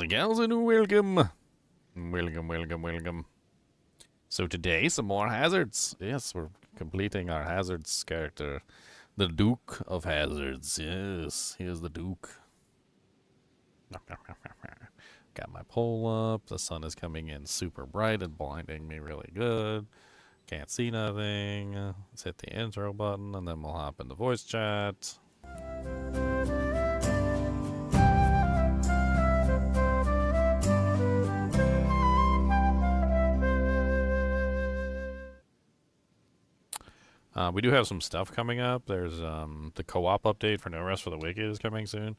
And gals and welcome. Welcome. So today, some more hazards. Yes, we're completing our hazards character. The Duke of Hazards. Yes, he is the Duke. Got my pole up. The sun is coming in super bright and blinding me really good. Can't see nothing. Let's hit the intro button and then we'll hop into voice chat. We do have some stuff coming up. There's the co-op update for No Rest for the Wicked is coming soon.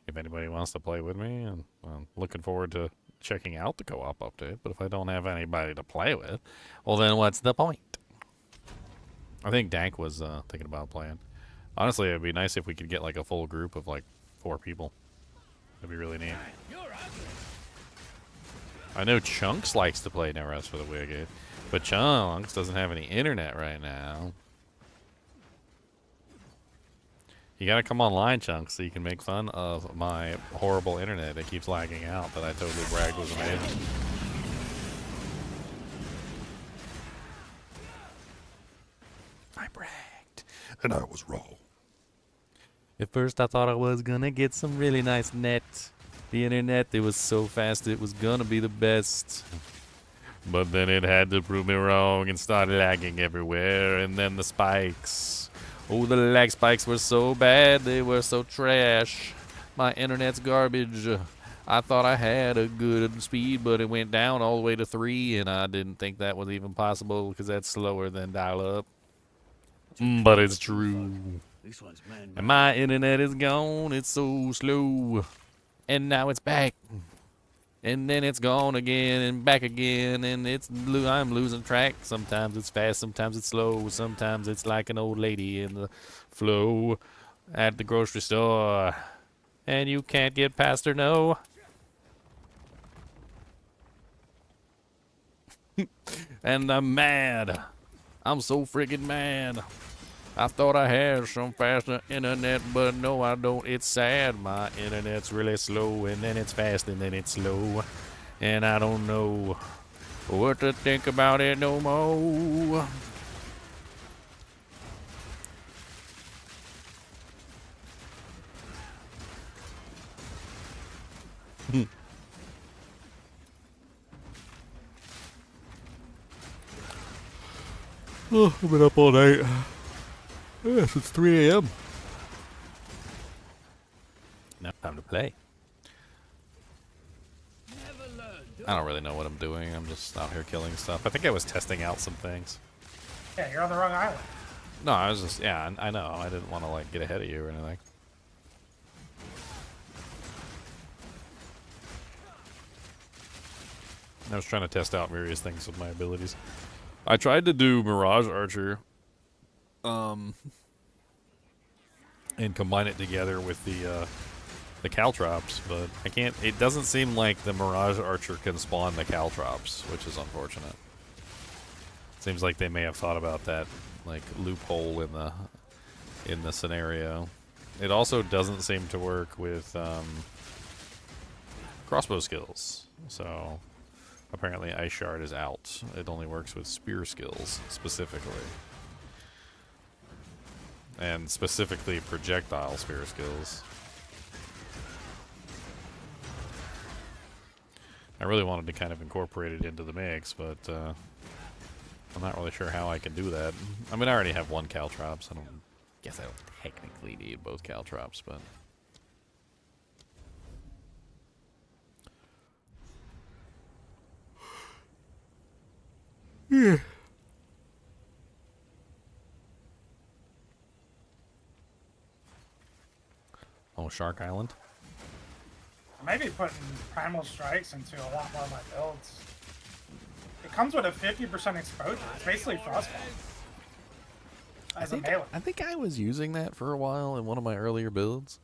If anybody wants to play with me, and I'm looking forward to checking out the co-op update. But if I don't have anybody to play with, well then what's the point? I think Dank was thinking about playing. Honestly, it'd be nice if we could get like a full group of like 4 people. That'd be really neat. I know Chunks likes to play No Rest for the Wicked, but Chunks doesn't have any internet right now. You gotta come online, Chunks, so you can make fun of my horrible internet that keeps lagging out that I totally bragged was amazing. I bragged, and I was wrong. At first I thought I was gonna get some really nice net. The internet, it was so fast it was gonna be the best. But then it had to prove me wrong and started lagging everywhere, and then the spikes. Oh, the lag spikes were so bad, they were so trash. My internet's garbage. I thought I had a good speed, but it went down all the way to 3, and I didn't think that was even possible because that's slower than dial-up. But it's true. And my internet is gone, it's so slow. And now it's back. And then it's gone again and back again, and I'm losing track. Sometimes it's fast, sometimes it's slow, sometimes it's like an old lady in the flow at the grocery store, and you can't get past her, no. And I'm mad. I'm so friggin' mad. I thought I had some faster internet, but no, I don't. It's sad. My internet's really slow, and then it's fast, and then it's slow. And I don't know what to think about it no more. Oh, I've been up all night. Yes, it's 3 a.m. Now time to play. I don't really know what I'm doing. I'm just out here killing stuff. I think I was testing out some things. Yeah, you're on the wrong island. No, I was just, yeah, I know. I didn't want to, like, get ahead of you or anything. I was trying to test out various things with my abilities. I tried to do Mirage Archer, and combine it together with the Caltrops, but I can't. It doesn't seem like the Mirage Archer can spawn the Caltrops, which is unfortunate. Seems like they may have thought about that, like, loophole in the scenario. It also doesn't seem to work with crossbow skills, so apparently Ice Shard is out. It only works with spear skills specifically. And specifically projectile spear skills. I really wanted to kind of incorporate it into the mix, but I'm not really sure how I can do that. I mean, I already have one Caltrops. I guess I don't technically need both Caltrops, but yeah. Oh, Shark Island. I may be putting Primal Strikes into a lot more of my builds. It comes with a 50% exposure. It's basically Frostbite. As a melee. I think I was using that for a while in one of my earlier builds.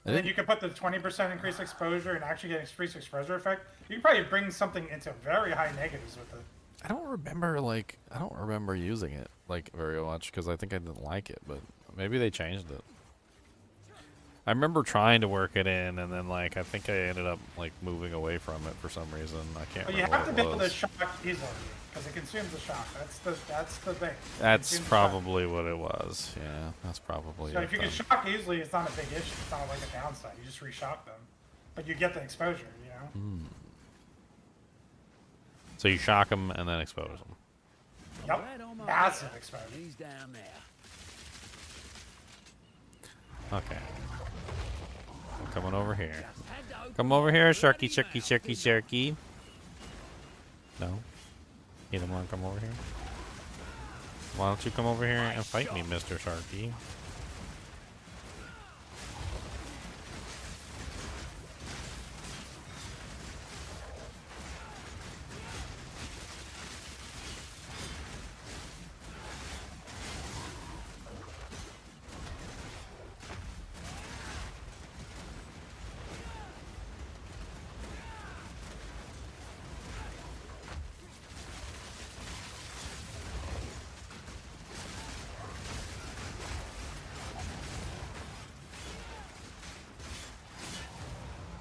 And then you can put the 20% increased exposure and actually get increased exposure effect. You can probably bring something into very high negatives with it. I don't remember using it like very much because I think I didn't like it, but maybe they changed it. I remember trying to work it in, and then like I think I ended up like moving away from it for some reason. I can't But you remember have to what be it able to was. shock easily because it consumes the shock. That's the thing. It That's consumes the shock. probably what it was. Yeah, that's probably So it if you then. can shock easily, it's not a big issue. It's not like a downside. You just reshock them, but you get the exposure. You know. So you shock them and then expose them. Yep. Massive exposure. He's down there. Okay. I'm coming over here. Come over here, Sharky, Sharky, Sharky, Sharky. No? You don't want to come over here? Why don't you come over here and fight me, Mr. Sharky?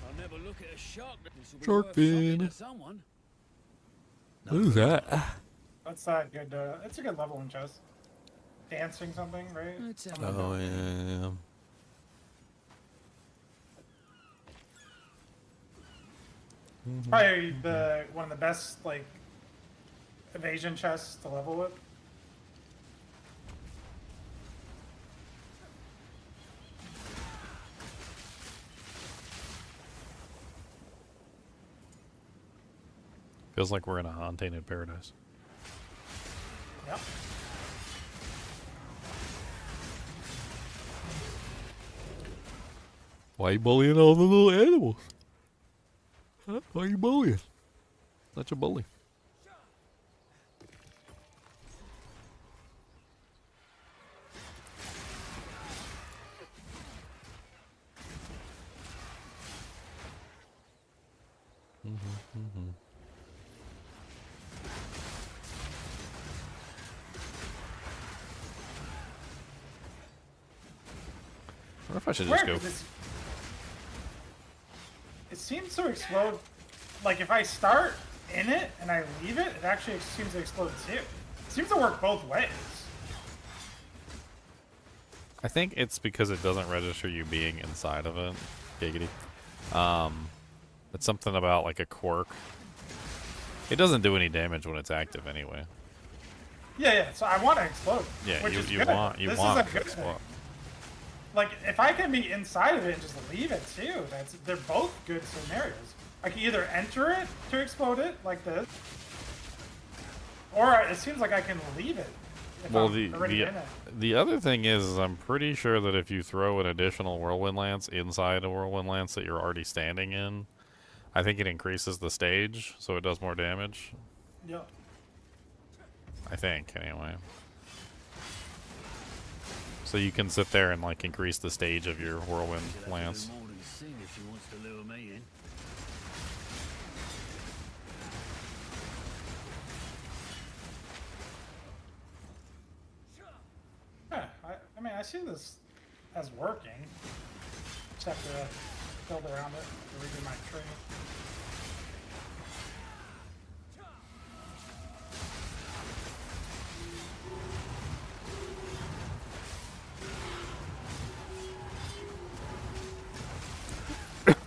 I'll never look at a shark. This will be Shark worth something fin. to someone. Who's that? That's that good. It's a good level in chess. Dancing something, right? Let's have Oh, yeah. It's probably one of the best like evasion chests to level with. Feels like we're in a haunted paradise. Yep. Why are you bullying all the little animals? Huh? Why are you bullying? Such a bully. I wonder if I should just Where go. does this? It seems to explode. Like if I start in it and I leave it, it actually seems to explode too. It seems to work both ways. I think it's because it doesn't register you being inside of it. Giggity. It's something about like a quirk. It doesn't do any damage when it's active anyway. Yeah. So I want to explode. Yeah, which is you good. want This is to a good explode. thing. Like if I can be inside of it and just leave it too, they're both good scenarios. I can either enter it to explode it like this, or it seems like I can leave it. If Well, I'm already in it. the other thing is I'm pretty sure that if you throw an additional Whirlwind Lance inside a Whirlwind Lance that you're already standing in, I think it increases the stage, so it does more damage. Yeah. I think, anyway. So you can sit there and like increase the stage of your Whirlwind She'll have to Lance. do more than sing if she wants to lure me in. Yeah, I mean, I see this as working. Just have to build around it to redo my tree.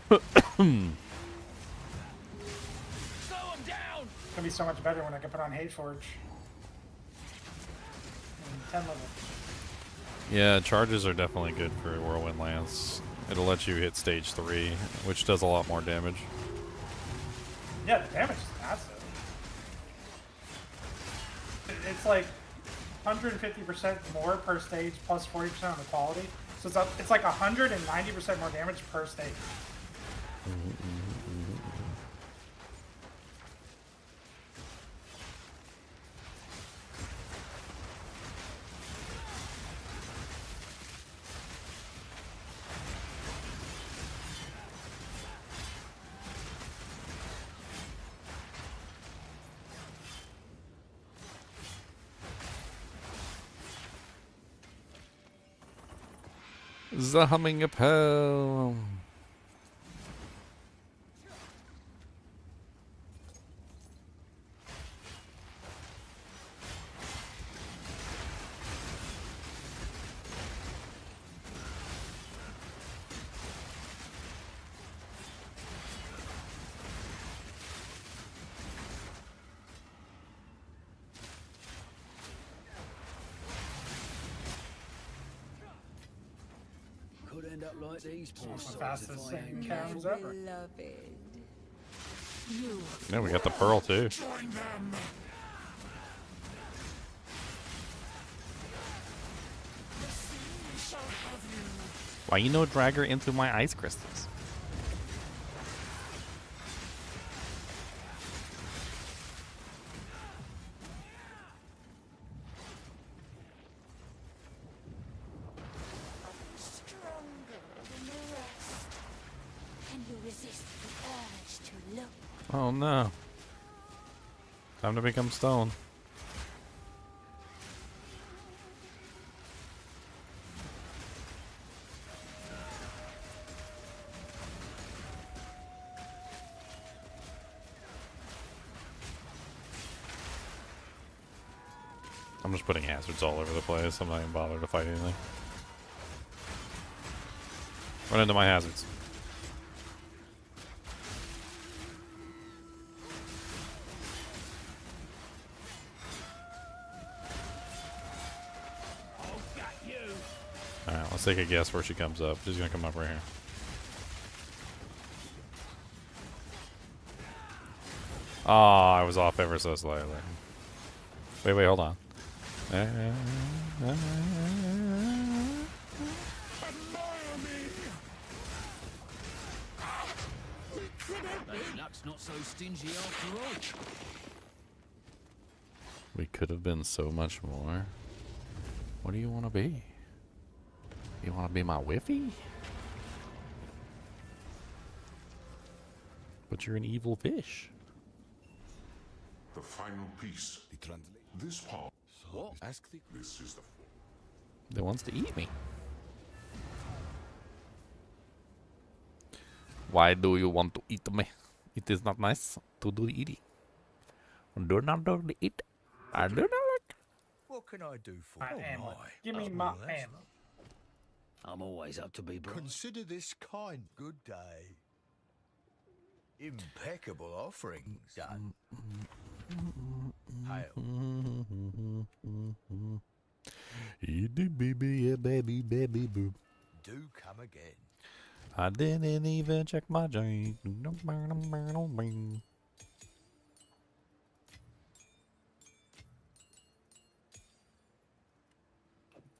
Slow him down! It's gonna be so much better when I can put on Hateforge. 10 level. Yeah, charges are definitely good for Whirlwind Lance. It'll let you hit stage 3, which does a lot more damage. Yeah, the damage is massive. It's like 150% more per stage plus 40% on the quality. So it's like 190% more damage per stage. The humming a poem. Could end up like these poor That's the sods fastest if I thing ain't Cam's careful. ever. Yeah, we got the pearl too. Why you no drag her into my ice crystals? Oh no. Time to become stone. I'm just putting hazards all over the place. I'm not even bothered to fight anything. Run into my hazards. Alright, let's take a guess where she comes up. She's gonna come up right here. Oh, I was off ever so slightly. Wait, hold on. Luck's not so stingy after all. We could have been so much more. What do you want to be? You want to be my whiffy? But you're an evil fish. The final piece. This part. What? This is the That wants to eat me. Why do you want to eat me? It is not nice to do the eating. Do not do the eat. I do not like. What can I do for My you? amulet. Give me my amulet. I'm always up to be brought. Consider this kind. Good day. Impeccable offerings done. Hail. Baby boo. Do come again. I didn't even check my drink.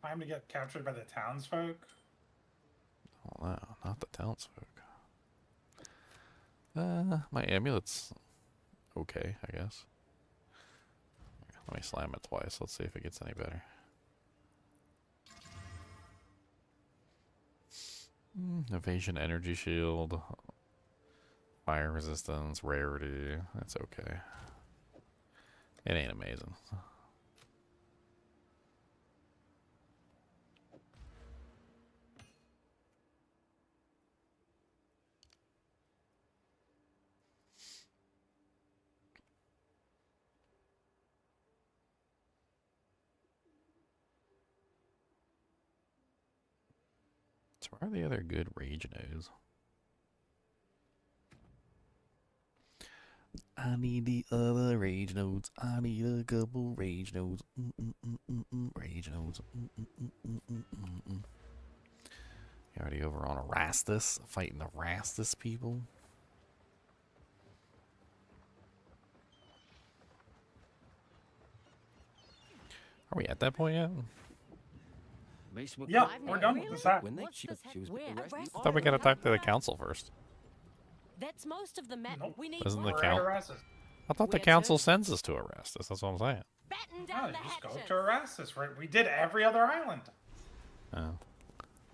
Time to get captured by the townsfolk. Oh no, not the townsfolk. My amulet's okay, I guess. Let me slam it twice. Let's see if it gets any better. Evasion, energy shield, fire resistance, rarity. That's okay. It ain't amazing. So where are the other good rage nodes? I need the other rage nodes. I need a couple rage nodes. Rage nodes. You already over on Erastus, fighting the Erastus people. Are we at that point yet? Yeah, we're done with this act. I thought we gotta talk to the council first. That's most of the map. Nope. We need Isn't the more. count? Erastus. I thought the Where's council it? sends us to Erastus. That's what I'm saying. Batten No, down you the just go hatches. to Erastus. We did every other island. Oh.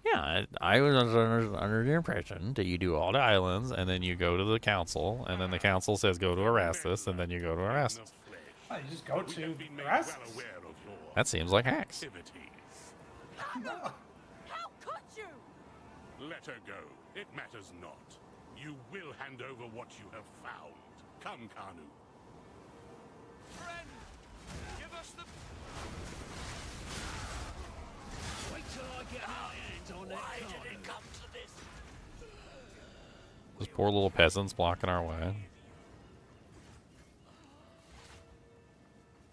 Yeah, I was under the impression that you do all the islands, and then you go to the council, and then the council says go to Erastus, and then you go to Erastus. Oh, you just go to Erastus. That seems like hacks. How could you? Let her go. It matters not. You will hand over what you have found. Come, Kanu. Friend, give us the. Wait till I get my hands on that. Why did it come to this? Those poor little peasants blocking our way.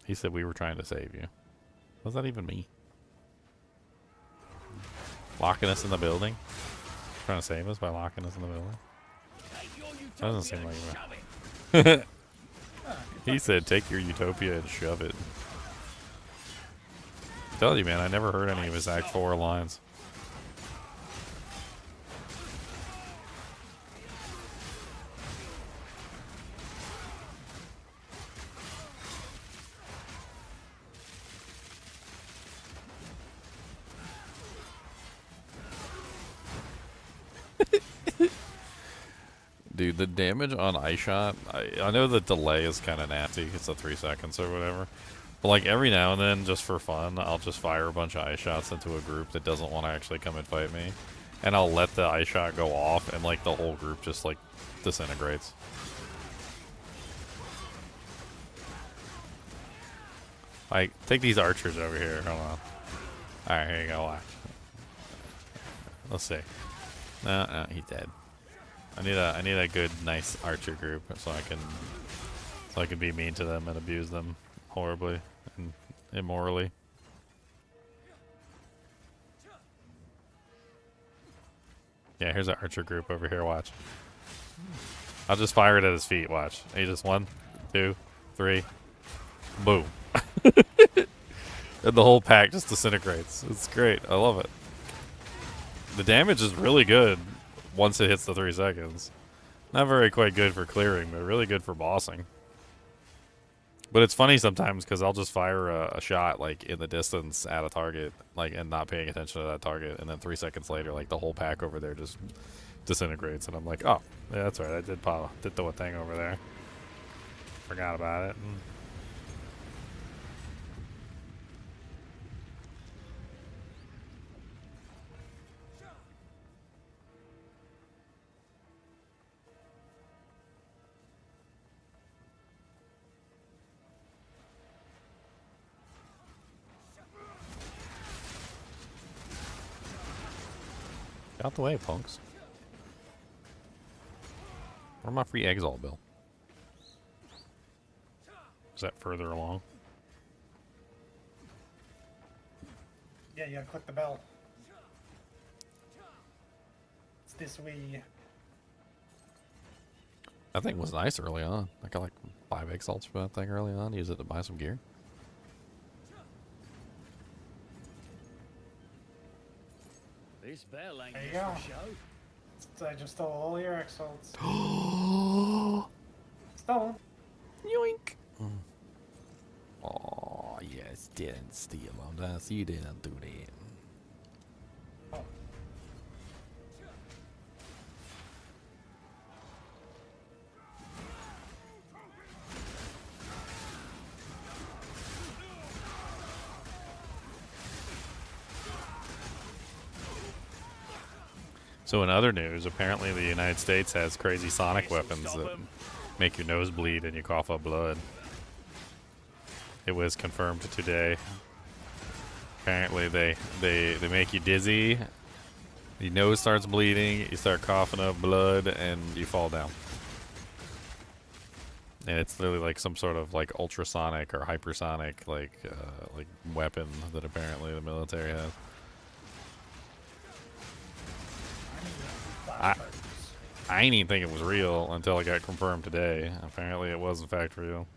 He said we were trying to save you. What does that even mean? Locking us in the building? Trying to save us by locking us in the building? Doesn't seem like that. He said, take your utopia and shove it. I tell you, man, I never heard any of his Act 4 lines. Dude, the damage on Ice Shot, I know the delay is kind of nasty. It's a 3 seconds or whatever. But like every now and then, just for fun, I'll just fire a bunch of Ice Shots into a group that doesn't want to actually come and fight me. And I'll let the Ice Shot go off, and like the whole group just like disintegrates. Like, take these archers over here. Hold on. Alright, here you go. Watch. Let's see. No, he's dead. I need a good, nice archer group so I can be mean to them and abuse them horribly and immorally. Yeah, here's an archer group over here. Watch. I'll just fire it at his feet. Watch. He just 1, 2, 3, boom, and the whole pack just disintegrates. It's great. I love it. The damage is really good. Once it hits the 3 seconds. Not very quite good for clearing, but really good for bossing. But it's funny sometimes because I'll just fire a shot like in the distance at a target, like, and not paying attention to that target, and then 3 seconds later, like the whole pack over there just disintegrates, and I'm like, oh, yeah, that's right, I did throw a thing over there. Forgot about it. Get out the way, punks. Where's my free Exile bill? Is that further along? Yeah, you gotta click the bell. It's this way. That thing was nice early on. I got like 5 Exiles for that thing early on. Use it to buy some gear. This bell ain't There you just go. for show. I just stole all your exalts. Stolen. Yoink. Oh, yes, didn't steal on us. You didn't do that. Oh. So in other news, apparently the United States has crazy sonic weapons that make your nose bleed and you cough up blood. It was confirmed today. Apparently they make you dizzy, your nose starts bleeding, you start coughing up blood, and you fall down. And it's literally like some sort of like ultrasonic or hypersonic like weapon that apparently the military has. I didn't even think it was real until it got confirmed today. Apparently it was in fact real.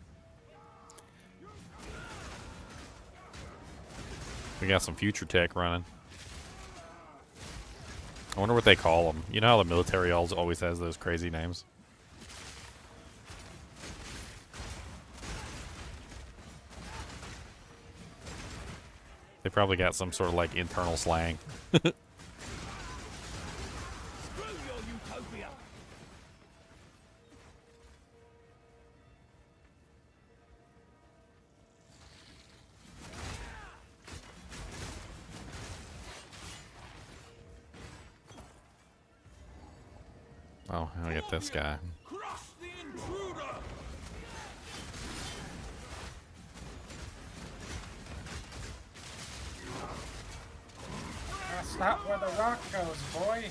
We got some future tech running. I wonder what they call them. You know how the military always has those crazy names? They probably got some sort of like internal slang. Oh, I'll get this guy. Crush the intruder! That's not where the rock goes, boy.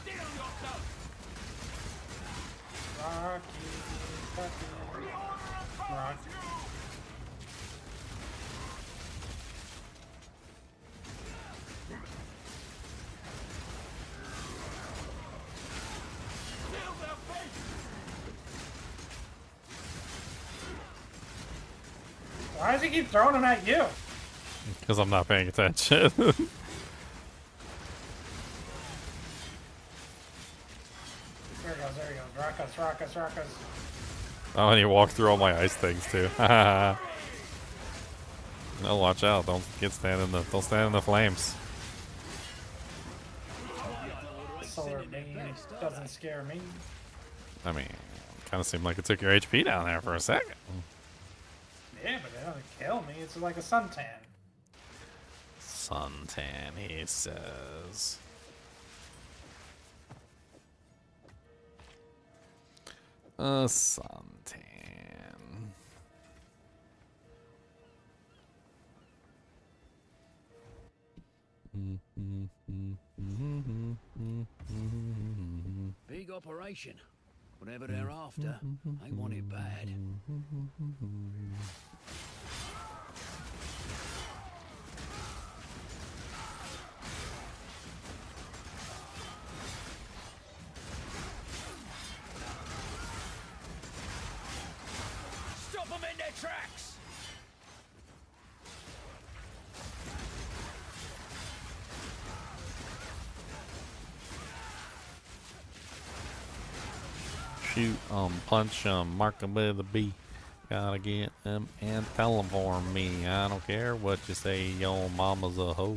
Steel yourself! Rocky, Rock. Seal their fate! Why does he keep throwing them at you? Because I'm not paying attention. There he goes, there he goes. Rockus, Rockus, Rockus. Oh, and he walked through all my ice things too. No, watch out! Don't stand in the flames. Solar beam doesn't scare me. I mean, kind of seemed like it took your HP down there for a second. Yeah, but it doesn't kill me. It's like a suntan. Suntan, he says. A suntan. Big operation. Whatever they're after, they want it bad. Stop them in their tracks! Shoot 'em, punch 'em, mark 'em with a B. Gotta get 'em and tell 'em for me. I don't care what you say, your mama's a hoe.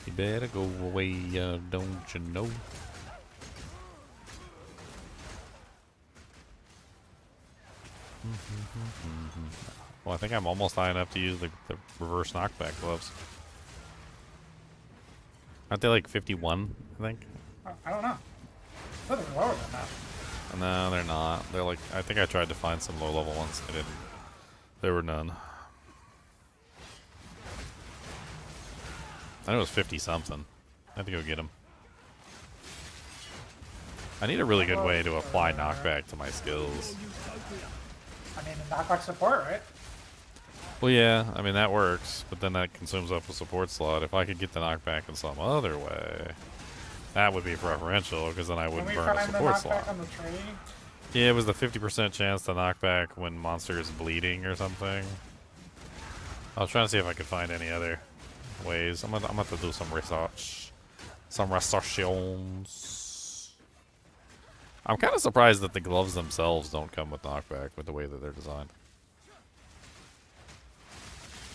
You better go away, don't you know? Well, I think I'm almost high enough to use the reverse knockback gloves. Aren't they like 51, I think? I don't know. I thought they were lower than that. No, they're not. They're like, I think I tried to find some low level ones. I didn't. There were none. I know it was 50 something. I have to go get them. I need a really good way to apply knockback to my skills. I mean, knockback support, right? Well, yeah, I mean, that works, but then that consumes up a support slot. If I could get the knockback in some other way, that would be preferential, because then I Can wouldn't we burn a find the support knockback slot. on the tree? Yeah, it was the 50% chance to knock back when monster is bleeding or something. I was trying to see if I could find any other ways. I'm gonna have to do some research. Some researchons. I'm kind of surprised that the gloves themselves don't come with knockback with the way that they're designed.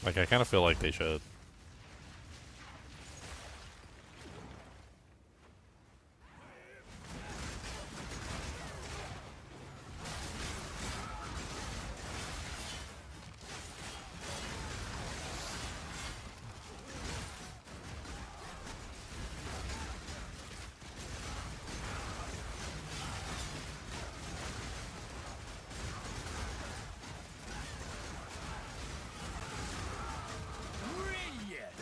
Like, I kind of feel like they should. Brilliant!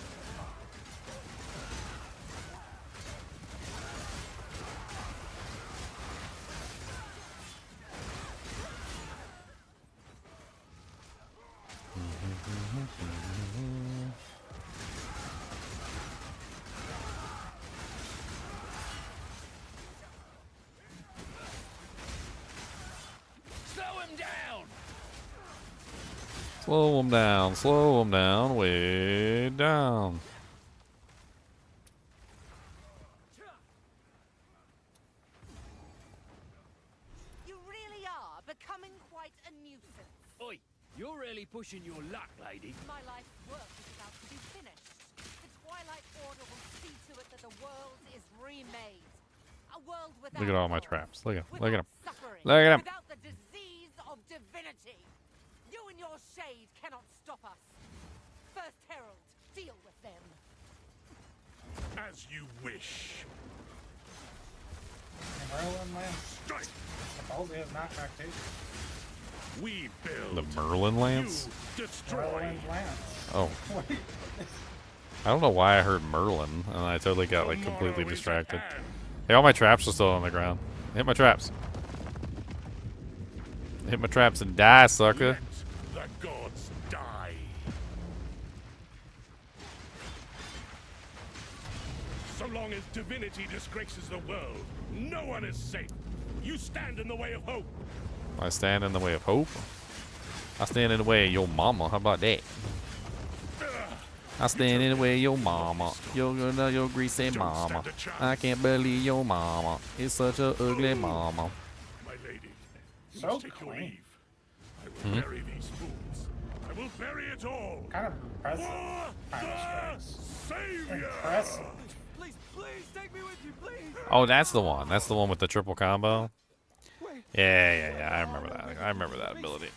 Slow him down! Slow them down, way down. You really are becoming quite a nuisance. Oi, you're really pushing your luck, lady. My life's work is about to be finished. The Twilight Order will see to it that the world is remade. A world without Look at all my war, traps. Look at 'em. without Look at 'em. suffering, Look at 'em. without the disease of divinity. You and your shade cannot stop us. First Herald, deal with them. As you wish. Merlin Lance. Strike. Supposedly has not tractation. We build. The Merlin Lance? You destroy. Merlin Lance. Oh. Wait. I don't know why I heard Merlin, and I totally got like Tomorrow completely is at distracted. hand. Hey, all my traps are still on the ground. Hit my traps. Hit my traps and die, sucker. Let the gods die. So long as divinity disgraces the world, no one is safe. You stand in the way of hope. I stand in the way of hope. I stand in the way of your mama. How about that? I stand in the way of your mama. Your greasy mama. I can't believe your mama. It's such a ugly mama. My lady, you So must take your clean. leave. I will bury these fools. I will bury it all. Kind of impressive. For Primal the strikes. Savior. Impressive. Please, please take me with you, please. Oh, that's the one. That's the one with the triple combo. Wait, Yeah. I remember that. I remember that ability.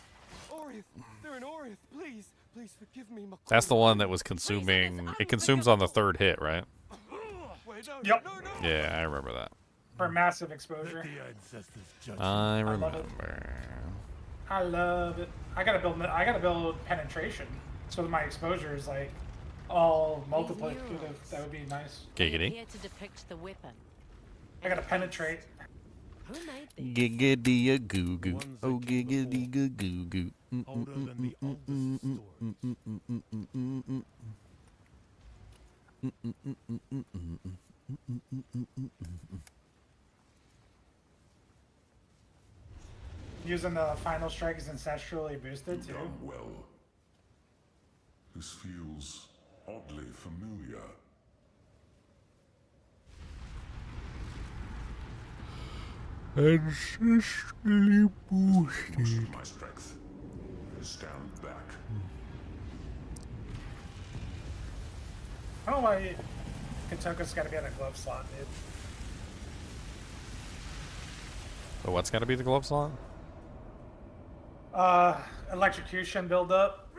Orith, they're in Orith. Please, please forgive me. That's the one that was consuming. It consumes on the third hit, right? Wait, no, Yep. no, no. Yeah, I remember that. For massive exposure. The ancestors judge. I love it. remember. I love it. I gotta build penetration. So that my exposure is like all multiplicative. That would be nice. Giggity. Here to depict the weapon. I gotta penetrate. Who made these? Giggity a goo goo. Oh, giggity goo goo goo. older than the oldest story. Using the final strike is ancestrally boosted too. Done well. This feels oddly familiar. Ancestrally boosted. Most of my strength. Stand back. I don't know why Kentoka's gotta be on a glove slot, dude. So what's got to be the glove slot? Electrocution build-up.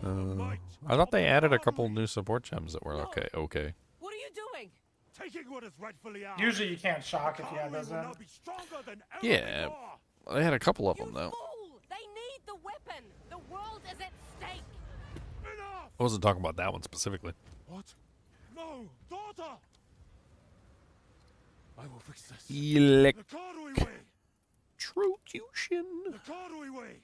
I thought they added a couple new support gems that were okay. Okay. What are you doing? Taking what is rightfully ours. Usually you can't shock if you have Kawi those will in. now be stronger than ever Yeah. before. They had a couple of You them though. fool! They need the weapon. The world is at stake. Enough! I wasn't talking about that one specifically. What? No, daughter! I will fix this. Electrocution. The Karui way! The Karui way!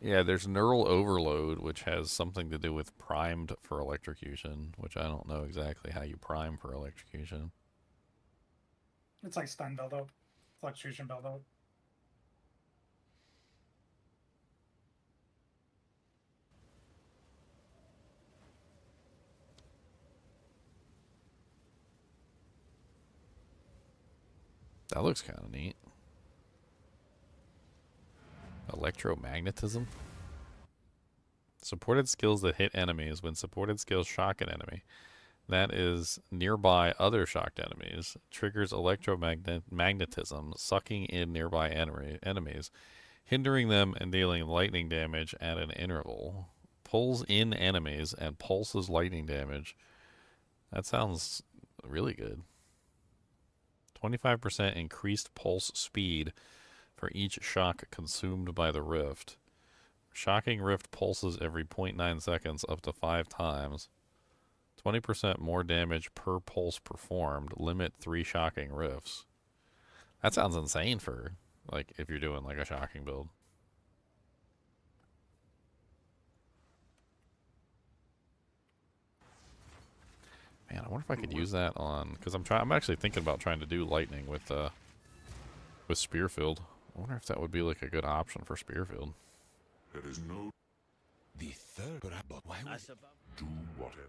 Yeah, there's neural overload, which has something to do with primed for electrocution, which I don't know exactly how you prime for electrocution. It's like stun build-up. Electrocution build-up. That looks kind of neat. Electromagnetism. Supported skills that hit enemies. When supported skills shock an enemy, that is nearby other shocked enemies. Triggers electromagnetism, sucking in nearby enemies, hindering them and dealing lightning damage at an interval. Pulls in enemies and pulses lightning damage. That sounds really good. 25% increased pulse speed for each shock consumed by the rift. Shocking rift pulses every 0.9 seconds up to 5 times. 20% more damage per pulse performed. Limit 3 shocking rifts. That sounds insane for, like, if you're doing, like, a shocking build. Man, I wonder if I could use that on, because I'm actually thinking about trying to do lightning with Spearfield. I wonder if that would be like a good option for Spearfield. There is no The third, but why would do whatever.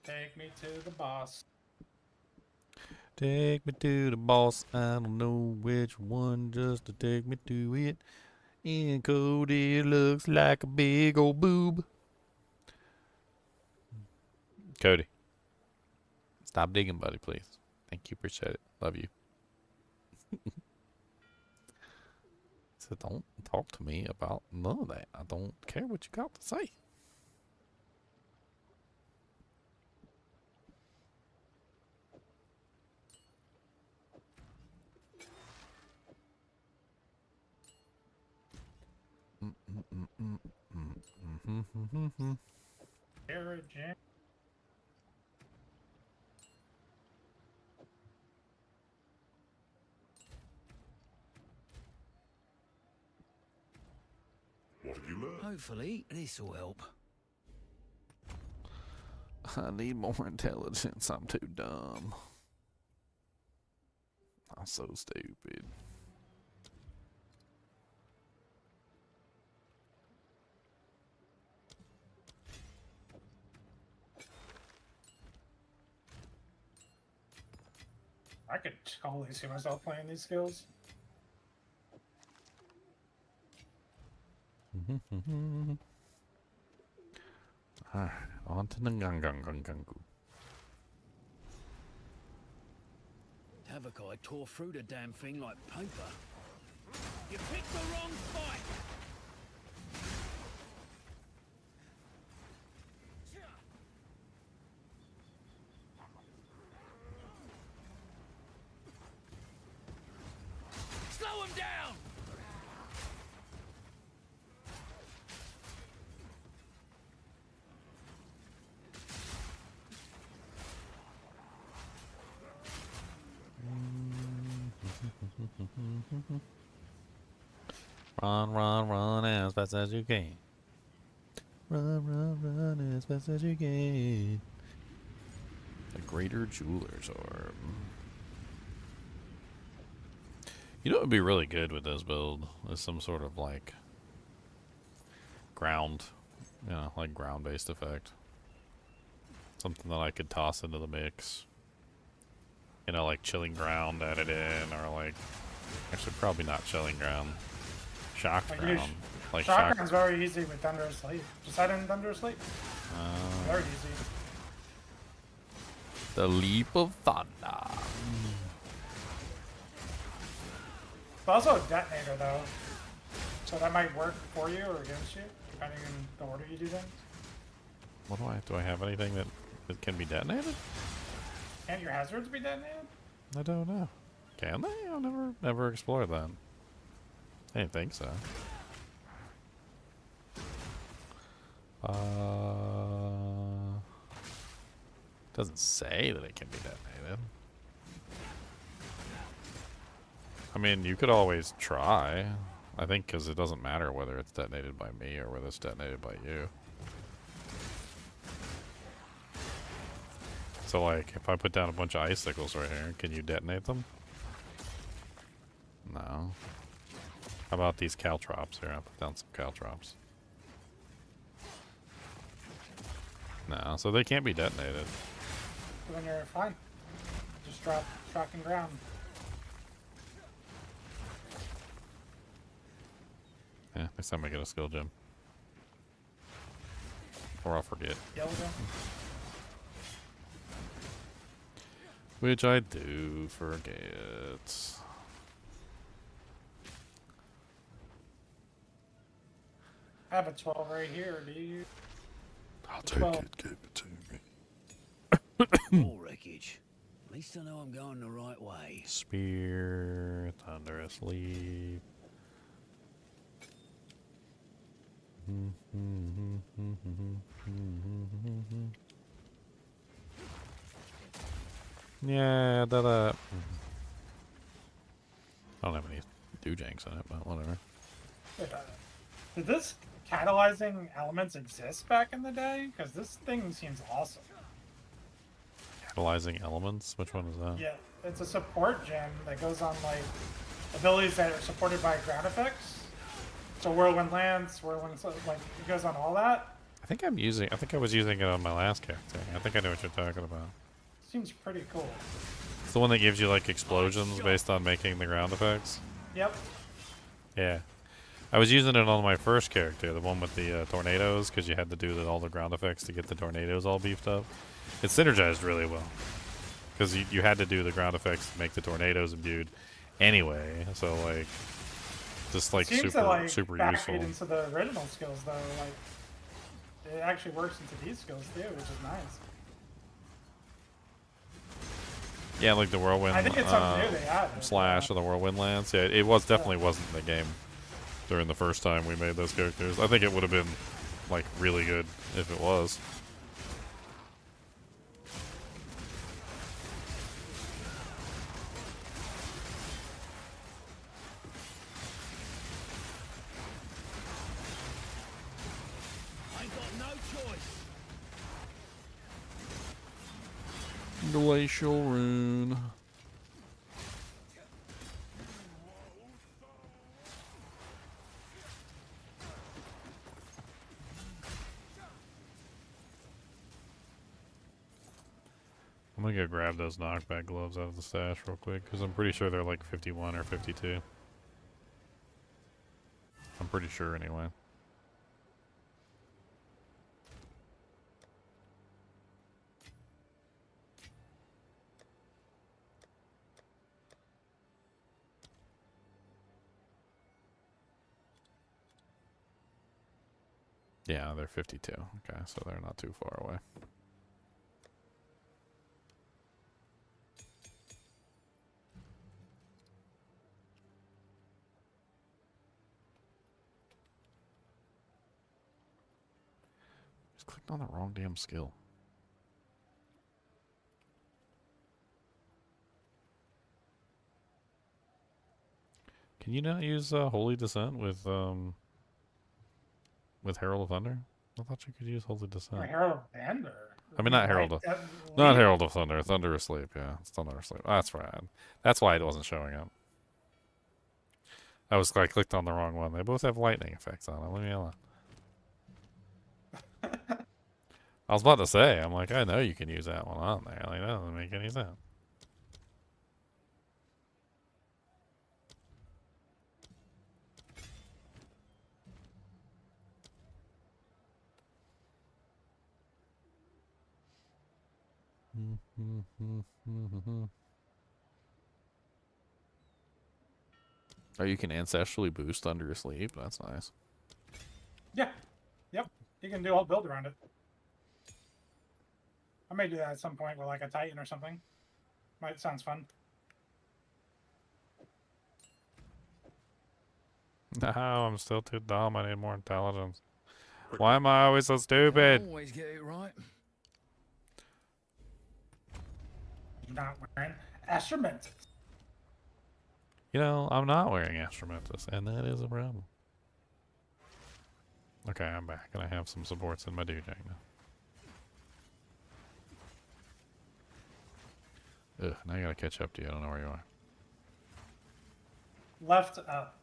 Take me to the boss. Take me to the boss. I don't know which one, just to take me to it. And Cody looks like a big old boob. Cody, it's Stop digging, buddy, please. Thank you. Appreciate it. Love you. So don't talk to me about none of that. I don't care what you got to say. Jam. What have you learned? Hopefully, this will help. I need more intelligence. I'm too dumb. I'm so stupid. I could totally see myself playing these skills. Alright, on to the Gangu. Tavakai tore through the damn thing like paper. You picked the wrong fight! Slow him down! Run as fast as you can. Run as fast as you can. The Greater Jeweler's Orb. You know what would be really good with this build is some sort of like ground, you know, like ground based effect. Something that I could toss into the mix. You know, like chilling ground added in, or like, actually probably not chilling ground. Shocked Like ground. Like Shotgun's very easy with Thunder Asleep. Just add in Thunder Asleep. Very easy. The Leap of Thunder. It's also a detonator though. So that might work for you or against you, depending on the order you do things. What do I have anything that can be detonated? Can't your hazards be detonated? I don't know. Can they? I've never explored that. I didn't think so. Doesn't say that it can be detonated. I mean, you could always try. I think because it doesn't matter whether it's detonated by me or whether it's detonated by you. So, like, if I put down a bunch of icicles right here, can you detonate them? No. How about these caltrops here? I'll put down some caltrops. No, so they can't be detonated. So then you're fine. Just drop shocking ground. Yeah, next time I get a skill gem. Or I'll forget. Yellow gem. Which I do forget. I have a 12 right here. Do you? I'll take 12. it. Give it to me. More wreckage. At least I know I'm going the right way. Spear, Thunder Asleep. Yeah, that I don't have any doojanks in it, but whatever. Did this catalyzing elements exist back in the day? Because this thing seems awesome. Catalyzing elements? Which one is that? Yeah, it's a support gem that goes on like abilities that are supported by ground effects. So whirlwind lance, whirlwind, like it goes on all that. I think I was using it on my last character. I think I know what you're talking about. Seems pretty cool. It's the one that gives you like explosions based on making the ground effects. Yep. Yeah. I was using it on my first character, the one with the tornadoes, because you had to do all the ground effects to get the tornadoes all beefed up. It synergized really well. because you had to do the ground effects to make the tornadoes imbued anyway. So like, just like Seems super to, like, super backfeed useful. into the original skills though. Like it actually works into these skills too, which is nice. Yeah, like the whirlwind I think it's something new they added. slash or the whirlwind lance. Yeah, it was definitely wasn't in the game during the first time we made those characters. I think it would have been like really good if it was. I got no choice. Glacial rune. I'm gonna go grab those knockback gloves out of the stash real quick, because I'm pretty sure they're like 51 or 52. I'm pretty sure anyway. Yeah, they're 52. Okay, so they're not too far away. Just clicked on the wrong damn skill. Can you not use Holy Descent with Herald of Thunder? I thought you could use Holy Descent. Or Herald of Thunder. I mean, not Herald of, not Herald of Thunder. Thunder Asleep. Yeah, it's Thunder Asleep. That's right. That's why it wasn't showing up. I clicked on the wrong one. They both have lightning effects on them. Leave me alone. I was about to say, I'm like, I know you can use that one on there. Like, that doesn't make any sense. Oh, you can ancestrally boost under asleep. That's nice. Yeah. Yep. You can do a whole build around it. I may do that at some point with like a Titan or something. Sounds fun. No, I'm still too dumb. I need more intelligence. Why am I always so stupid? Always get it right. You're not wearing Astromentus. You know, I'm not wearing Astromentus, and that is a problem. Okay, I'm back, and I have some supports in my dujang now. Ugh, now I gotta catch up to you. I don't know where you are. Left up.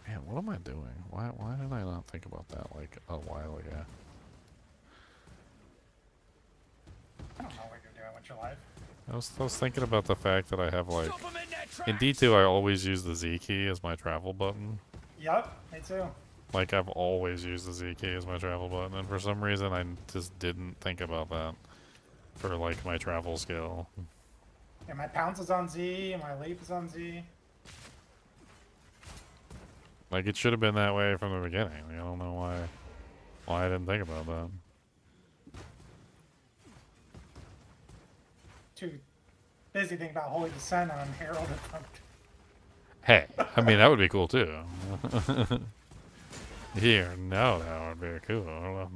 Man, what am I doing? Why did I not think about that like a while ago? I don't know what you're doing with your life. I was thinking about the fact that I have like Stop 'em in their in tracks. D2 I always use the Z key as my travel button. Yep, me too. Like I've always used the Z key as my travel button, and for some reason I just didn't think about that for like my travel skill. Yeah, my pounce is on Z, and my leap is on Z. Like it should have been that way from the beginning. Like, I don't know why I didn't think about that. Too busy thinking about Holy Descent on Herald of Thunder. Hey, I mean that would be cool too. Here, no, that would be cool.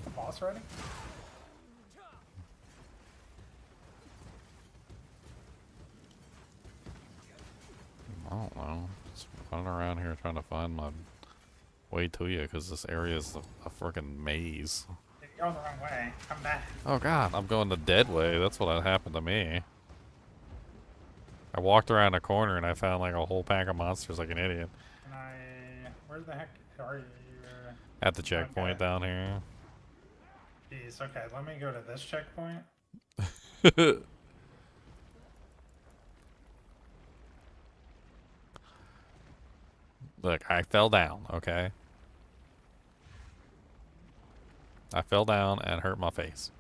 The boss ready? I don't know. Just running around here trying to find my way to you because this area is a freaking maze. You're going the wrong way. Come back. Oh god, I'm going the dead way. That's what happened to me. I walked around a corner and I found like a whole pack of monsters like an idiot. And I Where the heck are you? At the checkpoint Okay. down here. Jeez, okay, let me go to this checkpoint. Look, I fell down, okay? I fell down and hurt my face.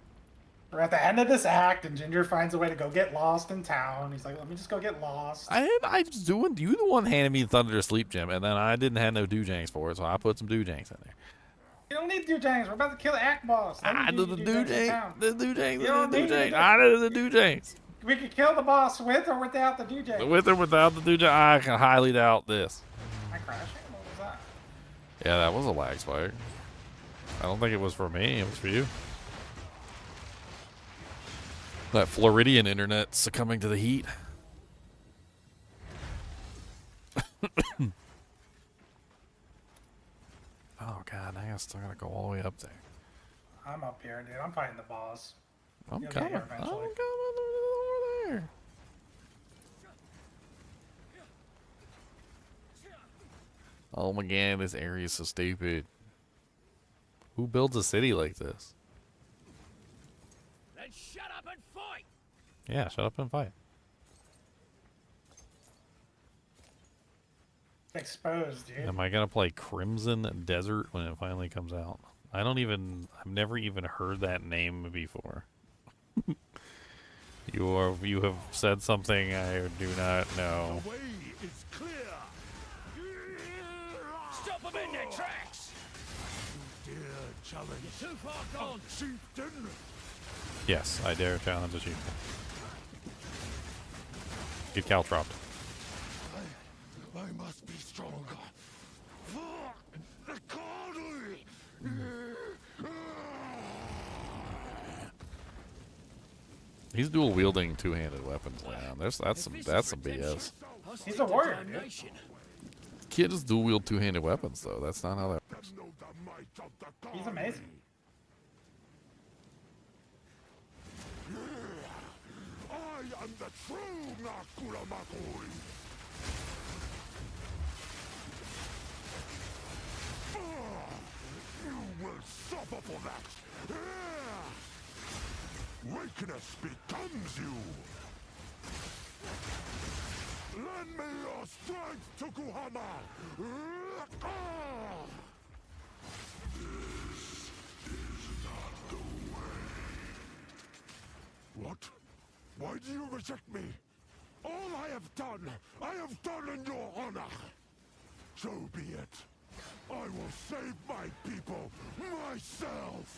We're at the end of this act, and Ginger finds a way to go get lost in town. He's like, let me just go get lost. I was doing, you the one handed me the Thunder to Sleep Gem, and then I didn't have no Doojangs for it, so I put some Doojangs in there. You don't need Doojangs. We're about to kill the act boss. I do did the Doojangs, the Doojangs, You don't the need Doojangs. it. I did the Doojangs. We could kill the boss with or without the Doojangs. With or without the Doojang, I can highly doubt this. Am I crashing? What was that? Yeah, that was a lag spike. I don't think it was for me, it was for you. That Floridian internet succumbing to the heat. Oh god, now I still gotta go all the way up there. I'm up here, dude. I'm fighting the boss. I'm You'll get coming. here I'm eventually. coming over there. Oh my god, this area is so stupid. Who builds a city like this? Then shut up and fight! Yeah, shut up and fight. Exposed, dude. Am I gonna play Crimson Desert when it finally comes out? I've never even heard that name before. You have said something I do not know. The way is clear. Stop them in their tracks! Dear challenge. You're too far gone! Chieftain. Yes, I dare challenge a chieftain. Get caltropped. I must be stronger. He's dual wielding two-handed weapons now. That's some BS. He's a warrior, dude. Kid just dual wield two-handed weapons though. That's not how that works. He's amazing. I am the true Nakura Makuri. You will suffer for that. Weakness becomes you. Lend me your strength, Tokuhama. What? Why do you reject me? All I have done in your honor. So be it. I will save my people myself.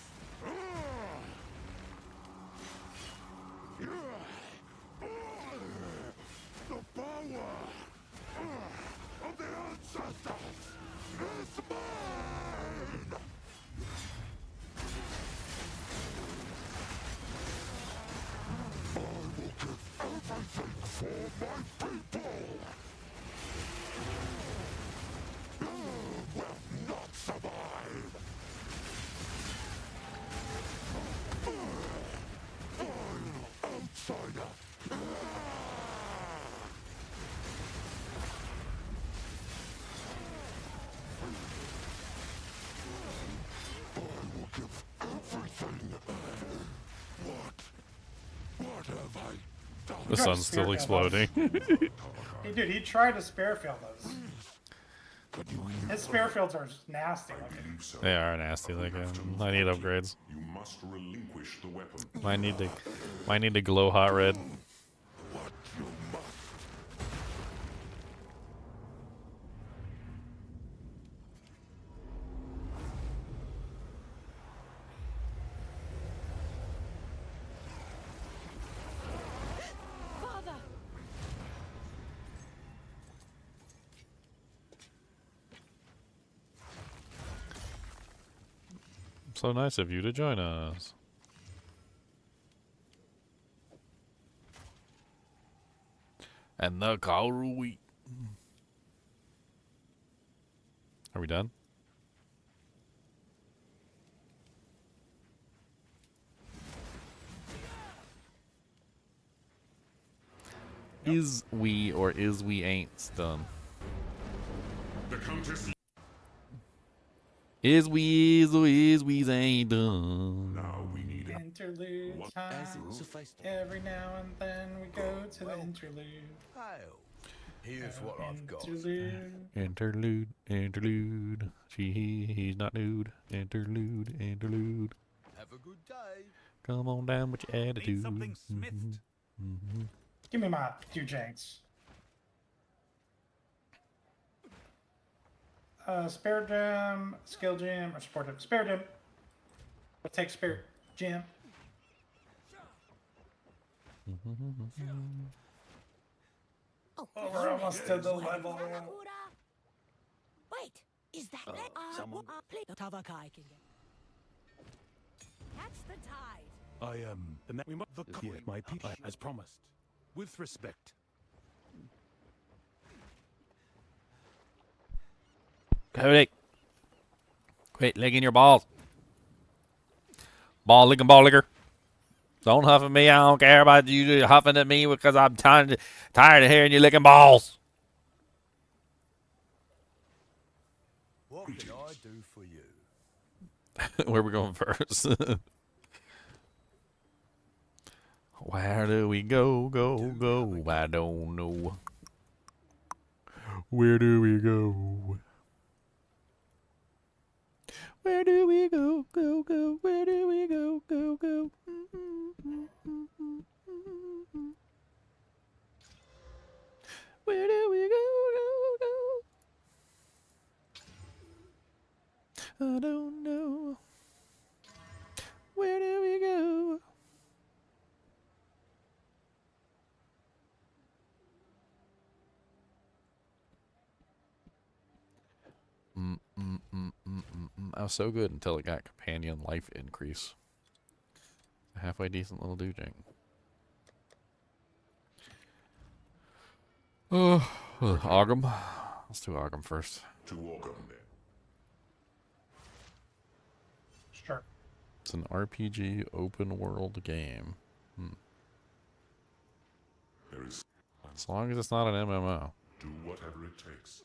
The power of the ancestors is mine. I will give everything for my people. You will not survive. I'm outsider. I will give everything. What have I done? The sun's still exploding. Hey, dude, he tried to spare field those. His spare fields are nasty looking. They are nasty looking. I need upgrades. You must relinquish the weapon. Might need to glow hot red. What you must. Father! So nice of you to join us. And the Kauru. Are we done? Is we or is we ain't done? The Countess. Is we ain't done. Now we need it. Interlude What? time. As it sufficed. Every now and then we go to the interlude. Hail. Here's what I've got. Interlude. Interlude, interlude. He's not nude. Interlude, interlude. Have a good day. Come on down with your attitude. Need something smithed. Give me my two janks. Spirit gem, skill gem, or support gem. Spirit gem. We'll take spirit gem. Oh, we're almost to the level. Wait, is that someone- Catch the tide. I am we must here, my people, as promised, with respect. Cody. Quit licking your balls. Ball licker. Don't huff at me. I don't care about you huffing at me because I'm tired of hearing you licking balls. What can I do for you? Where we going first? Where do we go? I don't know. Where do we go? Where do we go? Where do we go? Where do we go? I don't know. Where do we go? I was so good until it got companion life increase. A halfway decent little dujing. Ogum. Let's do Ogum first. To walk on there. Sure. It's an RPG open world game. There is. As long as it's not an MMO. Do whatever it takes.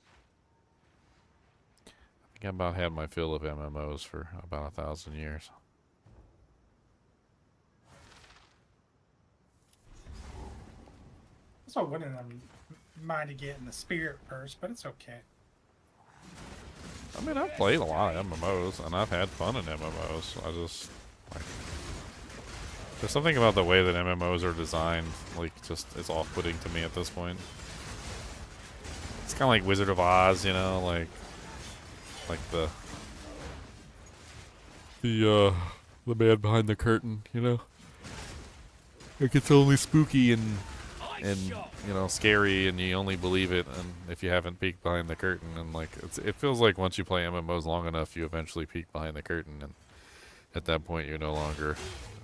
I think I about had my fill of MMOs for about 1,000 years. So wouldn't mind to get in the spirit first, but it's okay. I mean, I've played a lot of MMOs, and I've had fun in MMOs. I just, like... There's something about the way that MMOs are designed, like, just, it's off-putting to me at this point. It's kind of like Wizard of Oz, you know, like the man behind the curtain, you know? Like, it's only spooky and you know, scary, and you only believe it and if you haven't peeked behind the curtain. And like, it feels like once you play MMOs long enough, you eventually peek behind the curtain, and at that point you no longer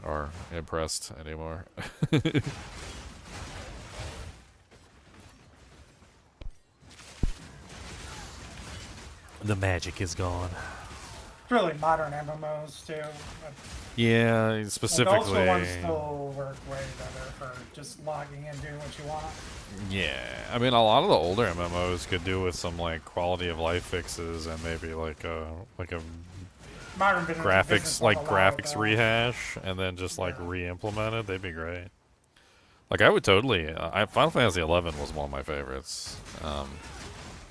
are impressed anymore. The magic is gone. It's really modern MMOs too. Yeah, Like, specifically. also ones still work way better for just logging in, doing what you want. Yeah, I mean, a lot of the older MMOs could do with some like quality of life fixes and maybe like a Modern business graphics rehash, and then just like re-implement it. They'd be great. Like, I would totally. Final Fantasy XI was one of my favorites,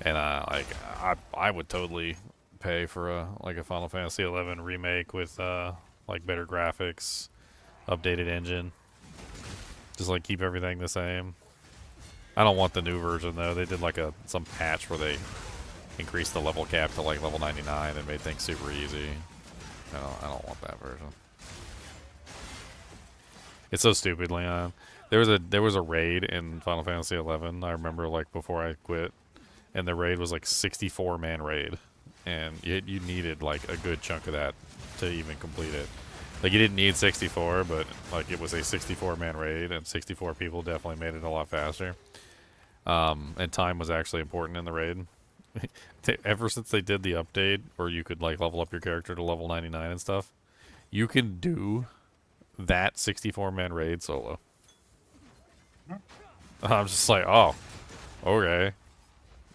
and I would totally pay for a Final Fantasy XI remake with like better graphics, updated engine. Just like keep everything the same. I don't want the new version though. They did like some patch where they increased the level cap to like level 99 and made things super easy. I don't want that version. It's so stupid, Leon. There was a raid in Final Fantasy XI. I remember like before I quit, and the raid was like 64-man raid, and you needed like a good chunk of that to even complete it. Like, you didn't need 64, but like it was a 64-man raid, and 64 people definitely made it a lot faster. And time was actually important in the raid. Ever since they did the update where you could like level up your character to level 99 and stuff, you can do that 64-man raid solo. I'm just like, oh, okay.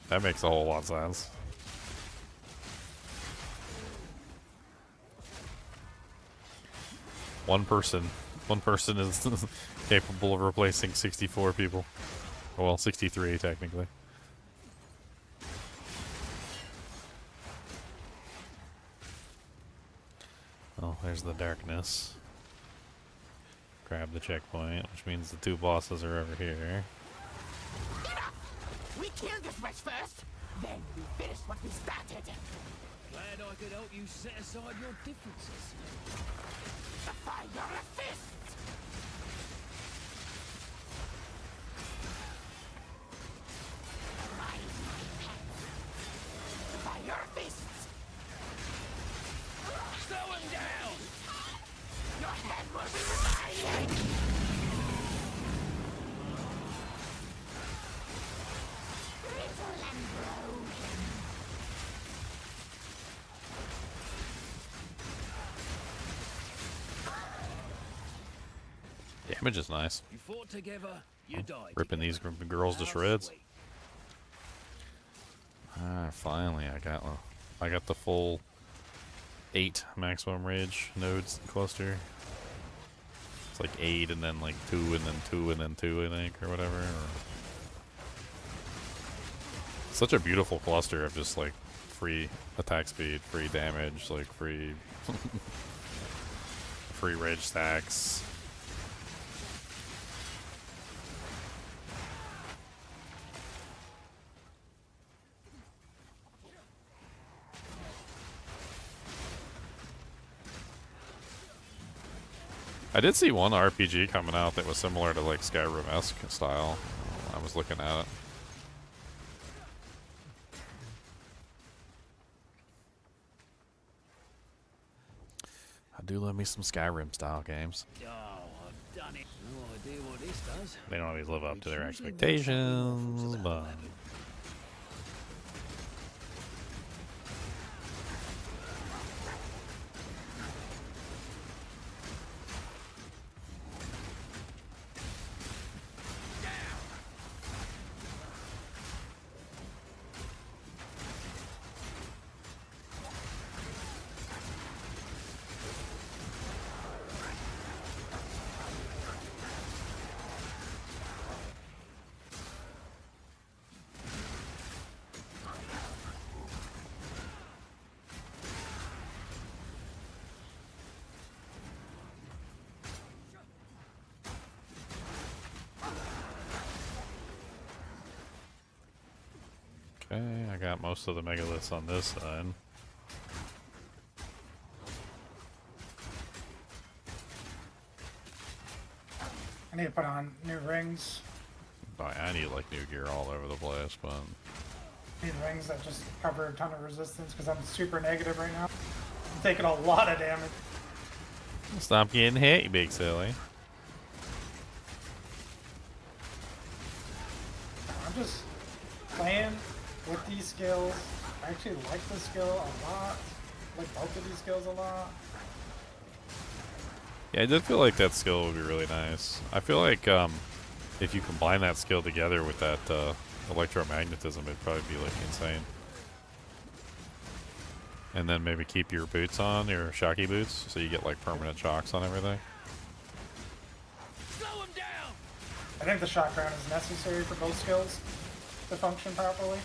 That makes a whole lot of sense. One person is capable of replacing 64 people. Well, 63 technically. Oh, there's the darkness. Grab the checkpoint, which means the two bosses are over here. We killed this wretch first, then we finished what we started. Glad I could help you set aside your differences. The fire fist! Fire fists! Slow him down! Your head will be reminded! Brittle and broken. Damage is nice. You fought together, you died. Ripping these girls to How shreds. sweet. Ah, finally, I got the full 8 maximum rage nodes cluster. It's like 8 and then like 2 and then 2 and then 2, I think, or whatever. Such a beautiful cluster of just like free attack speed, free damage, like free free rage stacks. I did see one RPG coming out that was similar to like Skyrim-esque style. I was looking at it. I do love me some Skyrim style games. Oh, I've done it. No idea what this does. They don't always live up to their It's usually one shot expectations, rifles but at 11. okay, I got most of the megaliths on this side. I need to put on new rings. I need like new gear all over the place, but Need rings that just cover a ton of resistance because I'm super negative right now. I'm taking a lot of damage. stop getting hit, you big silly. I'm just playing with these skills. I actually like this skill a lot. I like both of these skills a lot. Yeah, I did feel like that skill would be really nice. I feel like if you combine that skill together with that electromagnetism, it'd probably be like insane. And then maybe keep your boots on, your shocky boots, so you get like permanent shocks on everything. Slow him down! I think the shock round is necessary for both skills to function properly.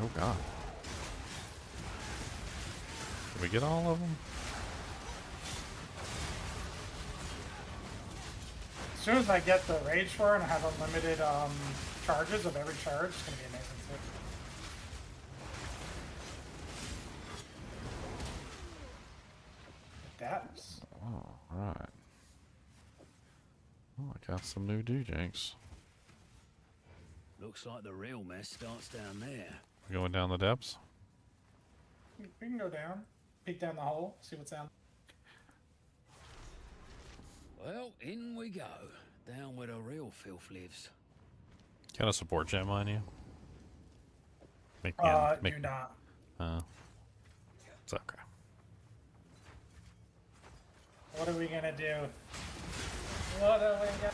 Oh god. Did we get all of them? As soon as I get the rage for it and I have unlimited charges of every charge, it's gonna be amazing too. That's Oh, right. Oh, I got some new dujinks. Looks like the real mess starts down there. We're going down the depths. we can go down, peek down the hole, see what's down. Well, in we go. Down where the real filth lives. Got a support gem on you? Make me Do not. It's okay. What are we gonna do? What are we gonna...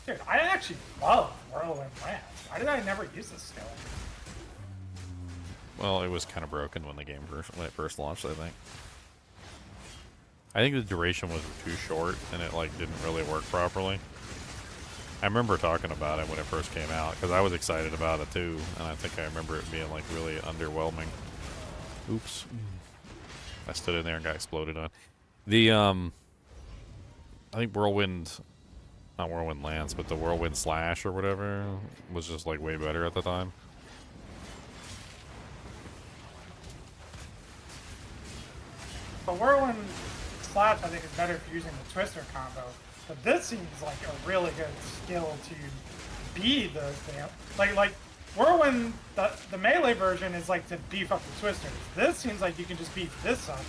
Dude, I actually love Whirlwind Lance. Why did I never use this skill? Well, it was kind of broken when when it first launched, I think. I think the duration was too short, and it like didn't really work properly. I remember talking about it when it first came out, because I was excited about it too, and I think I remember it being like really underwhelming. Oops. I stood in there and got exploded on. The, I think not Whirlwind Lance, but the Whirlwind Slash or whatever was just like way better at the time. The Whirlwind Slash, I think, is better for using the Twister combo. But this seems like a really good skill to be the like Whirlwind. The melee version is like to beef up the Twisters. This seems like you can just beef this up.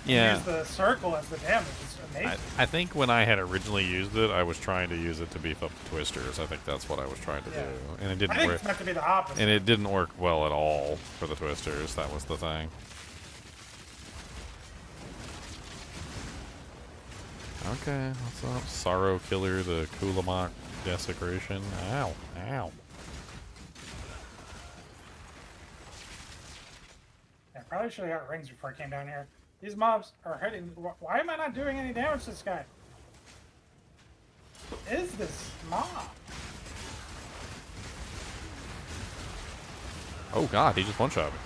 Yeah. Use the circle as the damage. It's amazing. I think when I had originally used it, I was trying to use it to beef up the Twisters. I think that's what I was trying to do, and it didn't I think work. it's meant to be the opposite. And it didn't work well at all for the Twisters. That was the thing. Okay, what's up? Sorrow Killer, the Kulamok Desecration. Ow, ow. I probably should have got rings before I came down here. These mobs are hitting. Why am I not doing any damage to this guy? Who is this mob? Oh god, he just one-shot me.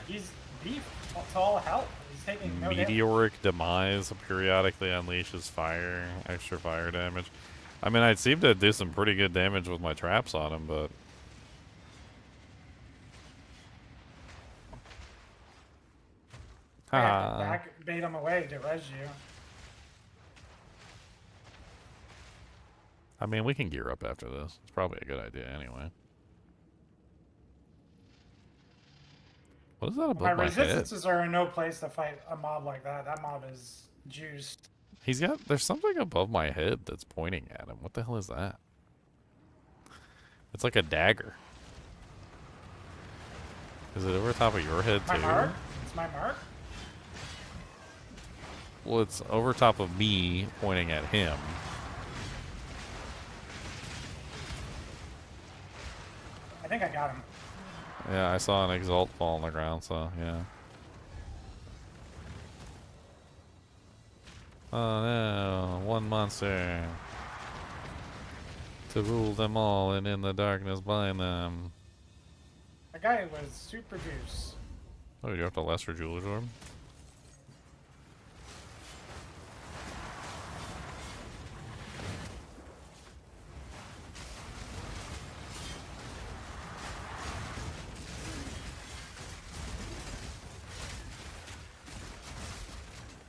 He's beef to all hell. He's taking no damage. Meteoric Demise periodically unleashes fire, extra fire damage. I mean, I'd seem to do some pretty good damage with my traps on him, but... I have to back bait him away to res you. I mean, we can gear up after this. It's probably a good idea anyway. What is that above my head? Resistances are in no place to fight a mob like that. That mob is juiced. There's something above my head that's pointing at him. What the hell is that? It's like a dagger. Is it over top of your head too? My mark? It's my mark? Well, it's over top of me, pointing at him. I think I got him. Yeah, I saw an Exalt fall on the ground, so yeah. Oh no, one monster to rule them all and in the darkness blind them. That guy was super juice. Oh, you have to lesser jeweler's orb?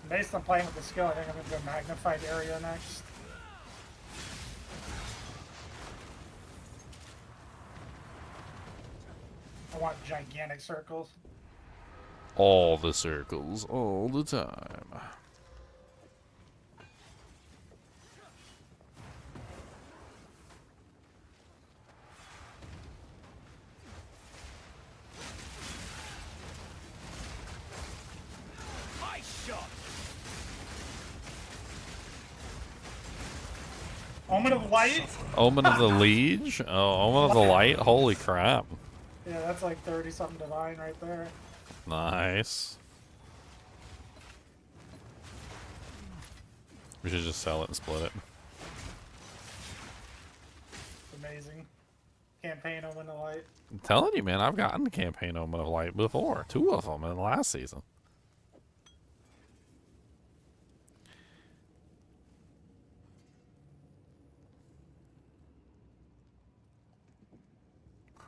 Based on playing with the skill, I think I'm going to go magnified area next. I want gigantic circles. All the circles, all the time. Omen of Light? Omen of the Liege? Oh, Omen of the Light? Holy crap. Yeah, that's like 30-something divine right there. Nice. We should just sell it and split it. It's amazing. Campaign Omen of Light. I'm telling you, man, I've gotten the campaign Omen of Light before. 2 of them in the last season.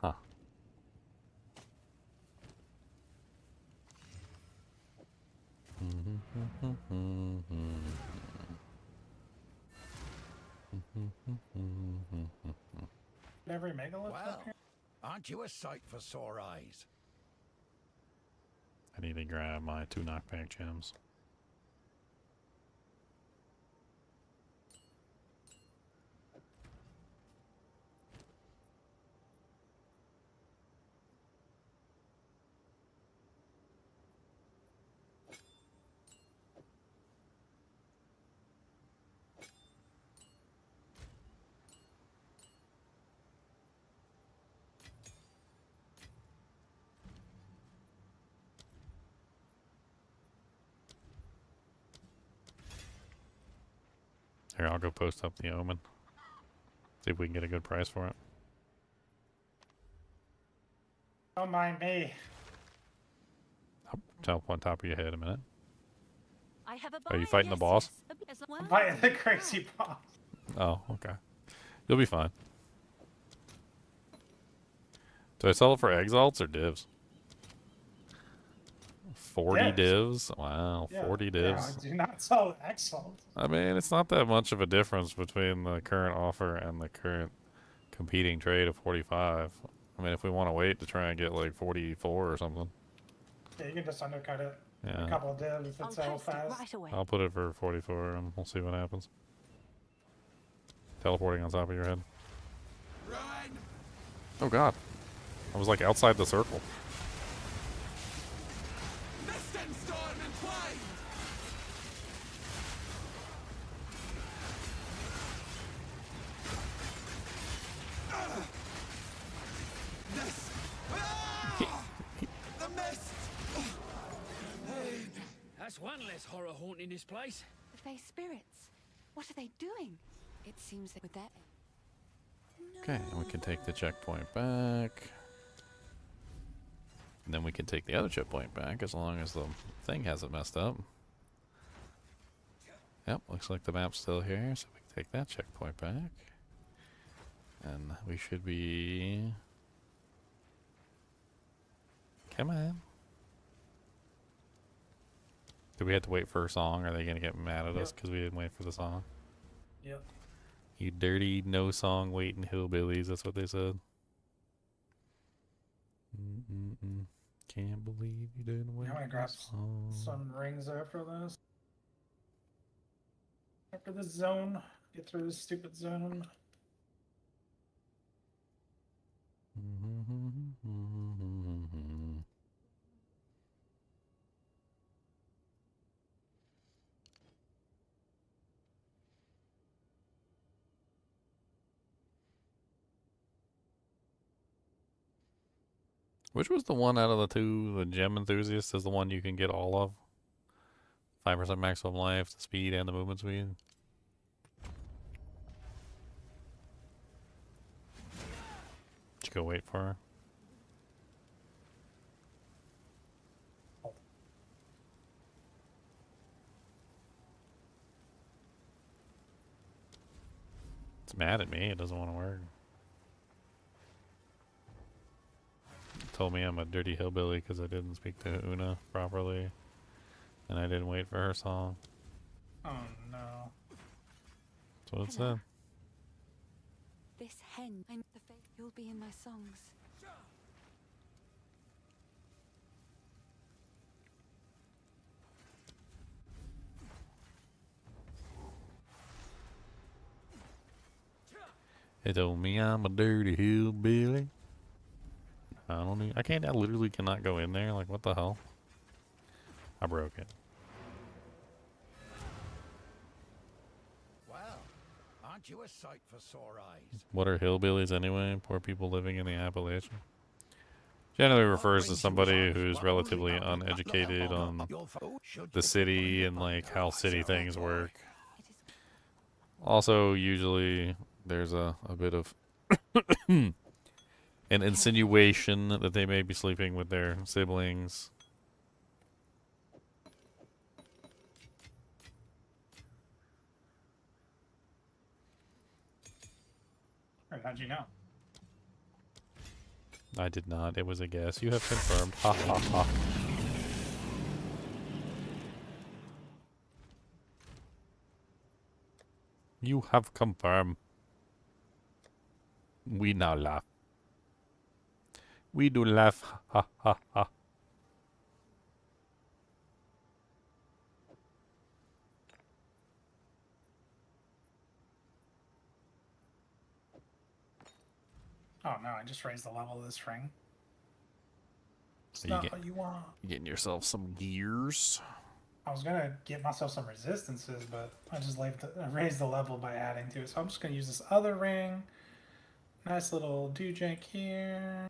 Huh. Every megalith up here? Aren't you a sight for sore eyes? I need to grab my 2 knockback gems. Here, I'll go post up the Omen. See if we can get a good price for it. Don't mind me. I'll tell on top of your head a minute. I have a Are you buyer, fighting the yes, boss? yes. I'm fighting the crazy boss. Oh, okay. You'll be fine. Do I sell it for exalts or divs? 40 divs? Wow, Yeah, 40 yeah, divs. I do not sell Exile. I mean, it's not that much of a difference between the current offer and the current competing trade of 45. I mean, if we want to wait to try and get like 44 or something. Yeah, you can just undercut it. Yeah. A couple of divs if I'll it's so post it fast. right away. I'll put it for 44 and we'll see what happens. Teleporting on top of your head. Run! Oh god. I was like outside the circle. Mist and storm entwined! This! The mist! That's one less horror haunting this place. The Fae spirits. What are they doing? It seems that with that. Okay, and we can take the checkpoint back. And then we can take the other checkpoint back as long as the thing hasn't messed up. Yep, looks like the map's still here, so we can take that checkpoint back. And we should be... Come on. Do we have to wait for a song? Are they going to get mad at us because we didn't wait for the song? Yep. You dirty, no song waiting hillbillies, that's what they said. Can't believe you didn't wait. I'm gonna for grab the song. some rings after this. After this zone. Get through this stupid zone. Which was the one out of the two, the gem enthusiast, is the one you can get all of? 5% maximum life, the speed, and the movement speed. Just go wait for her. It's mad at me, it doesn't want to work. Told me I'm a dirty hillbilly because I didn't speak to Una properly. And I didn't wait for her song. Oh no. That's what it Hello. said. This hen. I'm the Fae. You'll be in my songs. It told me I'm a dirty hillbilly. I don't need, I literally cannot go in there. Like, what the hell? I broke it. Well, aren't you a sight for sore eyes? What are hillbillies anyway? Poor people living in the Appalachian. Generally refers to somebody who's relatively uneducated on the city and like how city things work. Also, usually there's a bit of an insinuation that they may be sleeping with their siblings. How'd you know? I did not. It was a guess. You have confirmed. Ha ha ha. You have confirmed. We now laugh. We do laugh. Ha ha ha. Oh no, I just raised the level of this ring. It's You not get- what you want. You getting yourself some gears. I was gonna get myself some resistances, but I just raised the level by adding to it. So I'm just gonna use this other ring. Nice little dewjack here.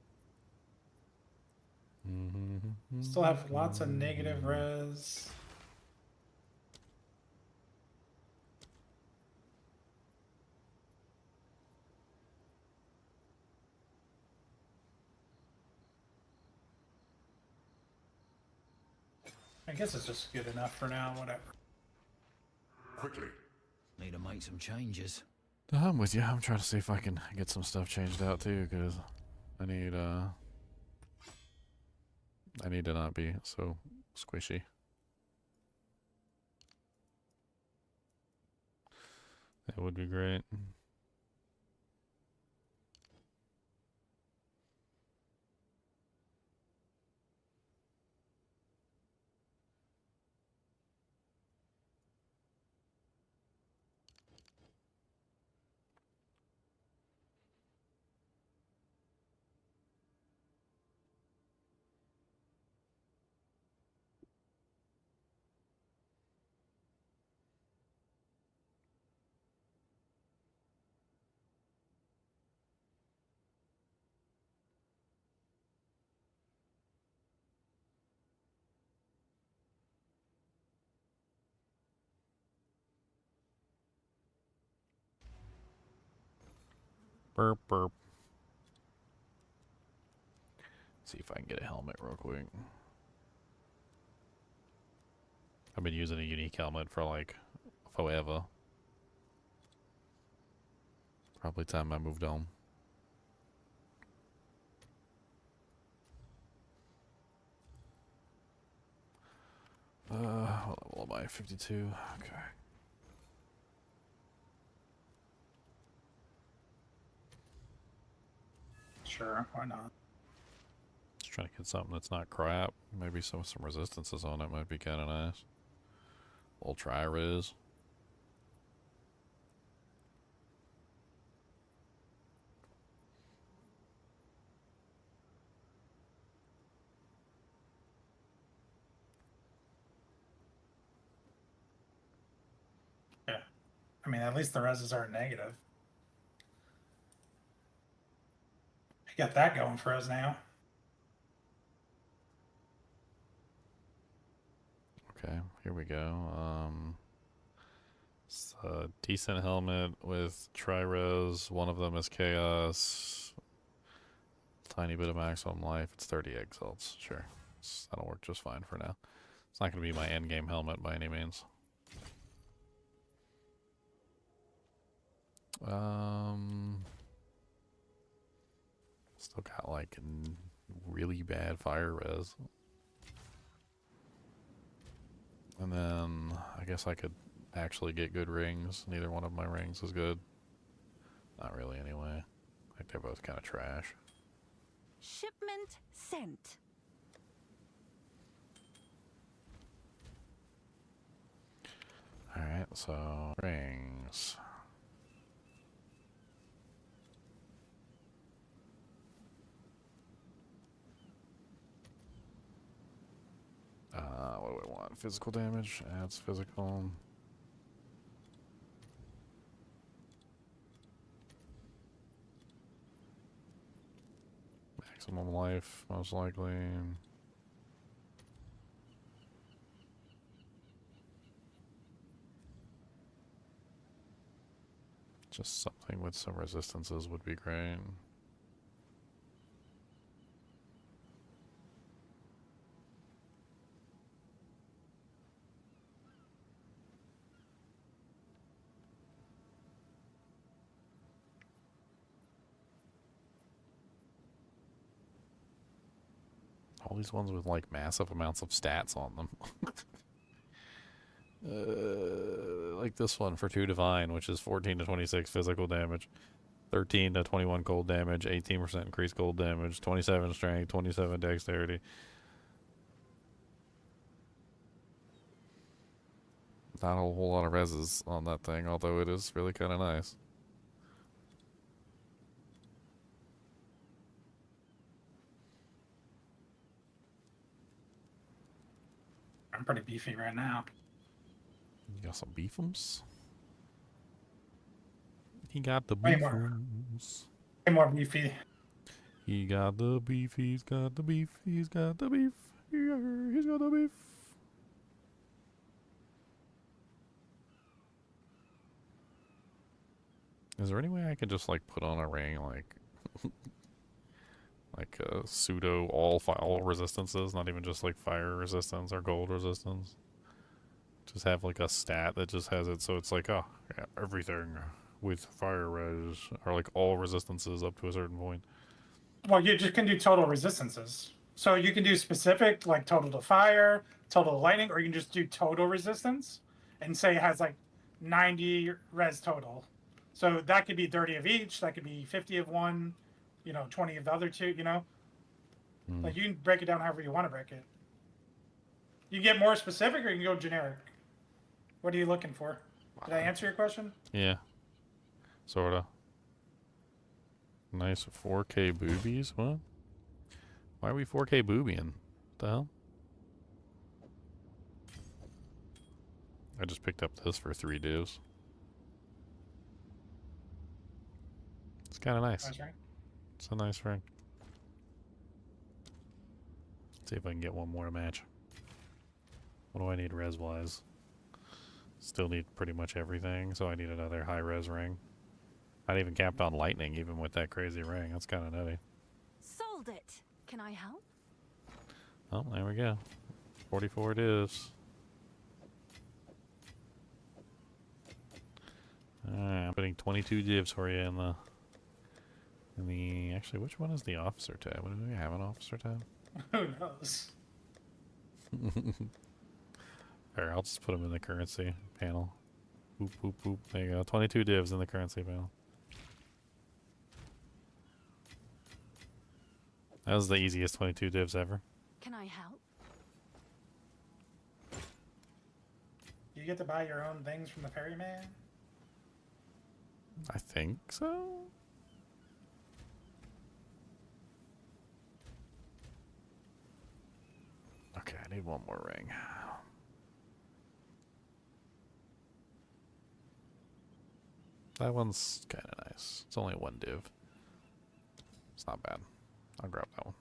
Still have lots of negative res. I guess it's just good enough for now, whatever. Quickly. Need to make some changes. I'm with you. I'm trying to see if I can get some stuff changed out too, because I need to not be so squishy. That would be great. Burp, burp. See if I can get a helmet real quick. I've been using a unique helmet for like forever. Probably time I moved on. What level am I? 52. Okay. Sure, why not? Just trying to get something that's not crap. Maybe some resistances on it might be kind of nice. We'll try Riz. Yeah. I mean, at least the reses are negative. We got that going for us now. Okay, here we go. It's a decent helmet with tri-res. One of them is chaos. Tiny bit of maximum life. It's 30 exalts. Sure. That'll work just fine for now. It's not going to be my end game helmet by any means. Still got like really bad fire res. And then I guess I could actually get good rings. Neither one of my rings is good. Not really anyway. I think they're both kind of trash. Shipment sent. Alright, so rings. What do we want? Physical damage, adds physical. Maximum life, most likely. Just something with some resistances would be great. All these ones with like massive amounts of stats on them. Like this one for 2 divine, which is 14 to 26 physical damage, 13 to 21 cold damage, 18% increased cold damage, 27 strength, 27 dexterity. Not a whole lot of reses on that thing, although it is really kind of nice. I'm pretty beefy right now. You got some beefums? He got the Way more. beefums. Way more beefy. He got the beef, he's got the beef, he's got the beef, yeah, he's got the beef. Is there any way I could just like put on a ring like like pseudo all resistances, not even just like fire resistance or gold resistance. Just have like a stat that just has it, so it's like, oh yeah, everything with fire res or like all resistances up to a certain point. Well, you just can do total resistances. So you can do specific, like total to fire, total to lightning, or you can just do total resistance and say it has like 90 res total. So that could be 30 of each, that could be 50 of one, 20 of the other two, Like you can break it down however you want to break it. You can get more specific or you can go generic. What are you looking for? Did I answer your question? Yeah. Sorta. Nice 4K boobies? What? Why are we 4K boobying? What the hell? I just picked up this for 3 divs. It's kind of nice. That's right. It's a nice ring. Let's see if I can get one more to match. What do I need res-wise? Still need pretty much everything, so I need another high-res ring. Not even capped on lightning, even with that crazy ring. That's kind of nutty. Sold it. Can I help? Oh, there we go. 44 it is. Alright, I'm putting 22 divs for you in the... Actually, which one is the officer tab? Do we have an officer tab? Who knows? Alright, I'll just put them in the currency panel. Boop, boop, boop. There you go. 22 divs in the currency panel. That was the easiest 22 divs ever. Can I help? You get to buy your own things from the ferryman? I think so. Okay, I need one more ring. That one's kind of nice. It's only 1 div. It's not bad. I'll grab that one.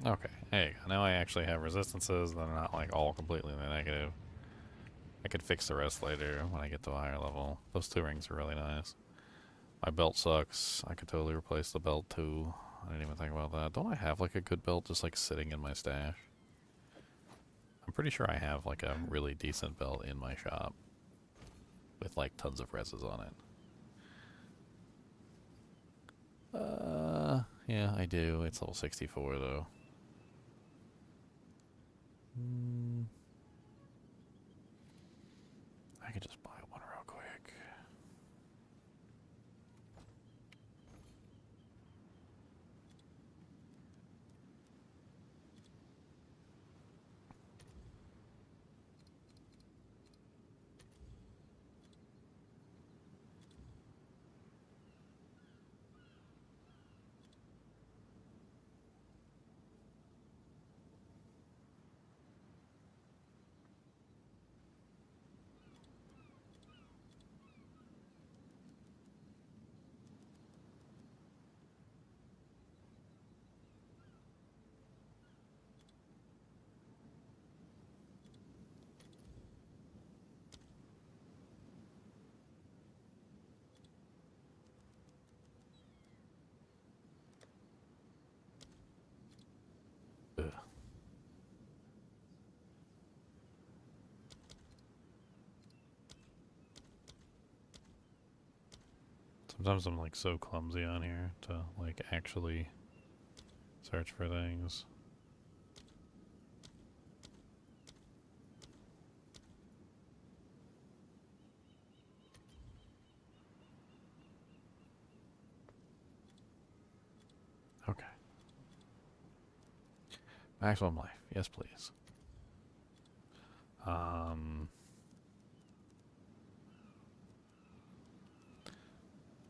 Okay, there you go. Now I actually have resistances. They're not like all completely in the negative. I could fix the rest later when I get to a higher level. Those 2 rings are really nice. My belt sucks. I could totally replace the belt too. I didn't even think about that. Don't I have like a good belt just like sitting in my stash? I'm pretty sure I have like a really decent belt in my shop with like tons of reses on it. Yeah, I do. It's level 64 though. I could just buy one real quick. Ugh. Sometimes I'm like so clumsy on here to like actually search for things. Okay. Maximum life. Yes, please.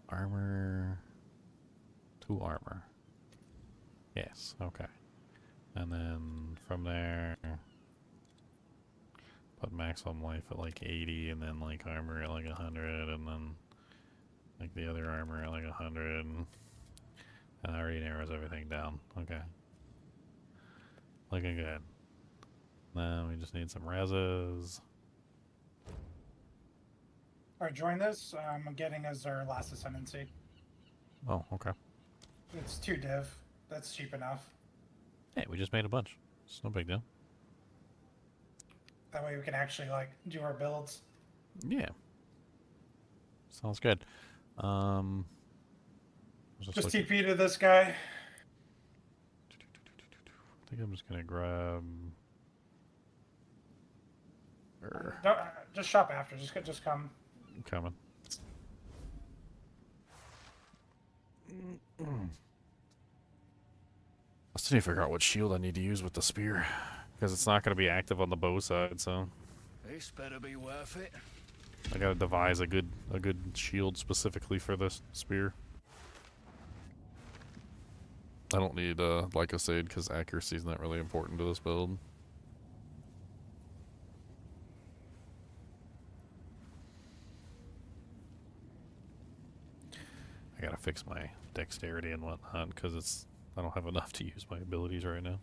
Armor. 2 armor. Yes, okay. And then from there, put maximum life at like 80, and then like armor at like 100, and then like the other armor at like 100. And that already narrows everything down. Okay. Looking good. Now we just need some reses. Or join this. I'm getting as our last ascendancy. Oh, okay. It's 2 div. That's cheap enough. Hey, we just made a bunch. It's no big deal. That way we can actually like do our builds. Yeah. Sounds good. Just TP to this guy. I think I'm just gonna grab. Don't, just shop after. Just come. I'm coming. I still need to figure out what shield I need to use with the spear, because it's not going to be active on the bow side. So This better be worth it. I got to devise a good shield specifically for this spear. I don't need Lycosade because accuracy is not really important to this build. I gotta fix my dexterity and whatnot because I don't have enough to use my abilities right now.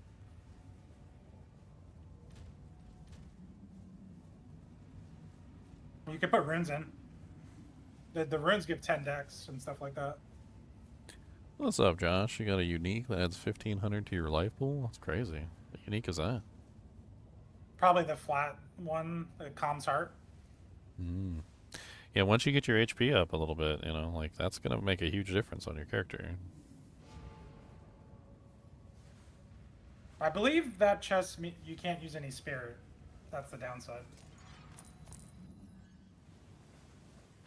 You can put runes in. The runes give 10 dex and stuff like that. What's up, Josh? You got a unique that adds 1500 to your life pool? That's crazy. What unique is that? Probably the flat one, the Calm's Heart. Hmm. Yeah, once you get your HP up a little bit, you know, like that's gonna make a huge difference on your character. I believe that chest you can't use any spirit. That's the downside.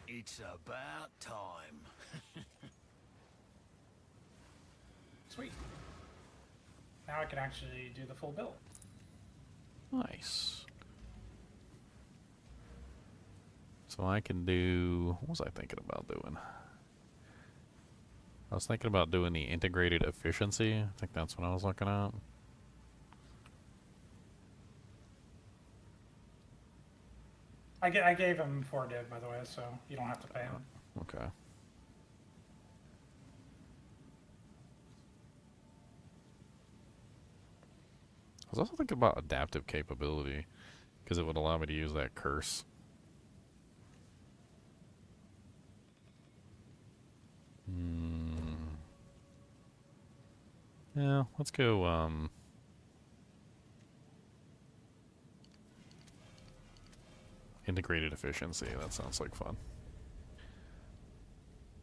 It's about time. Sweet. Now I can actually do the full build. Nice. So I can do... What was I thinking about doing? I was thinking about doing the integrated efficiency. I think that's what I was looking at. I gave him 4 div, by the way, so you don't have to pay him. Okay. I was also thinking about adaptive capability, because it would allow me to use that curse. Yeah, let's go, integrated efficiency. That sounds like fun.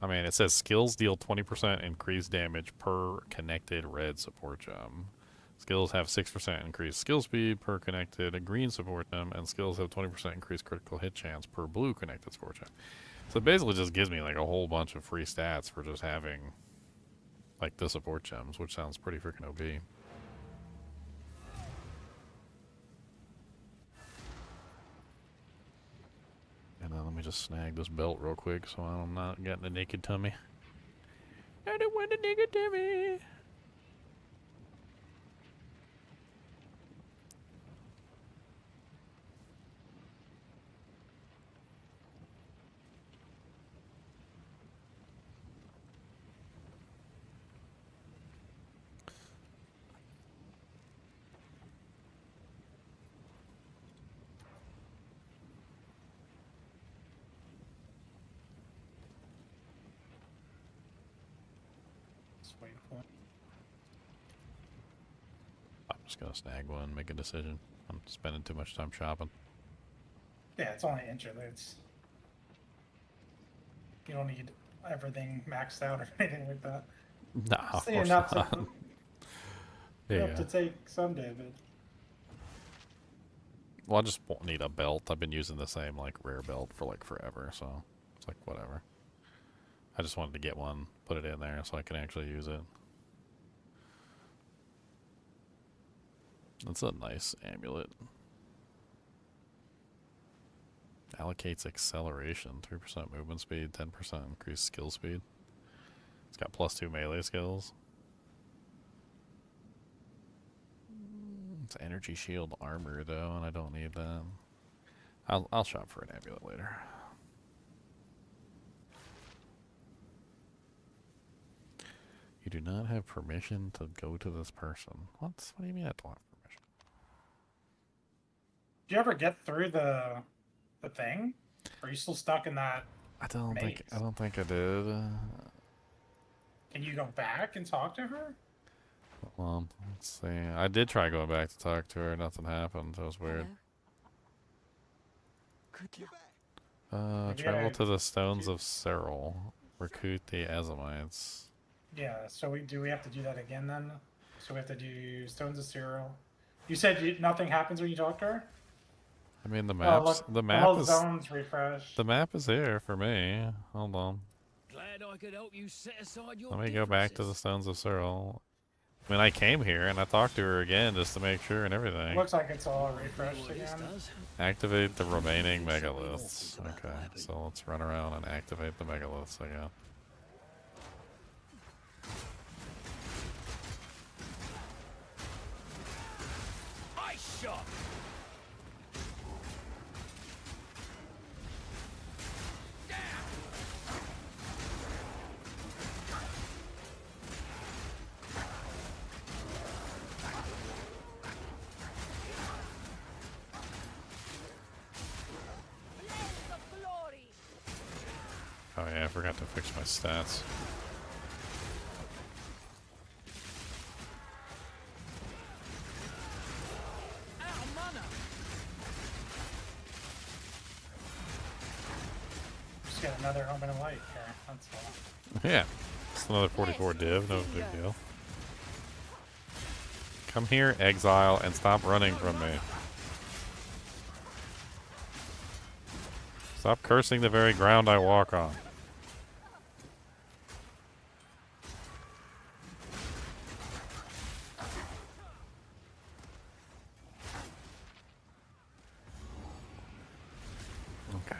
I mean, it says skills deal 20% increased damage per connected red support gem. Skills have 6% increased skill speed per connected green support gem, and skills have 20% increased critical hit chance per blue connected support gem. So it basically just gives me like a whole bunch of free stats for just having like the support gems, which sounds pretty freaking OP. And then let me just snag this belt real quick so I'm not getting a naked tummy. I don't want a naked tummy. Just wait for it. I'm just gonna snag one, make a decision. I'm spending too much time shopping. Yeah, it's only interludes. You don't need everything maxed out or anything like that. Nah, of See, course enough not. to, Yeah. enough to take some damage. Well, I just won't need a belt. I've been using the same like rare belt for like forever, so it's like whatever. I just wanted to get one, put it in there so I can actually use it. It's a nice amulet. Allocates acceleration, 3% movement speed, 10% increased skill speed. It's got +2 melee skills. It's energy shield armor though, and I don't need that. I'll shop for an amulet later. You do not have permission to go to this person. What do you mean I don't have permission? Did you ever get through the thing? Are you still stuck in that? I don't maze? think I did. Can you go back and talk to her? Let's see. I did try going back to talk to her. Nothing happened. That was weird. Hello. Good luck. Maybe Travel I- to the Stones of Cyril. Recruit the Azamites. Yeah. So we have to do that again then? So we have to do Stones of Cyril. You said nothing happens when you talk to her. I mean, the Oh, maps. look, the the map whole is. zone's refreshed. The map is here for me. Hold on. Glad I could help you set aside your Let me go back to the differences. Stones of Cyril. I mean, I came here and I talked to her again just to make sure and everything. Looks like it's all refreshed What this again. does. Activate the remaining megaliths. Okay, so let's run around and activate the megaliths again. Ice shot. Blaze of glory. Oh yeah, I forgot to fix my stats. Out of mana. Just get another Omen of Light here. That's all. Yeah, it's another 44 div, no big deal. Come here, Exile, and stop running from me. Stop cursing the very ground I walk on. Okay.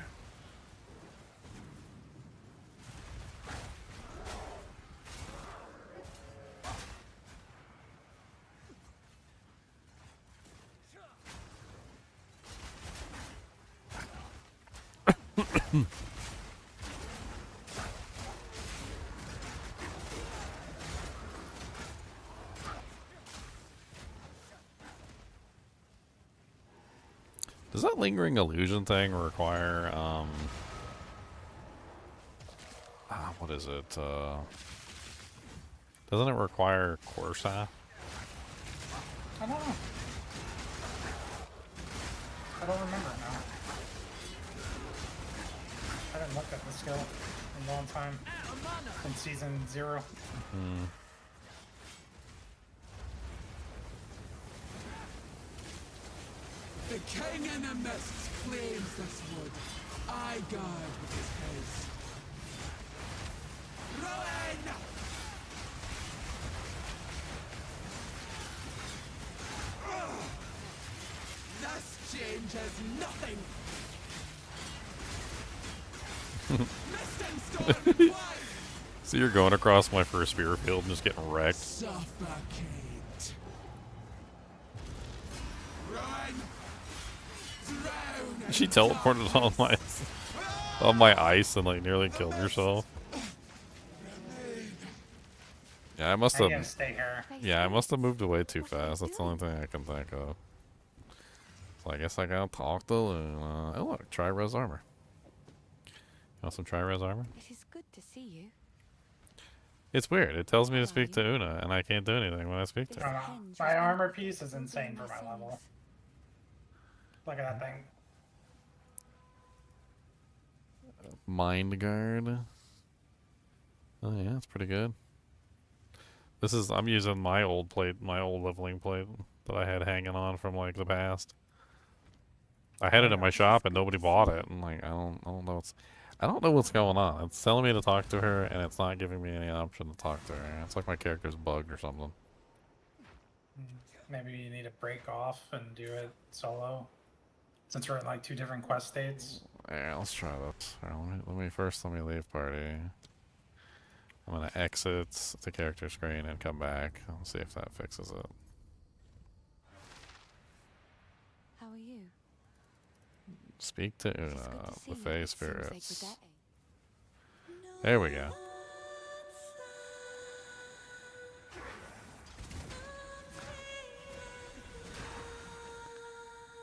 Does that lingering illusion thing require, what is it, doesn't it require Corsa? I don't know. I don't remember now. I didn't look at the skill in a long time. Since season 0. The king in the mists claims this wood. I guard what is his. Ruin! This changes nothing. Mist and storm and flight. So you're going across my first spear field and just getting wrecked. Suffocate. Run. Drown. She teleported on my ice and like nearly killed herself. Yeah, I must I gotta have. stay here. Yeah, I must have moved away too fast. That's the only thing I can think of. So I guess I gotta talk to Luna. Oh look, tri-res armor. You want some tri-res armor? It is good to see you. It's weird. It tells me to speak to Una, and I can't do anything when I speak to I don't her. know. My armor piece is insane for my level. Look at that thing. Mind guard. Oh yeah, that's pretty good. I'm using my old plate, my old leveling plate that I had hanging on from like the past. I had it in my shop and nobody bought it, and like I don't know what's going on. It's telling me to talk to her, and it's not giving me any option to talk to her. It's like my character's bugged or something. Maybe you need to break off and do it solo. Since we're in like 2 different quest states. Yeah, let's try that. Alright, let me leave party. I'm gonna exit the character screen and come back. I'll see if that fixes it. How are you? Speak to It is good Una, to the see you. Fae It seems like Spirits. we're There we go.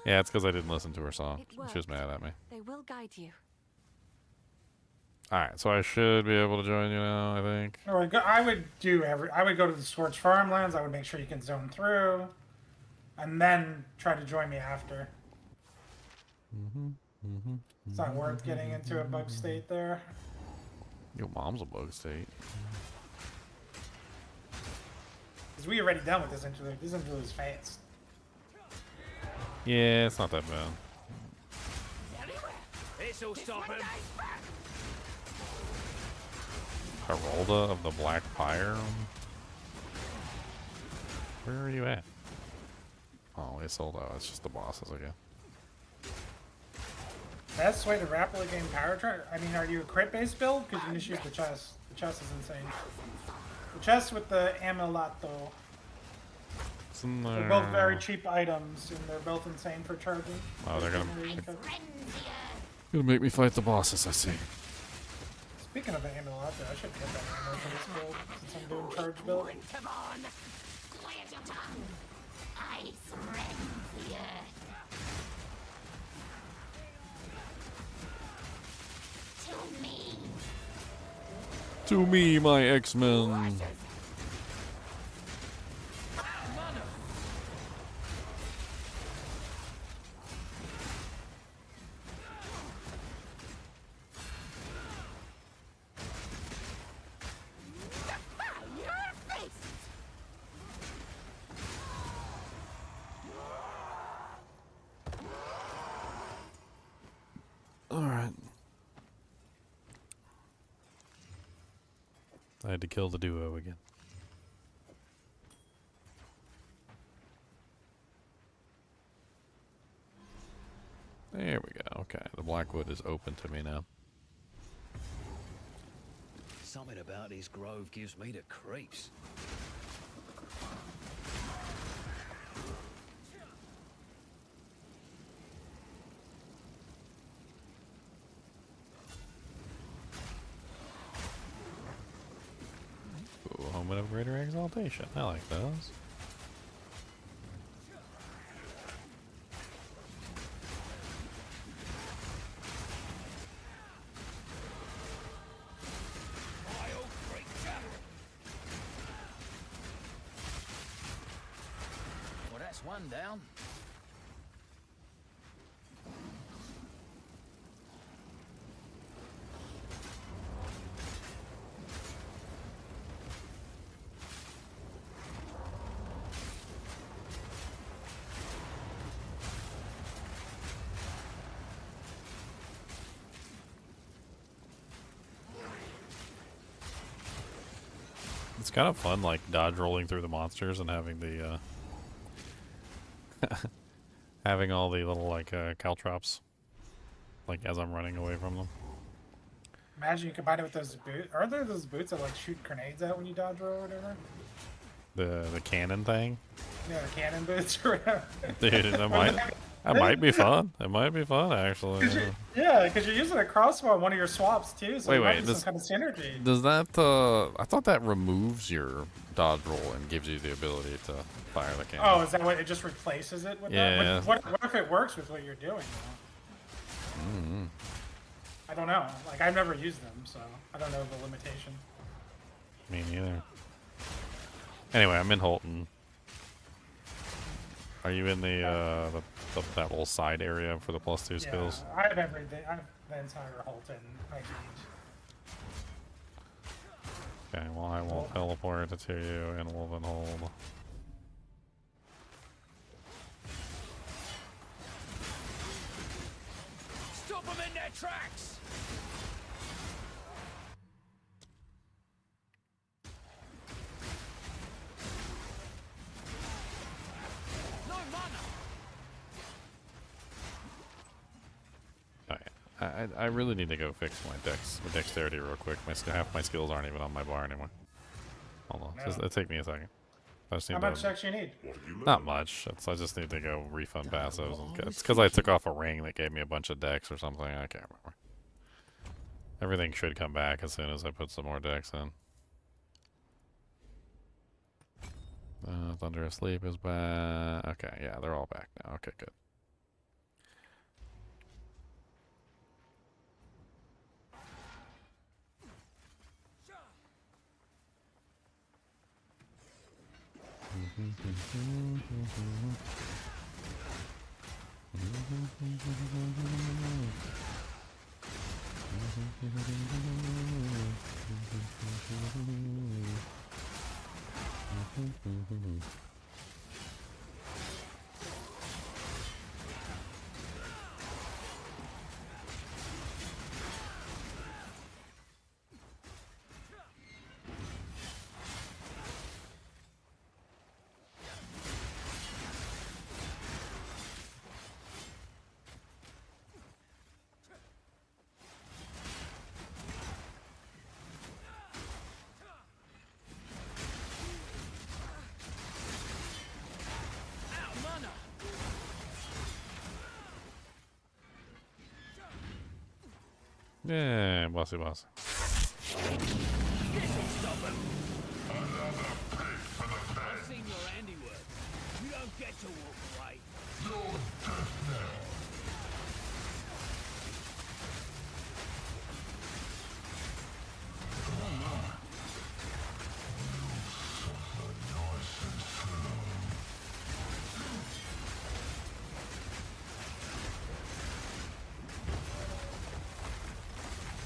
Yeah, it's because I didn't listen to her song. It She was worked. mad at me. They will guide you. Alright, so I should be able to join you now, I think. I would go to the Scorched Farmlands. I would make sure you can zone through, and then try to join me after. It's not worth getting into a bug state there. Your mom's a bug state. Because we already done with this interlude. This interlude is fast. Yeah, it's not that bad. This'll stop him. Herolda of the Black Pyre? Where are you at? Oh, they sold out. It's just the bosses again. Best way to rapidly gain power charge? I mean, are you a crit-based build? Because you can just use the chest. The chest is insane. The chest with the Amelato. They're both very cheap items, and they're both insane for charging. Oh, they're gonna make me fight the bosses, I see. Speaking of the Amelato, I should get that ammo for this build, since I'm doing charge build. Come on! Quiet your tongue! I surrender the earth! To me! To me, my X-Men! Alright. I had to kill the duo again. There we go. Okay, the Blackwood is open to me now. Something about this grove gives me the creeps. Ooh, Helmet of Greater Exaltation. I like those. Well, that's one down. It's kind of fun, like, dodge rolling through the monsters and having the, having all the little, like, caltrops, like, as I'm running away from them. Imagine you combine it with those boots. Are there those boots that, like, shoot grenades out when you dodge roll or whatever? The cannon thing? Yeah, the cannon boots or whatever. Dude, that might be fun. It might be fun, actually. Yeah, because you're using a crossbow on one of your swaps, too, so there might be some kind of synergy. Does that, I thought that removes your dodge roll and gives you the ability to fire the cannon. Oh, is that what, it just replaces it with that? What if it works with what you're doing, though? I don't know. Like, I've never used them, so I don't know the limitation. Me neither. Anyway, I'm in Holton. Are you in that little side area for the +2 skills? I have everything. I have the entire Holton I need. Okay, well I will teleport to you in Wolvenhold. Stop them in their tracks! No mana! I really need to go fix my dexterity real quick. Half my skills aren't even on my bar anymore. Hold on, it'll take me a second. I just need How much dex you need? Not much. I just need to go refund passives. It's because I took off a ring that gave me a bunch of dex or something. I can't remember. Everything should come back as soon as I put some more dex in. Thunder Asleep is back. Okay, yeah, they're all back now. Okay, good. Yeah, bossy boss. I've seen your handiwork. You don't get to walk away.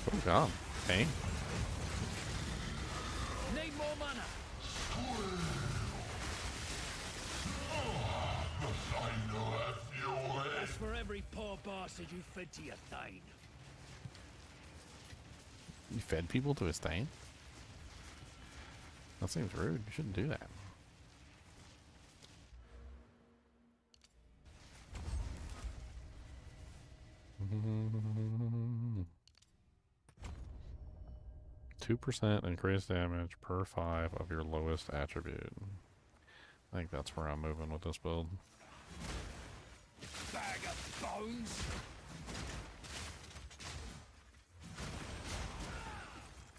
Oh god. Okay. Need more mana. That's for every poor bastard you fed to your thane. You fed people to a stain? That seems rude. You shouldn't do that. 2% increased damage per 5 of your lowest attribute. I think that's where I'm moving with this build. Bag of bones.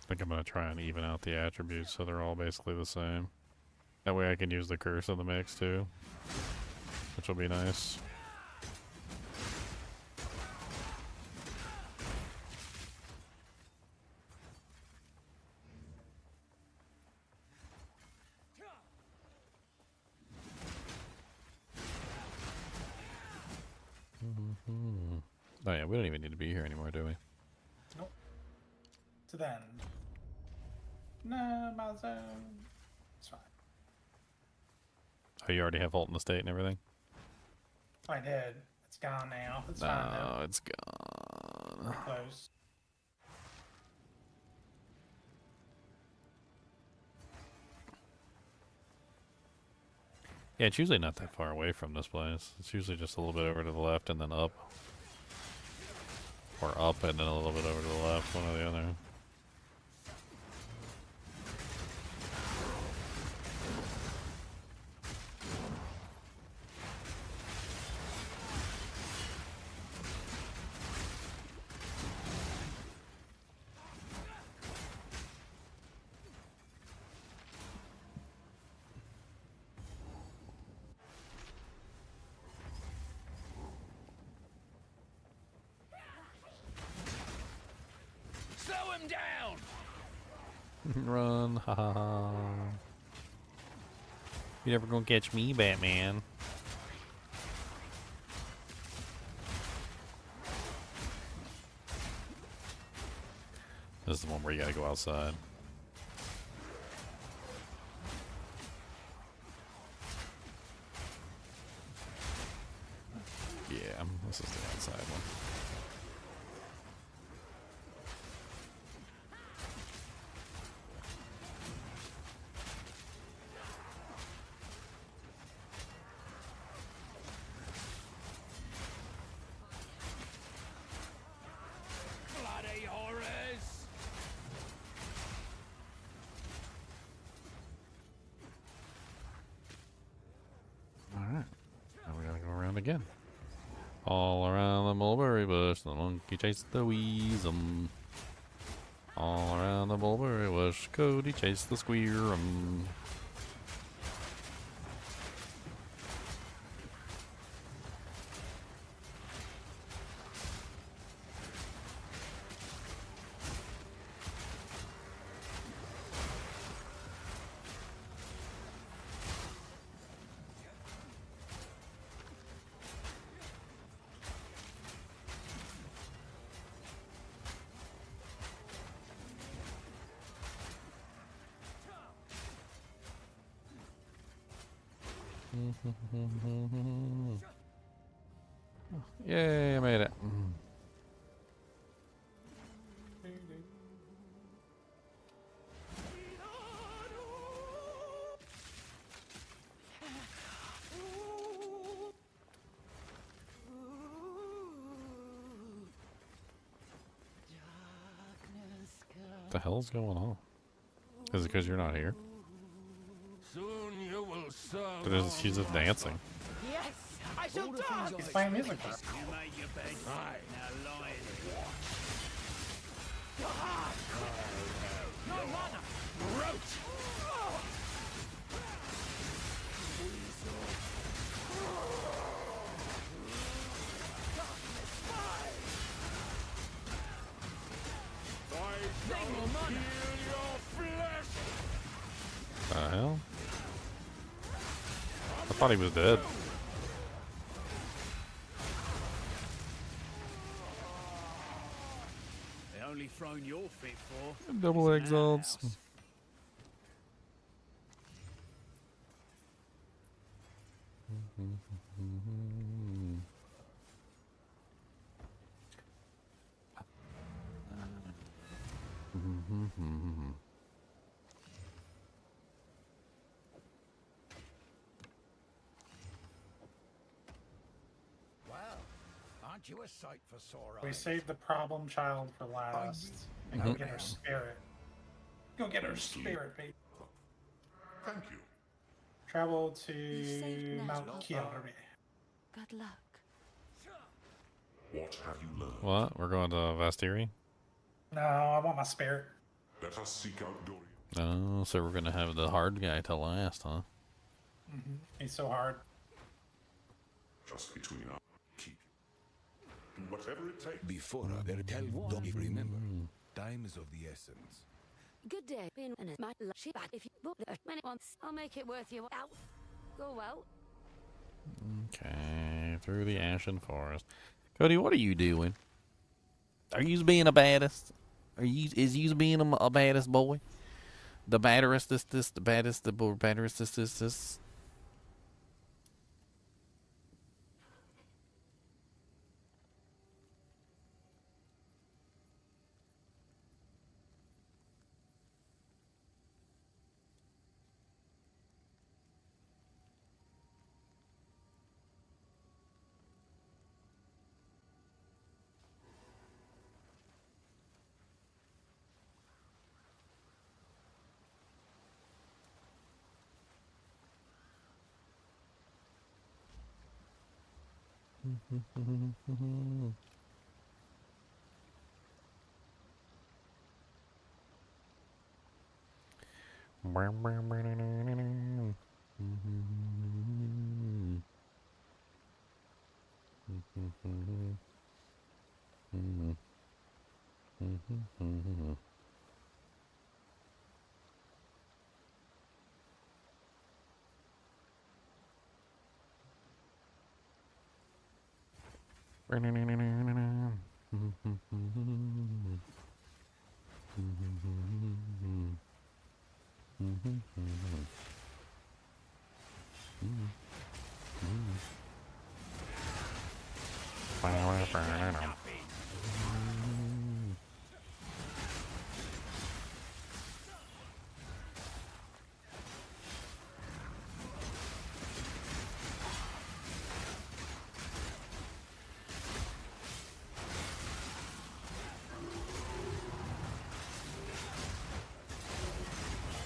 I think I'm going to try and even out the attributes so they're all basically the same. That way I can use the curse in the mix too, which will be nice. Oh yeah, we don't even need to be here anymore, do we? Nope. To the end. No, my zone. It's fine. Oh, you already have Halt in the State and everything? I did. It's gone now. It's fine now. No, it's gone. We're close. Yeah, it's usually not that far away from this place. It's usually just a little bit over to the left and then up. Or up and then a little bit over to the left, one or the other. Slow him down. Run, ha ha ha. You never gonna catch me, Batman. This is the one where you gotta go outside. Yeah, this is the outside one. Bloody horrors. Alright. Now we gotta go around again. All around the mulberry bush, the monkey chased the weasel. All around the mulberry bush, Cody chased the squirrel. Yay, I made it. What the hell's going on? Is it because you're not here? Soon you will serve. She's just dancing. Yes, I shall die. He's playing music for her. You made your bed. Now lie in it. The hell? I thought he was dead. They only thrown your fit for. Double exalts. Well, aren't you a sight for sore We eyes? saved the problem child for last. And go get her spirit. Go get her spirit, baby. Thank you. You Travel to saved Mount Nat. Kiari. Good luck. What have you learned? What? We're going to Vastiri? No, I want my spirit. Let us seek out Dorian. Oh, so we're gonna have the hard guy to last, huh? He's so hard. Just between us. Keep. Do whatever it takes. Before there tell don't remember. Time is of the essence. Good day. Been in it. My shit back. If you book it many once, I'll make it worth you. Out. Go well. Okay, through the Ashen Forest. Cody, what are you doing? Are you being a baddest? Is you being a baddest boy? The badderest the baddest, the badderest this.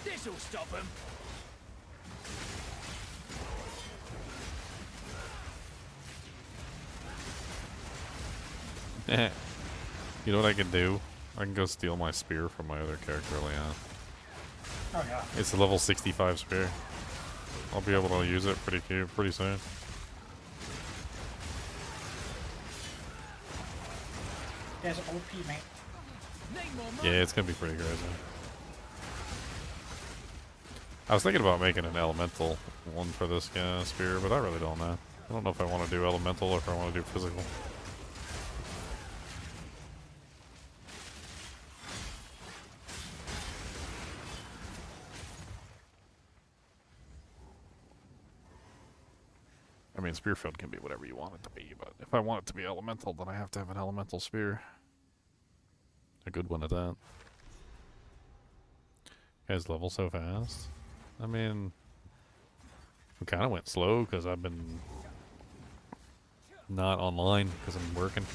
This'll stop him. You know what I can do? I can go steal my spear from my other character, Leon. Oh yeah. It's a level 65 spear. I'll be able to use it pretty soon. There's OP, man. Yeah, it's gonna be pretty crazy. I was thinking about making an elemental one for this guy spear, but I really don't know. I don't know if I want to do elemental or if I want to do physical. mean, spear field can be whatever you want it to be, but if I want it to be elemental, then I have to have an elemental spear. A good one at that. You guys level so fast. I mean, we kind of went slow because I've been not online because I'm working.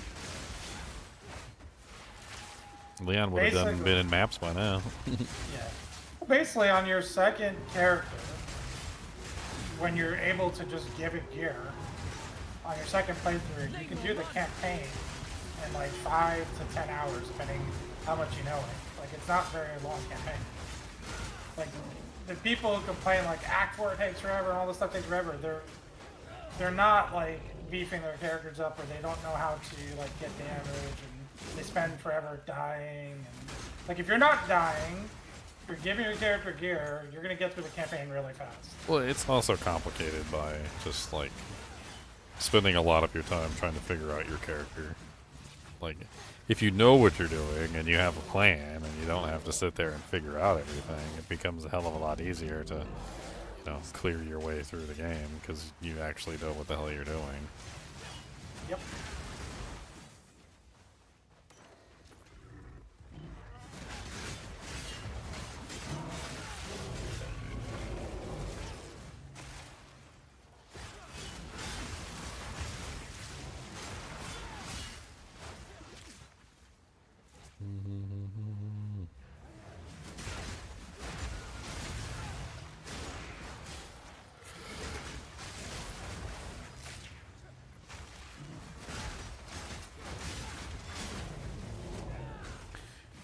Leon would have been in maps by now. Yeah. Basically, on your second character, when you're able to just give it gear, on your second playthrough, you can do the campaign in like 5 to 10 hours, depending how much you know it. Like, it's not very long campaign. Like, the people who complain like Act 4 takes forever and all this stuff takes forever, they're not like beefing their characters up, or they don't know how to like get damage, and they spend forever dying. And like, if you're not dying, you're giving your character gear, you're gonna get through the campaign really fast. Well, it's also complicated by just like spending a lot of your time trying to figure out your character. Like, if you know what you're doing and you have a plan and you don't have to sit there and figure out everything, it becomes a hell of a lot easier to, you know, clear your way through the game because you actually know what the hell you're doing. Yep.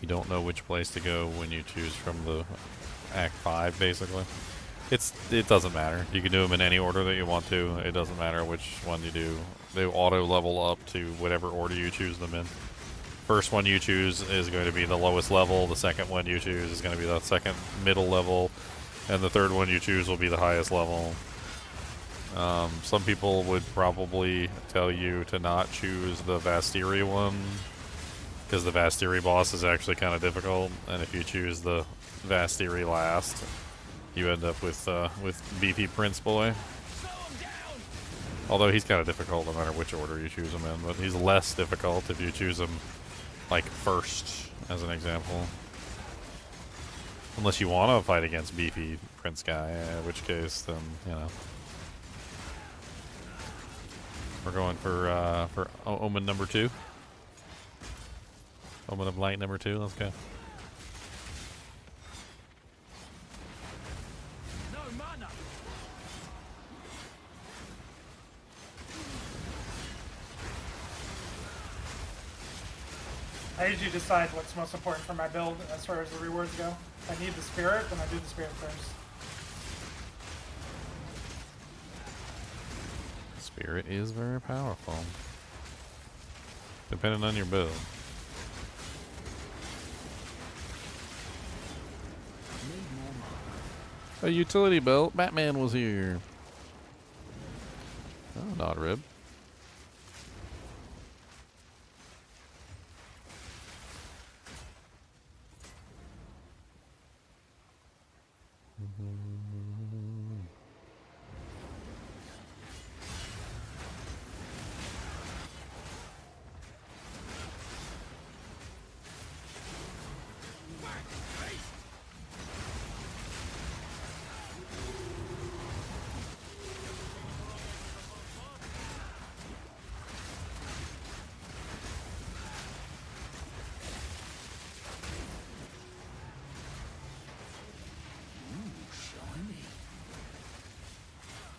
You don't know which place to go when you choose from the Act 5, basically. It doesn't matter. You can do them in any order that you want to. It doesn't matter which one you do. They auto level up to whatever order you choose them in. First one you choose is going to be the lowest level. The second one you choose is going to be the second middle level. And the third one you choose will be the highest level. Some people would probably tell you to not choose the Vastiri one, because the Vastiri boss is actually kind of difficult, and if you choose the Vastiri last, you end up with BP Prince Boy. Although he's kind of difficult no matter which order you choose him in, but he's less difficult if you choose him, like, first, as an example. Unless you want to fight against BP Prince guy, in which case, then, you know. We're going for Omen number 2. Omen of Light number 2, let's go. No mana. I usually decide what's most important for my build as far as the rewards go. If I need the spirit, then I do the spirit first. Spirit is very powerful, depending on your build. A utility belt. Batman was here. Oh, Nod Rib.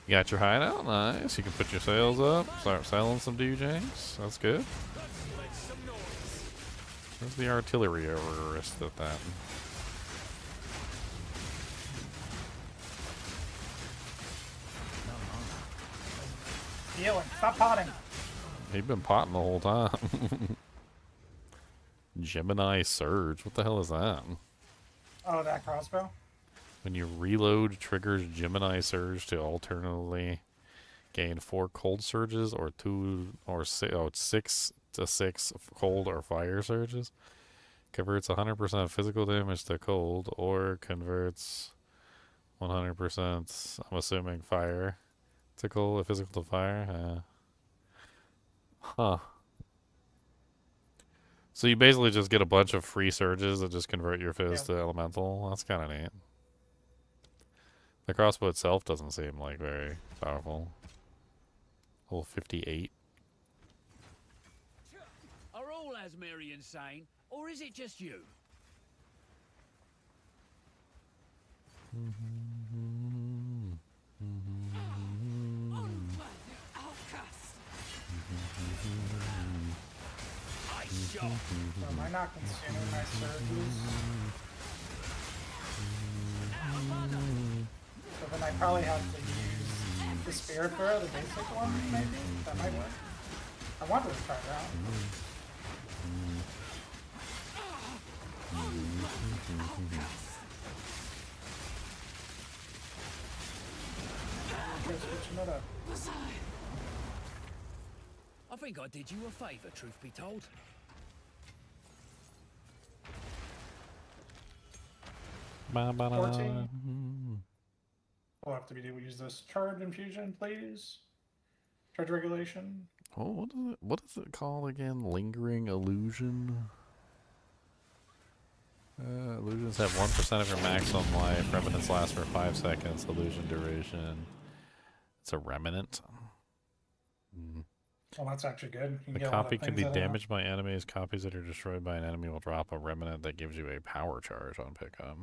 You got your hideout, nice. You can put your sails up, start selling some DJs. That's good. There's the artillery overrest at that. Healing. Stop potting. He's been potting the whole time. Gemini Surge. What the hell is that? Oh, that crossbow? When you reload, triggers Gemini Surge to alternately gain 4 cold surges or 6 to 6 cold or fire surges. Converts 100% physical damage to cold, or converts 100%, I'm assuming, fire Tactical, physical to fire. Huh. So you basically just get a bunch of free surges that just convert your fizz to elemental. That's kind of neat. The crossbow itself doesn't seem like very powerful. Level 58. Are all Asmeri insane, or is it just you? So am I not consuming my surges? So then I probably have to use the spirit throw, the basic one, maybe? That might work. I wanted to try it out. Okay, switching it up. I think I did you a favour, truth be told. Ba -ba -da. 14. We'll have to use this charge infusion, please. Charge regulation. Oh, what is it called again? Lingering illusion? Illusions have 1% of your maximum life. Remnants last for 5 seconds. Illusion duration. It's a remnant. Well, that's actually good. You can The get a lot copy of can things be out of that. damaged by enemies. Copies that are destroyed by an enemy will drop a remnant that gives you a power charge on pickup.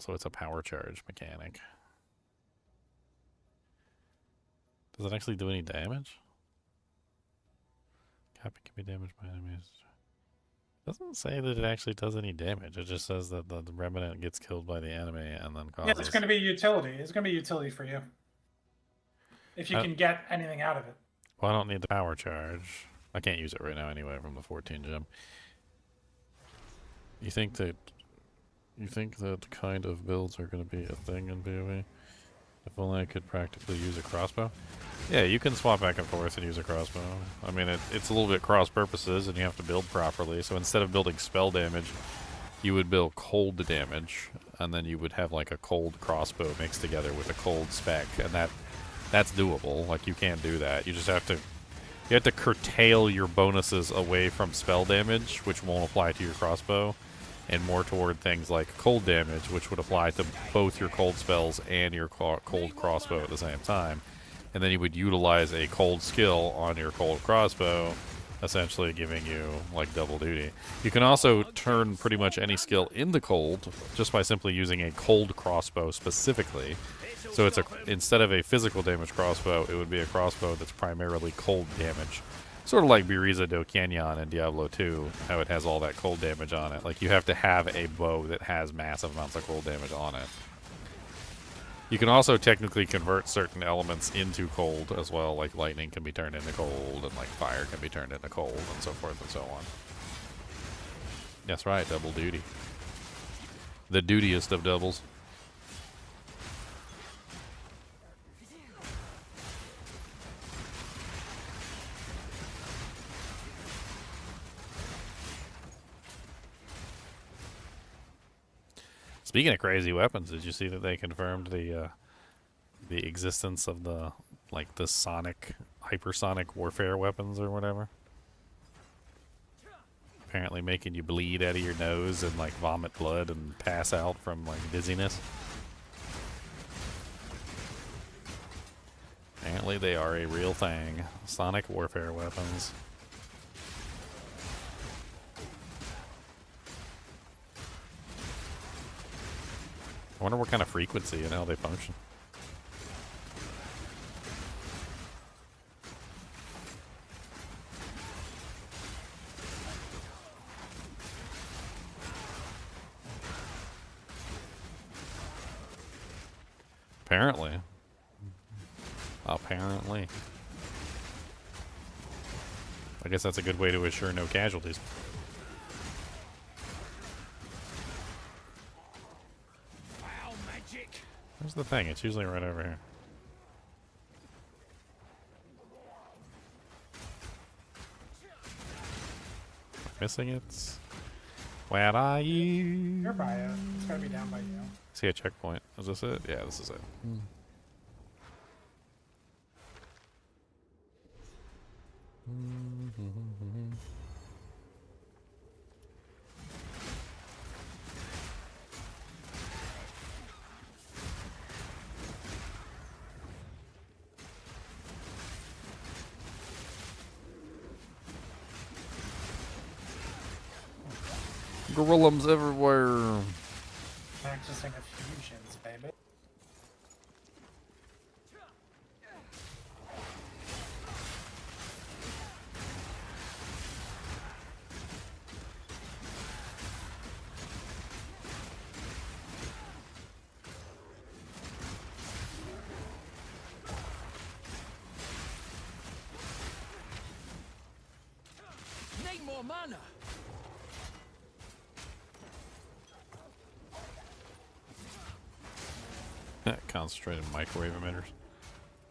So it's a power charge mechanic. Does it actually do any damage? Copy can be damaged by enemies. Doesn't say that it actually does any damage. It just says that the remnant gets killed by the enemy and then causes... Yeah, it's going to be utility. It's going to be utility for you. If you can get anything out of it. Well, I don't need the power charge. I can't use it right now anyway from the 14 gem. You think that kind of builds are going to be a thing in PoE? If only I could practically use a crossbow. Yeah, you can swap back and forth and use a crossbow. I mean, it's a little bit cross purposes and you have to build properly. So instead of building spell damage, you would build cold damage, and then you would have like a cold crossbow mixed together with a cold spec, and that's doable. Like, you can do that. You just have to curtail your bonuses away from spell damage, which won't apply to your crossbow, and more toward things like cold damage, which would apply to both your cold spells and your cold crossbow at the same time. And then you would utilize a cold skill on your cold crossbow, essentially giving you like double duty. You can also turn pretty much any skill into cold just by simply using a cold crossbow specifically. So it's instead of a physical damage crossbow, it would be a crossbow that's primarily cold damage. Sort of like Biriza do Canyon in Diablo 2, how it has all that cold damage on it. Like, you have to have a bow that has massive amounts of cold damage on it. You can also technically convert certain elements into cold as well, like lightning can be turned into cold, and like fire can be turned into cold, and so forth and so on. That's right, double duty. The dutiest of doubles. Speaking of crazy weapons, did you see that they confirmed the existence of the sonic, hypersonic warfare weapons or whatever? Apparently making you bleed out of your nose and like vomit blood and pass out from like dizziness. Apparently they are a real thing. Sonic warfare weapons. I wonder what kind of frequency and how they function. Apparently. Apparently. I guess that's a good way to assure no casualties. Where's the thing? It's usually right over here. Missing it? Where are you? You're by it. It's gotta be down by you. See a checkpoint. Is this it? Yeah, this is it. Gorillums everywhere. Practicing a fusions, baby. Need more mana. Concentrated microwave emitters.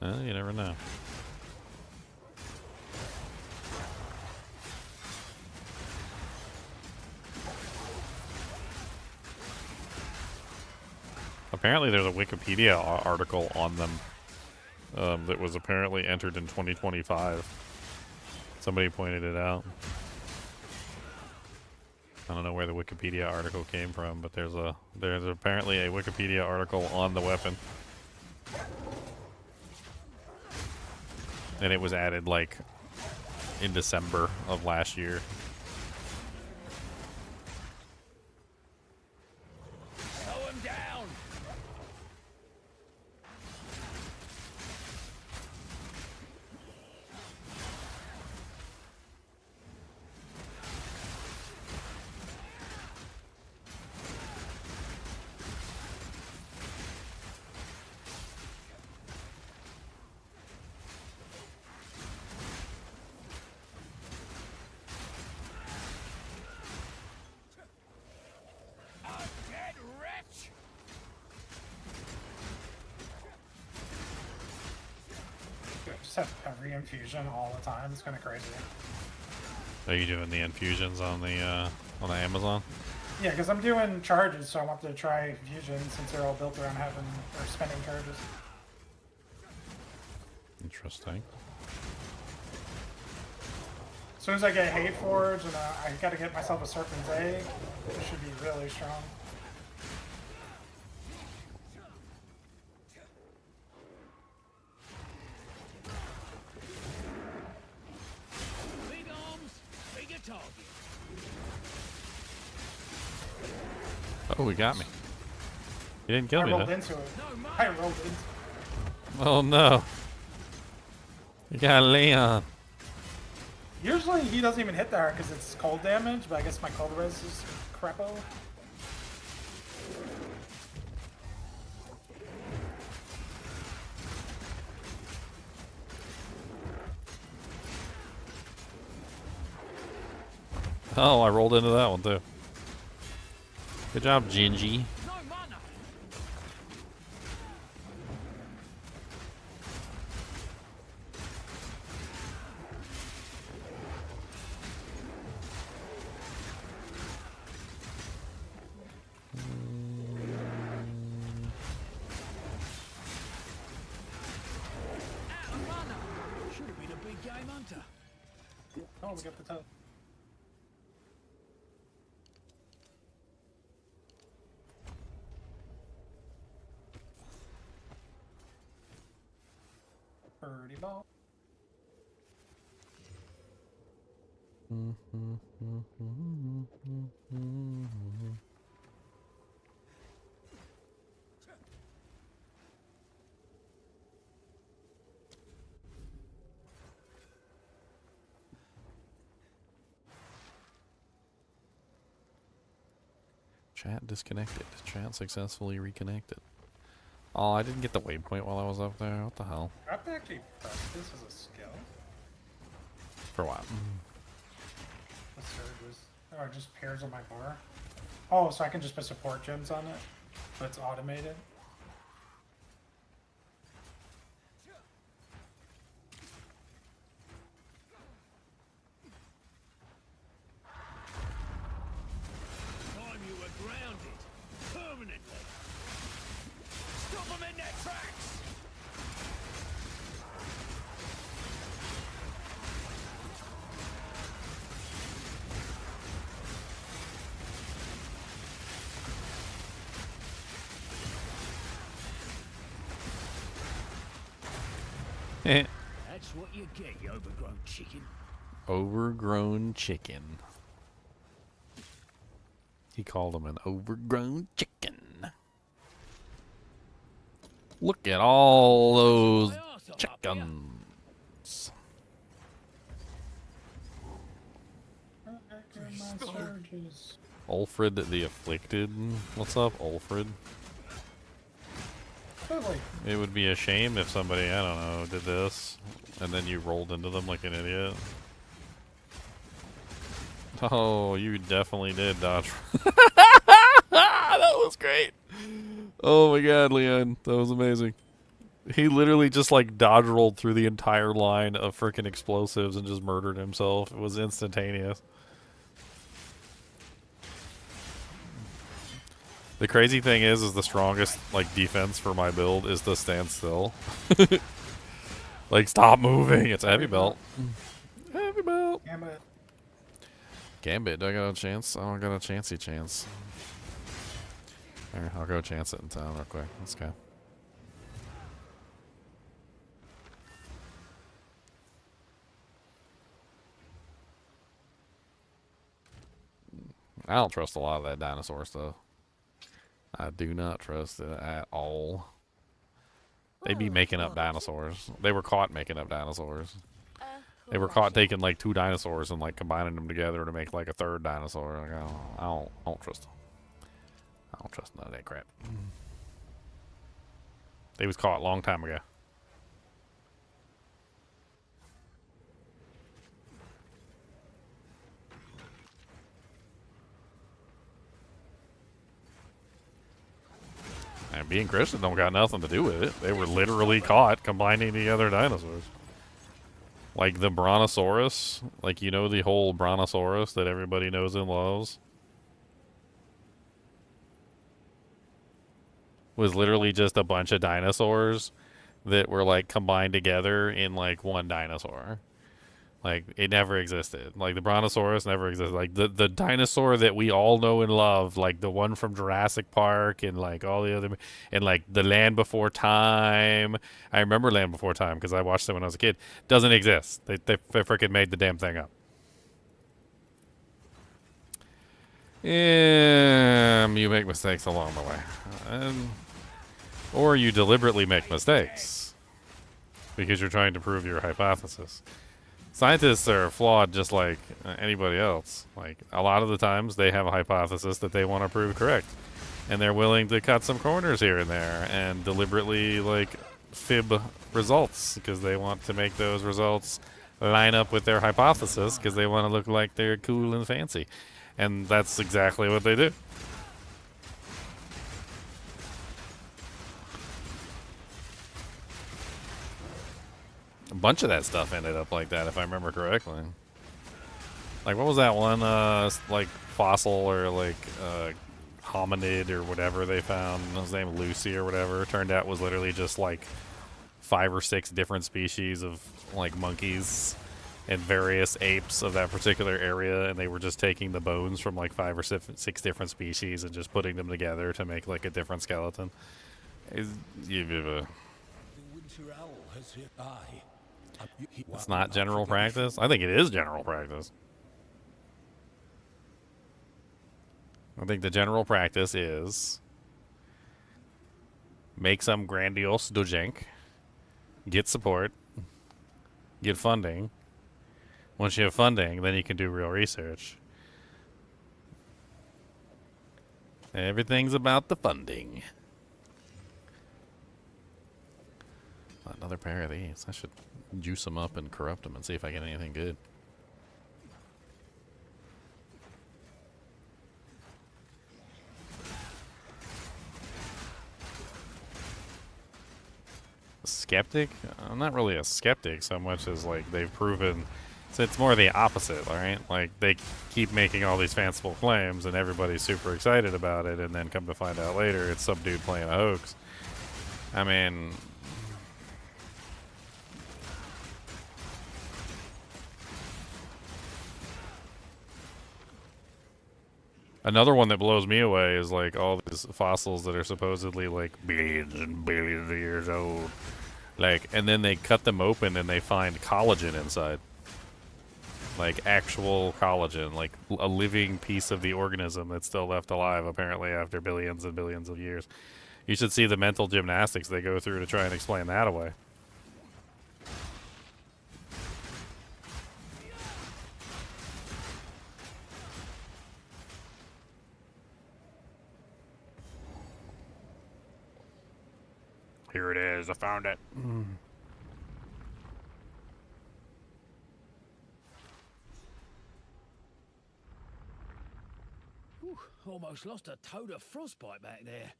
You never know. Apparently there's a Wikipedia article on them that was apparently entered in 2025. Somebody pointed it out. I don't know where the Wikipedia article came from, but there's apparently a Wikipedia article on the weapon. And it was added like in December of last year. Slow him down. Just have every infusion all the time. It's kind of crazy. Are you doing the infusions on the Amazon? Yeah, because I'm doing charges, so I wanted to try fusion since they're all built around having or spending charges. Interesting. As soon as I get Hate Forge and I got to get myself a Serpent's Egg, it should be really strong. Big arms, bigger target. Oh, he got me. He didn't kill I me rolled though. into it. I rolled into it. Oh no. You got Leon. Usually he doesn't even hit that hard because it's cold damage, but I guess my cold res is crapo. Oh, I rolled into that one too. Good job, Gingy. No mana. Out of mana. Should have been a big game hunter. Oh, we got the toe. Birdie ball. Chat disconnected. Chat successfully reconnected. Oh, I didn't get the waypoint while I was up there. What the hell? I have to actually press this as a skill. For what? The surges. Oh, it just pairs on my bar. Oh, so I can just put support gems on it, but it's automated. Time you were grounded. Permanently. Stop them in their tracks. That's what you get, you overgrown chicken. Overgrown chicken. He called him an overgrown chicken. Look at all those chickens. Ulfred the Afflicted. What's up, Ulfred? Totally. It would be a shame if somebody, I don't know, did this, and then you rolled into them like an idiot. Oh, you definitely did dodge. That was great. Oh my god, Leon. That was amazing. He literally just like dodge rolled through the entire line of freaking explosives and just murdered himself. It was instantaneous. The crazy thing is the strongest like defense for my build is to stand still. Like, stop moving. It's a heavy belt. Heavy belt. Gambit. Gambit, do I got a chance? I don't got a chancey chance. Alright, I'll go chance it in town real quick. Let's go. I don't trust a lot of that dinosaur stuff. I do not trust it at all. They be making up dinosaurs. They were caught making up dinosaurs. They were caught taking like 2 dinosaurs and like combining them together to make like a 3rd dinosaur. Like, I don't trust them. I don't trust none of that crap. They was caught a long time ago. And being Christian don't got nothing to do with it. They were literally caught combining together dinosaurs. Like the Brontosaurus, like, you know, the whole Brontosaurus that everybody knows and loves, was literally just a bunch of dinosaurs that were like combined together in like one dinosaur. Like, it never existed. Like, the Brontosaurus never existed. Like, the dinosaur that we all know and love, like the one from Jurassic Park and like all the other, and like the Land Before Time. I remember Land Before Time because I watched it when I was a kid. Doesn't exist. They freaking made the damn thing up. You make mistakes along the way. Or you deliberately make mistakes because you're trying to prove your hypothesis. Scientists are flawed just like anybody else. Like, a lot of the times they have a hypothesis that they want to prove correct, and they're willing to cut some corners here and there and deliberately like fib results because they want to make those results line up with their hypothesis because they want to look like they're cool and fancy. And that's exactly what they do. A bunch of that stuff ended up like that, if I remember correctly. Like, what was that one, like, fossil or, like, hominid or whatever they found? His name Lucy or whatever. Turned out was literally just, like, 5 or 6 different species of, like, monkeys and various apes of that particular area, and they were just taking the bones from, like, 5 or 6 different species and just putting them together to make, like, a different skeleton. It's not general practice. I think it is general practice. I think the general practice is make some grandiose dojank, get support, get funding. Once you have funding, then you can do real research. Everything's about the funding. Another pair of these. I should juice them up and corrupt them and see if I get anything good. Skeptic? I'm not really a skeptic so much as like they've proven. So it's more the opposite, right? Like, they keep making all these fanciful claims and everybody's super excited about it, and then come to find out later it's some dude playing a hoax. I mean, another one that blows me away is like all these fossils that are supposedly like billions and billions of years old. Like, and then they cut them open and they find collagen inside. Like actual collagen, like a living piece of the organism that's still left alive apparently after billions and billions of years. You should see the mental gymnastics they go through to try and explain that away. Here it is, I found it. Whew, almost lost a toad of frostbite back there.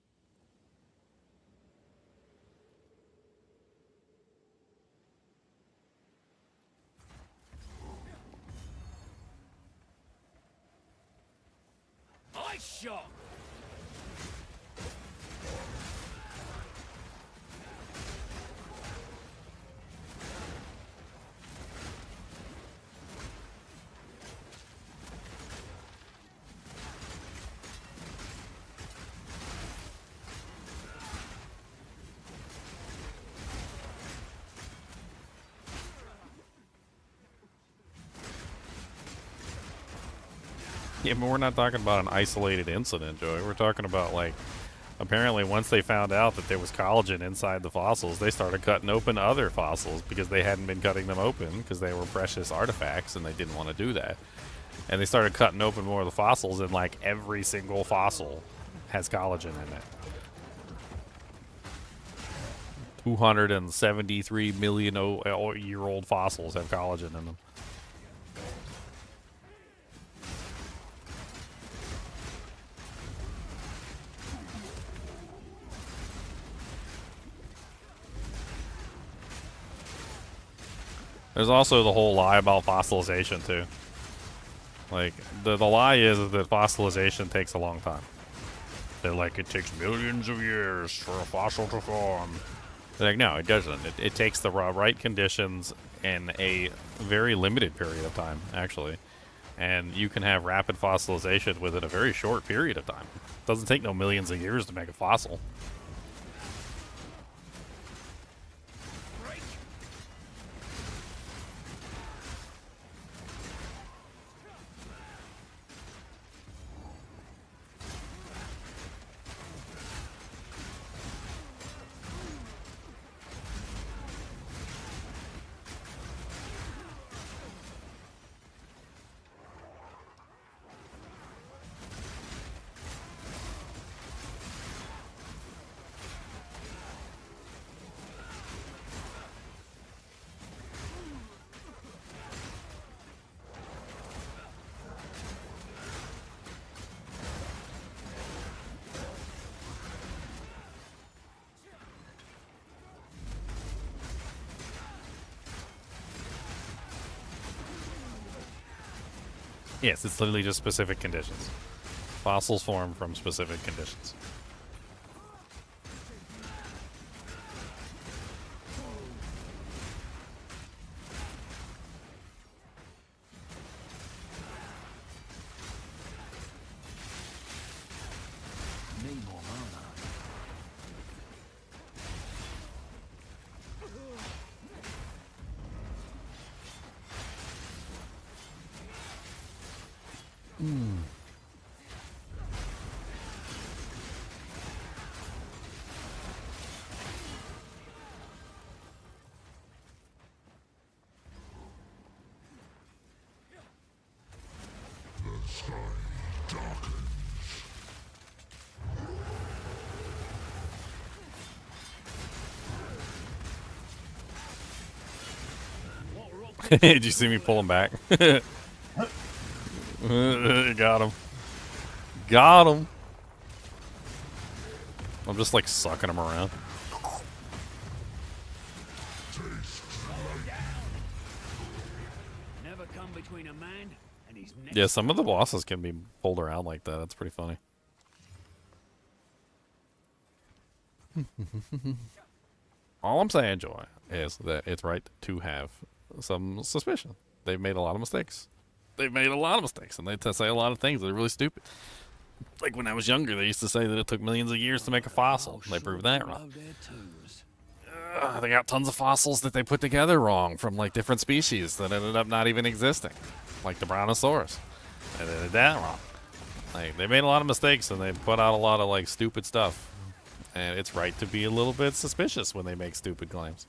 Ice shot! Yeah, but we're not talking about an isolated incident, Joey. We're talking about, like, apparently once they found out that there was collagen inside the fossils, they started cutting open other fossils because they hadn't been cutting them open because they were precious artifacts and they didn't want to do that. And they started cutting open more of the fossils, and, like, every single fossil has collagen in it. 273 million year old fossils have collagen in them. There's also the whole lie about fossilization, too. Like, the lie is that fossilization takes a long time. They're like, it takes millions of years for a fossil to form. They're like, no, it doesn't. It takes the right conditions in a very limited period of time, actually. And you can have rapid fossilization within a very short period of time. It doesn't take no millions of years to make a fossil. Yes, it's literally just specific conditions. Fossils form from specific conditions. Need more mana. The sky darkens. Did you see me pull him back? Got him. Got him. I'm just like sucking him around. Never come between a man and his next. Yeah, some of the bosses can be pulled around like that. That's pretty funny. All I'm saying, Joy, is that it's right to have some suspicion. They've made a lot of mistakes. They've made a lot of mistakes, and they say a lot of things that are really stupid. Like when I was younger, they used to say that it took millions of years to make a fossil. They proved that wrong. they got tons of fossils that they put together wrong from like different species that ended up not even existing, like the Brontosaurus. They did that wrong. Like they made a lot of mistakes and they put out a lot of like stupid stuff. And it's right to be a little bit suspicious when they make stupid claims.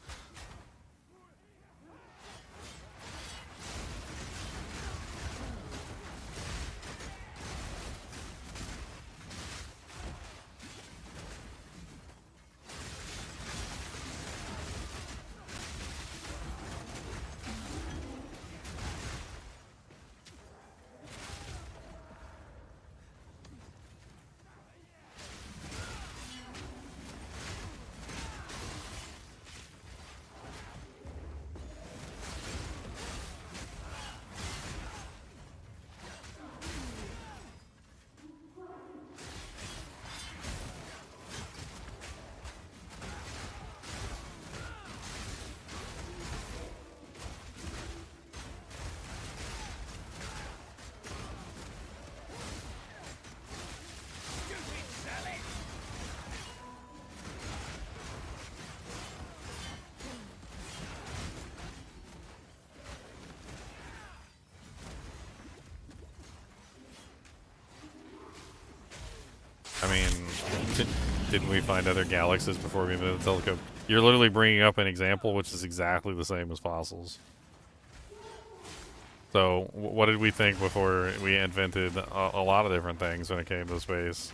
I mean, didn't we find other galaxies before we invented the telescope? You're literally bringing up an example which is exactly the same as fossils. So, what did we think before we invented a lot of different things when it came to space?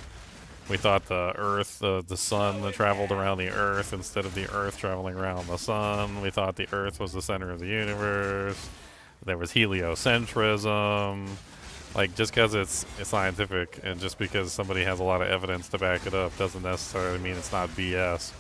We thought the Earth, the sun that traveled around the Earth instead of the Earth traveling around the sun. We thought the Earth was the center of the universe. There was heliocentrism. Like, just because it's scientific and just because somebody has a lot of evidence to back it up doesn't necessarily mean it's not BS.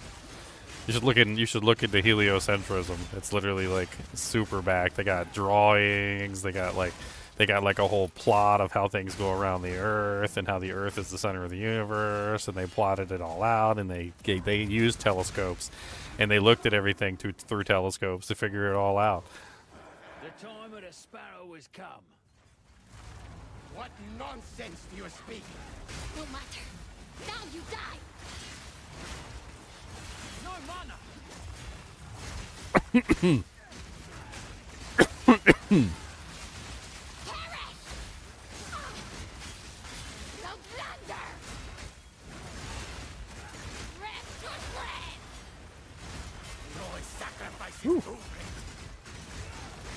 You should look into heliocentrism. It's literally like super back. They got drawings. They got like a whole plot of how things go around the Earth and how the Earth is the center of the universe. And they plotted it all out. And they used telescopes, and they looked at everything through telescopes to figure it all out. The time of the sparrow has come. What nonsense do you speak? No matter. Now you die. No mana. Perish! No thunder! Rest your friend! No sacrifice too great.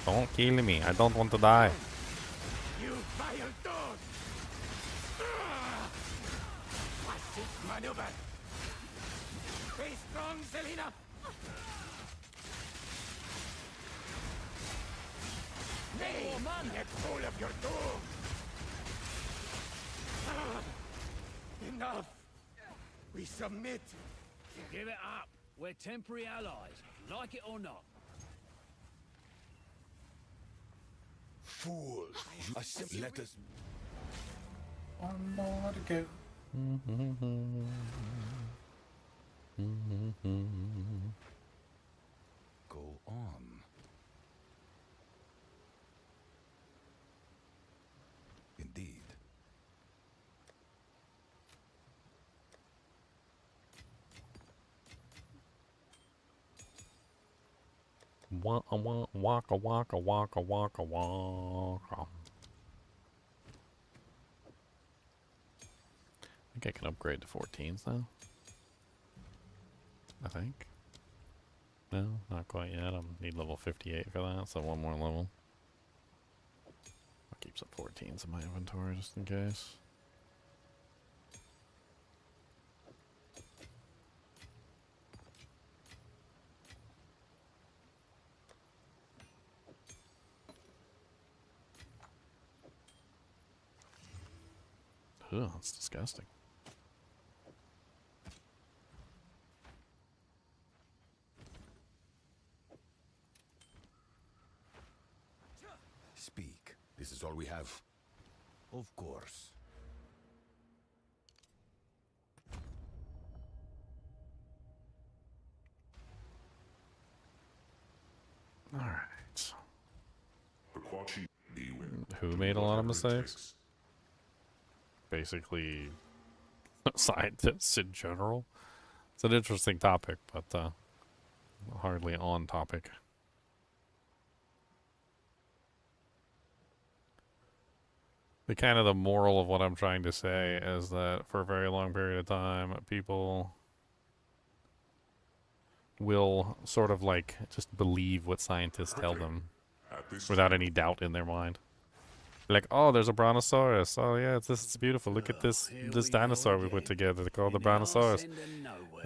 Don't kill me. I don't want to die. You vile dog! What's it maneuver? Stay strong, Selena! Nay, get hold of your dog! Enough! We submit! Give it up. We're temporary allies, like it or not. Fools! Let us. One more to go. Go on. Indeed. Waka waka waka waka waka waka. I think I can upgrade to 14s now. I think. No, not quite yet. I need level 58 for that, so one more level. I'll keep some 14s in my inventory just in case. Ugh, that's disgusting. Speak. This is all we have. Of course. All right. Beware. Who made a lot of mistakes? Basically, scientists in general. It's an interesting topic, but hardly on topic. The kind of the moral of what I'm trying to say is that for a very long period of time, people will sort of like just believe what scientists tell them without any doubt in their mind. Like, oh, there's a brontosaurus. Oh yeah, this is beautiful. Look at this dinosaur we put together called the brontosaurus.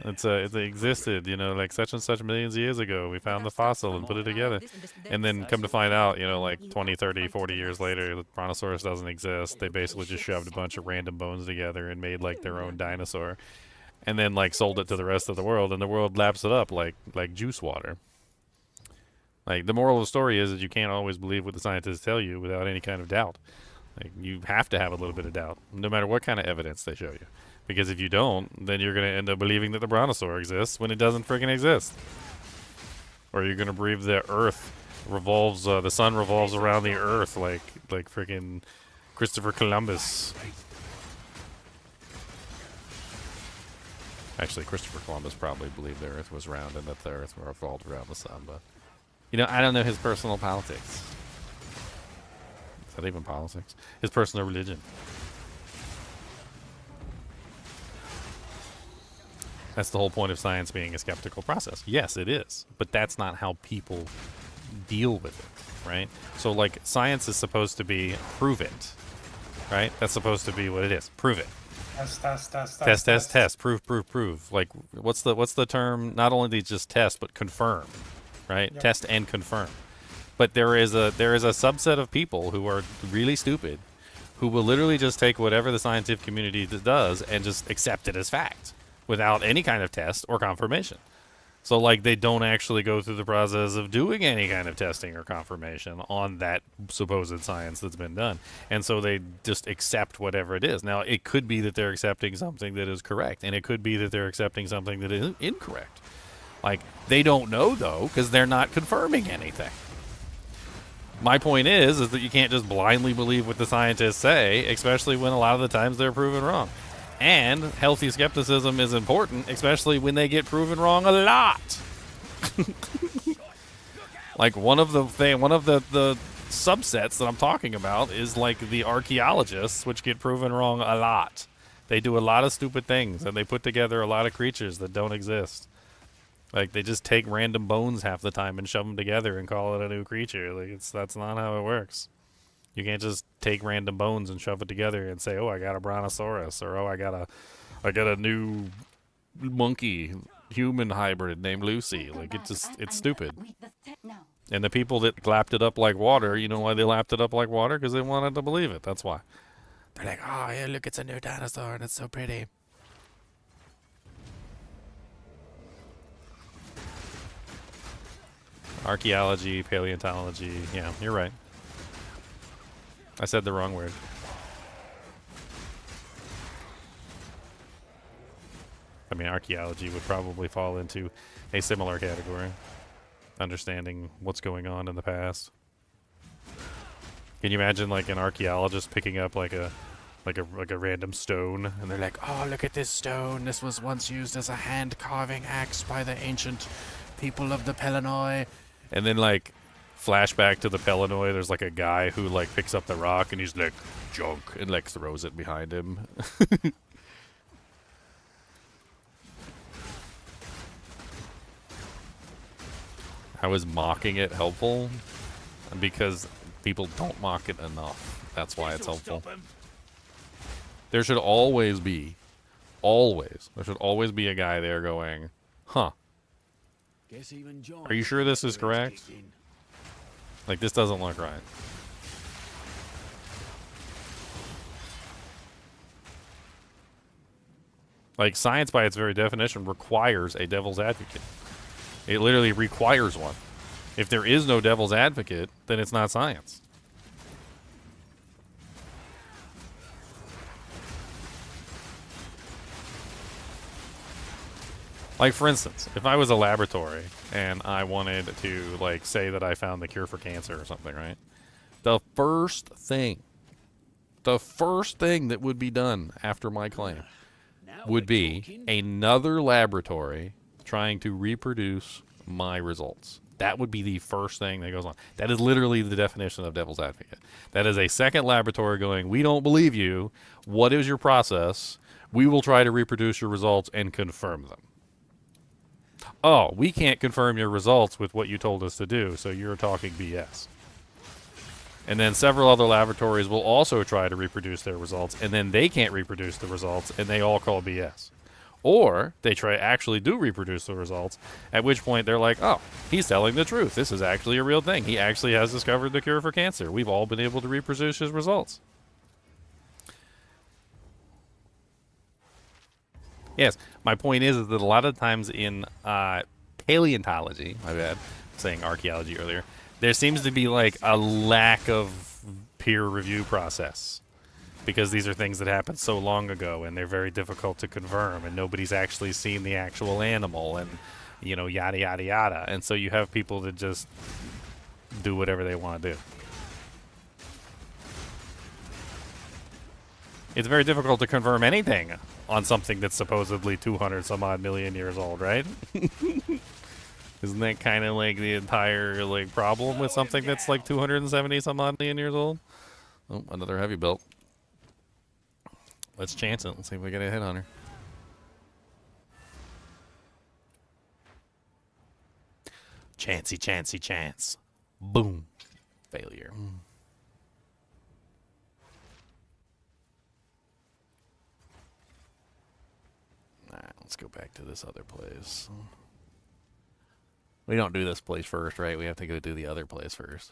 It existed, you know, like such and such millions of years ago. We found the fossil and put it together. And then come to find out, you know, like 20, 30, 40 years later, the brontosaurus doesn't exist. They basically just shoved a bunch of random bones together and made like their own dinosaur. And then like sold it to the rest of the world, and the world laps it up like juice water. Like, the moral of the story is that you can't always believe what the scientists tell you without any kind of doubt. Like, you have to have a little bit of doubt, no matter what kind of evidence they show you. Because if you don't, then you're going to end up believing that the brontosaur exists when it doesn't freaking exist. Or you're going to believe the Earth revolves, the sun revolves around the Earth like freaking Christopher Columbus. Actually, Christopher Columbus probably believed the Earth was round and that the Earth revolved around the sun, but... You know, I don't know his personal politics. Is that even politics? His personal religion. That's the whole point of science being a skeptical process. Yes, it is. But that's not how people deal with it, right? So, like, science is supposed to be prove it, right? That's supposed to be what it is. Prove it. Test. Prove. Like, what's the term? Not only just test, but confirm. Right? Yep. Test and confirm. But there is a subset of people who are really stupid who will literally just take whatever the scientific community does and just accept it as fact without any kind of test or confirmation. So, like, they don't actually go through the process of doing any kind of testing or confirmation on that supposed science that's been done. And so they just accept whatever it is. Now, it could be that they're accepting something that is correct, and it could be that they're accepting something that is incorrect. Like, they don't know, though, because they're not confirming anything. My point is that you can't just blindly believe what the scientists say, especially when a lot of the times they're proven wrong. And healthy skepticism is important, especially when they get proven wrong a lot. Like, one of the subsets that I'm talking about is, like, the archaeologists, which get proven wrong a lot. They do a lot of stupid things, and they put together a lot of creatures that don't exist. Like, they just take random bones half the time and shove them together and call it a new creature. Like, that's not how it works. You can't just take random bones and shove it together and say, oh, I got a brontosaurus, or oh, I got a new monkey human hybrid named Lucy. Like, it's stupid. And the people that lapped it up like water, you know why they lapped it up like water? Because they wanted to believe it. That's why. They're like, oh, yeah, look, it's a new dinosaur and it's so pretty. Archaeology, paleontology. Yeah, you're right. I said the wrong word. I mean, archaeology would probably fall into a similar category. Understanding what's going on in the past. Can you imagine, like, an archaeologist picking up like a random stone, and they're like, oh, look at this stone. This was once used as a hand carving axe by the ancient people of the Pelennoi. And then, like, flashback to the Pelennoi, there's, like, a guy who, like, picks up the rock, and he's like, junk, and, like, throws it behind him. How is mocking it helpful? Because people don't mock it enough. That's why it's helpful. There should always be, there should always be a guy there going, huh. Are you sure this is correct? Like, this doesn't look right. Like, science by its very definition requires a devil's advocate. It literally requires one. If there is no devil's advocate, then it's not science. Like, for instance, if I was a laboratory and I wanted to, like, say that I found the cure for cancer or something, right? The first thing that would be done after my claim would be another laboratory trying to reproduce my results. That would be the first thing that goes on. That is literally the definition of devil's advocate. That is a second laboratory going, we don't believe you. What is your process? We will try to reproduce your results and confirm them. Oh, we can't confirm your results with what you told us to do, so you're talking BS. And then several other laboratories will also try to reproduce their results, and then they can't reproduce the results, and they all call BS. Or they actually do reproduce the results, at which point they're like, oh, he's telling the truth. This is actually a real thing. He actually has discovered the cure for cancer. We've all been able to reproduce his results. Yes, my point is that a lot of times in paleontology, my bad, saying archaeology earlier, there seems to be like a lack of peer review process. Because these are things that happened so long ago, and they're very difficult to confirm, and nobody's actually seen the actual animal, and, you know, yada, yada, yada. And so you have people that just do whatever they want to do. It's very difficult to confirm anything on something that's supposedly 200 some odd million years old, right? Isn't that kind of like the entire like problem with something that's like 270 some odd million years old? Oh, another heavy belt. Let's chance it. Let's see if we get a hit on her. Chancey, chancey, chance. Boom. Failure. Alright, let's go back to this other place. We don't do this place first, right? We have to go do the other place first.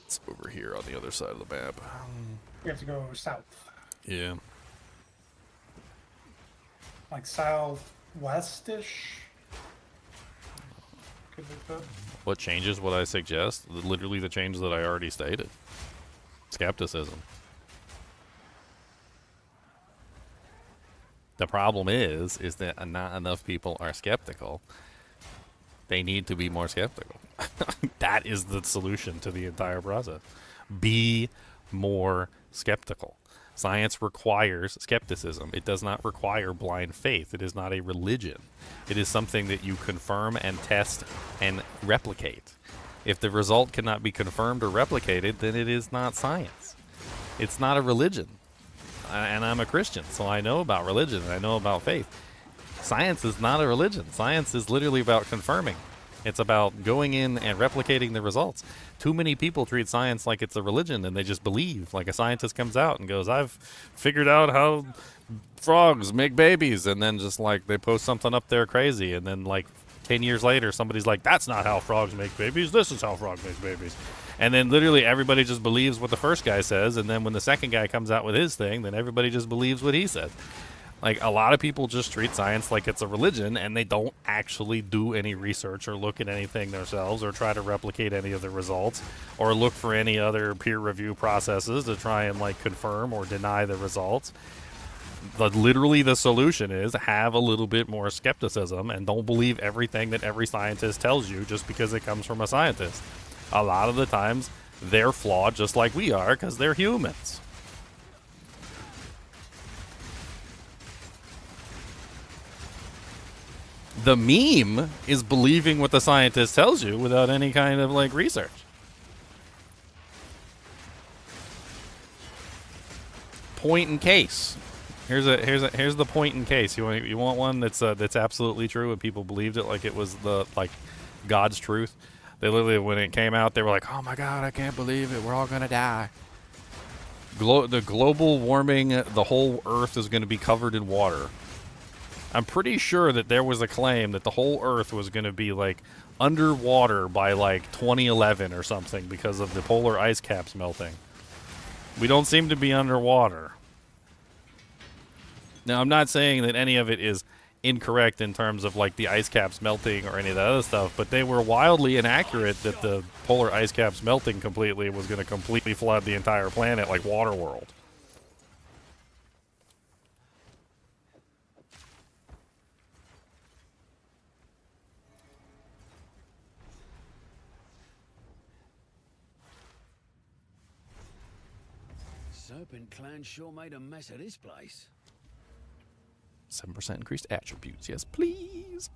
It's over here on the other side of the map. We have to go south. Yeah. Like southwest-ish? Could be put. What changes what I suggest? Literally the change that I already stated. Skepticism. The problem is that not enough people are skeptical. They need to be more skeptical. That is the solution to the entire process. Be more skeptical. Science requires skepticism. It does not require blind faith. It is not a religion. It is something that you confirm and test and replicate. If the result cannot be confirmed or replicated, then it is not science. It's not a religion. And I'm a Christian, so I know about religion and I know about faith. Science is not a religion. Science is literally about confirming. It's about going in and replicating the results. Too many people treat science like it's a religion and they just believe. Like a scientist comes out and goes, I've figured out how frogs make babies. And then just like they post something up there crazy. And then like 10 years later, somebody's like, that's not how frogs make babies. This is how frogs make babies. And then literally everybody just believes what the first guy says. And then when the second guy comes out with his thing, then everybody just believes what he said. Like, a lot of people just treat science like it's a religion, and they don't actually do any research or look at anything themselves or try to replicate any of the results or look for any other peer review processes to try and, like, confirm or deny the results. But literally the solution is have a little bit more skepticism and don't believe everything that every scientist tells you just because it comes from a scientist. A lot of the times, they're flawed just like we are because they're humans. The meme is believing what the scientist tells you without any kind of like research. Point in case. Here's the point in case. You want one that's absolutely true and people believed it like it was the like God's truth. They literally, when it came out, they were like, "Oh my God, I can't believe it. We're all gonna die." The global warming, the whole Earth is going to be covered in water. I'm pretty sure that there was a claim that the whole Earth was going to be like underwater by like 2011 or something because of the polar ice caps melting. We don't seem to be underwater. Now, I'm not saying that any of it is incorrect in terms of like the ice caps melting or any of that other stuff, but they were wildly inaccurate that the polar ice caps melting completely was going to completely flood the entire planet like Waterworld. Serpent Clan sure made a mess of this place. 7% increased attributes. Yes, please.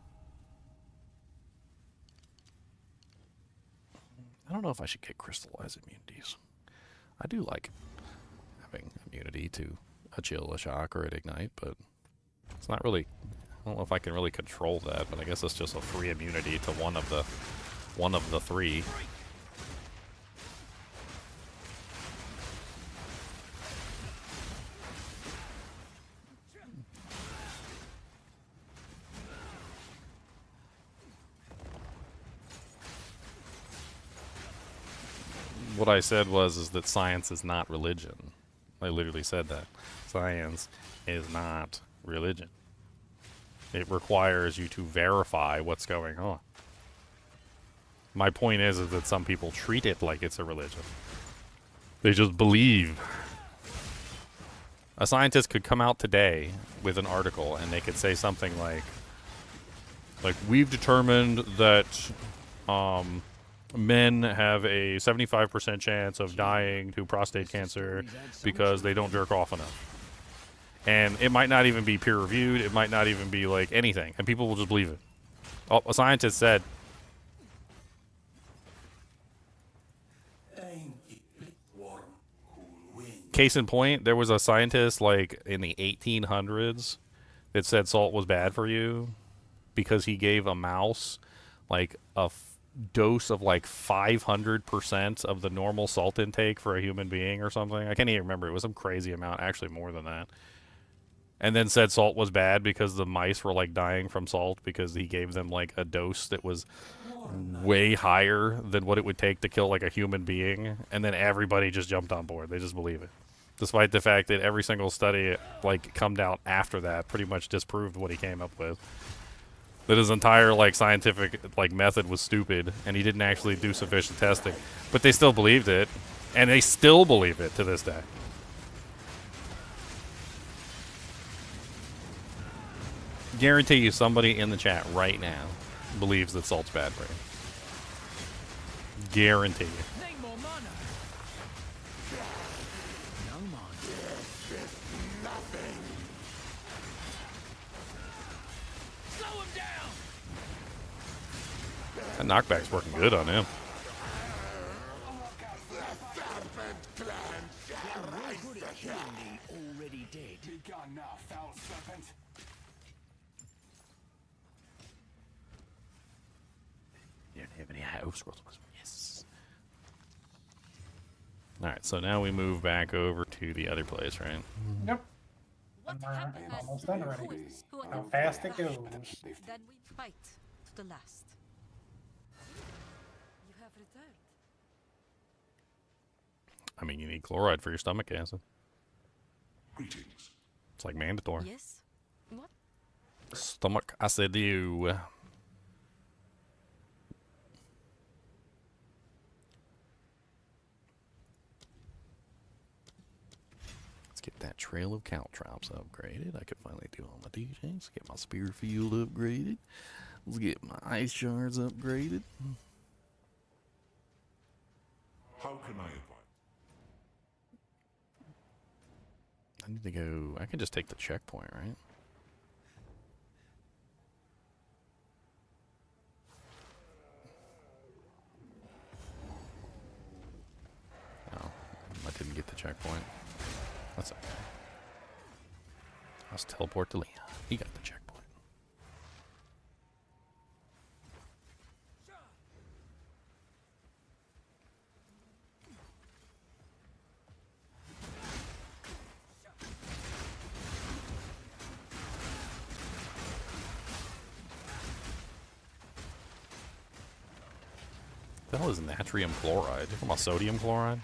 I don't know if I should get crystallized immunities. I do like having immunity to a chill, a shock, or an ignite, but it's not really. I don't know if I can really control that, but I guess it's just a free immunity to one of the three. What I said is that science is not religion. I literally said that. Science is not religion. It requires you to verify what's going on. My point is that some people treat it like it's a religion. They just believe. A scientist could come out today with an article and they could say something like we've determined that men have a 75% chance of dying to prostate cancer because they don't jerk off enough. And it might not even be peer-reviewed. It might not even be, like, anything. And people will just believe it. Oh, a scientist said... Case in point, there was a scientist, like, in the 1800s that said salt was bad for you because he gave a mouse, like, a dose of, like, 500% of the normal salt intake for a human being or something. I can't even remember. It was some crazy amount. Actually, more than that. And then said salt was bad because the mice were, like, dying from salt because he gave them, like, a dose that was way higher than what it would take to kill, like, a human being. And then everybody just jumped on board. They just believe it. Despite the fact that every single study, like, come out after that pretty much disproved what he came up with. That his entire, like, scientific, like, method was stupid and he didn't actually do sufficient testing. But they still believed it. And they still believe it to this day. Guarantee you somebody in the chat right now believes that salt's bad for you. Guarantee you. That knockback's working good on him. Already dead. Begone now, foul serpent. You don't have any house scrolls. Yes. Alright, so now we move back over to the other place, right? Yep. And we're almost done already. How fast it goes. Then we fight to the last. You have returned. I mean, you need chloride for your stomach acid. Greetings. It's like mandatory. Yes. What? Stomach acid you. Let's get that Trail of Caltrops upgraded. I can finally do all my DJs. Get my Spear Field upgraded. Let's get my Ice Shards upgraded. How can I advise? I need to go... I can just take the checkpoint, right? Oh, I didn't get the checkpoint. That's okay. Let's teleport to Leon. He got the checkpoint. The hell is natrium chloride? You talking about sodium chloride?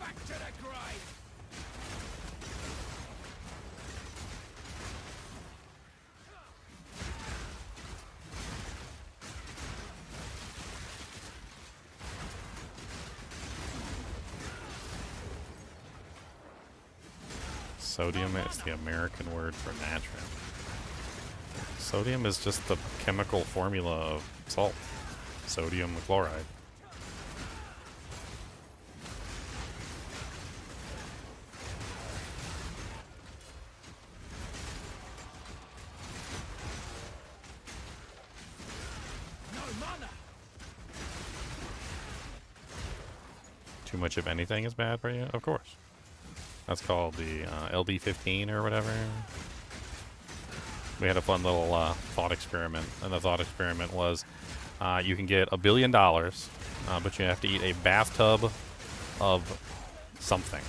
Back to the grave. Sodium is the American word for natrium. Sodium is just the chemical formula of salt. Sodium chloride. too much of anything is bad for you? Of course. That's called the LB15 or whatever. We had a fun little thought experiment, and the thought experiment was you can get $1 billion, but you have to eat a bathtub of something.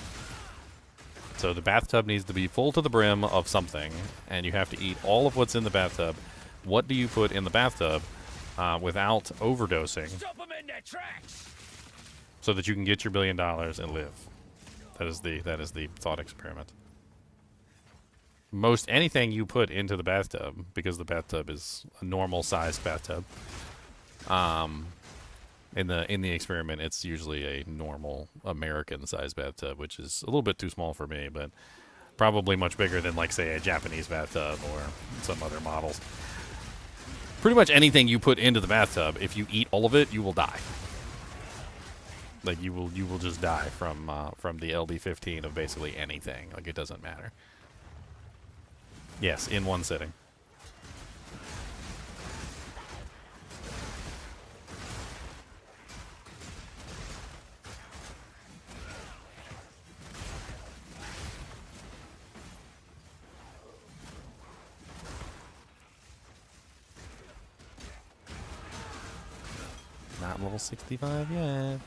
So the bathtub needs to be full to the brim of something, and you have to eat all of what's in the bathtub. What do you put in the bathtub without overdosing? Stop them in their tracks! So that you can get your $1 billion and live. That is the thought experiment. Most anything you put into the bathtub, because the bathtub is a normal sized bathtub, in the experiment it's usually a normal American sized bathtub, which is a little bit too small for me, but probably much bigger than, like, say, a Japanese bathtub or some other models. Pretty much anything you put into the bathtub, if you eat all of it, you will die. Like, you will just die from the LB15 of basically anything. Like, it doesn't matter. Yes, in one sitting. Not level 65 yet.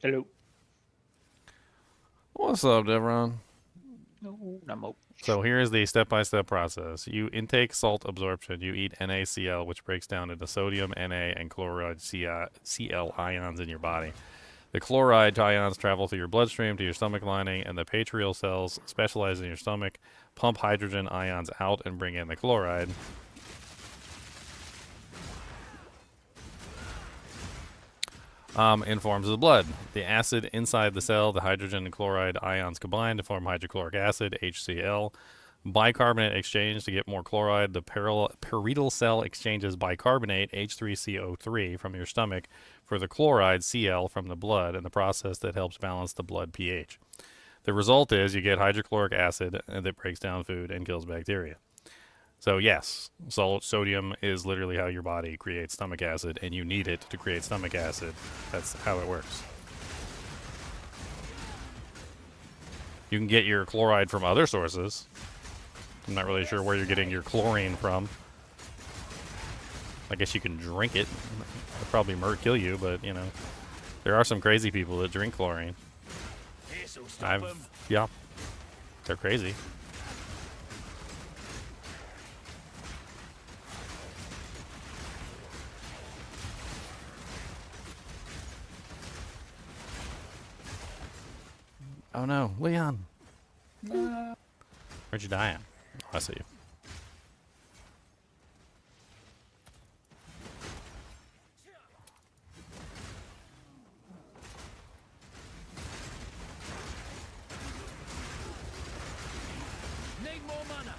Hello. What's up, Devron? No, no. So here's the step-by-step process. You intake salt absorption. You eat NaCl, which breaks down into sodium, Na, and chloride Cl ions in your body. The chloride ions travel through your bloodstream to your stomach lining, and the patrial cells specialized in your stomach pump hydrogen ions out and bring in the chloride. In forms of the blood. The acid inside the cell, the hydrogen and chloride ions combine to form hydrochloric acid, HCl. Bicarbonate exchange to get more chloride. The parietal cell exchanges bicarbonate, H3CO3, from your stomach for the chloride, Cl, from the blood, in the process that helps balance the blood pH. The result is you get hydrochloric acid that breaks down food and kills bacteria. So yes, sodium is literally how your body creates stomach acid, and you need it to create stomach acid. That's how it works. You can get your chloride from other sources. I'm not really sure where you're getting your chlorine from. I guess you can drink it. It'll probably kill you, but, you know, there are some crazy people that drink chlorine. Yeah, they're crazy. Oh no, Leon. Where'd you die at? Oh, I see you. Need more mana.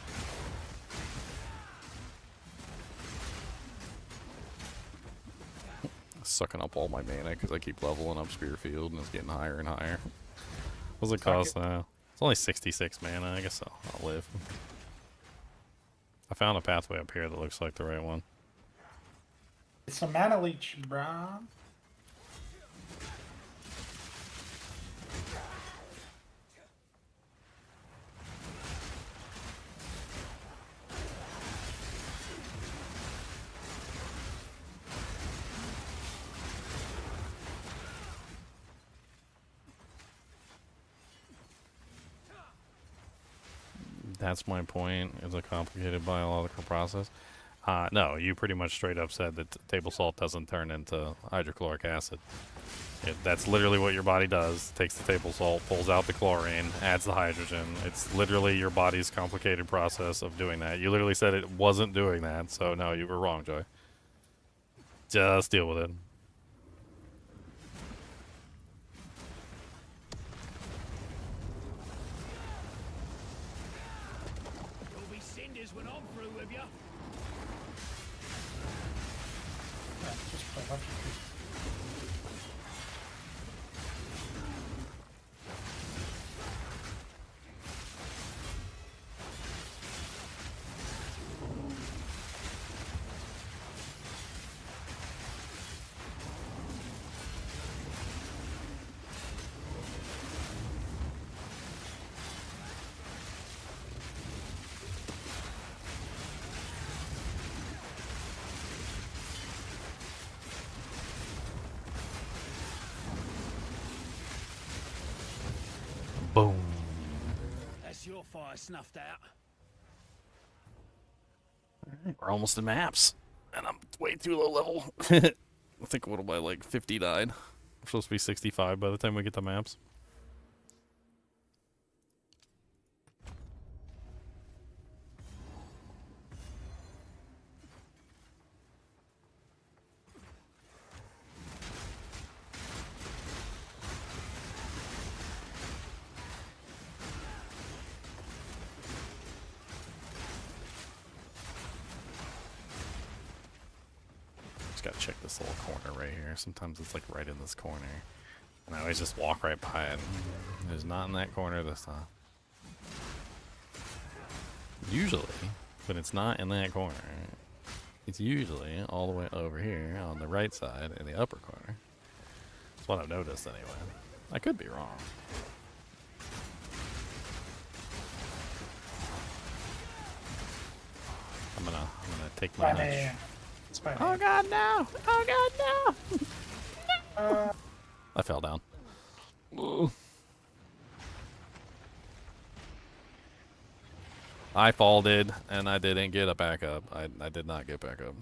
Sucking up all my mana because I keep leveling up Spear Field and it's getting higher and higher. What's it cost now? It's only 66 mana. I guess I'll live. I found a pathway up here that looks like the right one. It's a mana leech, brah. That's my point. It's a complicated biological process. No, you pretty much straight up said that table salt doesn't turn into hydrochloric acid. That's literally what your body does. Takes the table salt, pulls out the chlorine, adds the hydrogen. It's literally your body's complicated process of doing that. You literally said it wasn't doing that, so no, you were wrong, Joy. Just deal with it. Boom. That's your fire snuffed out. We're almost in maps. And I'm way too low level. I think what am I, like 59? We're supposed to be 65 by the time we get to maps. Gotta check this little corner right here. Sometimes it's like right in this corner. And I always just walk right by it. It's not in that corner this time. Usually, when it's not in that corner, it's usually all the way over here on the right side in the upper corner. That's what I've noticed anyway. I could be wrong. I'm gonna take my niche. Oh god, no! Oh god, no! I fell down. Ooh. I falled, and I didn't get a back up. I did not get back up.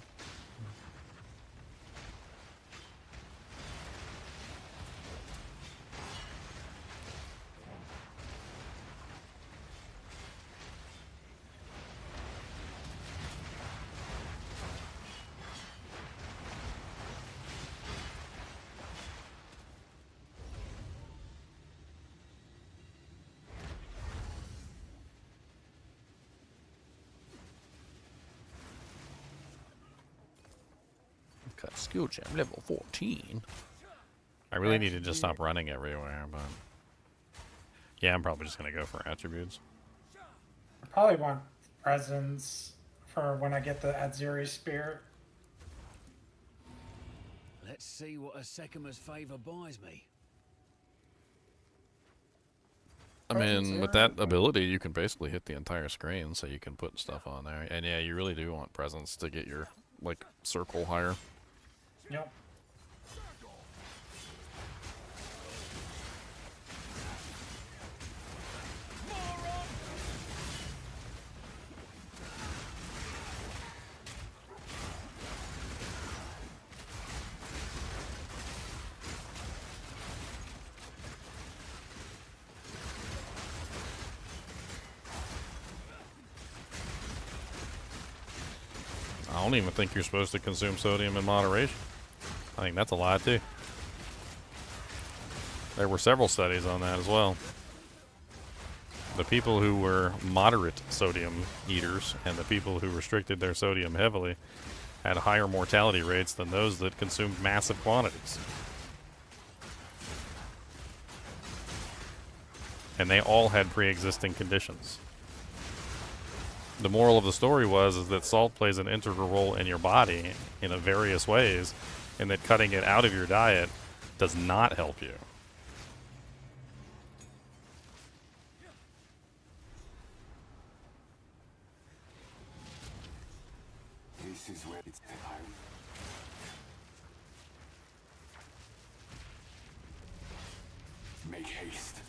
Skill gem level 14. I really need to just stop running everywhere, but yeah, I'm probably just gonna go for attributes. I probably want presence for when I get the Adziri Spear. Let's see what a Sekima's favor buys me. I mean, with that ability, you can basically hit the entire screen, so you can put stuff on there. And yeah, you really do want presence to get your like circle higher. Yep. I don't even think you're supposed to consume sodium in moderation. I think that's a lie too. There were several studies on that as well. The people who were moderate sodium eaters and the people who restricted their sodium heavily had higher mortality rates than those that consumed massive quantities. And they all had pre-existing conditions. The moral of the story is that salt plays an integral role in your body in various ways, and that cutting it out of your diet does not help you. This is where it's time. Make haste.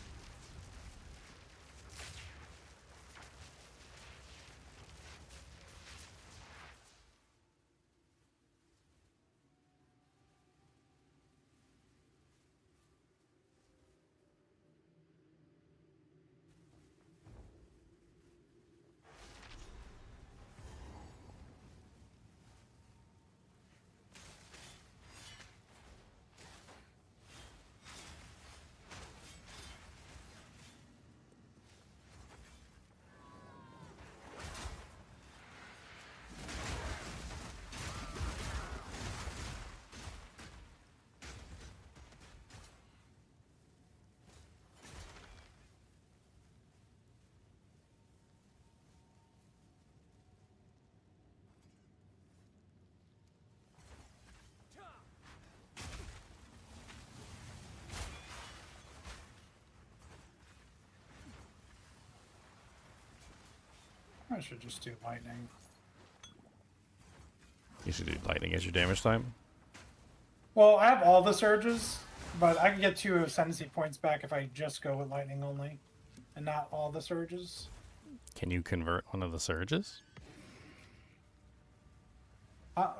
I should just do lightning. You should do lightning as your damage type. Well, I have all the surges, but I can get 2 ascendancy points back if I just go with lightning only. and not all the surges. Can you convert one of the surges?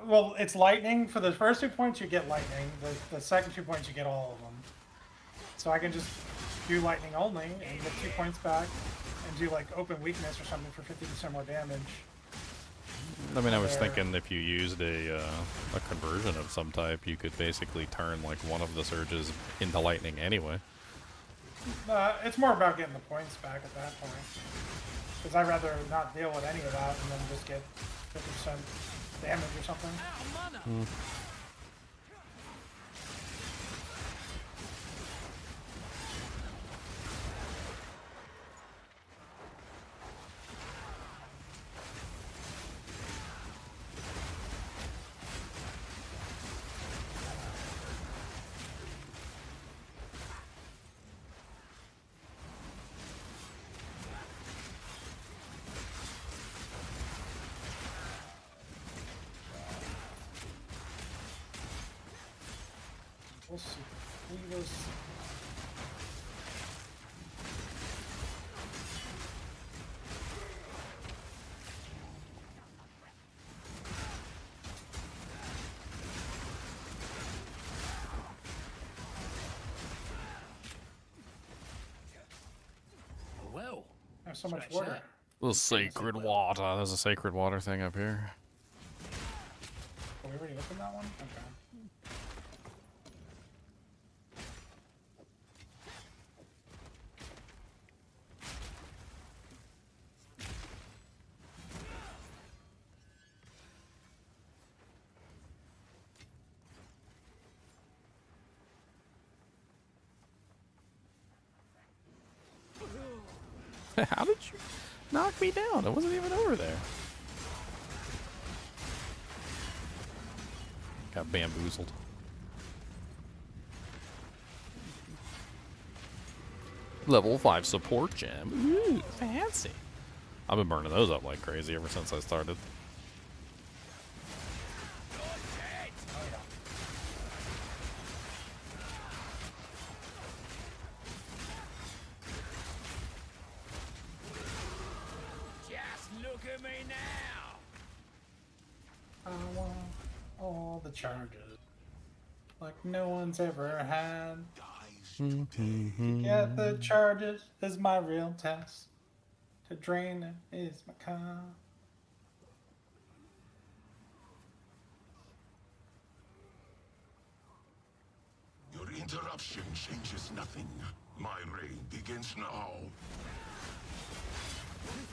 Well, it's lightning. For the first 2 points, you get lightning. The second 2 points, you get all of them. So I can just do lightning only and get 2 points back, and do like open weakness or something for 50% more damage. I mean, I was thinking if you used a conversion of some type, you could basically turn like one of the surges into lightning anyway. It's more about getting the points back at that point. Because I'd rather not deal with any of that and then just get 50% damage or something. We'll see. We will see. Well, there's so much water. The sacred water. There's a sacred water thing up here. Oh, we already looked at that one? Okay. How did you knock me down? I wasn't even over there. Got bamboozled. Level 5 support gem. Ooh, fancy. I've been burning those up like crazy ever since I started. I want all the charges, like no one's ever had. To get the charges is my real test. To drain it is my kind. Your interruption changes nothing. My reign begins now.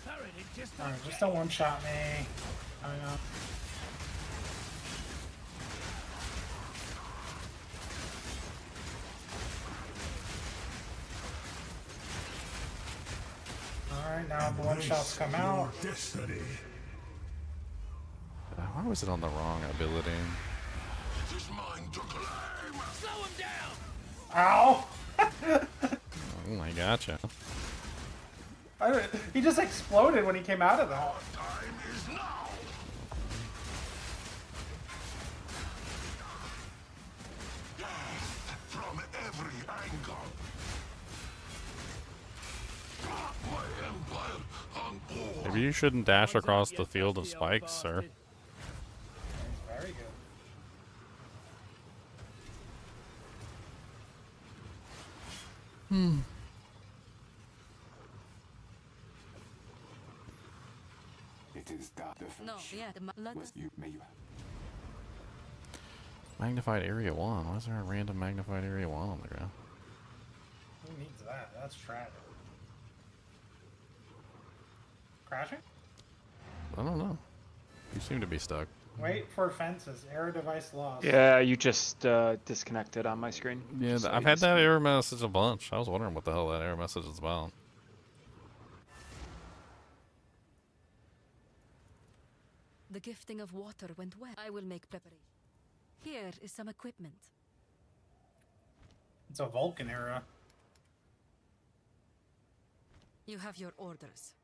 Alright, just don't one-shot me. I know. Alright, now the one-shots come out. Why was it on the wrong ability? It is mine to claim. Slow him down. Ow! Oh, I gotcha. He just exploded when he came out of that. Time is now. Death from every angle. My empire on board. Maybe you shouldn't dash across the field of spikes, sir. Very good. It is that No, yeah, Magnified area 1. Why is there a random magnified area 1 on the ground? Who needs that? That's trash. Crashing? I don't know. You seem to be stuck. Wait for fences. Error device lost. Yeah, you just disconnected on my screen. Yeah, Just I've had that error message a bunch. I was wondering what the hell that error message is about. The gifting of water went well. I will make preparation. Here is some equipment. It's a Vulcan era. You have your orders.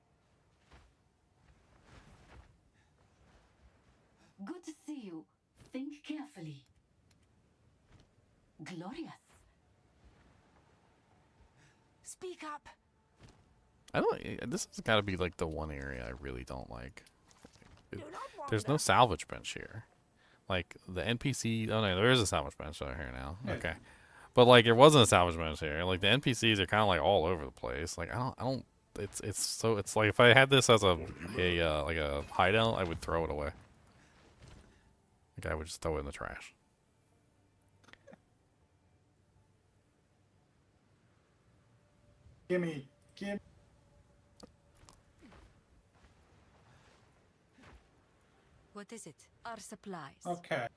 Good to see you. Think carefully. Glorious. Speak up. I don't. This has got to be like the one area I really don't like. There's no salvage bench here. Like the NPC. Oh no, there is a salvage bench over here now. Yeah. Okay, but like it wasn't a salvage bench here. Like the NPCs are kind of like all over the place. Like I don't. It's like if I had this as a like a hideout, I would throw it away. Like I would just throw it in the trash. Give. What is it? Our supplies. Okay.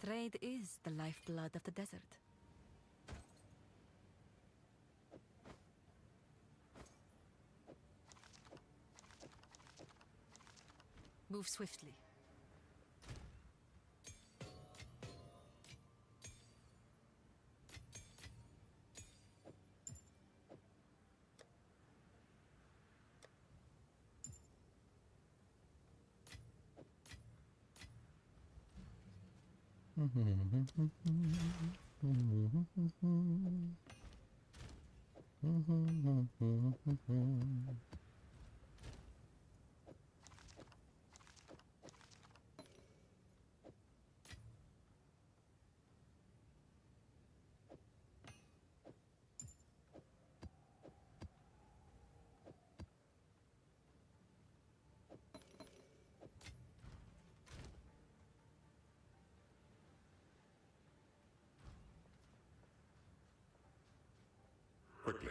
Trade is the lifeblood of the desert. Move swiftly. Quickly.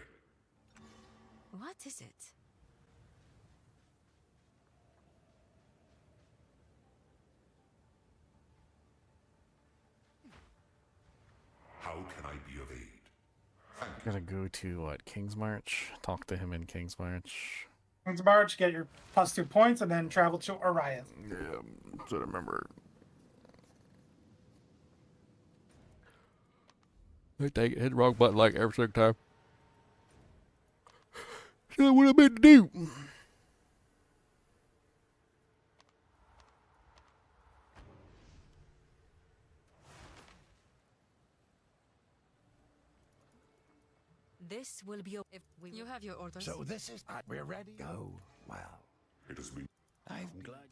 What is it? How can I be of aid? Gotta go to what? King's March. Talk to him in King's March. King's March, get your +2 points, and then travel to Orion. Yeah, so I remember. I take hit the wrong button like every single time. So what I meant to do. This will be if you have your orders. So this is we're ready. Go. Well. It has been. I'm glad.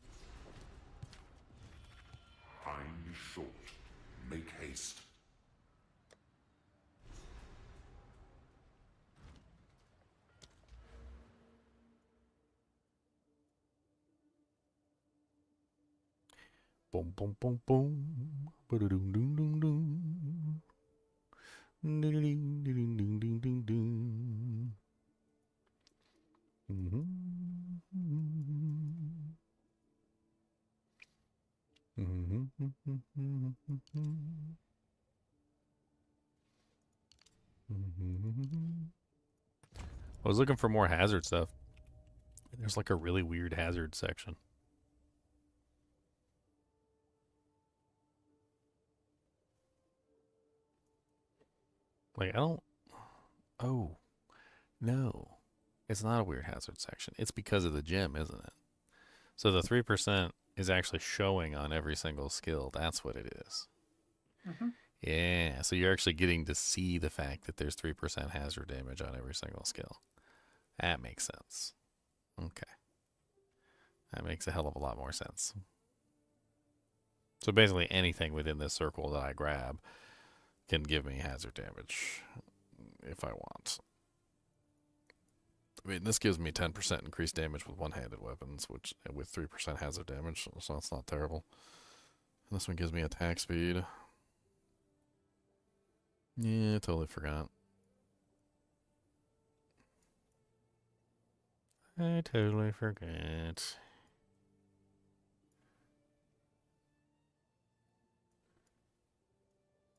Time is short. Make haste. Boom, boom, boom, boom. Ba-da-doom, doom, doom, doom. Ding, ding, ding, ding, ding, ding, ding. I was looking for more hazard stuff. There's like a really weird hazard section. Like, I don't... Oh. No. It's not a weird hazard section. It's because of the gem, isn't it? So the 3% is actually showing on every single skill. That's what it is. Mm-hmm. Yeah, so you're actually getting to see the fact that there's 3% hazard damage on every single skill. That makes sense. Okay. That makes a hell of a lot more sense. So basically anything within this circle that I grab can give me hazard damage if I want. I mean, this gives me 10% increased damage with one-handed weapons, which with 3% hazard damage, so that's not terrible. And this one gives me attack speed. Yeah, totally forgot. I totally forget.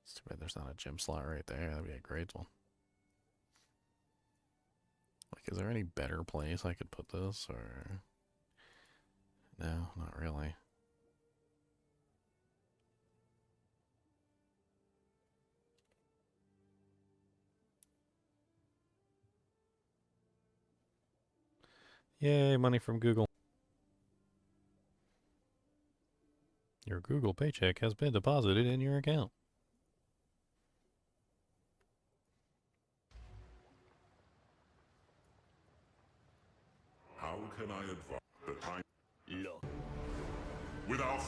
It's too bad there's not a gym slot right there. That'd be a great one. Like, is there any better place I could put this, or... No, not really. Yay, money from Google. Your Google paycheck has been deposited in your account. How can I advise the time? Look. Without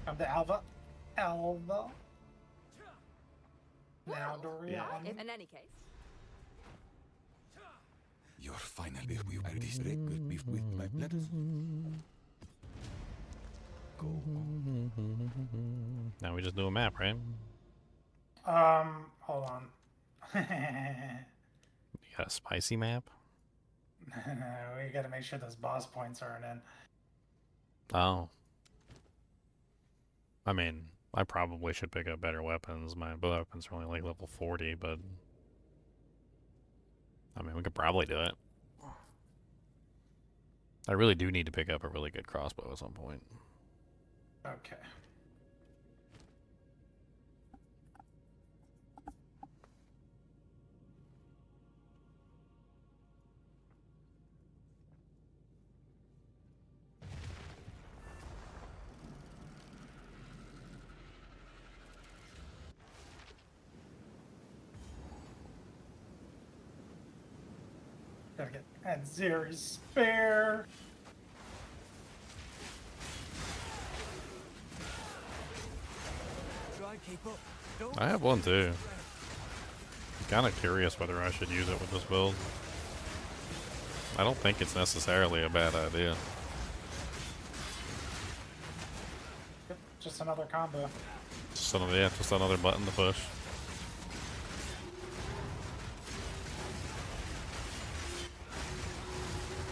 I'm the Alva. Alva. Now Dorian. In any case. You're finally will distract with my letters. Go on. Now we just do a map, right? Hold on. You got a spicy map? We gotta make sure those boss points aren't in. Oh. I mean, I probably should pick up better weapons. My weapons are only like level 40, but... I mean, we could probably do it. I really do need to pick up a really good crossbow at some point. Okay. Gotta get Adziri's spare. Try keep up. Don't I have one too. I'm kind of curious whether I should use it with this build. I don't think it's necessarily a bad idea. Yep, just another combo. Just another, yeah, just another button to push.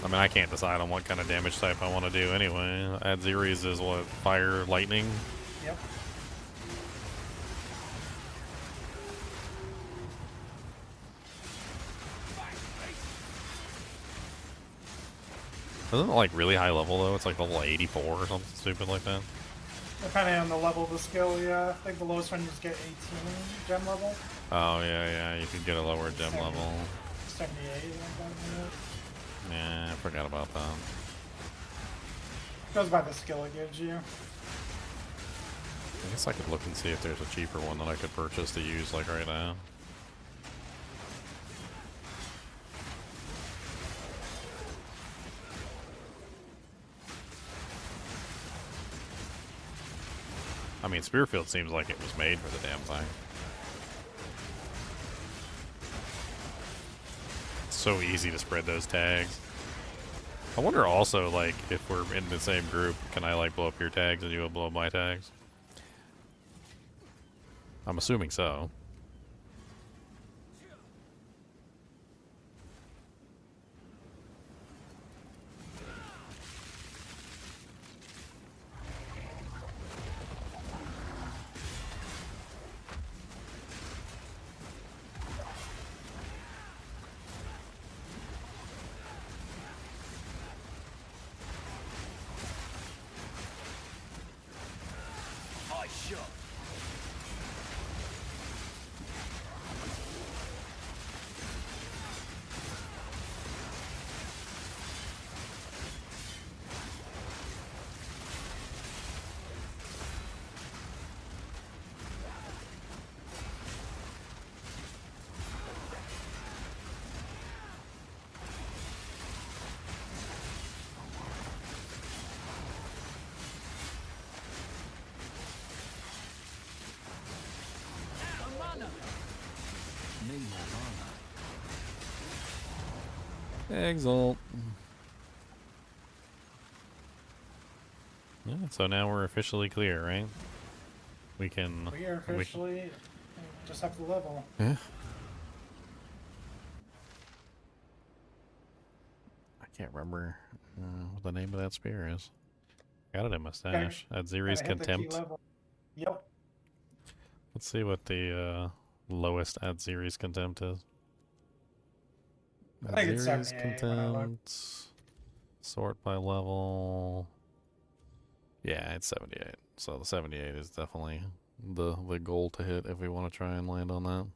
I mean, I can't decide on what kind of damage type I want to do anyway. Adziri's is what? Fire, lightning? Yep. Isn't it like really high level though? It's like level 84 or something stupid like that. Depending on the level of the skill, yeah. I think the lowest one you just get 18 gem level. Oh yeah, you can get a lower gem level. 78, like that. Yeah, I forgot about that. Goes by the skill it gives you. I guess I could look and see if there's a cheaper one that I could purchase to use like right now. I mean, Spearfield seems like it was made for the damn thing. It's so easy to spread those tags. I wonder also, like, if we're in the same group, can I, like, blow up your tags and you will blow up my tags? I'm assuming so. Exile. Yeah, so now we're officially clear, right? We can... We are officially... just have to level. Yeah. I can't remember what the name of that spear is. Got it in my stash. Adziri's Contempt. Yep. Let's see what the lowest Adziri's Contempt is. I think it's Adziri's 78 when I look. Contempt. Sort by level. Yeah, it's 78. So the 78 is definitely the goal to hit if we want to try and land on that.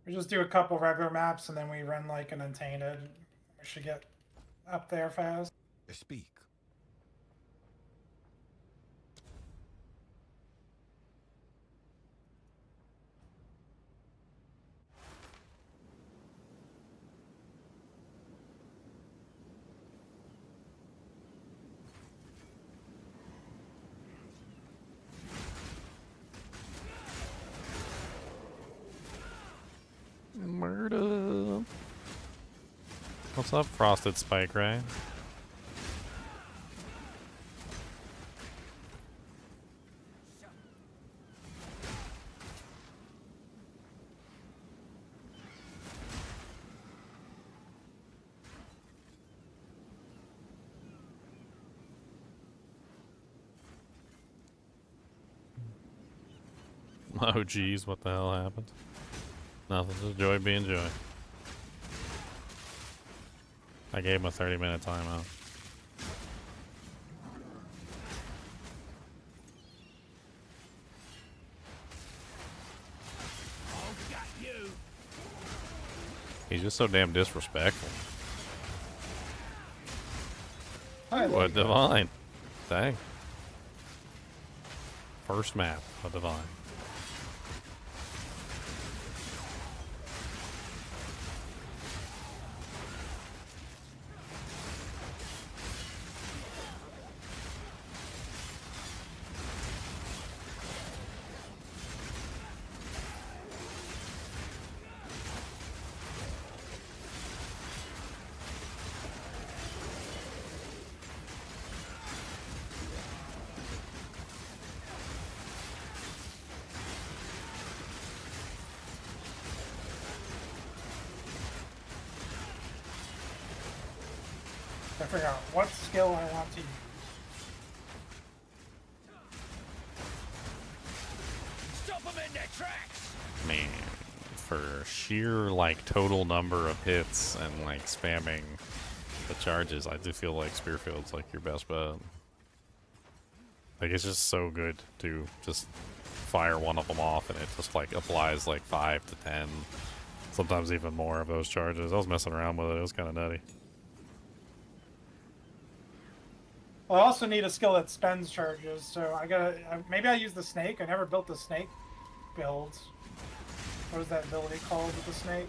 We just do a couple regular maps and then we run like an untainted. We should get up there fast. Speak. Murder. What's up, Frosted Spike, right? Oh geez, what the hell happened? Nothing, just joy being joy. I gave him a 30-minute timeout. He's just so damn disrespectful. What divine? Dang. First map, a divine. I figure out what skill I want to use. Stop them in their tracks! Man, for sheer like total number of hits and like spamming the charges, I do feel like Spearfield's like your best bet. Like it's just so good to just fire one of them off and it just like applies like 5 to 10, sometimes even more of those charges. I was messing around with it, it was kind of nutty. Well, I also need a skill that spends charges, so I gotta maybe I use the snake. I never built the snake build. What is that ability called with the snake?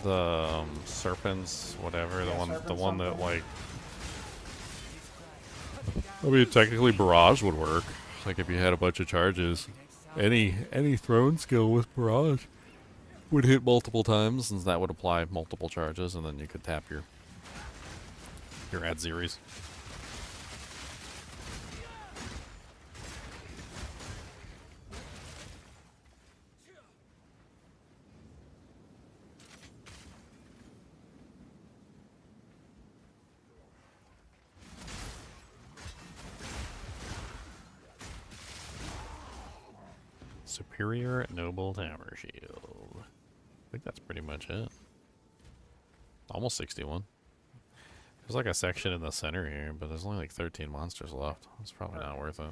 The serpents, whatever, Yeah, the one that something. like. I mean, technically barrage would work. Like if you had a bunch of charges, any thrown skill with barrage would hit multiple times, and that would apply multiple charges, and then you could tap your ad series. Superior Noble Tower Shield. I think that's pretty much it. Almost 61. There's like a section in the center here, but there's only like 13 monsters left. It's probably not worth it.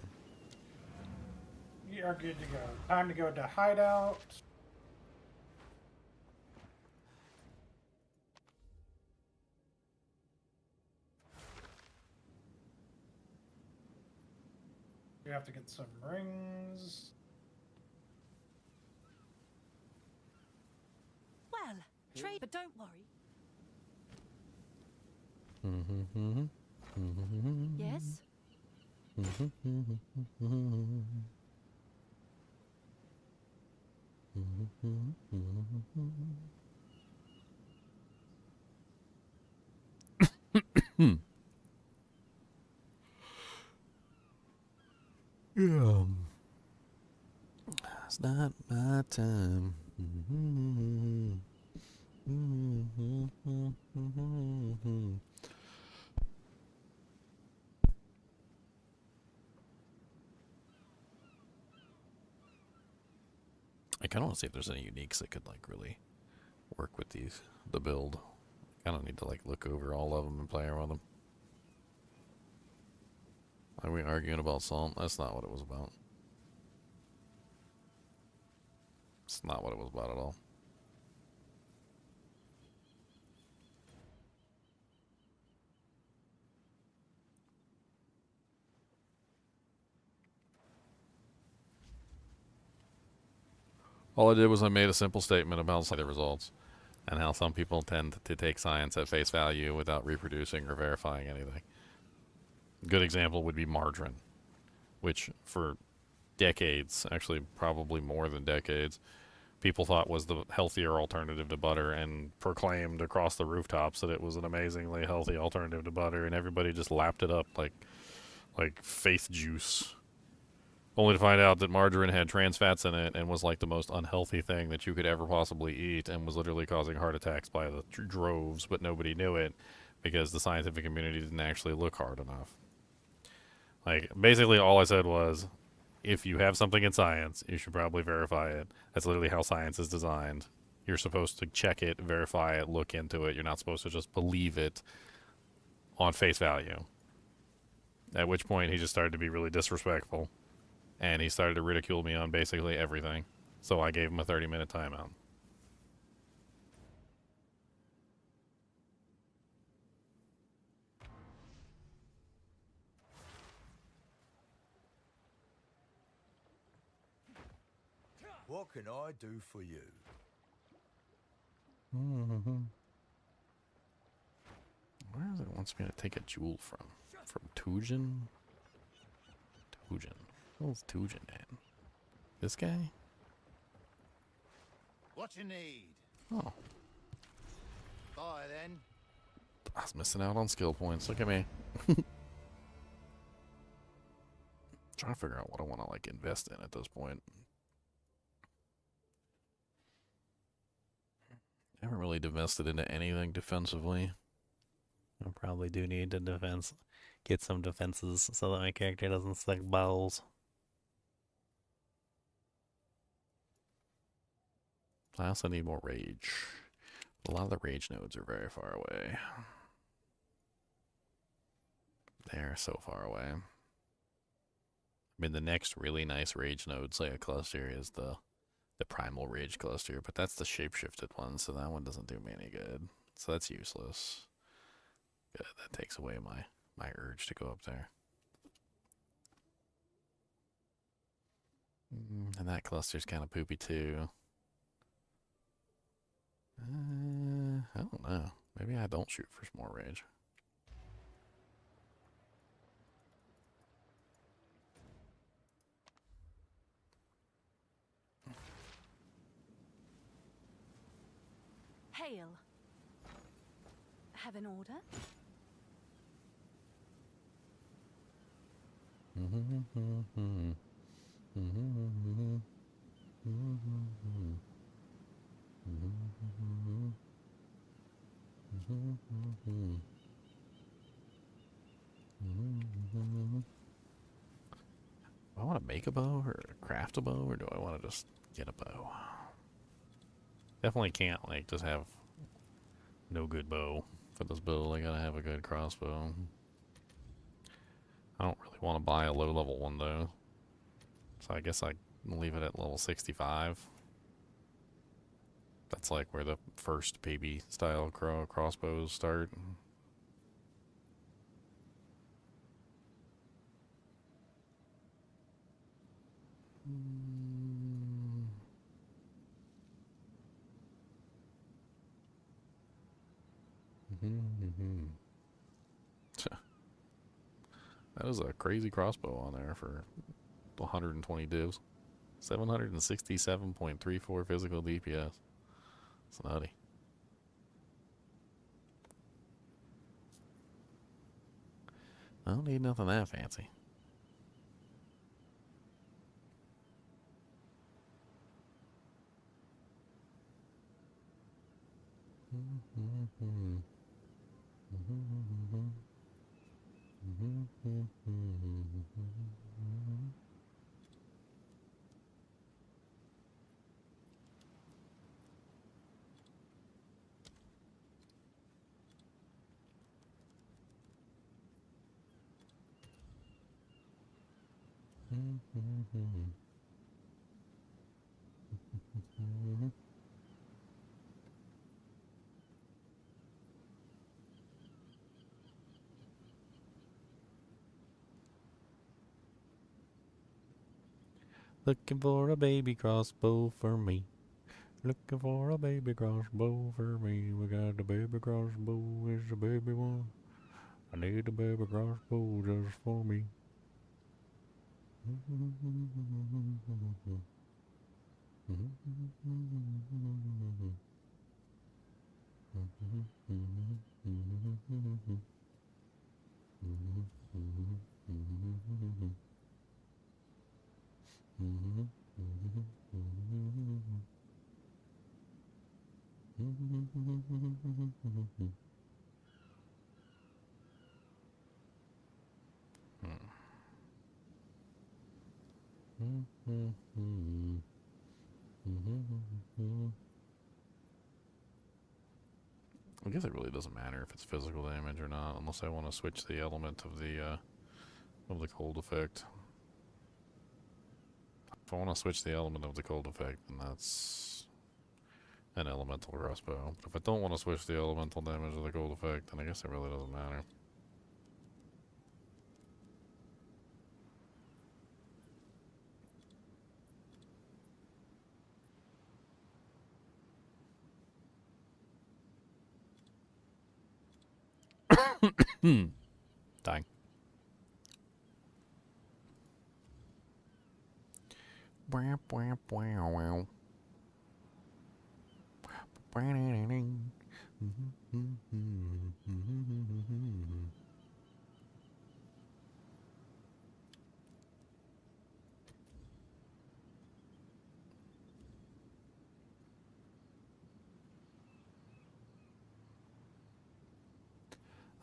We are good to go. Time to go to hideout. We have to get some rings. Well, trade, but don't worry. Yes? Yeah. It's not my time. I kind of want to see if there's any uniques that could like really work with the build. I kind of need to like look over all of them and play around with them. Are we arguing about salt? That's not what it was about. That's not what it was about at all. All I did was I made a simple statement about the results and how some people tend to take science at face value without reproducing or verifying anything. A good example would be margarine, which for decades, actually probably more than decades, people thought was the healthier alternative to butter and proclaimed across the rooftops that it was an amazingly healthy alternative to butter, and everybody just lapped it up like faith juice. Only to find out that margarine had trans fats in it and was like the most unhealthy thing that you could ever possibly eat and was literally causing heart attacks by the droves, but nobody knew it because the scientific community didn't actually look hard enough. Like, basically all I said was, if you have something in science, you should probably verify it. That's literally how science is designed. You're supposed to check it, verify it, look into it. You're not supposed to just believe it on face value. At which point he just started to be really disrespectful. And he started to ridicule me on basically everything. So I gave him a 30-minute timeout. What can I do for you? Where is it? It wants me to take a jewel from? From Tujin? Tujin. Who's Tujin, man? This guy? What you need? Oh. Buy then. I was missing out on skill points. Look at me. Trying to figure out what I want to like invest in at this point. I haven't really invested into anything defensively. I probably do need to get some defenses so that my character doesn't suck balls. I also need more rage. A lot of the rage nodes are very far away. They're so far away. I mean, the next really nice rage node, say a cluster, is the primal rage cluster, but that's the shapeshifted one, so that one doesn't do me any good. So that's useless. Good, that takes away my urge to go up there. And that cluster's kind of poopy too. I don't know. Maybe I don't shoot for more rage. Hail. Have an order? Do I want to make a bow or craft a bow, or do I want to just get a bow? Definitely can't like just have no good bow for this build. I gotta have a good crossbow. I don't really want to buy a low level one though, so I guess I leave it at level 65. That's like where the first baby style crossbows start. That is a crazy crossbow on there for 120 divs. 767.34 physical DPS. It's nutty. I don't need nothing that fancy. Looking for a baby crossbow for me. Looking for a baby crossbow for me. We got the baby crossbow, is the baby one. I need a baby crossbow just for me. I guess it really doesn't matter if it's physical damage or not, unless I want to switch the element of the cold effect. If I want to switch the element of the cold effect, then that's an elemental crossbow. But if I don't want to switch the elemental damage of the cold effect, then I guess it really doesn't matter. Dying.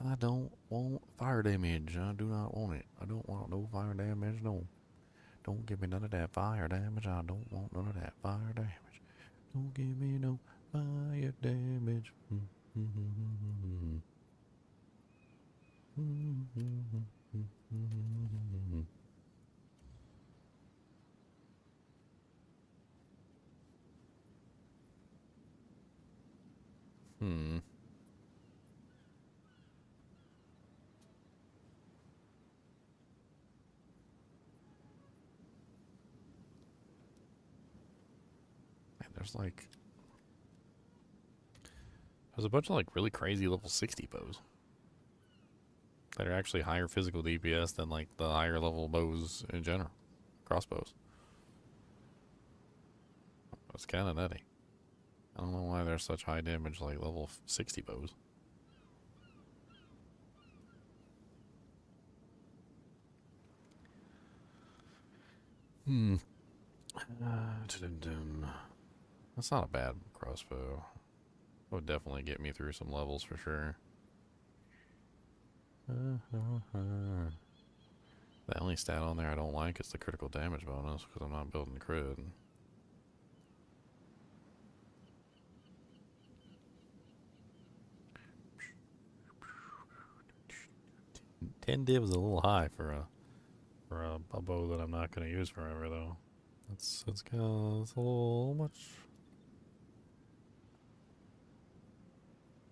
I don't want fire damage. I do not want it. I don't want no fire damage. No. Don't give me none of that fire damage. I don't want none of that fire damage. Don't give me no fire damage. There's a bunch of like really crazy level 60 bows that are actually higher physical DPS than like the higher level bows in general, crossbows. It's kind of nutty. I don't know why they're such high damage like level 60 bows. That's not a bad crossbow. It would definitely get me through some levels for sure. The only stat on there I don't like is the critical damage bonus because I'm not building crit. 10 div is a little high for a bow that I'm not going to use forever though. It's a little much.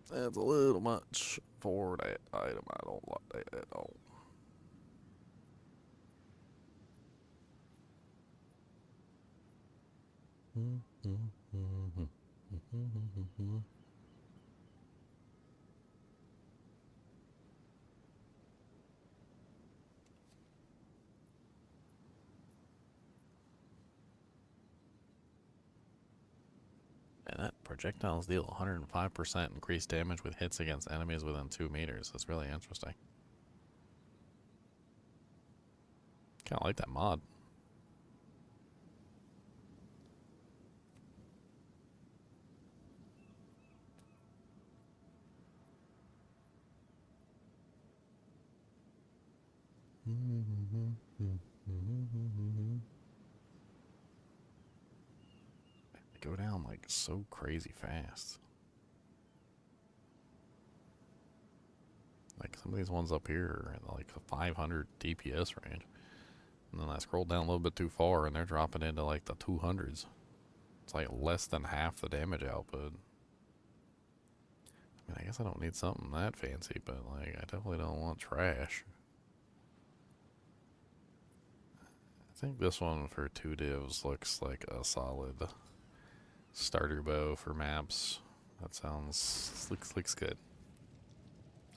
That's a little much for that item. I don't like that at all. And that projectiles deal 105% increased damage with hits against enemies within 2 meters. That's really interesting. Kinda like that mod. They go down like so crazy fast. Like some of these ones up here are in like a 500 DPS range. And then I scrolled down a little bit too far and they're dropping into like the 200s. It's like less than half the damage output. I mean, I guess I don't need something that fancy, but like I definitely don't want trash. I think this one for 2 divs looks like a solid starter bow for maps. That sounds looks good.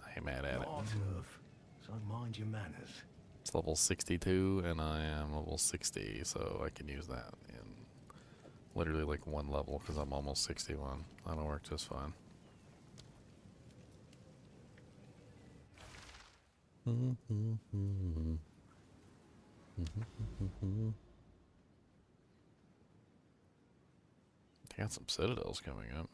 I ain't mad at it. So mind your manners. It's level 62 and I am level 60, so I can use that in literally like 1 level because I'm almost 61. That'll work just fine. They got some citadels coming up.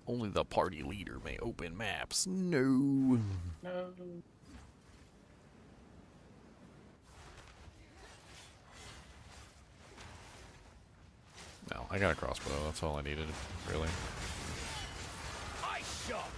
Only the party leader may open maps. No. No. No, I got a crossbow. That's all I needed, really. Ice shot.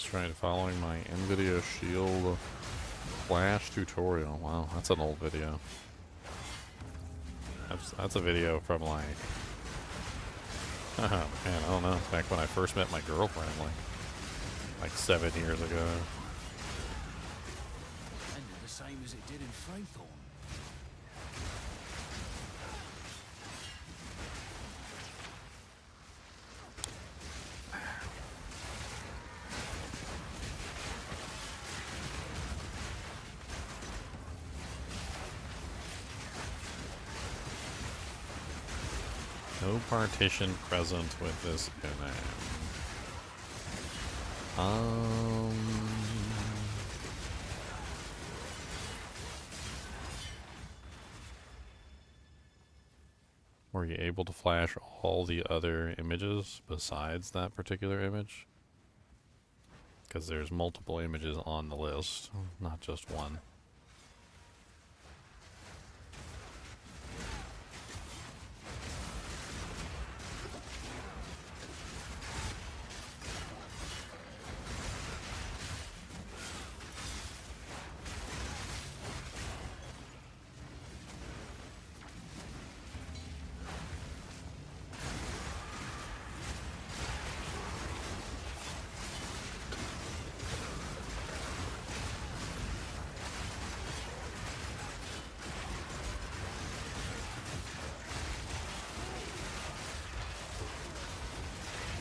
Trying following my NVIDIA Shield Flash tutorial. Wow, that's an old video. That's a video from like, man, I don't know, back when I first met my girlfriend, like 7 years ago. And the same as it did in Fraythorn. No partition present with this unit. Were you able to flash all the other images besides that particular image? Because there's multiple images on the list, not just one.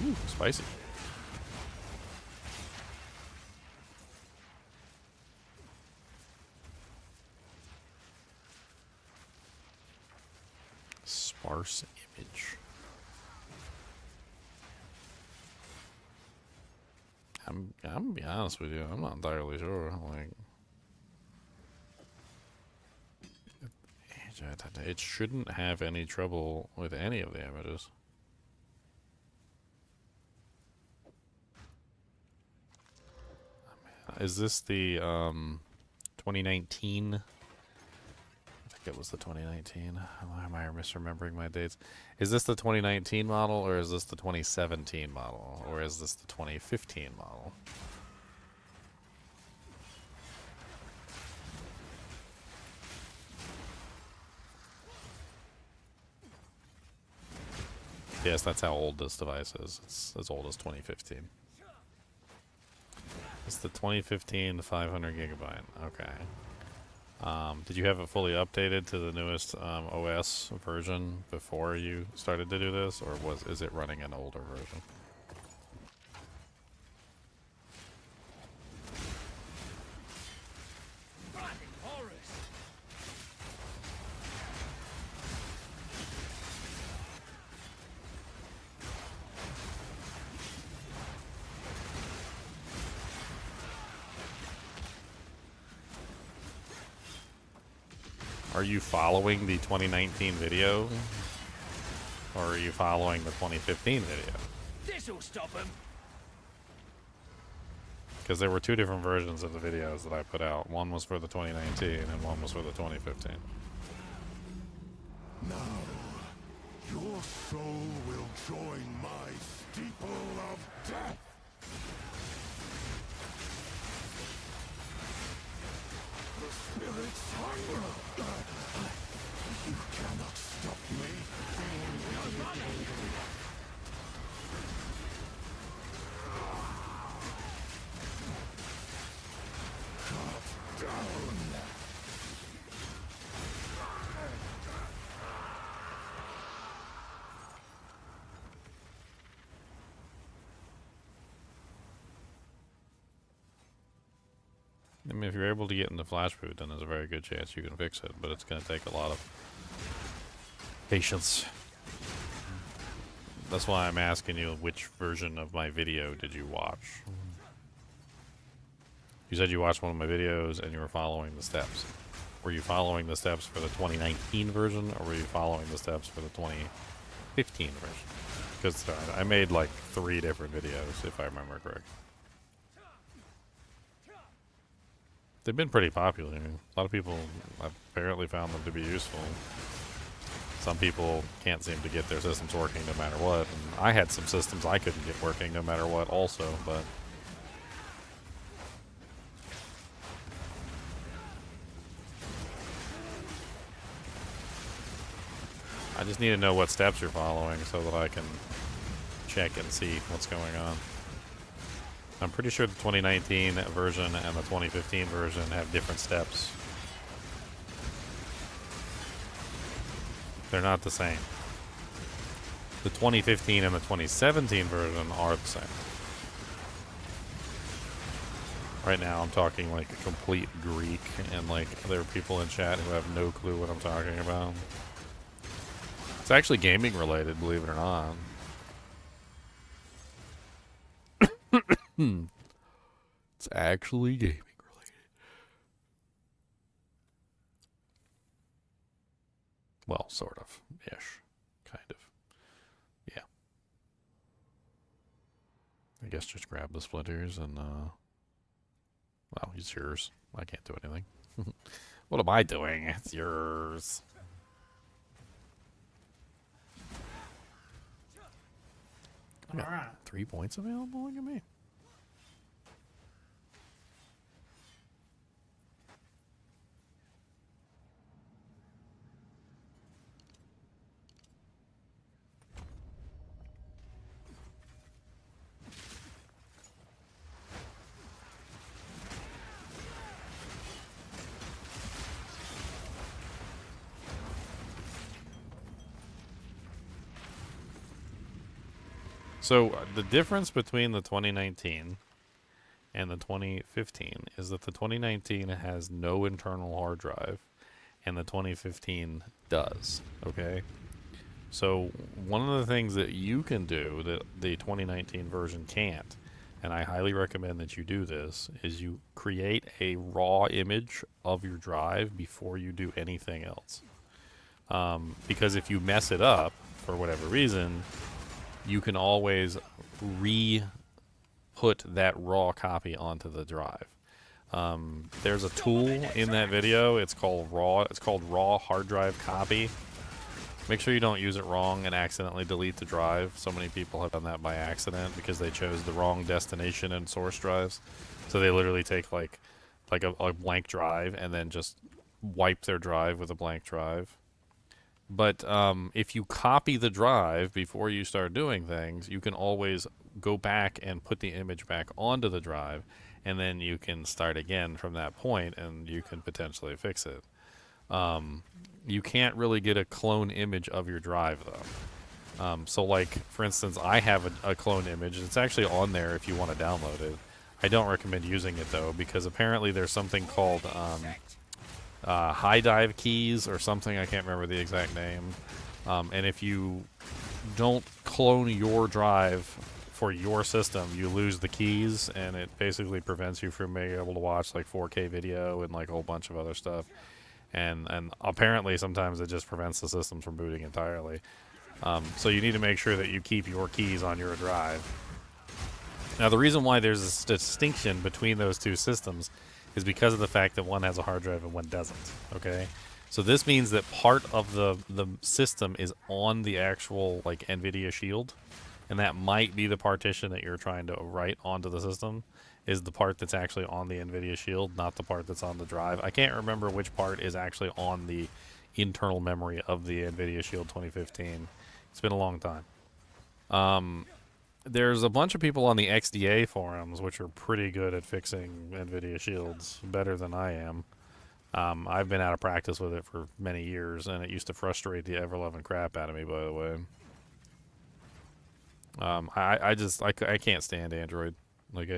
Ooh, spicy. Sparse image. I'm gonna be honest with you, I'm not entirely sure. Like, it shouldn't have any trouble with any of the images. Is this the 2019? I think it was the 2019. Why am I misremembering my dates? Is this the 2019 model, or is this the 2017 model, or is this the 2015 model? Yes, that's how old this device is. It's as old as 2015. It's the 2015 500 gigabyte. Okay. Did you have it fully updated to the newest OS version before you started to do this, or is it running an older version? Are you following the 2019 video? Or are you following the 2015 video? This'll stop him. Because there were two different versions of the videos that I put out. One was for the 2019 and one was for the 2015. Now, your soul will join my steeple of death. The spirit's hunger. You cannot stop me. Cut down. I mean, if you're able to get into Flash Boot, then there's a very good chance you can fix it, but it's going to take a lot of patience. That's why I'm asking you which version of my video did you watch. You said you watched one of my videos and you were following the steps. Were you following the steps for the 2019 version, or were you following the steps for the 2015 version? Because I made like 3 different videos, if I remember correctly. They've been pretty popular. A lot of people apparently found them to be useful. Some people can't seem to get their systems working no matter what. And I had some systems I couldn't get working no matter what also, but... I just need to know what steps you're following so that I can check and see what's going on. I'm pretty sure the 2019 version and the 2015 version have different steps. They're not the same. The 2015 and the 2017 version are the same. Right now I'm talking like complete Greek, and like there are people in chat who have no clue what I'm talking about. It's actually gaming related, believe it or not. It's actually gaming related. Well, sort of. Ish. Kind of. Yeah. I guess just grab the splitters and, well, it's yours. I can't do anything. What am I doing? It's yours. I got 3 points available? Look at me. So the difference between the 2019 and the 2015 is that the 2019 has no internal hard drive and the 2015 does. Okay? So one of the things that you can do that the 2019 version can't, and I highly recommend that you do this, is you create a raw image of your drive before you do anything else. Because if you mess it up for whatever reason, you can always re-put that raw copy onto the drive. There's a tool in that video. It's called raw hard drive copy. Make sure you don't use it wrong and accidentally delete the drive. So many people have done that by accident because they chose the wrong destination and source drives. So they literally take like a blank drive and then just wipe their drive with a blank drive. But if you copy the drive before you start doing things, you can always go back and put the image back onto the drive, and then you can start again from that point, and you can potentially fix it. You can't really get a clone image of your drive, though. So, like, for instance, I have a clone image. It's actually on there if you want to download it. I don't recommend using it, though, because apparently there's something called... high dive keys or something, I can't remember the exact name, and if you don't clone your drive for your system, you lose the keys, and it basically prevents you from being able to watch like 4K video and like a whole bunch of other stuff. and apparently sometimes it just prevents the systems from booting entirely. So you need to make sure that you keep your keys on your drive. Now, the reason why there's a distinction between those two systems is because of the fact that one has a hard drive and one doesn't, okay? So this means that part of the system is on the actual, like, NVIDIA Shield, and that might be the partition that you're trying to write onto the system, is the part that's actually on the NVIDIA Shield, not the part that's on the drive. I can't remember which part is actually on the internal memory of the NVIDIA Shield 2015. It's been a long time. There's a bunch of people on the XDA forums which are pretty good at fixing NVIDIA Shields, better than I am. I've been out of practice with it for many years, and it used to frustrate the ever-loving crap out of me, by the way. I can't stand Android. Like,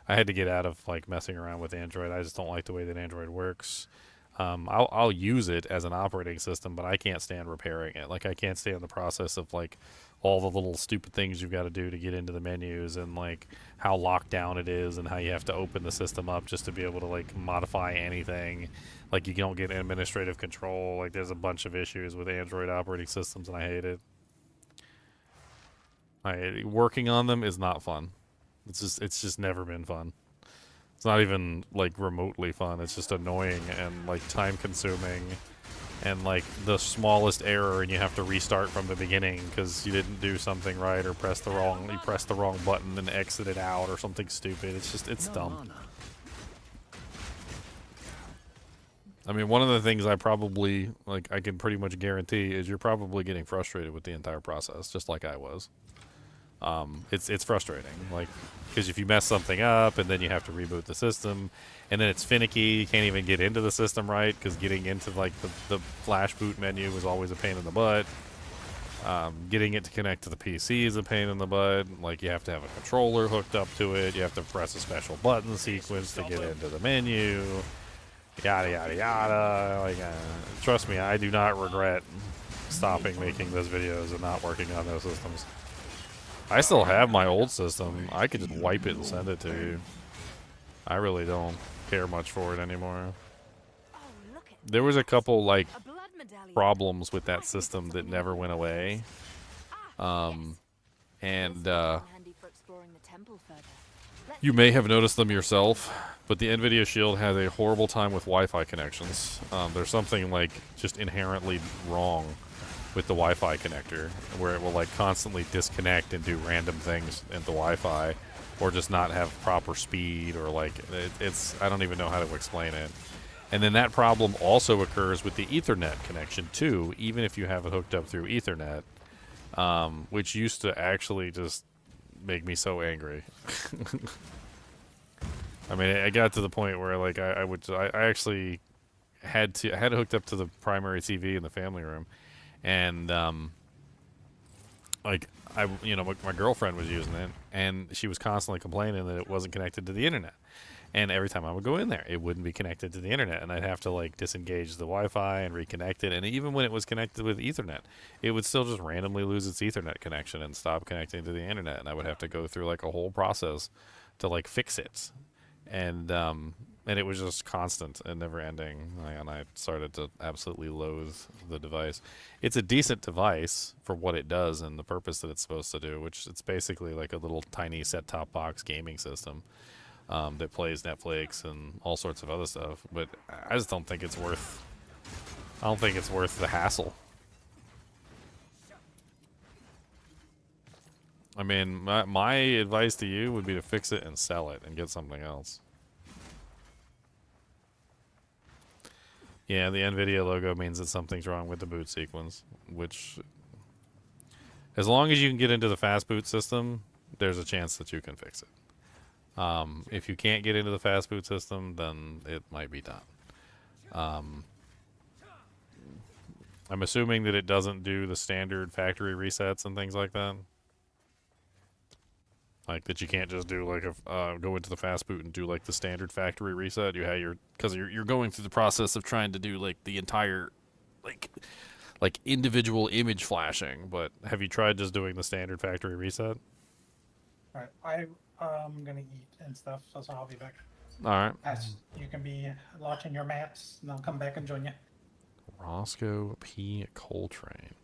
I had to get out of, like, messing around with Android. I just don't like the way that Android works. I'll use it as an operating system, but I can't stand repairing it. Like, I can't stand the process of, like, all the little stupid things you've got to do to get into the menus, and, like, how locked down it is, and how you have to open the system up just to be able to, like, modify anything. Like, you don't get administrative control. Like, there's a bunch of issues with Android operating systems, and I hate it. Working on them is not fun. It's just never been fun. It's not even, like, remotely fun. It's just annoying and, like, time-consuming, and, like, the smallest error and you have to restart from the beginning because you didn't do something right, or you pressed the wrong button and exited out or something stupid. It's dumb. I mean, one of the things I probably, like, I can pretty much guarantee is you're probably getting frustrated with the entire process, just like I was. It's frustrating, like, because if you mess something up and then you have to reboot the system, and then it's finicky, you can't even get into the system right because getting into, like, the flash boot menu was always a pain in the butt. Getting it to connect to the PC is a pain in the butt. Like, you have to have a controller hooked up to it, you have to press a special button sequence to get into the menu, yada yada yada. Like, trust me, I do not regret stopping making those videos and not working on those systems. I still have my old system. I could just wipe it and send it to you. I really don't care much for it anymore. There was a couple, like, problems with that system that never went away. You may have noticed them yourself, but the NVIDIA Shield has a horrible time with Wi-Fi connections. There's something, like, just inherently wrong with the Wi-Fi connector, where it will, like, constantly disconnect and do random things into Wi-Fi, or just not have proper speed, or, like, I don't even know how to explain it. And then that problem also occurs with the Ethernet connection too, even if you have it hooked up through Ethernet, which used to actually just make me so angry. I mean, I got to the point where, like, I actually had it hooked up to the primary TV in the family room. And, like, my girlfriend was using it, and she was constantly complaining that it wasn't connected to the internet. And every time I would go in there, it wouldn't be connected to the internet, and I'd have to, like, disengage the Wi-Fi and reconnect it. And even when it was connected with Ethernet, it would still just randomly lose its Ethernet connection and stop connecting to the internet. And I would have to go through, like, a whole process to, like, fix it. And it was just constant and never ending, and I started to absolutely loathe the device. It's a decent device for what it does and the purpose that it's supposed to do, which it's basically like a little tiny set-top box gaming system that plays Netflix and all sorts of other stuff. But I just don't think it's worth. I don't think it's worth the hassle. I mean, my advice to you would be to fix it and sell it and get something else. Yeah, the NVIDIA logo means that something's wrong with the boot sequence, which, as long as you can get into the fast boot system, there's a chance that you can fix it. If you can't get into the fast boot system, then it might be done. I'm assuming that it doesn't do the standard factory resets and things like that. Like, that you can't just do, like, go into the fast boot and do, like, the standard factory reset. You have because you're going through the process of trying to do, like, the entire, like individual image flashing. But have you tried just doing the standard factory reset? All right, I'm gonna eat and stuff, so I'll be back. All right. You can be watching your maps, and I'll come back and join you. Roscoe P. Coltrane.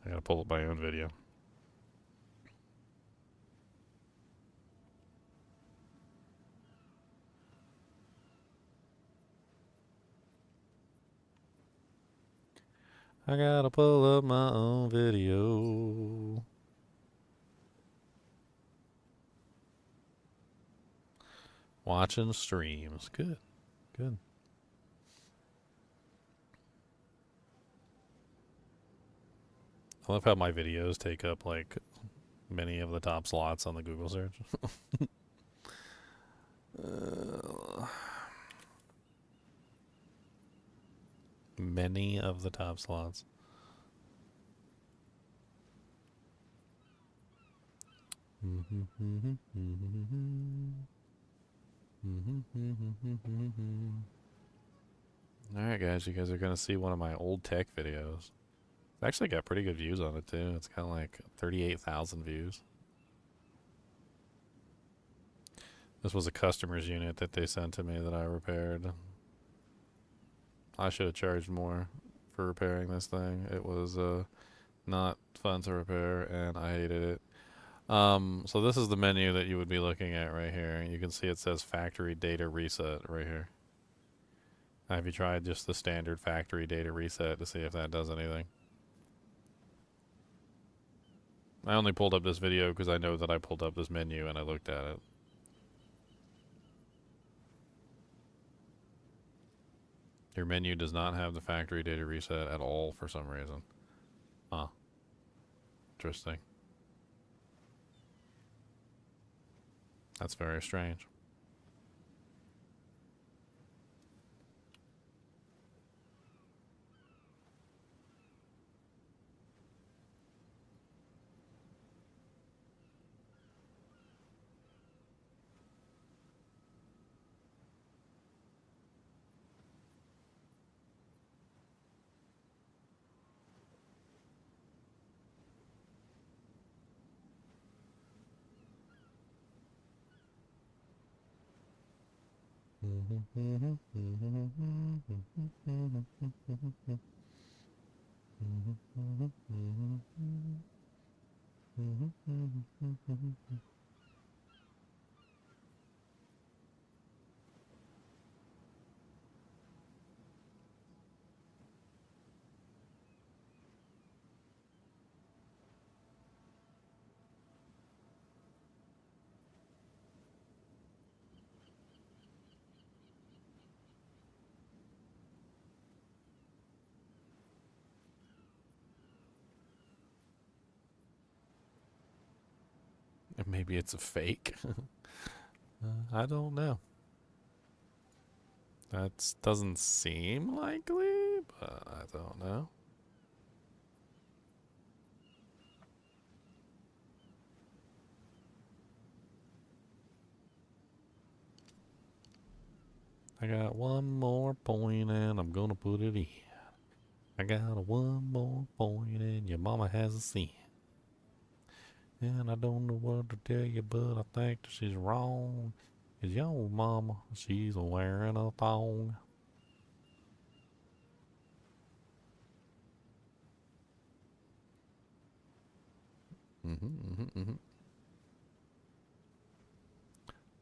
I gotta pull up my own video. I gotta pull up my own video. Watching streams. Good. Good. I love how my videos take up like many of the top slots on the Google search. Many of the top slots. Alright guys, you guys are gonna see one of my old tech videos. It's actually got pretty good views on it too. It's got like 38,000 views. This was a customer's unit that they sent to me that I repaired. I should have charged more for repairing this thing. It was not fun to repair and I hated it. So this is the menu that you would be looking at right here. You can see it says factory data reset right here. Have you tried just the standard factory data reset to see if that does anything? I only pulled up this video because I know that I pulled up this menu and I looked at it. Your menu does not have the factory data reset at all for some reason. Huh. Interesting. That's very strange. Maybe it's a fake. I don't know. That doesn't seem likely, but I don't know. I got one more point and I'm gonna put it in. I got one more point and your mama has a sin. And I don't know what to tell you, but I think that she's wrong. 'Cause your mama, she's wearing a thong.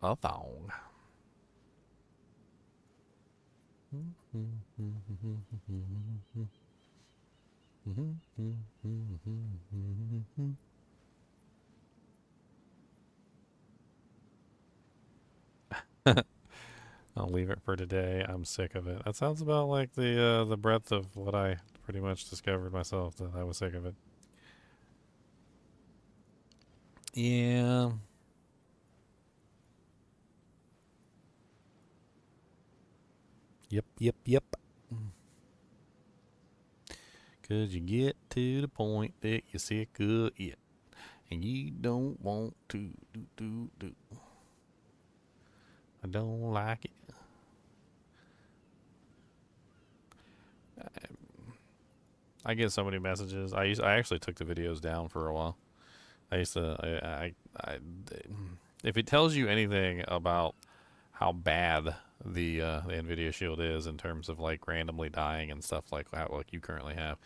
A thong. I'll leave it for today. I'm sick of it. That sounds about like the breadth of what I pretty much discovered myself, that I was sick of it. Yeah. Yep. Cause you get to the point that you're sick of it. And you don't want to do. I don't like it. I get so many messages. I actually took the videos down for a while. I used to, if it tells you anything about how bad the NVIDIA Shield is in terms of like randomly dying and stuff like that, like you currently have,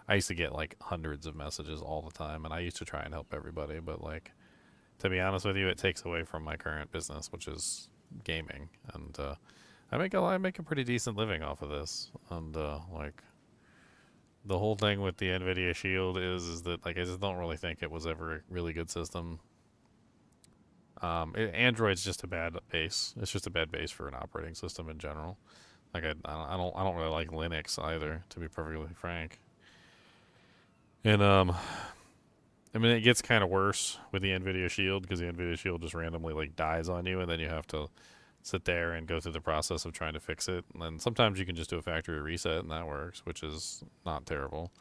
I used to get like hundreds of messages all the time, and I used to try and help everybody, but like, to be honest with you, it takes away from my current business, which is gaming, and I make a pretty decent living off of this, and like. The whole thing with the NVIDIA Shield is that like I just don't really think it was ever a really good system. Android's just a bad base. It's just a bad base for an operating system in general. Like I don't really like Linux either, to be perfectly frank. And I mean it gets kind of worse with the NVIDIA Shield because the NVIDIA Shield just randomly like dies on you, and then you have to sit there and go through the process of trying to fix it. And then sometimes you can just do a factory reset and that works, which is not terrible.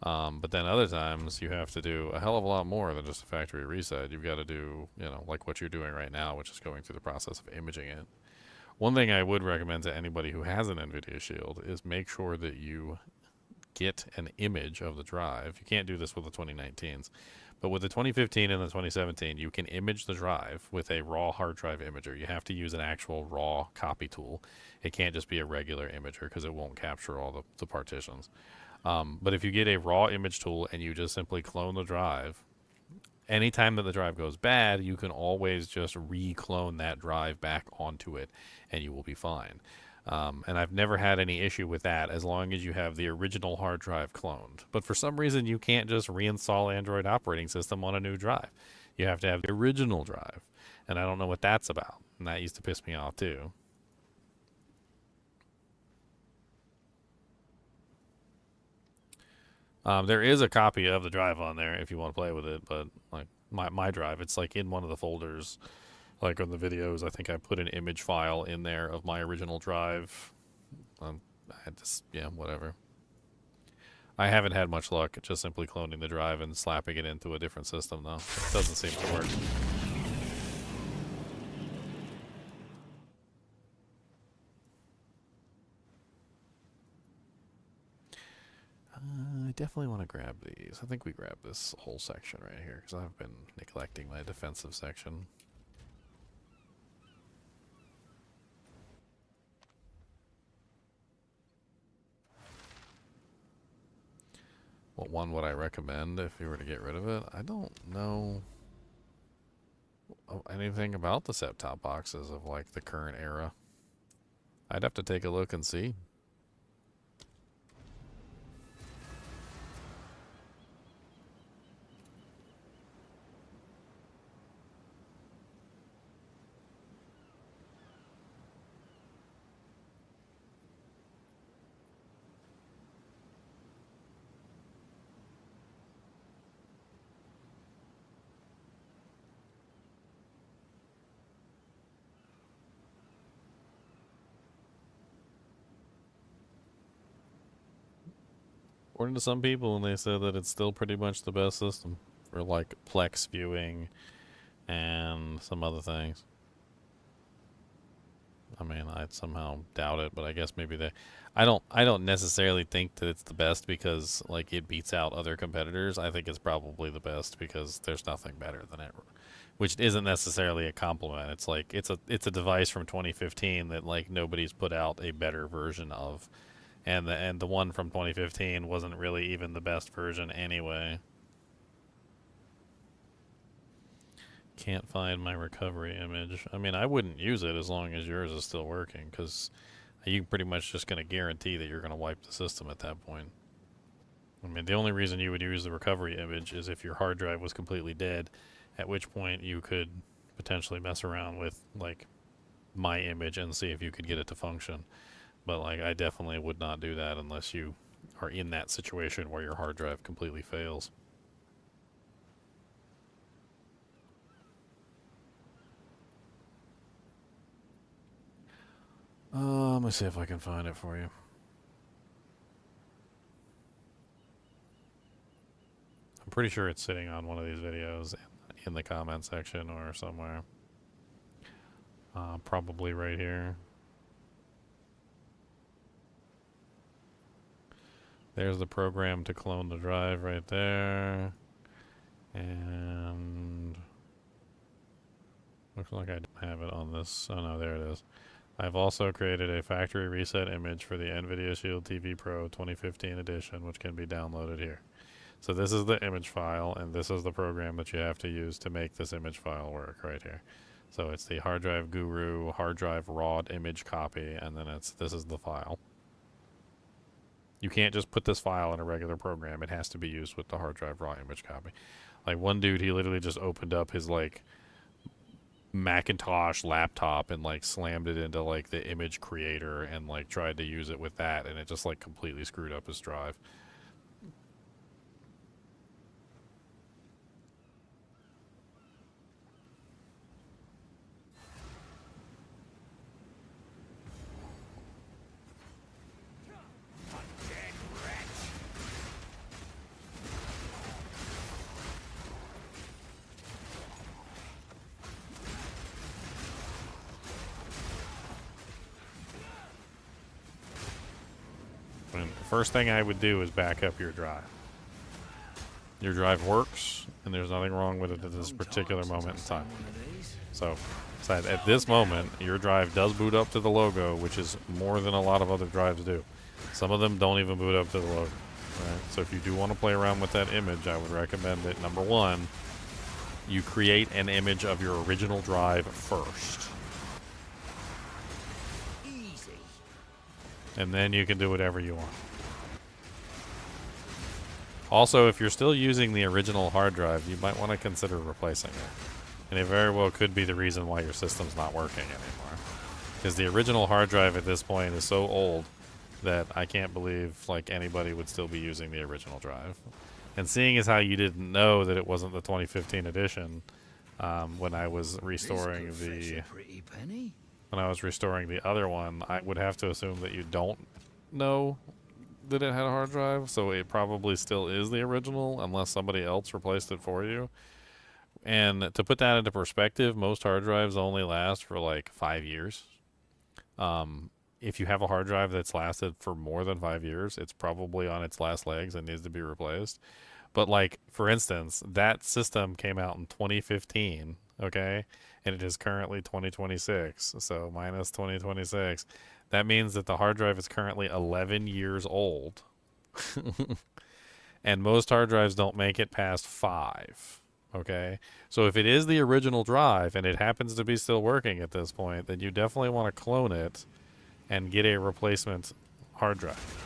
But then other times you have to do a hell of a lot more than just a factory reset. You've got to do, you know, like what you're doing right now, which is going through the process of imaging it. One thing I would recommend to anybody who has an NVIDIA Shield is make sure that you get an image of the drive. You can't do this with the 2019s. But with the 2015 and the 2017, you can image the drive with a raw hard drive imager. You have to use an actual raw copy tool. It can't just be a regular imager because it won't capture all the partitions. But if you get a raw image tool and you just simply clone the drive, anytime that the drive goes bad, you can always just re-clone that drive back onto it and you will be fine. And I've never had any issue with that as long as you have the original hard drive cloned. But for some reason, you can't just reinstall Android operating system on a new drive. You have to have the original drive. And I don't know what that's about. And that used to piss me off too. There is a copy of the drive on there if you want to play with it. But like my drive, it's like in one of the folders. Like on the videos, I think I put an image file in there of my original drive. I had to, yeah, whatever. I haven't had much luck just simply cloning the drive and slapping it into a different system, though. It doesn't seem to work. I definitely want to grab these. I think we grab this whole section right here because I've been neglecting my defensive section. What one would I recommend if you were to get rid of it? I don't know anything about the set-top boxes of like the current era. I'd have to take a look and see. According to some people, and they said that it's still pretty much the best system for like Plex viewing and some other things. I mean, I somehow doubt it, but I guess maybe they. I don't necessarily think that it's the best because like it beats out other competitors. I think it's probably the best because there's nothing better than it, which isn't necessarily a compliment. It's like it's a device from 2015 that like nobody's put out a better version of. And the one from 2015 wasn't really even the best version anyway. Can't find my recovery image. I mean, I wouldn't use it as long as yours is still working, because you're pretty much just going to guarantee that you're going to wipe the system at that point. I mean, the only reason you would use the recovery image is if your hard drive was completely dead, at which point you could potentially mess around with, like, my image and see if you could get it to function. But like, I definitely would not do that unless you are in that situation where your hard drive completely fails. Let me see if I can find it for you. I'm pretty sure it's sitting on one of these videos in the comment section or somewhere. Probably right here. There's the program to clone the drive right there. And looks like I don't have it on this. Oh no, there it is. I've also created a factory reset image for the NVIDIA Shield TV Pro 2015 edition, which can be downloaded here. So this is the image file, and this is the program that you have to use to make this image file work right here. So it's the hard drive guru, hard drive raw image copy, and then this is the file. You can't just put this file in a regular program. It has to be used with the hard drive raw image copy. Like one dude, he literally just opened up his like Macintosh laptop and like slammed it into like the image creator and like tried to use it with that, and it just like completely screwed up his drive. First thing I would do is back up your drive. Your drive works, and there's nothing wrong with it at this particular moment in time. So at this moment, your drive does boot up to the logo, which is more than a lot of other drives do. Some of them don't even boot up to the logo. Right? So if you do want to play around with that image, I would recommend that, number one, you create an image of your original drive first. And then you can do whatever you want. Also, if you're still using the original hard drive, you might want to consider replacing it. And it very well could be the reason why your system's not working anymore. Because the original hard drive at this point is so old that I can't believe like anybody would still be using the original drive. And seeing as how you didn't know that it wasn't the 2015 edition, when I was restoring the other one, I would have to assume that you don't know that it had a hard drive, so it probably still is the original unless somebody else replaced it for you. And to put that into perspective, most hard drives only last for like 5 years. If you have a hard drive that's lasted for more than 5 years, it's probably on its last legs and needs to be replaced. But like, for instance, that system came out in 2015, okay? And it is currently 2026, so minus 2026. That means that the hard drive is currently 11 years old. And most hard drives don't make it past 5, okay? So if it is the original drive and it happens to be still working at this point, then you definitely want to clone it and get a replacement hard drive.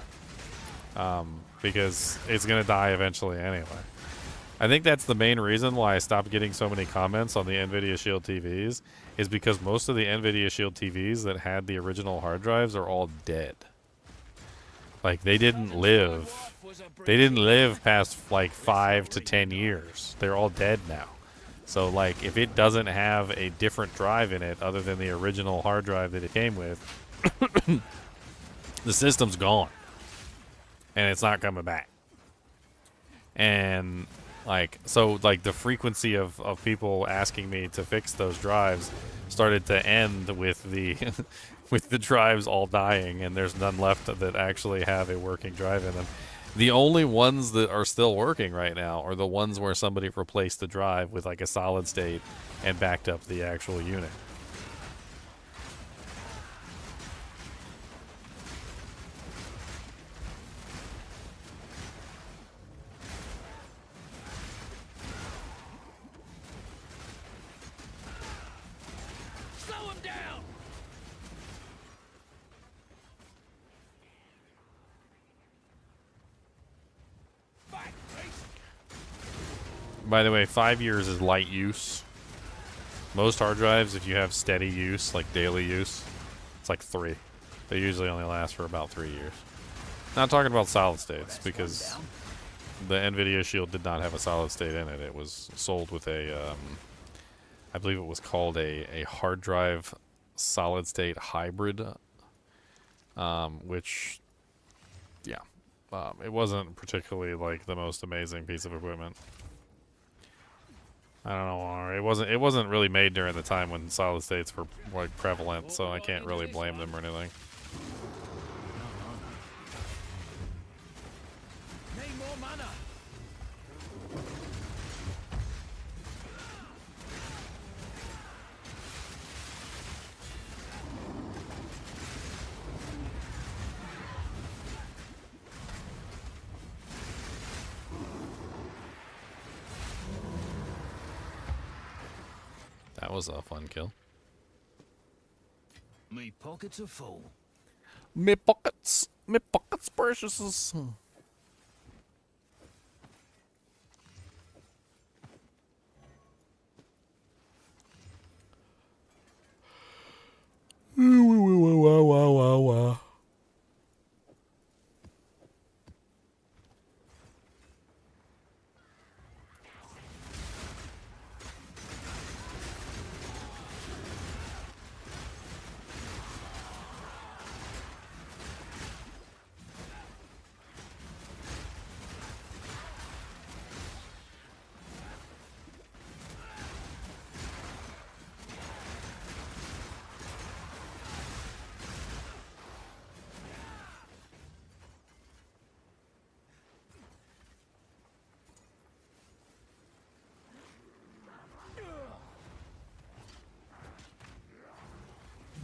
Because it's going to die eventually anyway. I think that's the main reason why I stopped getting so many comments on the NVIDIA Shield TVs, is because most of the NVIDIA Shield TVs that had the original hard drives are all dead. Like, they didn't live past like 5 to 10 years. They're all dead now. So like, if it doesn't have a different drive in it other than the original hard drive that it came with, the system's gone. And it's not coming back. And like, so like the frequency of people asking me to fix those drives started to end with the with the drives all dying, and there's none left that actually have a working drive in them. The only ones that are still working right now are the ones where somebody replaced the drive with like a solid state and backed up the actual unit. By the way, 5 years is light use. Most hard drives, if you have steady use, like daily use, it's like 3. They usually only last for about 3 years. Not talking about solid states, because the NVIDIA Shield did not have a solid state in it. It was sold with a, I believe it was called a hard drive solid state hybrid which, yeah, it wasn't particularly like the most amazing piece of equipment. I don't know. It wasn't really made during the time when solid states were like prevalent, so I can't really blame them or anything. Need more mana. That was a fun kill. Me pockets are full. Me pockets precious.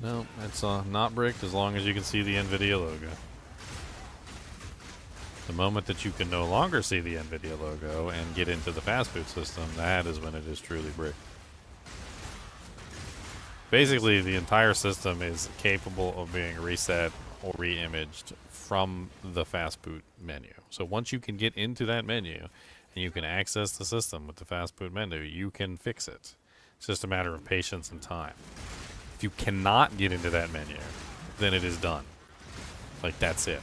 No, it's not bricked as long as you can see the NVIDIA logo. The moment that you can no longer see the NVIDIA logo and get into the fast boot system, that is when it is truly bricked. Basically, the entire system is capable of being reset or re-imaged from the fast boot menu. So once you can get into that menu and you can access the system with the fast boot menu, you can fix it. It's just a matter of patience and time. If you cannot get into that menu, then it is done. Like, that's it.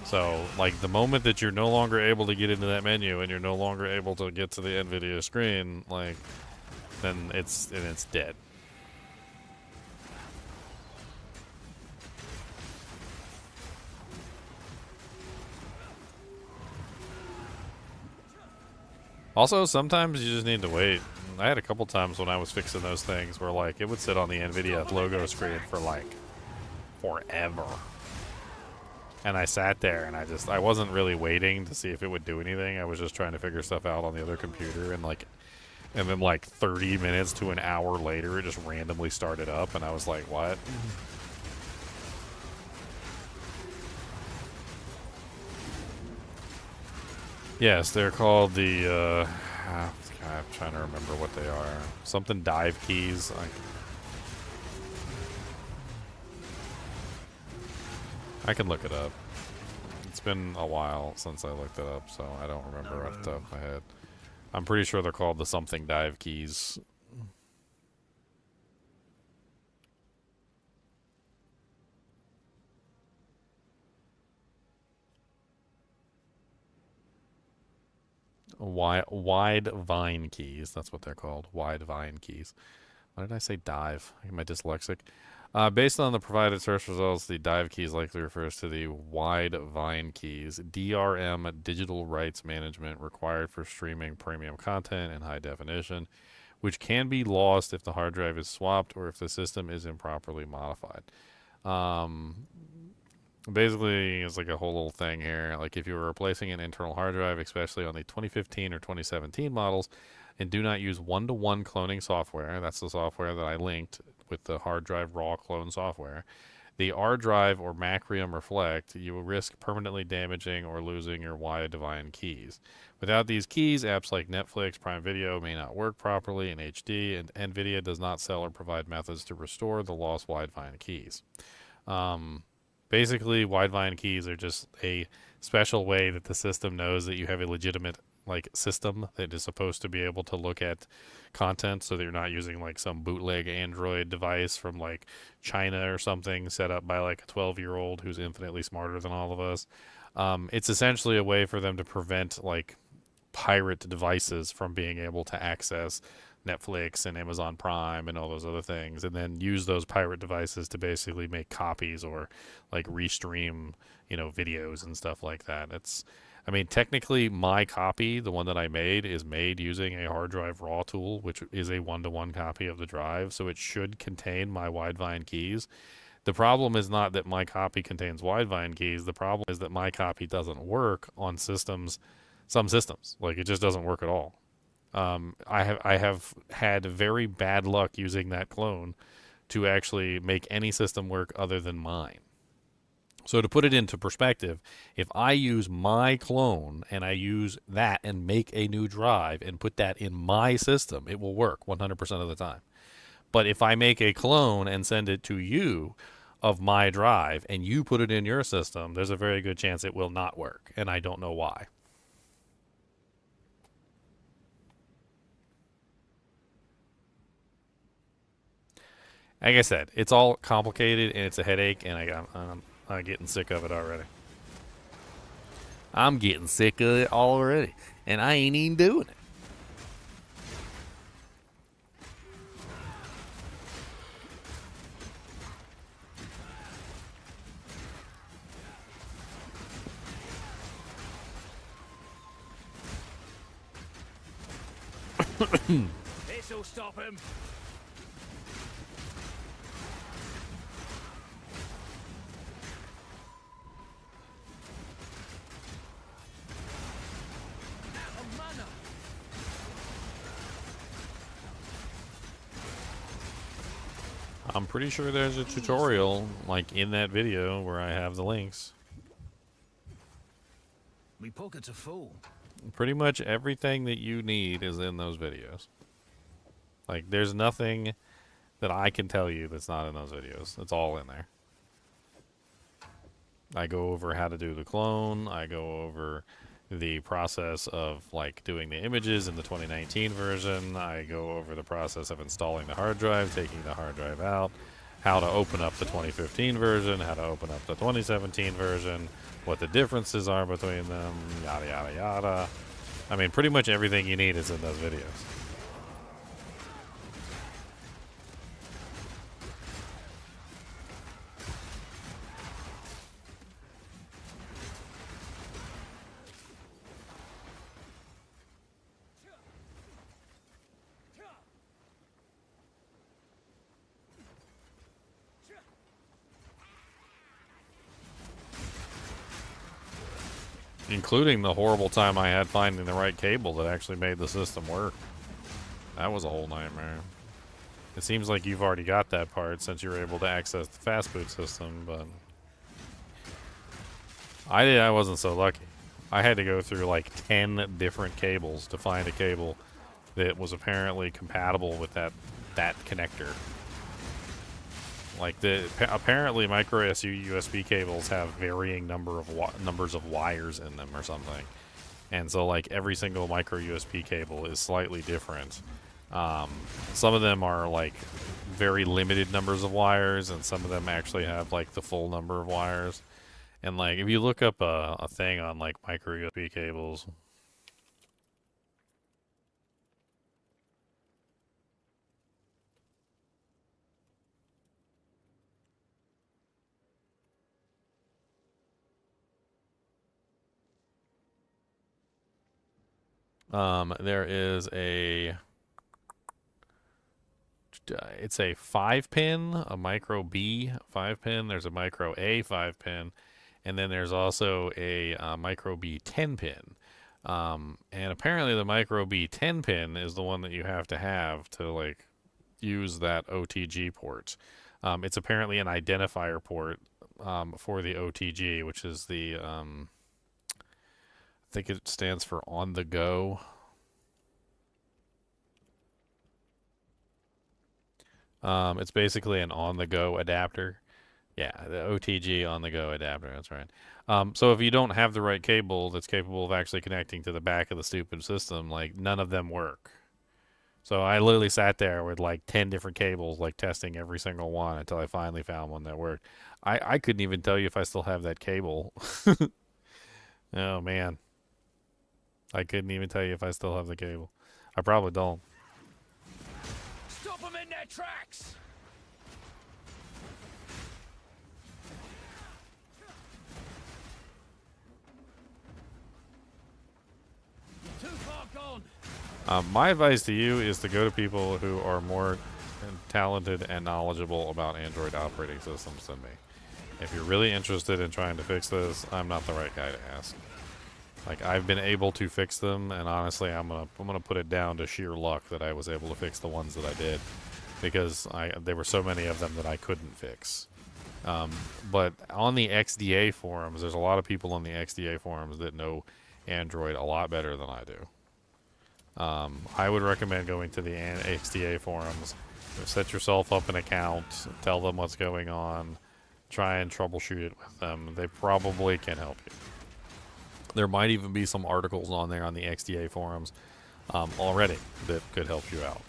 So, like, the moment that you're no longer able to get into that menu and you're no longer able to get to the NVIDIA screen, like, then it's dead. Also, sometimes you just need to wait. I had a couple times when I was fixing those things where, like, it would sit on the NVIDIA logo screen for, like, forever. And I sat there and I wasn't really waiting to see if it would do anything. I was just trying to figure stuff out on the other computer, and then like 30 minutes to an hour later, it just randomly started up, and I was like, what? Yes, they're called the, I'm trying to remember what they are. Something dive keys. I can look it up. It's been a while since I looked it up, so I don't remember off the top of my head. I'm pretty sure they're called the something dive keys. Wide vine keys. That's what they're called. Wide vine keys. Why did I say dive? Am I dyslexic? Based on the provided search results, the dive keys likely refers to the wide vine keys, DRM, digital rights management, required for streaming premium content in high definition, which can be lost if the hard drive is swapped or if the system is improperly modified. Basically, it's like a whole little thing here. Like, if you were replacing an internal hard drive, especially on the 2015 or 2017 models, and do not use one-to-one cloning software, that's the software that I linked with the hard drive raw clone software, the R drive or Macrium Reflect, you will risk permanently damaging or losing your wide vine keys. Without these keys, apps like Netflix, Prime Video may not work properly in HD, and NVIDIA does not sell or provide methods to restore the lost wide vine keys. Basically, wide vine keys are just a special way that the system knows that you have a legitimate system that is supposed to be able to look at content, so that you're not using like some bootleg Android device from like China or something set up by like a 12-year-old who's infinitely smarter than all of us. It's essentially a way for them to prevent like pirate devices from being able to access Netflix and Amazon Prime and all those other things, and then use those pirate devices to basically make copies or like restream, videos and stuff like that. I mean, technically my copy, the one that I made, is made using a hard drive raw tool, which is a 1-to-1 copy of the drive, so it should contain my Widevine keys. The problem is not that my copy contains Widevine keys. The problem is that my copy doesn't work on some systems. Like, it just doesn't work at all. I have had very bad luck using that clone to actually make any system work other than mine. So to put it into perspective, if I use my clone and I use that and make a new drive and put that in my system, it will work 100% of the time. But if I make a clone and send it to you of my drive and you put it in your system, there's a very good chance it will not work, and I don't know why. Like I said, it's all complicated and it's a headache, and I'm getting sick of it already. I'm getting sick of it already, and I ain't even doing it. This'll stop him. I'm pretty sure there's a tutorial, like, in that video where I have the links. Me pockets are full. Pretty much everything that you need is in those videos. Like, there's nothing that I can tell you that's not in those videos. It's all in there. I go over how to do the clone. I go over the process of, like, doing the images in the 2019 version. I go over the process of installing the hard drive, taking the hard drive out, how to open up the 2015 version, how to open up the 2017 version, what the differences are between them, yada, yada, yada. I mean, pretty much everything you need is in those videos. Including the horrible time I had finding the right cable that actually made the system work. That was a whole nightmare. It seems like you've already got that part since you were able to access the fast boot system, but I wasn't so lucky. I had to go through like 10 different cables to find a cable that was apparently compatible with that connector. Like, apparently micro SU USB cables have varying numbers of wires in them or something, and so like every single micro USB cable is slightly different. Some of them are like very limited numbers of wires, and some of them actually have like the full number of wires. And like, if you look up a thing on like micro USB cables. There is it's a 5-pin, a micro B 5-pin, there's a micro A 5-pin, and then there's also a micro B 10-pin. And apparently the micro B 10-pin is the one that you have to like use that OTG port. It's apparently an identifier port for the OTG, which is the I think it stands for on the go. It's basically an on the go adapter. Yeah, the OTG on the go adapter, that's right. So if you don't have the right cable that's capable of actually connecting to the back of the stupid system, like, none of them work. So I literally sat there with like 10 different cables, like testing every single one until I finally found one that worked. I couldn't even tell you if I still have that cable. Oh man. I couldn't even tell you if I still have the cable. I probably don't. in their tracks. You're too far gone. My advice to you is to go to people who are more talented and knowledgeable about Android operating systems than me. If you're really interested in trying to fix this, I'm not the right guy to ask. Like, I've been able to fix them, and honestly, I'm gonna put it down to sheer luck that I was able to fix the ones that I did, because there were so many of them that I couldn't fix. But on the XDA forums, there's a lot of people on the XDA forums that know Android a lot better than I do. I would recommend going to the XDA forums, set yourself up an account, tell them what's going on, try and troubleshoot it with them. They probably can help you. There might even be some articles on there on the XDA forums already that could help you out.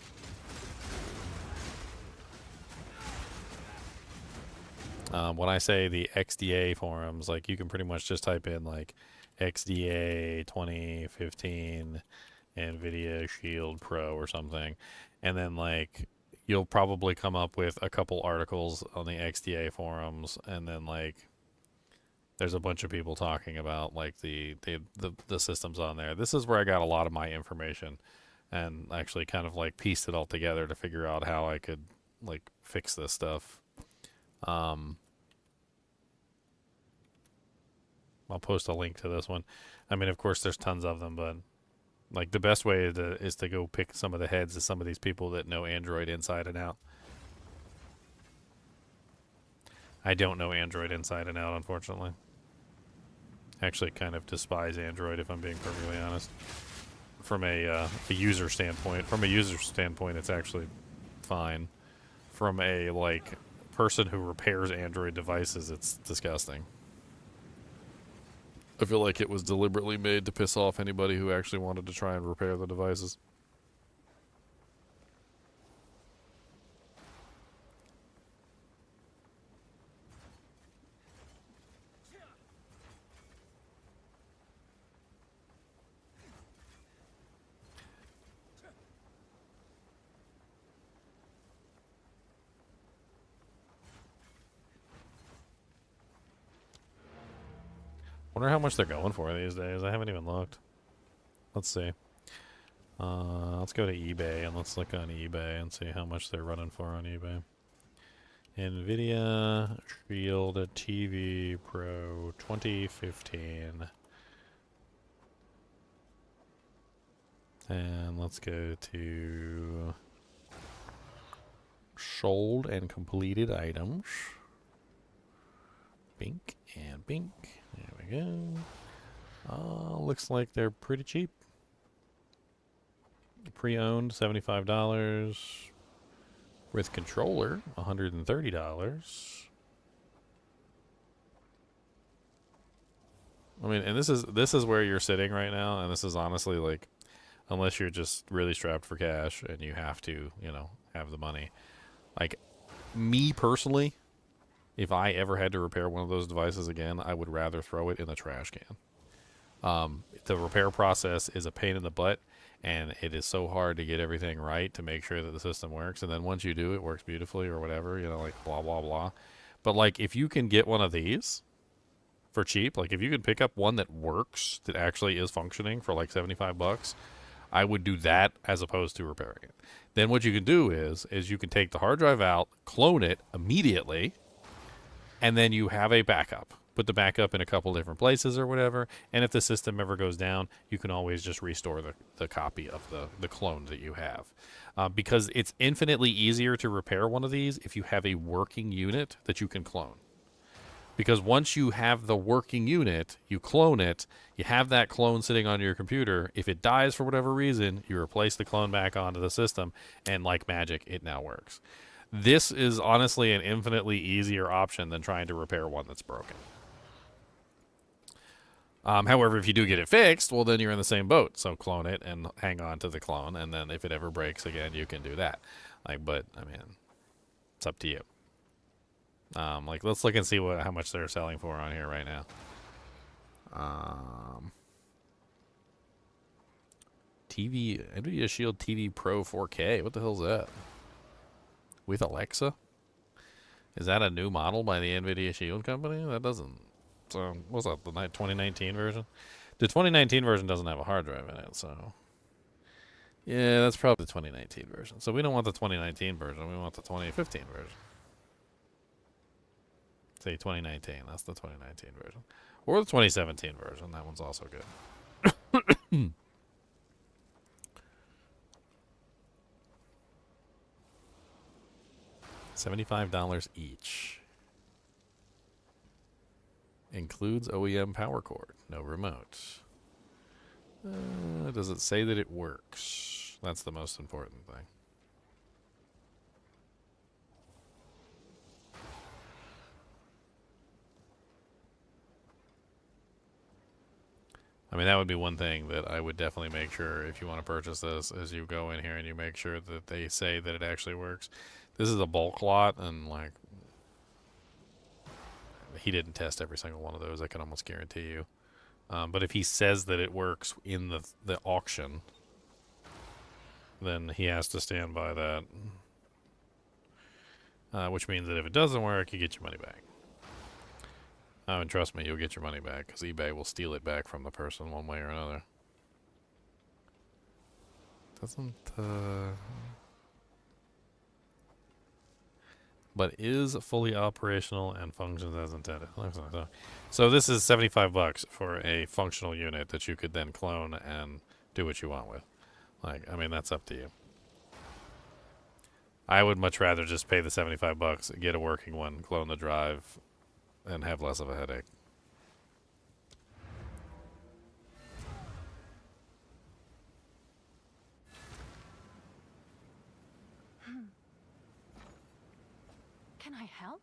When I say the XDA forums, like, you can pretty much just type in like XDA 2015 NVIDIA Shield Pro or something, and then like you'll probably come up with a couple articles on the XDA forums, and then like there's a bunch of people talking about like the systems on there. This is where I got a lot of my information, and actually kind of like pieced it all together to figure out how I could like fix this stuff. I'll post a link to this one. I mean, of course, there's tons of them, but like the best way is to go pick some of the heads of some of these people that know Android inside and out. I don't know Android inside and out, unfortunately. I actually kind of despise Android, if I'm being perfectly honest. From a user standpoint. From a user standpoint, it's actually fine. From a, like, person who repairs Android devices, it's disgusting. I feel like it was deliberately made to piss off anybody who actually wanted to try and repair the devices. Wonder how much they're going for these days. I haven't even looked. Let's see. Let's go to eBay and let's look on eBay and see how much they're running for on eBay. NVIDIA Shield TV Pro 2015. And let's go to sold and completed items. Bink and bink. There we go. Looks like they're pretty cheap. Pre-owned, $75. With controller, $130. I mean, and this is where you're sitting right now, and this is honestly like, unless you're just really strapped for cash and you have to, you know, have the money. Like, me personally, if I ever had to repair one of those devices again, I would rather throw it in the trash can. The repair process is a pain in the butt, and it is so hard to get everything right to make sure that the system works. And then once you do, it works beautifully or whatever, you know, like blah, blah, blah. But like, if you can get one of these for cheap, like if you could pick up one that works, that actually is functioning for like $75, I would do that as opposed to repairing it. Then what you can do is you can take the hard drive out, clone it immediately, and then you have a backup. Put the backup in a couple different places or whatever, and if the system ever goes down, you can always just restore the copy of the clone that you have. Because it's infinitely easier to repair one of these if you have a working unit that you can clone. Because once you have the working unit, you clone it, you have that clone sitting on your computer. If it dies for whatever reason, you replace the clone back onto the system, and like magic, it now works. This is honestly an infinitely easier option than trying to repair one that's broken. However, if you do get it fixed, well, then you're in the same boat. So clone it and hang on to the clone, and then if it ever breaks again, you can do that. Like, but I mean, it's up to you. Like, let's look and see how much they're selling for on here right now. TV, NVIDIA Shield TV Pro 4K. What the hell's that? with Alexa. Is that a new model by the NVIDIA Shield company? That doesn't. So what's that? The 2019 version? The 2019 version doesn't have a hard drive in it, so yeah, that's probably the 2019 version. So we don't want the 2019 version. We want the 2015 version. Say 2019. That's the 2019 version, or the 2017 version. That one's also good. $75 each. Includes OEM power cord. No remote. Does it say that it works? That's the most important thing. I mean, that would be one thing that I would definitely make sure if you want to purchase this, is you go in here and you make sure that they say that it actually works. This is a bulk lot, and like, he didn't test every single one of those, I can almost guarantee you. But if he says that it works in the auction, then he has to stand by that. Which means that if it doesn't work, you get your money back. And trust me, you'll get your money back, because eBay will steal it back from the person one way or another. Doesn't, but is fully operational and functions as intended. So this is $75 for a functional unit that you could then clone and do what you want with. Like, I mean, that's up to you. I would much rather just pay the $75, get a working one, clone the drive, and have less of a headache. Can I help?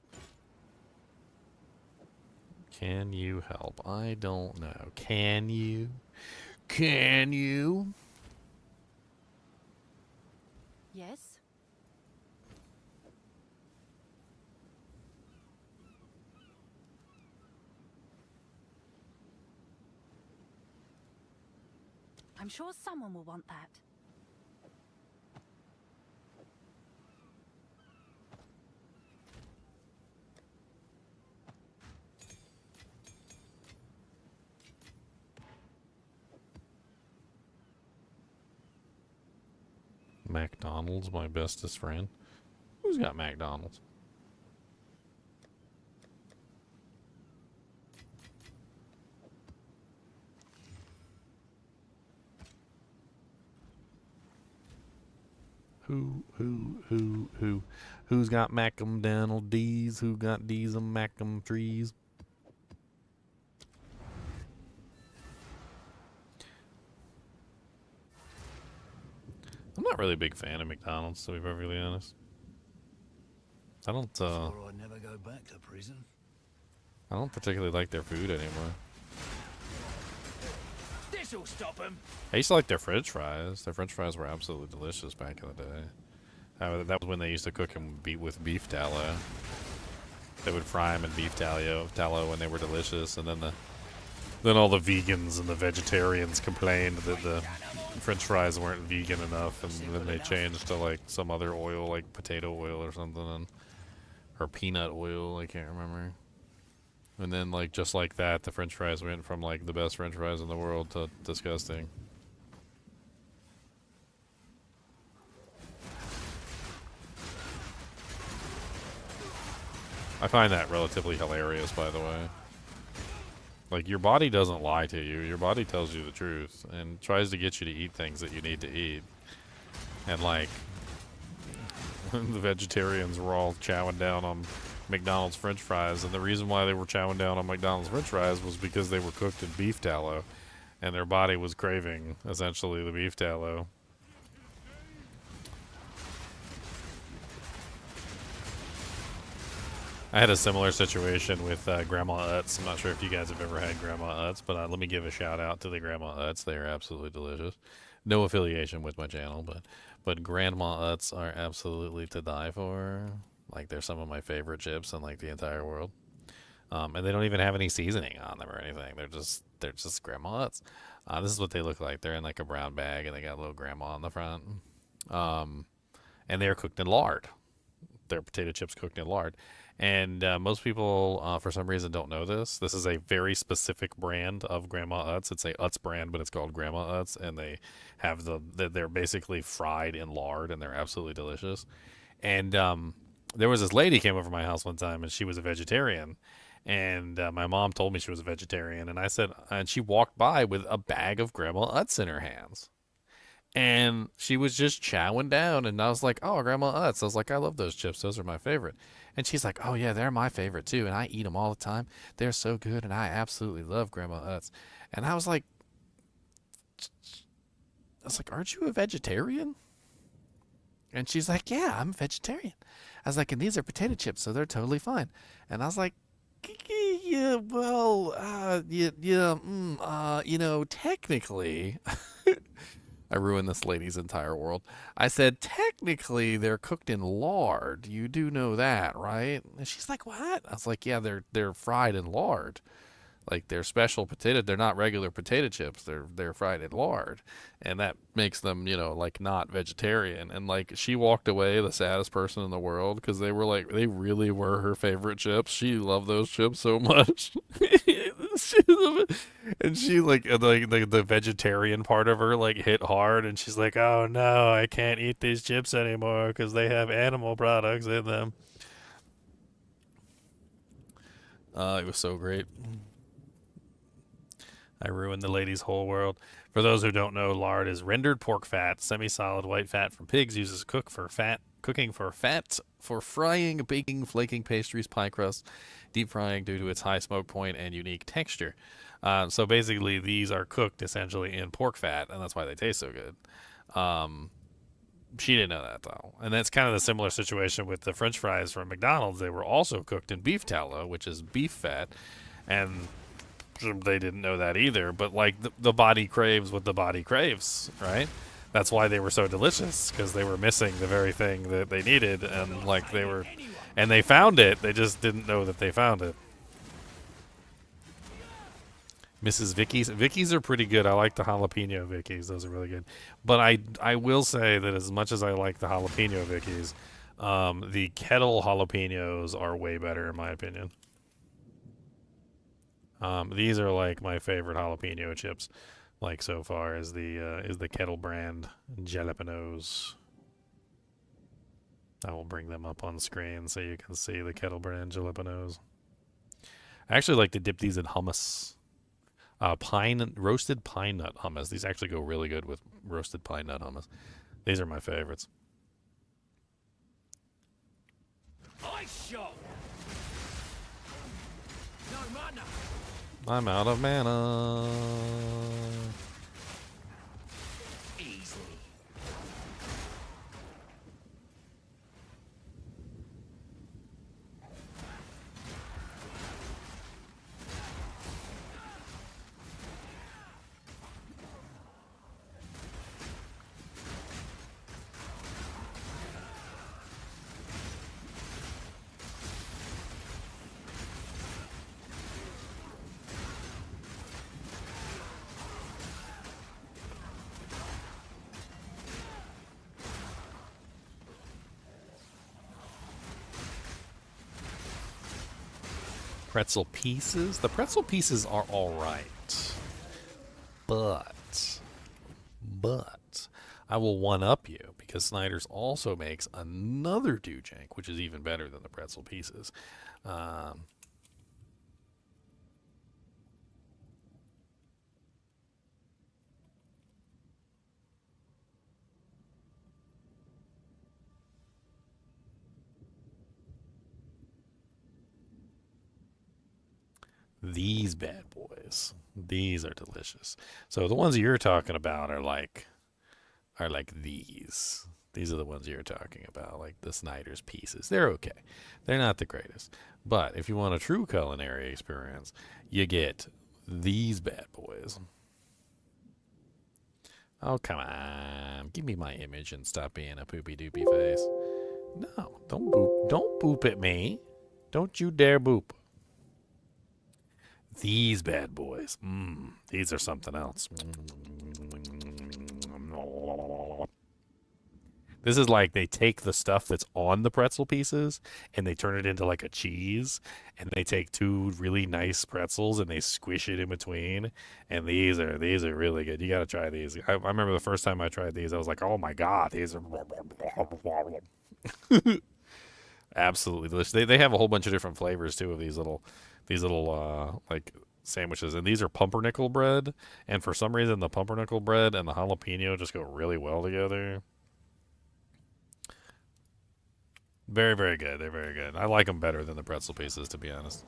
Can you help? I don't know. Can you? Can you? Yes. I'm sure someone will want that. McDonald's, my bestest friend. Who's got McDonald's? Who's got Mac'em Donald D's? Who got D's and Mac'em trees? I'm not really a big fan of McDonald's, to be perfectly honest. I don't, Swore I'd never go back to prison. I don't particularly like their food anymore. This'll stop him. I used to like their French fries. Their French fries were absolutely delicious back in the day. That was when they used to cook them with beef tallow. They would fry them in beef tallow when they were delicious, and then all the vegans and the vegetarians complained that the French fries weren't vegan enough, and then they changed to like some other oil, like potato oil or something, or peanut oil. I can't remember. And then, like, just like that, the French fries went from like the best French fries in the world to disgusting. I find that relatively hilarious, by the way. Like, your body doesn't lie to you. Your body tells you the truth and tries to get you to eat things that you need to eat. And, like, the vegetarians were all chowing down on McDonald's French fries, and the reason why they were chowing down on McDonald's French fries was because they were cooked in beef tallow, and their body was craving, essentially, the beef tallow. I had a similar situation with Grandma Utz. I'm not sure if you guys have ever had Grandma Utz, but let me give a shout out to the Grandma Utz. They are absolutely delicious. No affiliation with my channel, but Grandma Utz are absolutely to die for. Like, they're some of my favorite chips in like the entire world. And they don't even have any seasoning on them or anything. They're just Grandma Utz. This is what they look like. They're in like a brown bag, and they got a little grandma on the front. And they're cooked in lard. they're potato chips cooked in lard. And most people, for some reason, don't know this. This is a very specific brand of Grandma Utz. It's a Utz brand, but it's called Grandma Utz, and they have they're basically fried in lard, and they're absolutely delicious. And there was this lady came over to my house one time, and she was a vegetarian. And my mom told me she was a vegetarian, and I said, and she walked by with a bag of Grandma Utz in her hands. And she was just chowing down, and I was like, oh, Grandma Utz. I was like, I love those chips. Those are my favorite. And she's like, oh, yeah, they're my favorite, too, and I eat them all the time. They're so good, and I absolutely love Grandma Utz. And I was like, aren't you a vegetarian? And she's like, yeah, I'm a vegetarian. I was like, and these are potato chips, so they're totally fine. And I was like, yeah, well, you know, technically... I ruined this lady's entire world. I said, technically, they're cooked in lard. You do know that, right? And she's like, what? I was like, yeah, they're fried in lard. Like, they're special potato. They're not regular potato chips. They're fried in lard. And that makes them, you know, like, not vegetarian. And, like, she walked away the saddest person in the world because they were, like, they really were her favorite chips. She loved those chips so much. And she, like the vegetarian part of her, like, hit hard. And she's like, oh, no, I can't eat these chips anymore because they have animal products in them. It was so great. I ruined the lady's whole world. For those who don't know, lard is rendered pork fat, semi-solid white fat from pigs, uses cooking for fat, for frying, baking, flaking pastries, pie crusts, deep frying due to its high smoke point and unique texture. So basically, these are cooked essentially in pork fat, and that's why they taste so good. She didn't know that, though. And that's kind of the similar situation with the French fries from McDonald's. They were also cooked in beef tallow, which is beef fat, and they didn't know that either. But, like, the body craves what the body craves, right? That's why they were so delicious, because they were missing the very thing that they needed, and, like, and they found it. They just didn't know that they found it. Mrs. Vicky's. Vicky's are pretty good. I like the jalapeno Vicky's. Those are really good. But I will say that as much as I like the jalapeno Vicky's, the kettle jalapenos are way better in my opinion. These are like my favorite jalapeno chips, like so far, is the kettle brand jalapenos. I will bring them up on screen so you can see the kettle brand jalapenos. I actually like to dip these in hummus. Roasted pine nut hummus. These actually go really good with roasted pine nut hummus. These are my favorites. Ice shot. No mana. I'm out of mana. Easily. Pretzel pieces. The pretzel pieces are all right, but I will one up you because Snyder's also makes another Doojank, which is even better than the pretzel pieces. These bad boys. These are delicious. So the ones you're talking about are like these. These are the ones you're talking about, like the Snyder's pieces. They're okay. They're not the greatest. But if you want a true culinary experience, you get these bad boys. Oh, come on. Give me my image and stop being a poopy doopy face. No, don't boop. Don't boop at me. Don't you dare boop. These bad boys. These are something else. This is like they take the stuff that's on the pretzel pieces and they turn it into like a cheese, and they take two really nice pretzels and they squish it in between. And these are really good. You got to try these. I remember the first time I tried these, I was like, oh my god, these are absolutely delicious. They have a whole bunch of different flavors too of these little like sandwiches, and these are pumpernickel bread. And for some reason, the pumpernickel bread and the jalapeno just go really well together. Very, very good. They're very good. I like them better than the pretzel pieces, to be honest.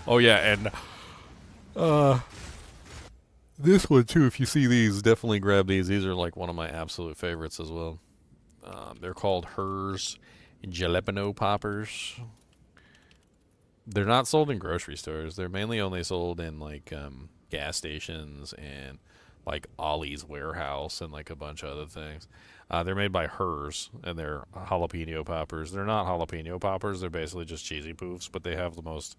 Oh yeah, and this one too. If you see these, definitely grab these. These are like one of my absolute favorites as well. They're called Hers Jalapeno Poppers. They're not sold in grocery stores. They're mainly only sold in like gas stations and like Ollie's Warehouse and like a bunch of other things. They're made by Hers, and they're jalapeno poppers. They're not jalapeno poppers. They're basically just cheesy poofs, but they have the most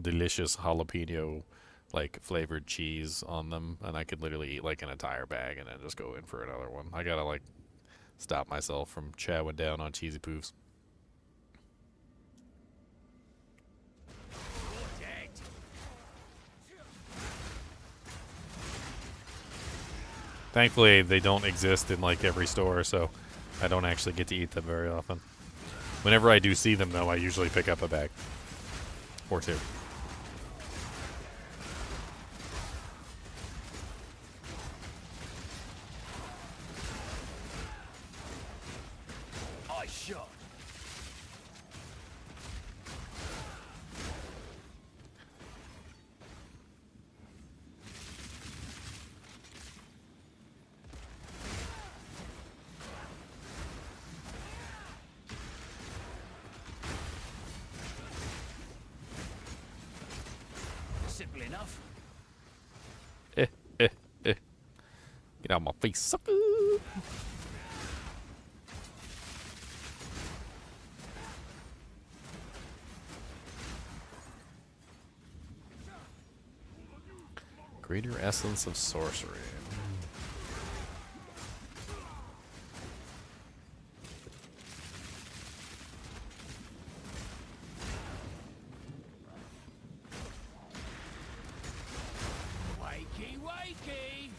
delicious jalapeno like flavored cheese on them, and I could literally eat like an entire bag and then just go in for another one. I gotta like stop myself from chowing down on cheesy poofs. Thankfully, they don't exist in like every store, so I don't actually get to eat them very often. Whenever I do see them, though, I usually pick up a bag or two. Shot. Simple enough. Get out of my face, sucker! Greater essence of sorcery. Wakey, wakey.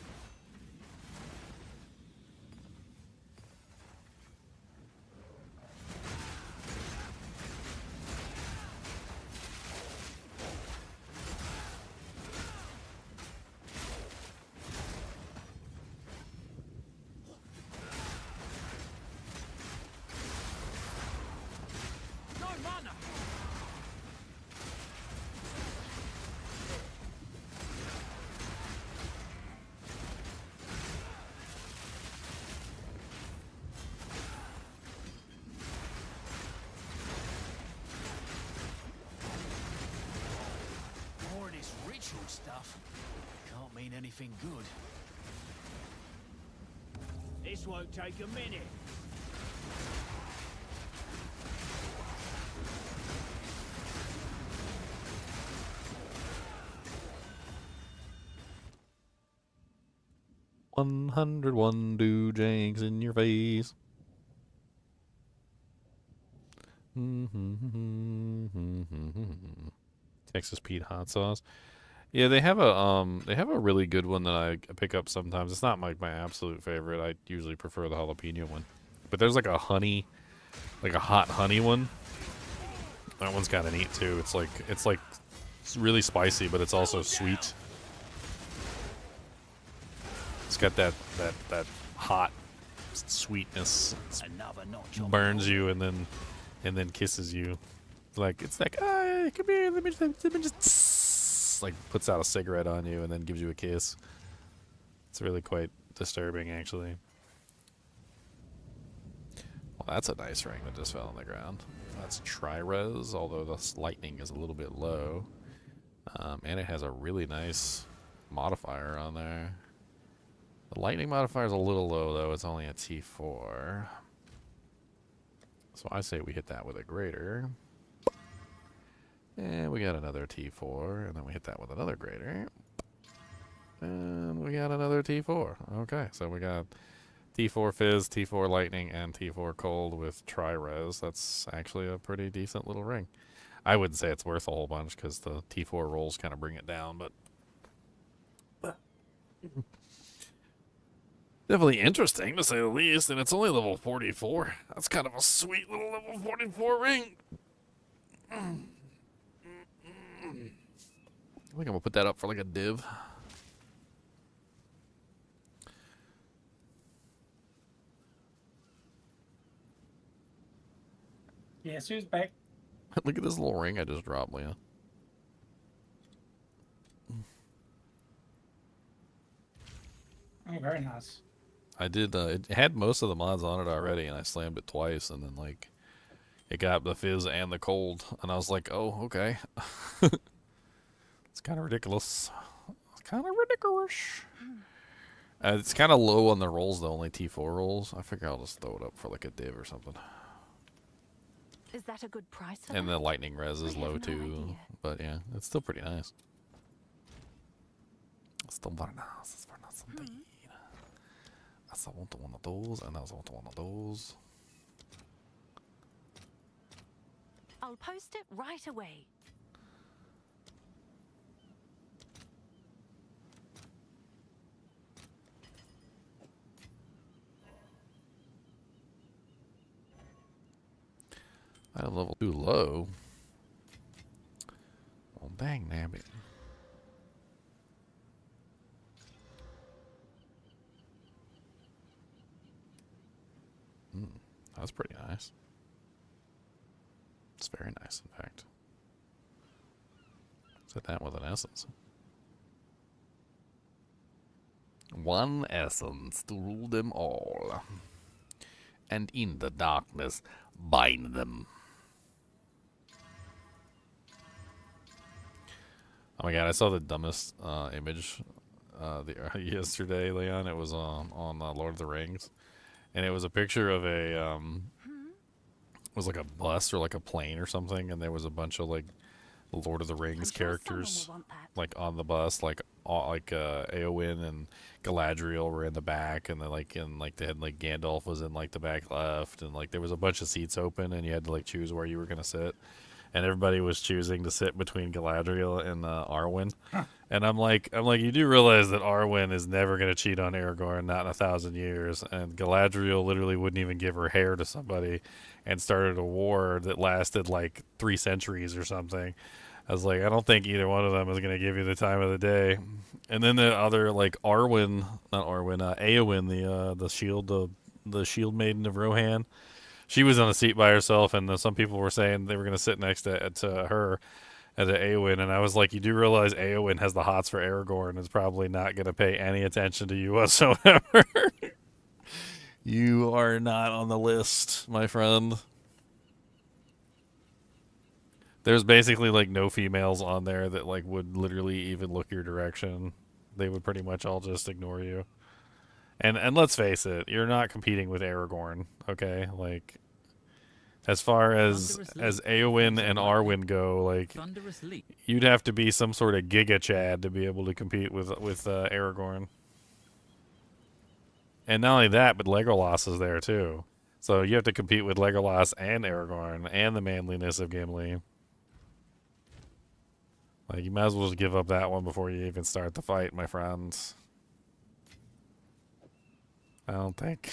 Stuff can't mean anything good. This won't take a minute. $101 do janks in your face. Texas Pete hot sauce. Yeah, they have a really good one that I pick up sometimes. It's not my absolute favorite. I usually prefer the jalapeno one. But there's like a honey, like a hot honey one. That one's kind of neat too. It's really spicy, but it's also sweet. It's got that hot sweetness. It burns you and then kisses you. It's like, come here, let me just like puts out a cigarette on you and then gives you a kiss. It's really quite disturbing, actually. Well, that's a nice ring that just fell on the ground. That's Tri-Res, although the lightning is a little bit low. And it has a really nice modifier on there. The lightning modifier is a little low, though. It's only a T4. So I say we hit that with a greater. And we got another T4, and then we hit that with another greater. And we got another T4. Okay, so we got T4 Fizz, T4 Lightning, and T4 Cold with Tri-Res. That's actually a pretty decent little ring. I wouldn't say it's worth a whole bunch because the T4 rolls kind of bring it down, but definitely interesting to say the least, and it's only level 44. That's kind of a sweet little level 44 ring. I think I'm gonna put that up for like a div. Yes, who's back? Look at this little ring I just dropped, Leah. Oh, very nice. I did, it had most of the mods on it already, and I slammed it twice, and then, like, it got the Fizz and the Cold, and I was like, oh, okay. It's kind of ridiculous. It's kind of ridiculous. It's kind of low on the rolls, though, only T4 rolls. I figure I'll just throw it up for, like, a div or something. Is that a good price for And that? the lightning res is I low have no too, idea. but yeah, it's still pretty nice. It's still very nice. It's very nice indeed. I want one of those, and I want one of those. I'll post it right away. I have level 2 low. Well, dang nabbit. That's pretty nice. It's very nice, in fact. Set that with an essence. One essence to rule them all. And in the darkness, bind them. Oh my god, I saw the dumbest image yesterday, Leon. It was on Lord of the Rings. And it was a picture of a, it was like a bus or like a plane or something. And there was a bunch of like Lord of the Rings characters like on the bus, like Eowyn and Galadriel were in the back, and then they had like Gandalf was in like the back left, and like there was a bunch of seats open, and you had to like choose where you were gonna sit, and everybody was choosing to sit between Galadriel and Arwen. And I'm like, you do realize that Arwen is never gonna cheat on Aragorn, not in 1,000 years, and Galadriel literally wouldn't even give her hair to somebody, and started a war that lasted like 3 centuries or something. I was like, I don't think either one of them is going to give you the time of the day. And then the other, like Eowyn, the shield maiden of Rohan, she was on a seat by herself, and some people were saying they were going to sit next to her as an Eowyn, and I was like, you do realize Eowyn has the hots for Aragorn and is probably not going to pay any attention to you whatsoever. You are not on the list, my friend. There's basically like no females on there that like would literally even look your direction. They would pretty much all just ignore you. And let's face it, you're not competing with Aragorn, okay? Like as far as Eowyn and Arwen go, like you'd have to be some sort of Giga Chad to be able to compete with Aragorn. And not only that, but Legolas is there too. So you have to compete with Legolas and Aragorn and the manliness of Gimli. Like, you might as well just give up that one before you even start the fight, my friends. I don't think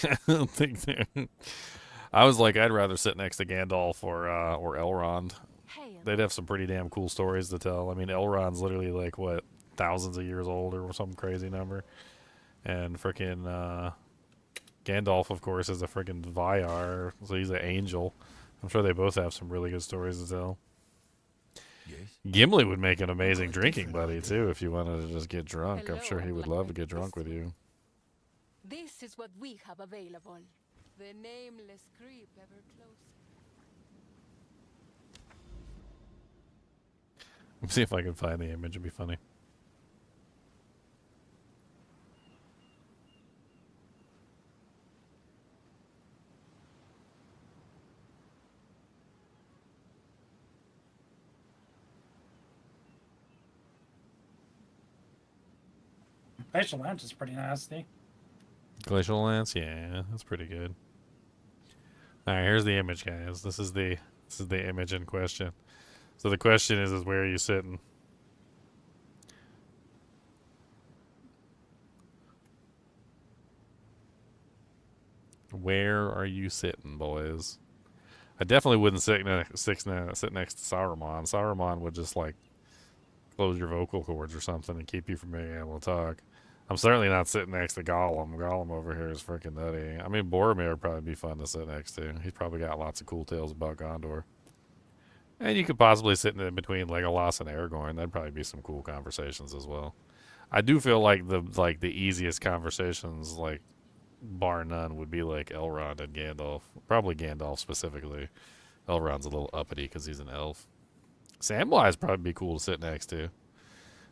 I was like, I'd rather sit next to Gandalf or Elrond. They'd have some pretty damn cool stories to tell. I mean, Elrond's literally like, what, thousands of years old or some crazy number. And frickin' Gandalf, of course, is a frickin' Valar, so he's an angel. I'm sure they both have some really good stories to tell. Gimli would make an amazing drinking buddy, too, if you wanted to just get drunk. I'm sure he would love to get drunk with you. This is what we have available. The nameless creep ever closer. Let me see if I can find the image. It'd be funny. Facial Lance is pretty nasty. Glacial Lance, yeah, that's pretty good. All right, here's the image, guys. This is the image in question. So the question is where are you sitting? Where are you sitting, boys? I definitely wouldn't sit next to Saruman. Saruman would just like close your vocal cords or something and keep you from being able to talk. I'm certainly not sitting next to Gollum. Gollum over here is freaking nutty. I mean, Boromir would probably be fun to sit next to. He's probably got lots of cool tales about Gondor. And you could possibly sit in between Legolas and Aragorn. That'd probably be some cool conversations as well. I do feel like the easiest conversations, like bar none, would be like Elrond and Gandalf. Probably Gandalf specifically. Elrond's a little uppity because he's an elf. Samwise probably be cool to sit next to.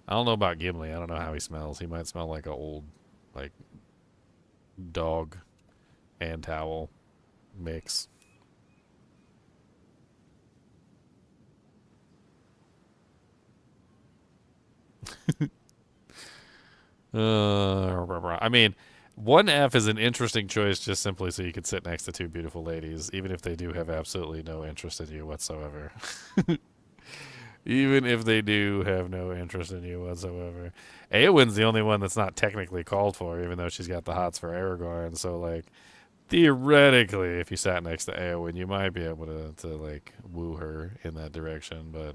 I don't know about Gimli. I don't know how he smells. He might smell like an old, like, dog and towel mix. I mean, 1F is an interesting choice just simply so you could sit next to two beautiful ladies, even if they do have absolutely no interest in you whatsoever. Even if they do have no interest in you whatsoever. Eowyn's the only one that's not technically called for, even though she's got the hots for Aragorn. So, like, theoretically, if you sat next to Eowyn, you might be able to like, woo her in that direction. But,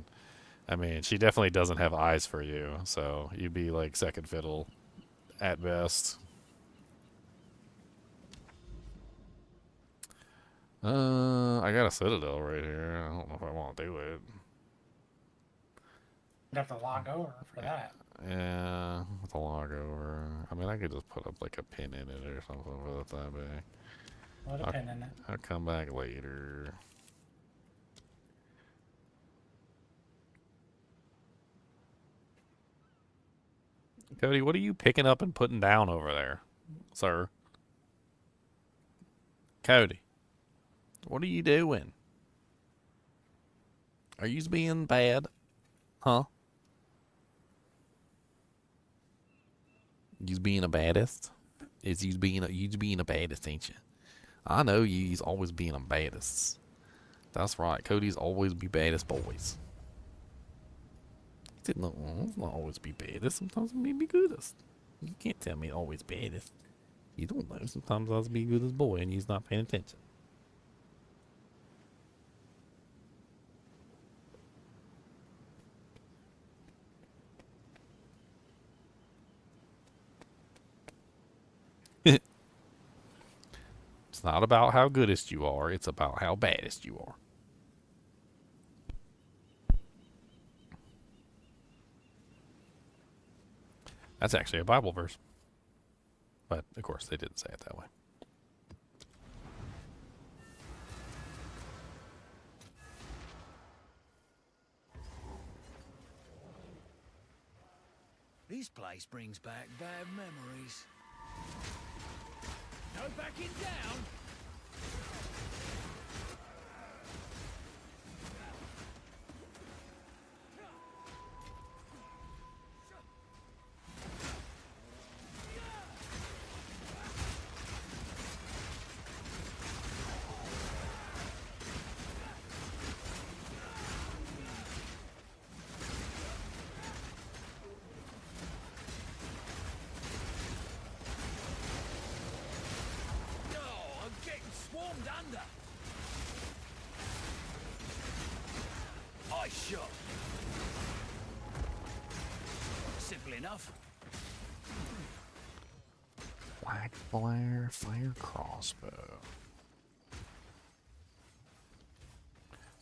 I mean, she definitely doesn't have eyes for you. So, you'd be, like, second fiddle at best. I got a Citadel right here. I don't know if I want to do it. You'd have to log over for that. Yeah, with a log over. I mean, I could just put up like a pin in it or something for the time being. Put a pin in it. I'll come back later. Cody, what are you picking up and putting down over there, sir? Cody, what are you doing? Are you being bad? Huh? You's being a baddest? Is you being a baddest, ain't you? I know you's always being a baddest. That's right. Cody's always be baddest boys. He said, no, it's not always be baddest. Sometimes me be goodest. You can't tell me always baddest. You don't know. Sometimes I'll be goodest boy and you's not paying attention. It's not about how goodest you are, it's about how baddest you are. That's actually a Bible verse. But, of course, they didn't say it that way. This place brings back bad memories. No backing down. Under. Ice shot. Simple enough. Black Flare Fire Crossbow.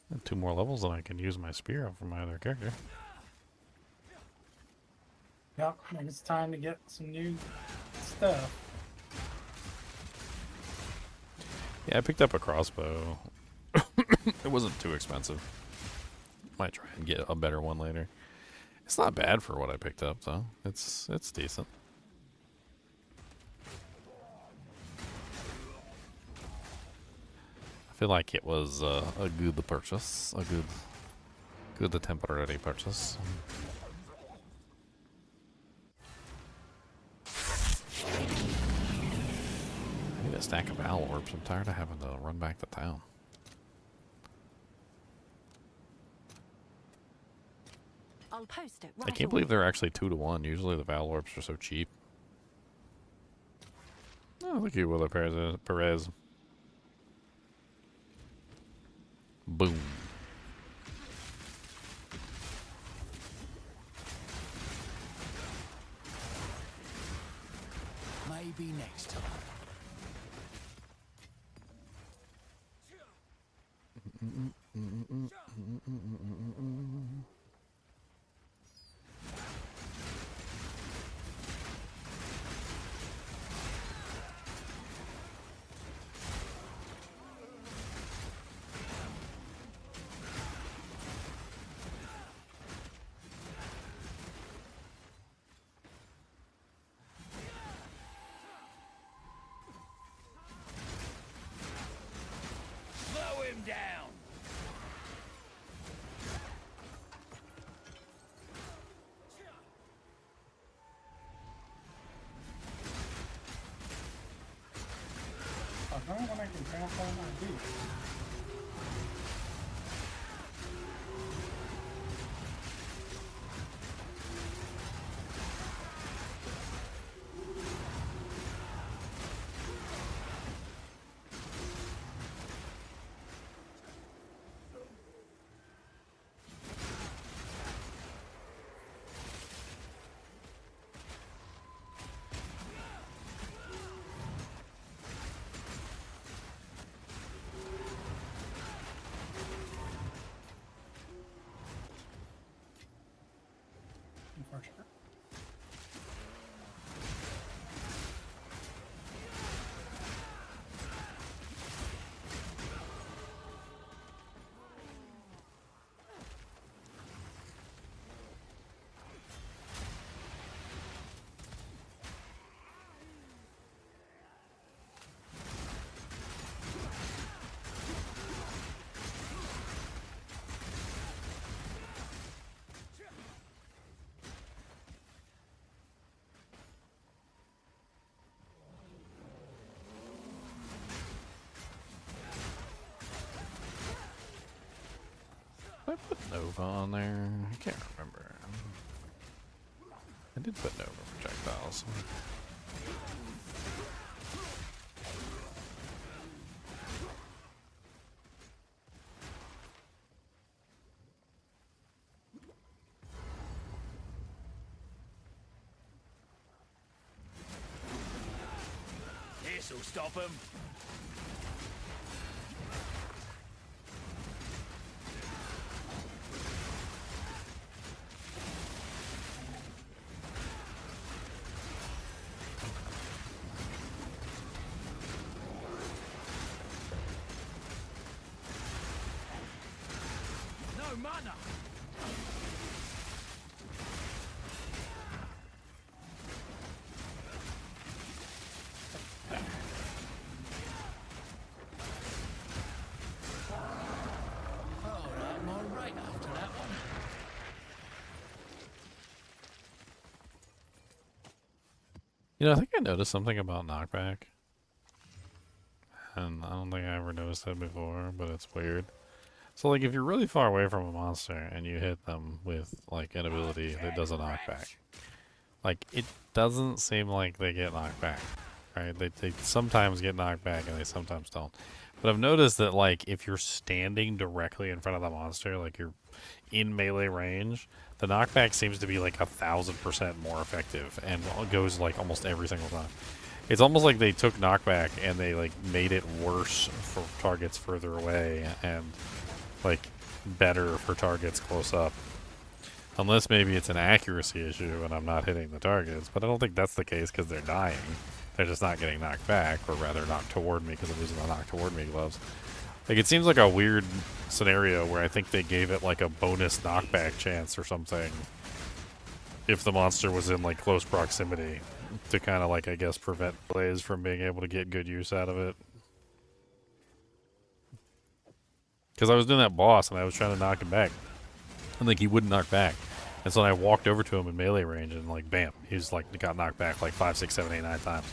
And 2 more levels and I can use my spear for my other character. Yep, I think it's time to get some new stuff. Yeah, I picked up a crossbow. It wasn't too expensive. Might try and get a better one later. It's not bad for what I picked up, though. It's decent. I feel like it was a good purchase, a good temporary purchase. a stack of Val Orbs. I'm tired of having to run back to town. I'll post it I right can't believe they're actually 2 to 1. Usually the Val Orbs are so cheap. Oh, look at you, Willa Perez. Boom. Maybe next time. Slow him down. I don't want to can transform my beast. Unfortunate. Did I put Nova on there? I can't remember. I did put Nova projectiles. This'll stop him. No mana. Alright, I'm alright after that one. You know, I think I noticed something about knockback. And I don't think I ever noticed that before, but it's weird. So, like, if you're really far away from a monster and you hit them with, like, an ability that does a knockback, like, it doesn't seem like they get knocked back, right? They sometimes get knocked back and they sometimes don't. But I've noticed that, like, if you're standing directly in front of the monster, like, you're in melee range, the knockback seems to be, like, 1,000% more effective and goes, like, almost every single time. It's almost like they took knockback and they, like, made it worse for targets further away and, like, better for targets close up. Unless maybe it's an accuracy issue and I'm not hitting the targets, but I don't think that's the case because they're dying. They're just not getting knocked back, or rather knocked toward me because I'm using the knock toward me gloves. Like, it seems like a weird scenario where I think they gave it, like, a bonus knockback chance or something if the monster was in, like, close proximity to kind of, like, I guess, prevent Blaze from being able to get good use out of it. Because I was doing that boss and I was trying to knock him back. And, like, he wouldn't knock back. And so I walked over to him in melee range and, like, bam, he's, like, got knocked back, like, 5, 6, 7, 8, 9 times.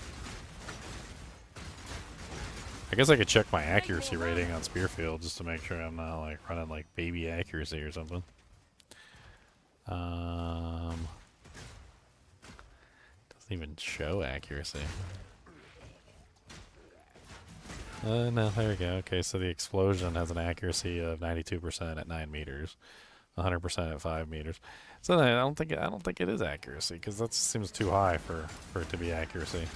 I guess I could check my accuracy rating on Spearfield just to make sure I'm not like running like baby accuracy or something. Doesn't even show accuracy. No, there we go. Okay, so the explosion has an accuracy of 92% at 9 meters, 100% at 5 meters. So I don't think it is accuracy because that seems too high for it to be accuracy.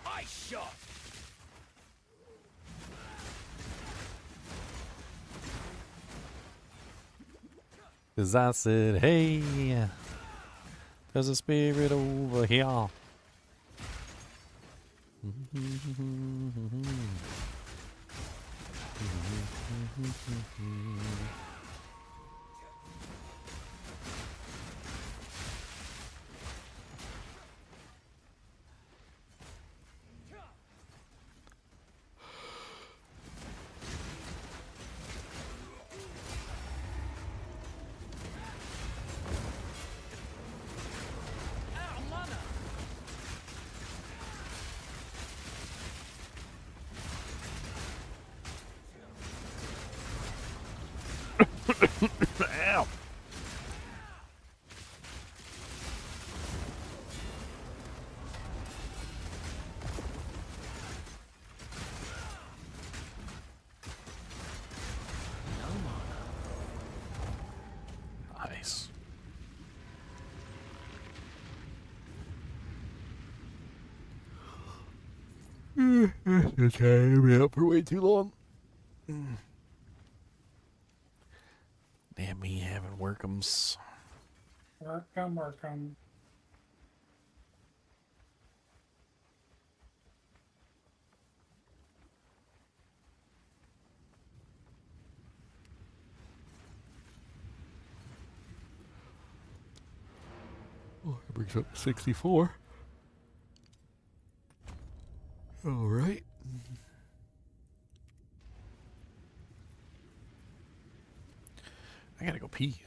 I shot. Cause I said, hey, there's a spirit over here. Ow. Nice. Okay, I've been up for way too long. Damn me having workums. Workum. Oh, that brings up to 64. All right. I gotta go pee.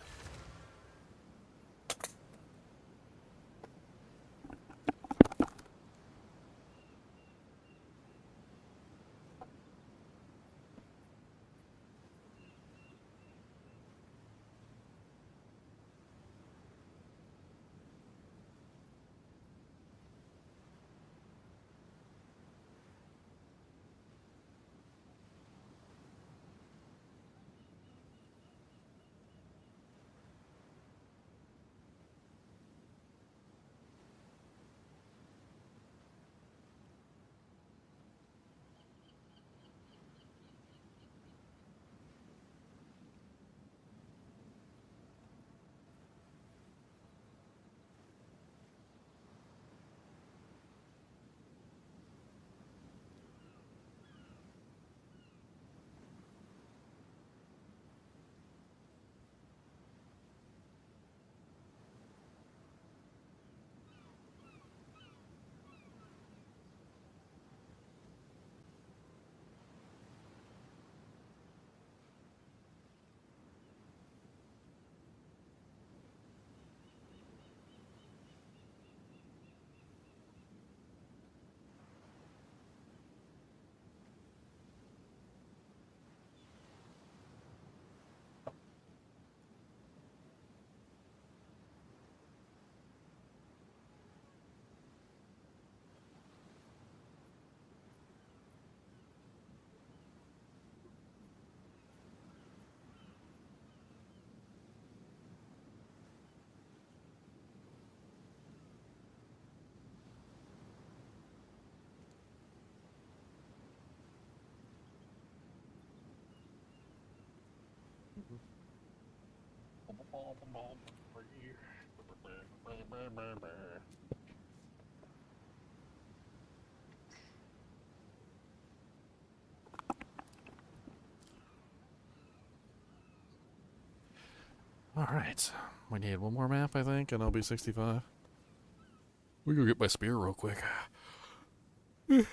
All right. We need one more map, I think, and I'll be 65. We go get my spear real quick. I'm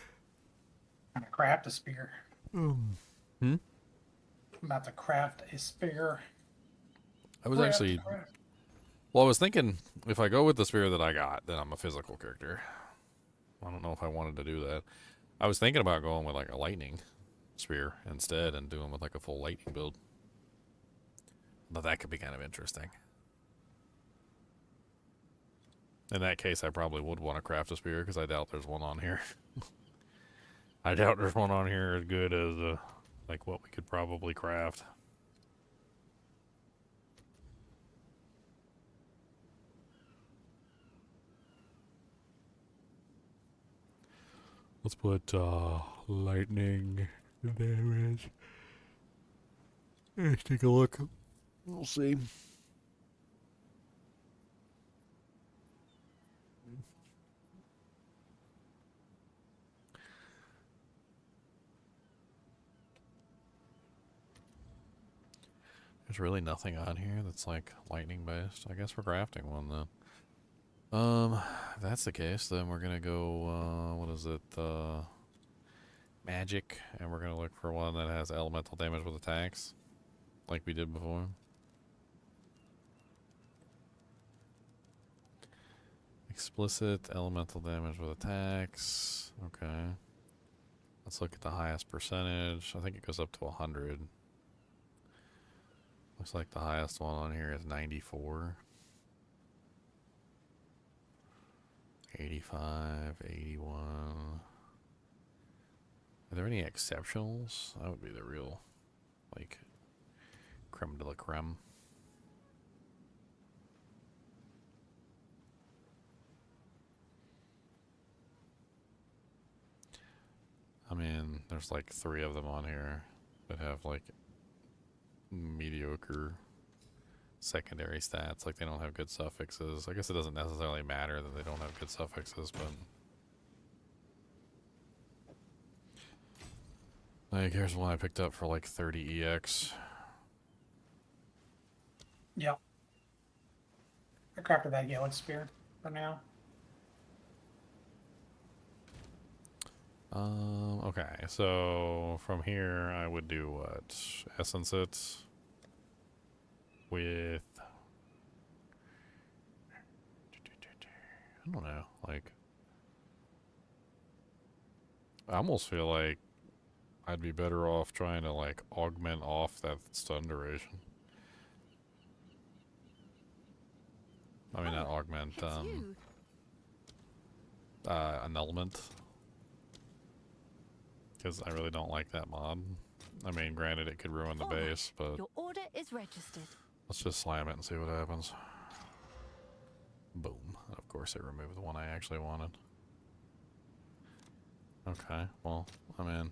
gonna craft a spear. Hmm? I'm about to craft a spear. I was actually... Well, I was thinking, if I go with the spear that I got, then I'm a physical character. I don't know if I wanted to do that. I was thinking about going with like a lightning spear instead and doing with like a full lightning build. But that could be kind of interesting. In that case, I probably would want to craft a spear because I doubt there's one on here. I doubt there's one on here as good as like what we could probably craft. Let's put lightning damage. Let's take a look. We'll see. There's really nothing on here that's like lightning based. I guess we're crafting one then. If that's the case, then we're gonna go, what is it, magic, and we're gonna look for one that has elemental damage with attacks, like we did before. Explicit elemental damage with attacks. Okay. Let's look at the highest percentage. I think it goes up to 100. Looks like the highest one on here is 94. 85, 81. Are there any exceptionals? That would be the real, like, creme de la creme. I mean, there's like 3 of them on here that have like mediocre secondary stats. Like they don't have good suffixes. I guess it doesn't necessarily matter that they don't have good suffixes, but like here's one I picked up for like 30 EX. Yep. I crafted that yellow spear for now. Okay, so from here I would do what? Essence it with, I don't know, like, I almost feel like I'd be better off trying to like augment off that stun duration. I mean, not augment, annulment. Because I really don't like that mod. I mean, granted, it could ruin the base, but Your order is registered. let's just slam it and see what happens. Boom. And of course, it removed the one I actually wanted. Okay, well, I mean,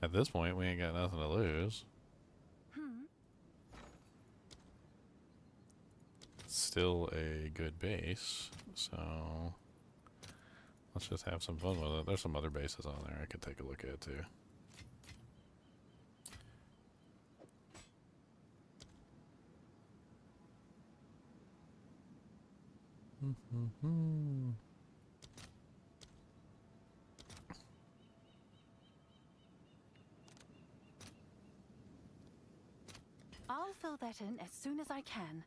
at this point, we ain't got nothing to lose. It's still a good base, so let's just have some fun with it. There's some other bases on there I could take a look at too. I'll fill that in as soon as I can.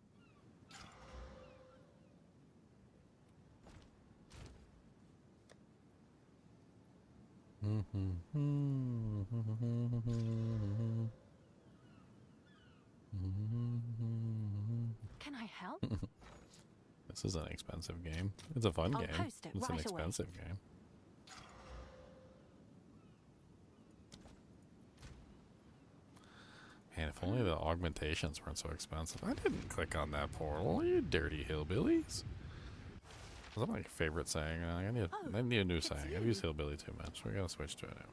Can I help? This is an expensive game. It's a fun I'll game. post it It's an right away. expensive game. Man, if only the augmentations weren't so expensive. I didn't click on that portal, you dirty hillbillies. That's my favorite saying. I need a new saying. I've used hillbilly too much. We gotta switch to it anyway.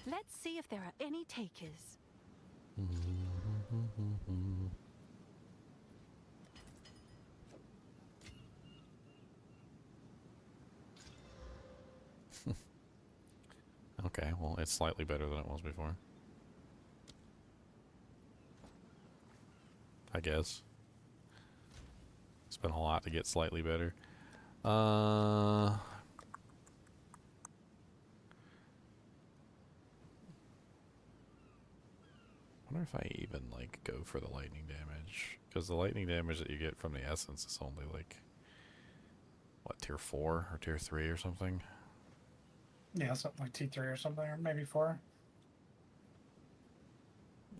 Let's see if there are any takers. Okay, well, it's slightly better than it was before. I guess. It's been a lot to get slightly better. I wonder if I even like go for the lightning damage, because the lightning damage that you get from the essence is only like what, tier 4 or tier 3 or something. Yeah, something like T3 or something, or maybe 4.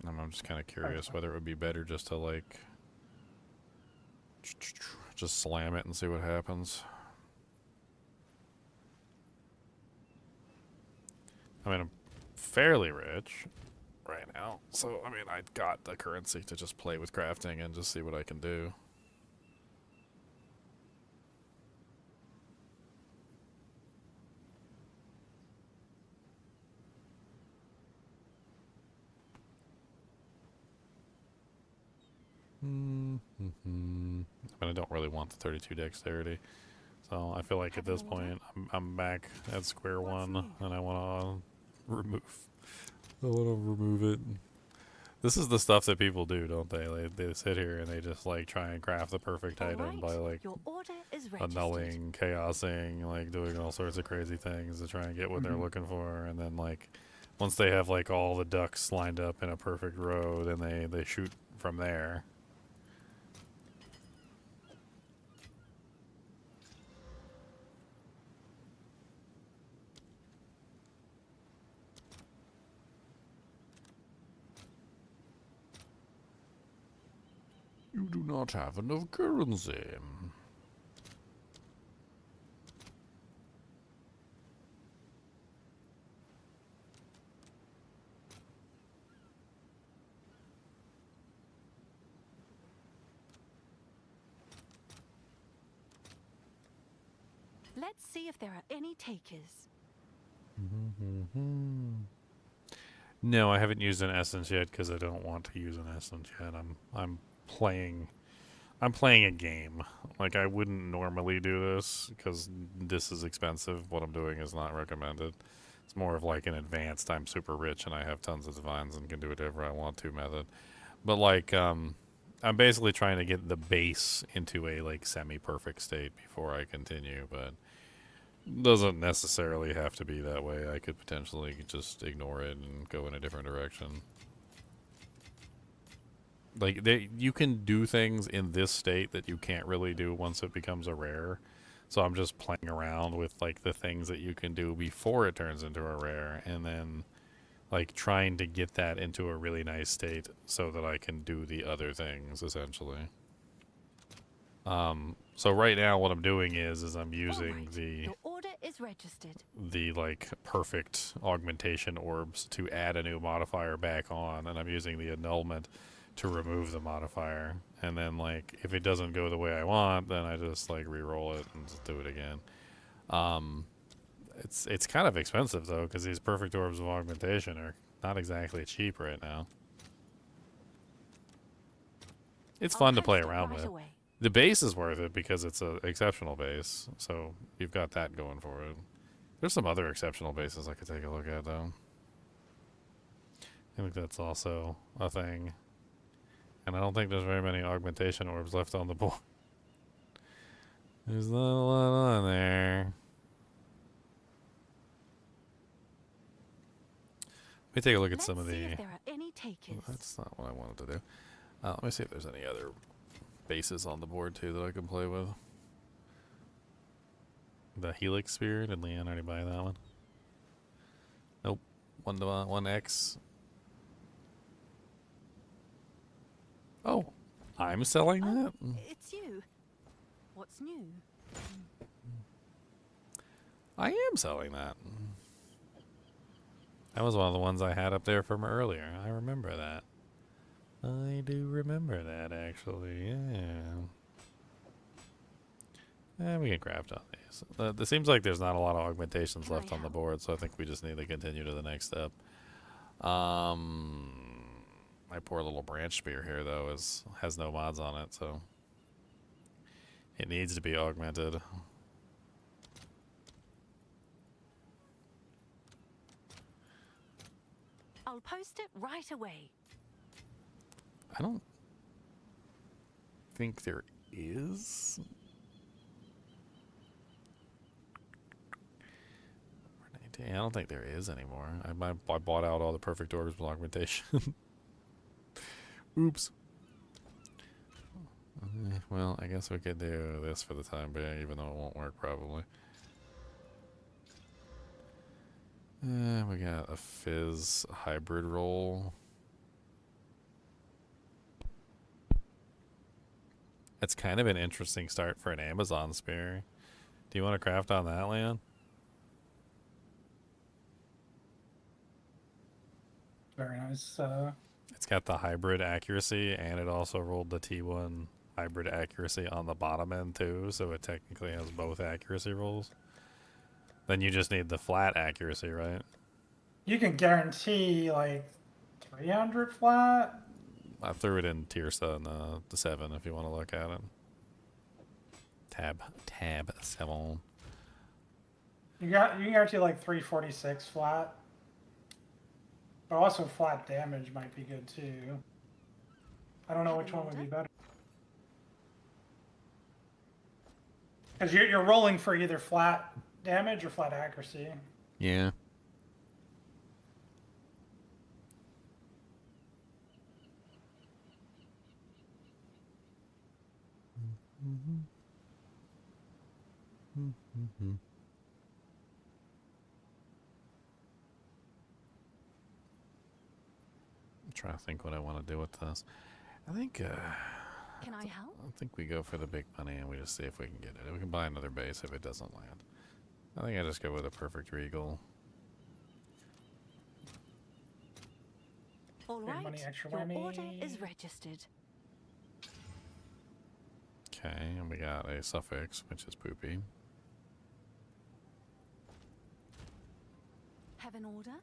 And I'm just kind of curious whether it would be better just to like just slam it and see what happens. I mean, I'm fairly rich right now, so I mean, I got the currency to just play with crafting and just see what I can do. I mean, I don't really want the 32 dexterity, so I feel like at this point I'm back at square one, and I want to remove it. This is the stuff that people do, don't they? They sit here and they just like try and craft the perfect item by like annulling, chaosing, like doing all sorts of crazy things to try and get what they're looking for, and then like once they have like all the ducks lined up in a perfect row, then they shoot from there. You do not have enough currency. Let's see if there are any takers. No, I haven't used an essence yet because I don't want to use an essence yet. I'm playing a game. Like, I wouldn't normally do this because this is expensive. What I'm doing is not recommended. It's more of like an advanced, I'm super rich and I have tons of divines and can do whatever I want to method. But like, I'm basically trying to get the base into a like semi-perfect state before I continue, but doesn't necessarily have to be that way. I could potentially just ignore it and go in a different direction. Like, you can do things in this state that you can't really do once it becomes a rare. So I'm just playing around with like the things that you can do before it turns into a rare, and then like trying to get that into a really nice state so that I can do the other things essentially. So right now what I'm doing is I'm using The order is registered. the like perfect augmentation orbs to add a new modifier back on, and I'm using the annulment to remove the modifier, and then like if it doesn't go the way I want, then I just like re-roll it and just do it again. It's kind of expensive though, because these perfect orbs of augmentation are not exactly cheap right now. It's fun to play around with. The base is worth it because it's an exceptional base, so you've got that going for it. There's some other exceptional bases I could take a look at though. I think that's also a thing. And I don't think there's very many augmentation orbs left on the board. There's not a lot on there. Let me take a look at some of the... If there are any takers. That's not what I wanted to do. Let me see if there's any other bases on the board too that I can play with. The Helix Sphere, did Leanne already buy that one? Nope. 1X. Oh, I'm selling that? It's you. What's new? I am selling that. That was one of the ones I had up there from earlier. I remember that. I do remember that, actually, yeah. We can craft on these. It seems like there's not a lot of augmentations left on the board, so I think we just need to continue to the next step. My poor little branch spear here, though, has no mods on it, so it needs to be augmented. I'll post it right away. think there is. I don't think there is anymore. I bought out all the perfect orbs augmentation. Oops. Well, I guess we could do this for the time being, even though it won't work probably. We got a Fizz hybrid roll. It's kind of an interesting start for an Amazon spear. Do you want to craft on that, Leon? Very nice. It's got the hybrid accuracy, and it also rolled the T1 hybrid accuracy on the bottom end too, so it technically has both accuracy rolls. Then you just need the flat accuracy, right? You can guarantee like 300 flat. I threw it in tier 7, the 7 if you want to look at it. Tab 7. You can guarantee like 346 flat. But also flat damage might be good too. I don't know which one would be better. Because you're rolling for either flat damage or flat accuracy. Yeah. I'm trying to think what I want to do with this. I think Can I help? I think we go for the big money and we just see if we can get it. We can buy another base if it doesn't land. I think I just go with a perfect regal. All right, money, extra your money. order is registered. Okay, and we got a suffix, which is poopy. Have an order?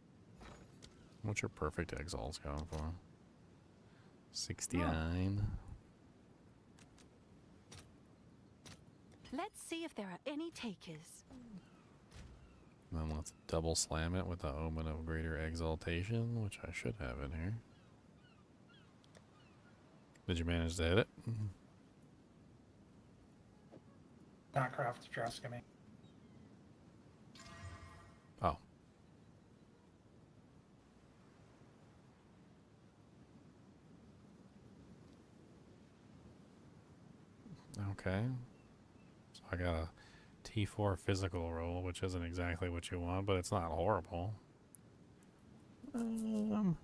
What's your perfect exiles going for? 69. Let's see if there are any takers. Then let's double slam it with the Omen of Greater Exaltation, which I should have in here. Did you manage to hit it? Not craft trust me. Oh. Okay. So I got a T4 physical roll, which isn't exactly what you want, but it's not horrible. Have an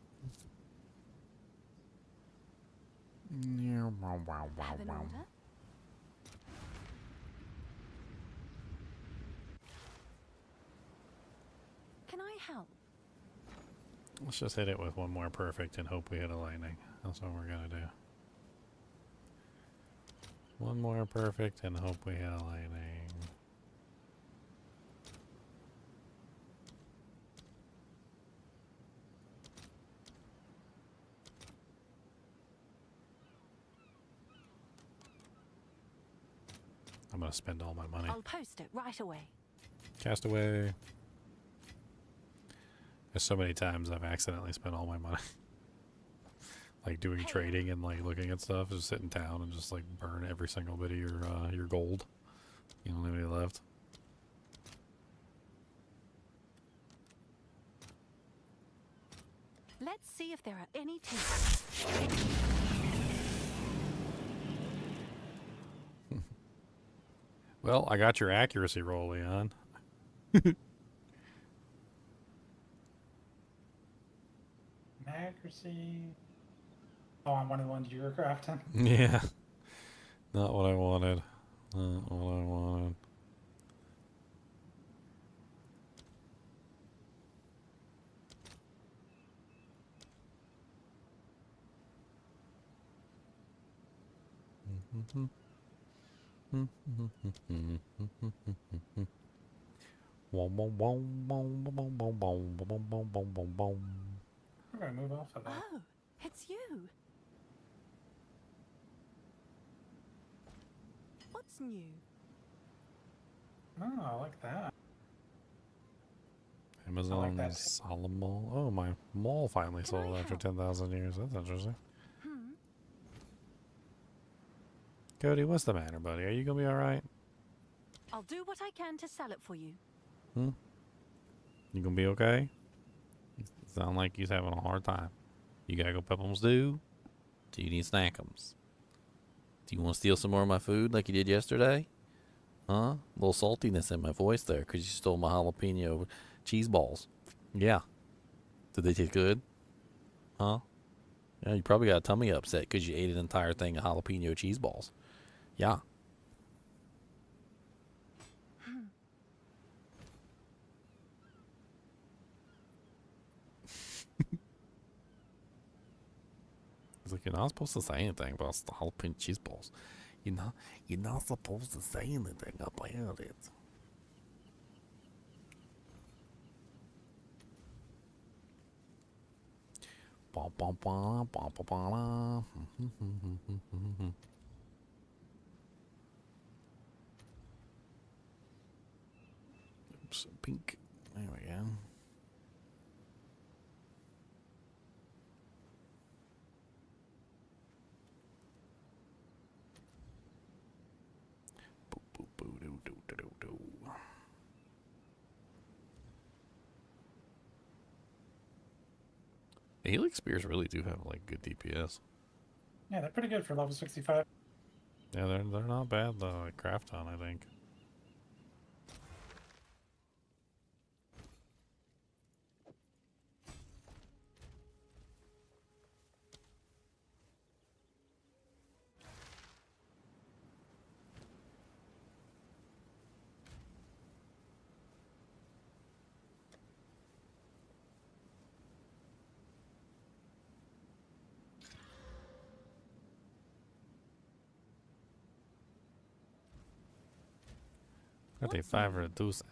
order? Can I help? Let's just hit it with one more perfect and hope we hit a lightning. That's what we're gonna do. One more perfect and hope we hit a lightning. I'm gonna spend all my money. I'll post it right away. Castaway. There's so many times I've accidentally spent all my money. Like doing trading and like looking at stuff, just sit in town and just like burn every single bit of your gold. You don't have any left. Let's see if there are any takers. Well, I got your accuracy roll, Leon. Accuracy. Oh, I'm one of the ones you were crafting. Yeah. Not what I wanted. Not what I wanted. We're gonna move off of that. Oh, it's you. What's new? Oh, I like that. Amazon that. Solemn Mall. Oh, my mall finally sold after 10,000 years. That's interesting. Cody, what's the matter, buddy? Are you gonna be all right? I'll do what I can to sell it for you. Hmm? You gonna be okay? You sound like you're having a hard time. You gotta go pep 'em stew? Do you need snackums? Do you want to steal some more of my food like you did yesterday? Huh? A little saltiness in my voice there because you stole my jalapeno cheese balls. Yeah. Did they taste good? Huh? Yeah, you probably got a tummy upset because you ate an entire thing of jalapeno cheese balls. Yeah. It's like, you're not supposed to say anything about the jalapeno cheese balls. You're not supposed to say anything about it. Bum, bum, bum, bum, bum, bum. Oops, pink. There we go. Helix spears really do have like good DPS. Yeah, they're pretty good for level 65. Yeah, they're not bad though. Like craft on, I think. Got a 5 reduce.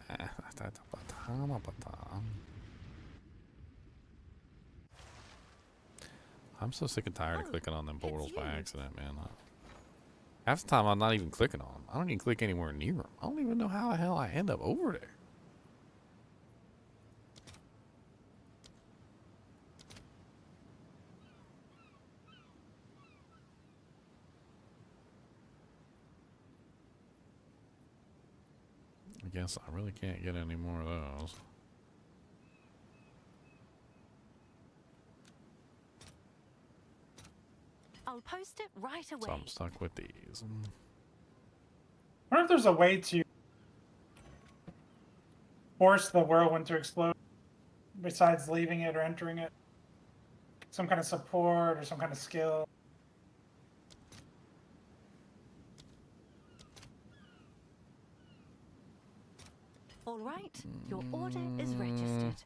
I'm so sick and tired of clicking on them portals by accident, man. Half the time I'm not even clicking on them. I don't even click anywhere near them. I don't even know how the hell I end up over there. I guess I really can't get any more of those. I'll post it right away. So I'm stuck with these. I wonder if there's a way to force the whirlwind to explode besides leaving it or entering it. Some kind of support or some kind of skill. All right, your order is registered.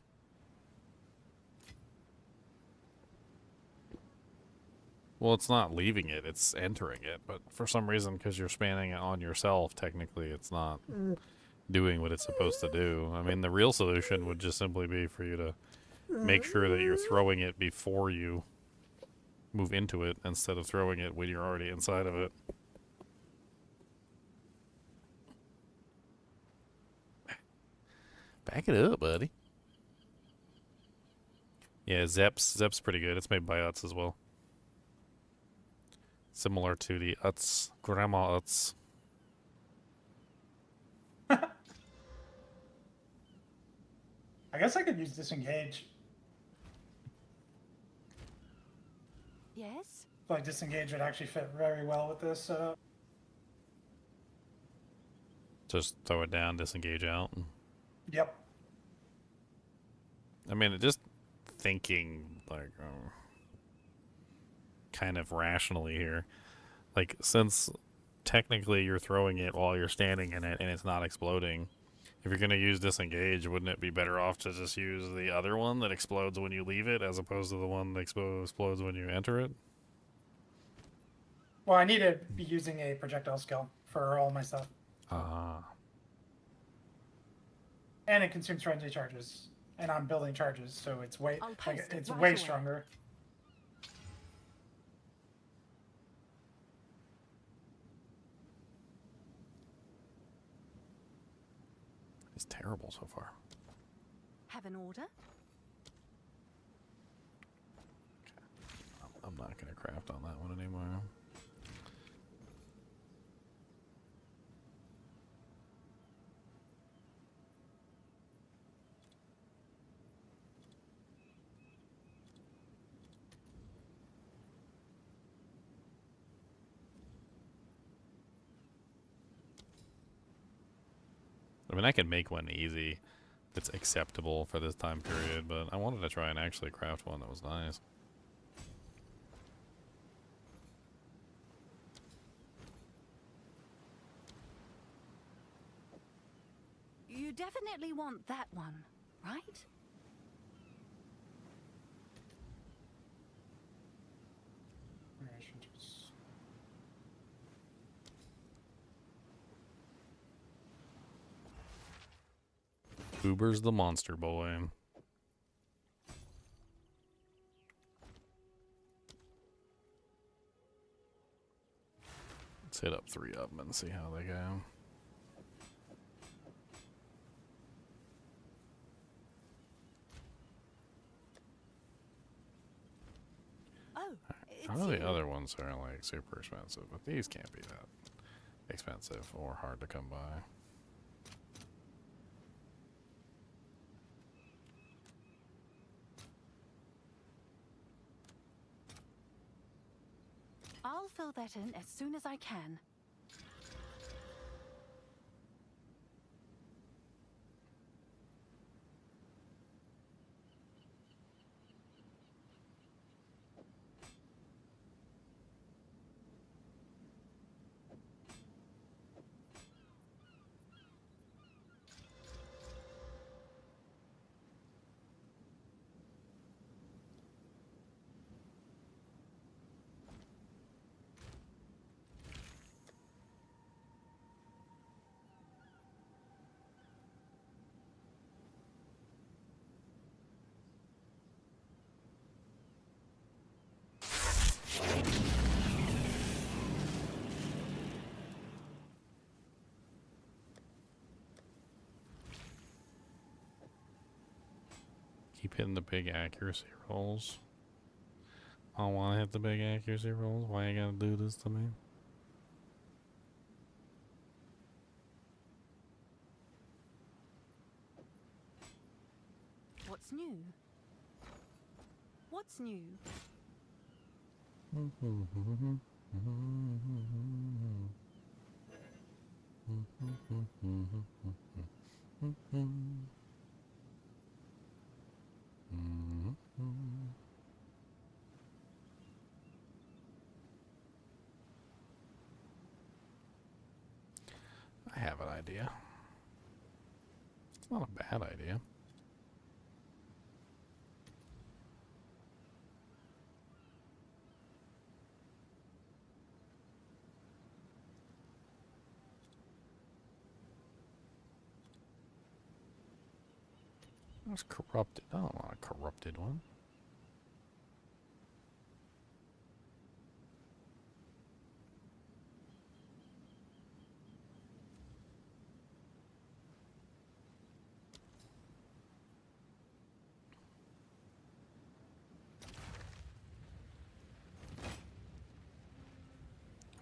Well, it's not leaving it, it's entering it. But for some reason, because you're spanning it on yourself, technically it's not doing what it's supposed to do. I mean, the real solution would just simply be for you to make sure that you're throwing it before you move into it, instead of throwing it when you're already inside of it. Back it up, buddy. Yeah, Zep's pretty good. It's made by Utz as well. Similar to the Utz, Grandma Utz. I guess I could use disengage. Yes? Like disengage would actually fit very well with this setup. Just throw it down, disengage out. Yep. I mean, just thinking like kind of rationally here, like since technically you're throwing it while you're standing in it and it's not exploding, if you're gonna use disengage, wouldn't it be better off to just use the other one that explodes when you leave it as opposed to the one that explodes when you enter it? Well, I need to be using a projectile skill for all my stuff. And it consumes frenzy charges, and I'm building charges, so it's way way stronger. It's terrible so far. Have an order? I'm not gonna craft on that one anymore. I mean, I can make one easy that's acceptable for this time period, but I wanted to try and actually craft one that was nice. You definitely want that one, right? Uber's the monster boy. Let's hit up 3 of them and see how they go. I know the other ones are like super expensive, but these can't be that expensive or hard to come by. I'll fill that in as soon as I can. Keep hitting the big accuracy rolls. I don't want to hit the big accuracy rolls. Why you gotta do this to me? What's new? What's new? I have an idea. It's not a bad idea. That's corrupted. I don't want a corrupted one.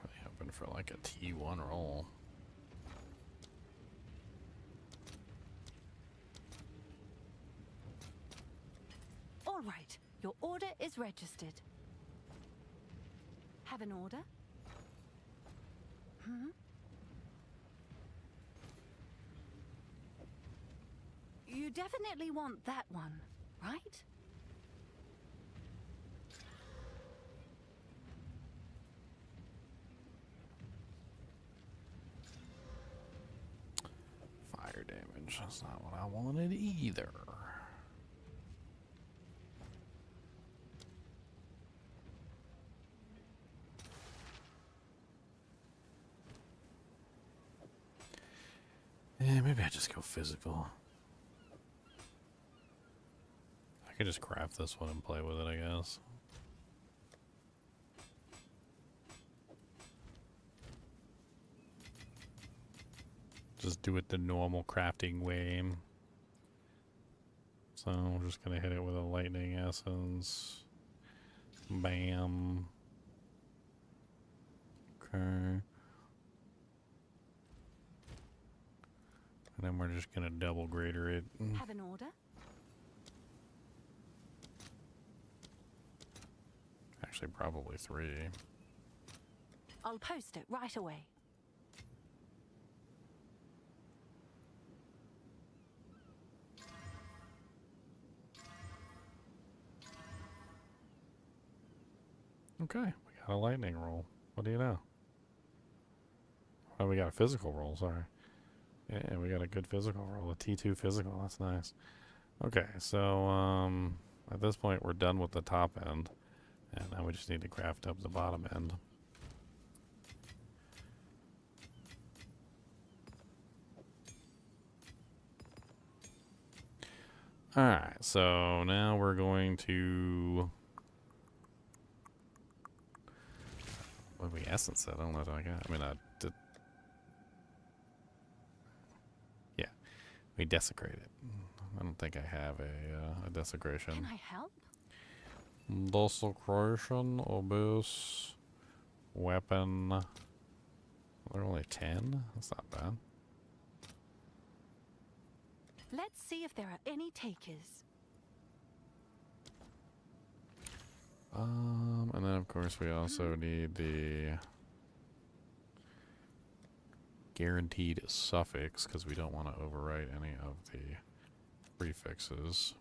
Really hoping for like a T1 roll. All right, your order is registered. Have an order? Hmm? You definitely want that one, right? Fire damage. That's not what I wanted either. Yeah, maybe I just go physical. I could just craft this one and play with it, I guess. Just do it the normal crafting way. So I'm just gonna hit it with a lightning essence. Bam. Okay. And then we're just gonna double grader it. Have an order? Actually, probably 3. I'll post it right away. Okay, we got a lightning roll. What do you know? Oh, we got a physical roll, sorry. Yeah, we got a good physical roll. A T2 physical, that's nice. Okay, so, at this point, we're done with the top end. And now we just need to craft up the bottom end. Alright, so now we're going to... What we essence it? I don't know if I got... I mean, I did... Yeah, we desecrate it. I don't think I have a desecration. Can I help? Desecration, abyss, weapon. They're only 10? That's not bad. Let's see if there are any takers. And then of course we also need the guaranteed suffix because we don't want to overwrite any of the prefixes.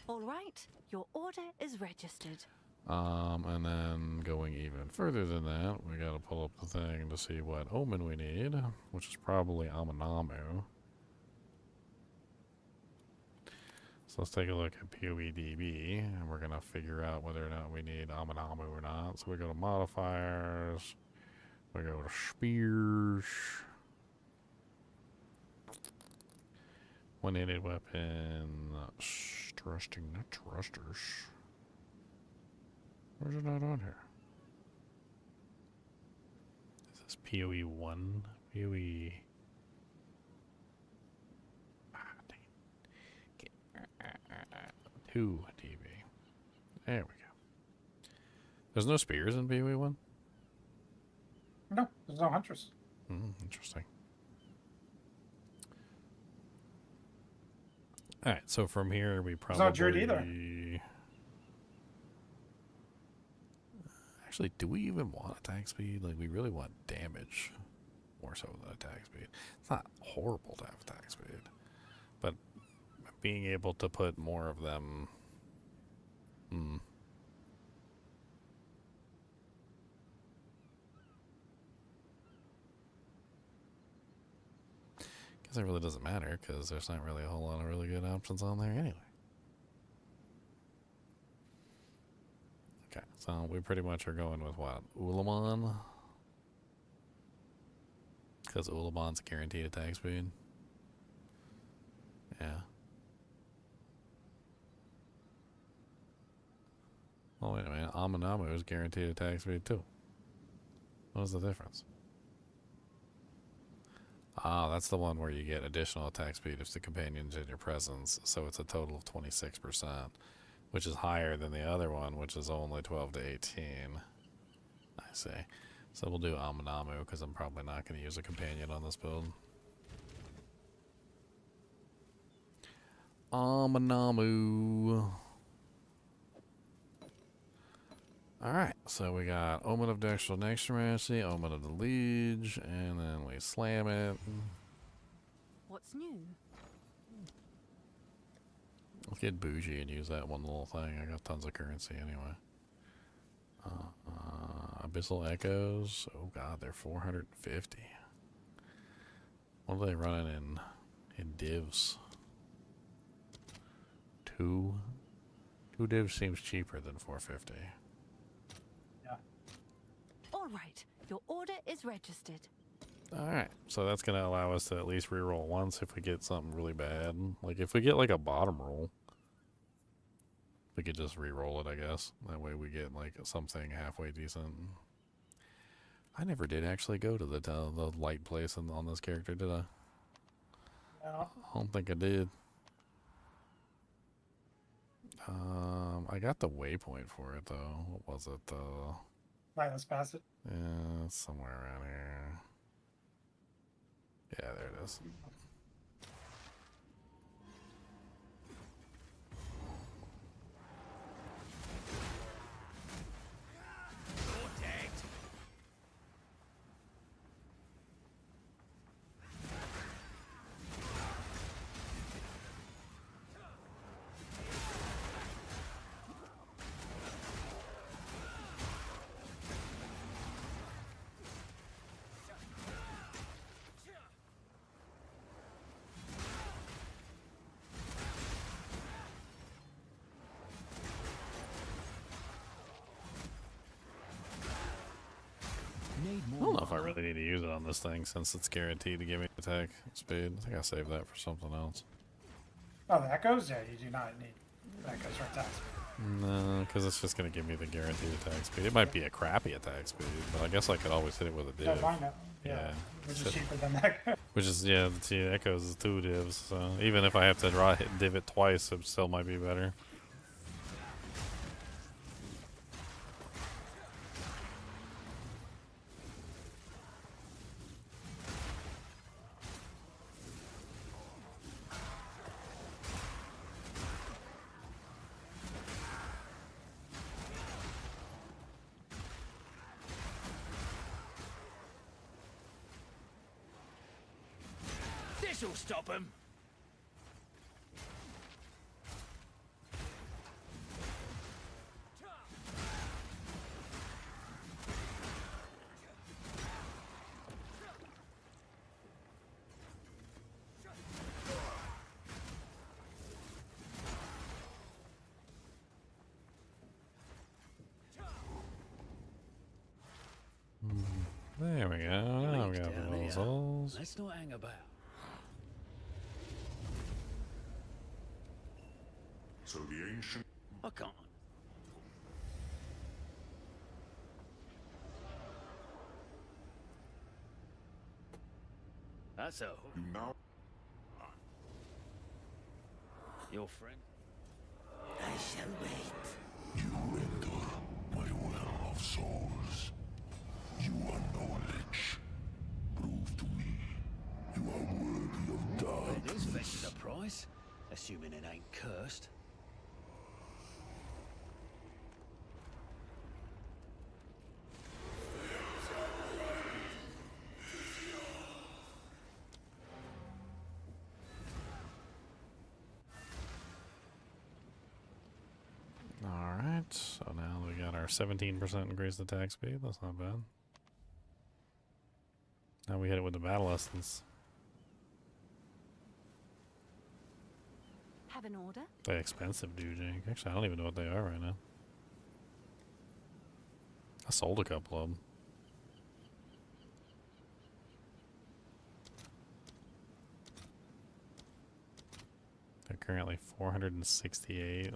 All right, your order is registered. And then going even further than that, we gotta pull up the thing to see what omen we need, which is probably Aminamu. So let's take a look at PoEDB, and we're gonna figure out whether or not we need Aminamu or not. So we go to modifiers, we go to spears, one-handed weapon, thrusting, not thrusters. Where's it not on here? Is this PoE 1? PoE... dang it. 2 DB. There we go. There's no spears in PoE 1? No, there's no hunters. Interesting. Alright, so from here we probably... There's no Druid either. Actually, do we even want attack speed? Like, we really want damage more so than attack speed. It's not horrible to have attack speed, but being able to put more of them... Guess it really doesn't matter, because there's not really a whole lot of really good options on there anyway. Okay, so we pretty much are going with what? Ulamon? Because Ulamon's guaranteed attack speed. Yeah. Oh, wait a minute. Aminamu is guaranteed attack speed too. What is the difference? Ah, that's the one where you get additional attack speed if the companion's in your presence. So it's a total of 26%, which is higher than the other one, which is only 12 to 18. I see. So we'll do Aminamu because I'm probably not going to use a companion on this build. Aminamu. Alright, so we got Omen of Dextral Necromancy, Omen of the Liege, and then we slam it. What's new? Let's get bougie and use that one little thing. I got tons of currency anyway. Abyssal Echoes. Oh god, they're 450. What are they running in divs? 2? 2 divs seems cheaper than 450. All right, your order is registered. Alright, so that's going to allow us to at least reroll once if we get something really bad. Like, if we get, like, a bottom roll, we could just reroll it, I guess. That way we get, like, something halfway decent. I never did actually go to the light place on this character, did I? No. I don't think I did. I got the waypoint for it, though. What was it, Right, let's pass it. Yeah, it's somewhere around here. Yeah, there it is. I don't know if I really need to use it on this thing since it's guaranteed to give me attack speed. I think I'll save that for something else. Oh, the echoes? Yeah, you do not need echoes for attack speed. No, because it's just going to give me the guaranteed attack speed. It might be a crappy attack speed, but I guess I could always hit it with a div. Yeah, why not? Yeah. Which is cheaper than echo. Which is, yeah, the echoes is 2 divs, so even if I have to div it twice, it still might be better. This'll stop him. There we go. Now we got those holes. Let's not hang about. So the ancient... I can't. That's all. You now... Your friend? I shall wait. You enter my well of souls. You are knowledge. Prove to me you are worthy of darkness. It is fetching a price, assuming it ain't cursed. Alright, so now we got our 17% increased attack speed. That's not bad. Now we hit it with the battle essence. Have an order? They're expensive, dude. Actually, I don't even know what they are right now. I sold a couple of them. They're currently 468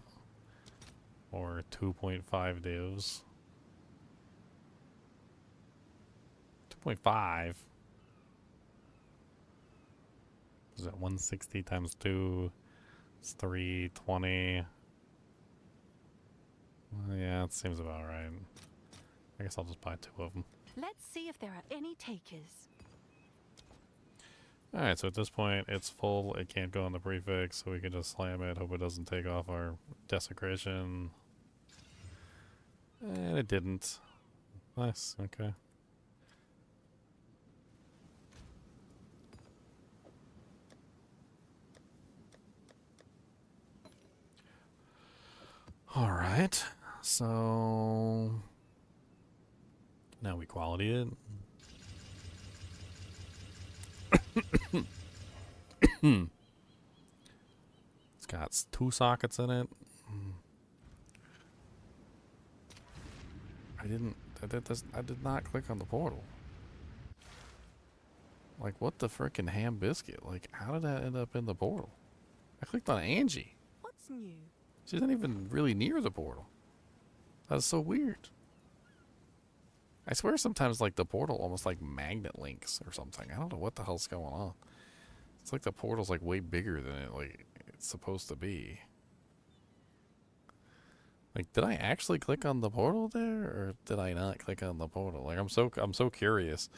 or 2.5 divs. 2.5. Is that 160 times 2? It's 320. Well, yeah, it seems about right. I guess I'll just buy 2 of them. Let's see if there are any takers. Alright, so at this point, it's full. It can't go on the prefix, so we can just slam it. Hope it doesn't take off our desecration. And it didn't. Nice, okay. Alright, so now we quality it. It's got 2 sockets in it. I did not click on the portal. Like, what the frickin' ham biscuit? Like, how did that end up in the portal? I clicked on Angie. What's new? She's not even really near the portal. That's so weird. I swear sometimes, like, the portal almost, like, magnet links or something. I don't know what the hell's going on. It's like the portal's, like, way bigger than it's supposed to be. Like, did I actually click on the portal there, or did I not click on the portal? Like, I'm so curious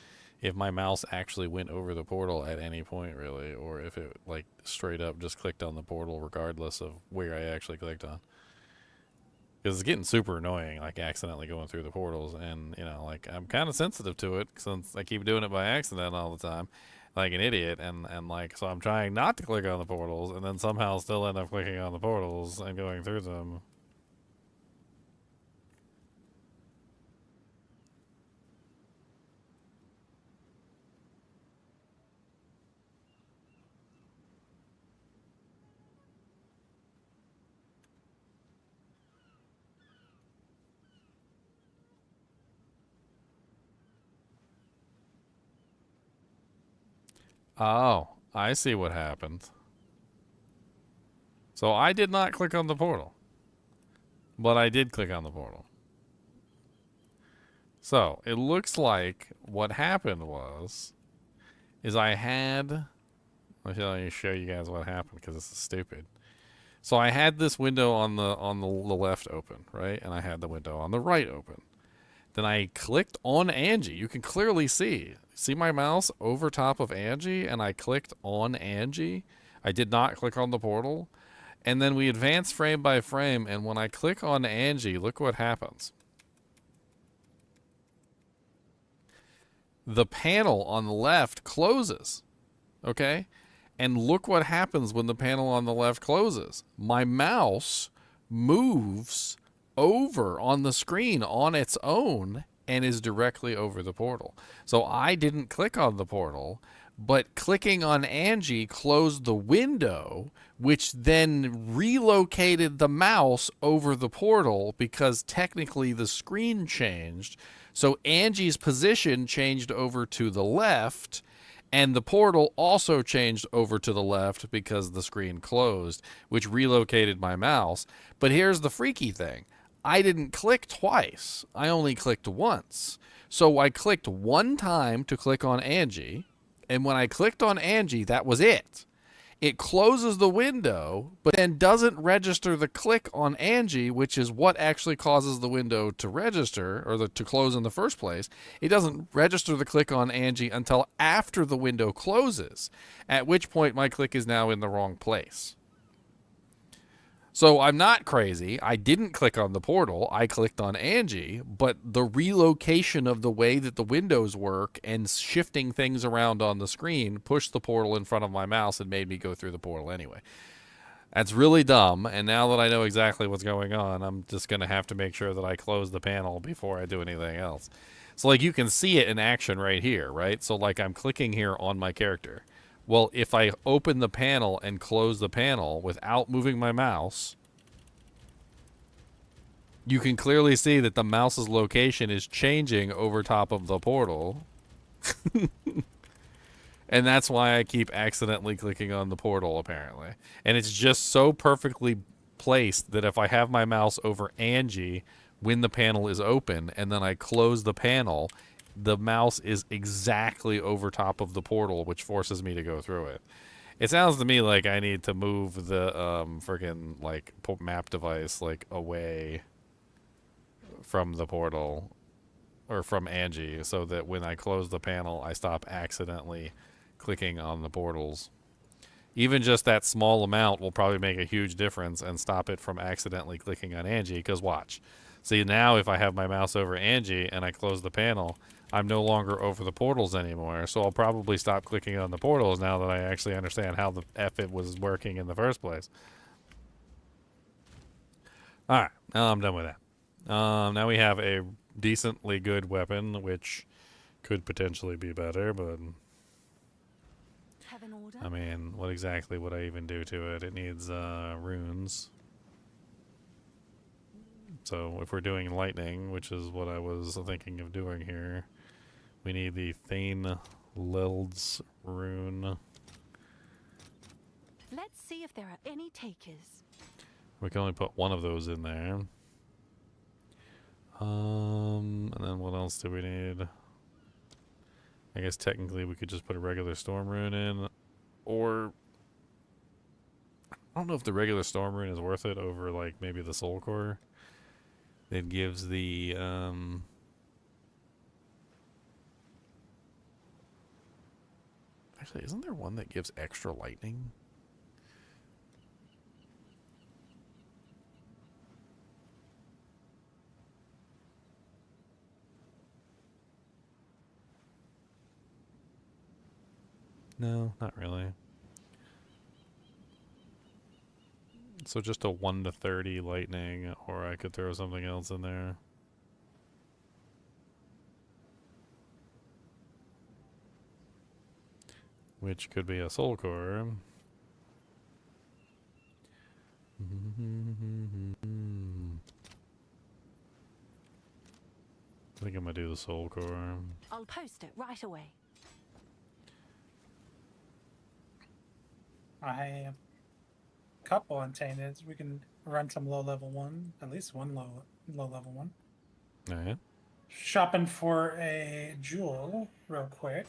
if my mouse actually went over the portal at any point, really, or if it, like, straight up just clicked on the portal regardless of where I actually clicked on. Because it's getting super annoying, like, accidentally going through the portals, and, you know, like, I'm kind of sensitive to it, since I keep doing it by accident all the time, like an idiot, and like, so I'm trying not to click on the portals, and then somehow still end up clicking on the portals and going through them. Oh, I see what happened. So I did not click on the portal. But I did click on the portal. So, it looks like what happened is I had... Let me show you guys what happened, because this is stupid. So I had this window on the left open, right? And I had the window on the right open. Then I clicked on Angie. You can clearly see my mouse over top of Angie, and I clicked on Angie. I did not click on the portal. And then we advance frame by frame, and when I click on Angie, look what happens. The panel on the left closes, okay? And look what happens when the panel on the left closes. My mouse moves over on the screen on its own and is directly over the portal. So I didn't click on the portal, but clicking on Angie closed the window, which then relocated the mouse over the portal because technically the screen changed. So Angie's position changed over to the left, and the portal also changed over to the left because the screen closed, which relocated my mouse. But here's the freaky thing. I didn't click twice. I only clicked once. So I clicked one time to click on Angie, and when I clicked on Angie, that was it. It closes the window, but then doesn't register the click on Angie, which is what actually causes the window to register, or to close in the first place. It doesn't register the click on Angie until after the window closes, at which point my click is now in the wrong place. So I'm not crazy. I didn't click on the portal. I clicked on Angie, but the relocation of the way that the windows work and shifting things around on the screen pushed the portal in front of my mouse and made me go through the portal anyway. That's really dumb, and now that I know exactly what's going on, I'm just going to have to make sure that I close the panel before I do anything else. So, like, you can see it in action right here, right? So, like, I'm clicking here on my character. Well, if I open the panel and close the panel without moving my mouse, you can clearly see that the mouse's location is changing over top of the portal. And that's why I keep accidentally clicking on the portal, apparently. And it's just so perfectly placed that if I have my mouse over Angie when the panel is open and then I close the panel, the mouse is exactly over top of the portal, which forces me to go through it. It sounds to me like I need to move the freaking like map device like away from the portal or from Angie, so that when I close the panel, I stop accidentally clicking on the portals. Even just that small amount will probably make a huge difference and stop it from accidentally clicking on Angie. Because watch, see, now if I have my mouse over Angie and I close the panel, I'm no longer over the portals anymore, so I'll probably stop clicking on the portals now that I actually understand how the F it was working in the first place. Alright, now I'm done with that. Now we have a decently good weapon, which could potentially be better, but... Have an order? I mean, what exactly would I even do to it? It needs runes. So if we're doing lightning, which is what I was thinking of doing here, we need the Thane Lild's rune. Let's see if there are any takers. We can only put one of those in there. And then what else do we need? I guess technically we could just put a regular storm rune in, or I don't know if the regular storm rune is worth it over like maybe the soul core. It gives the actually, isn't there one that gives extra lightning? No, not really. So just a 1 to 30 lightning, or I could throw something else in there. Which could be a soul core. I think I'm gonna do the soul core. I'll post it right away. I have a couple untainted. We can run some low level one, at least one low level one. Oh, yeah. Shopping for a jewel real quick.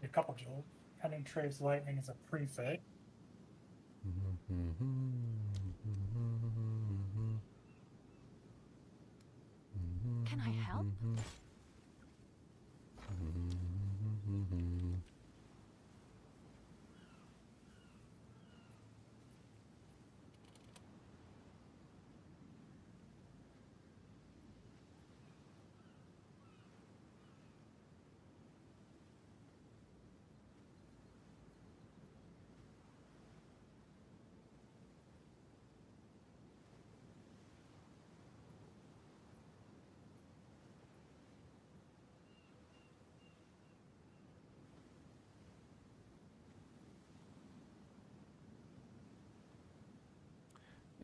A couple jewels. Penetrates lightning is a prefix. Can I help?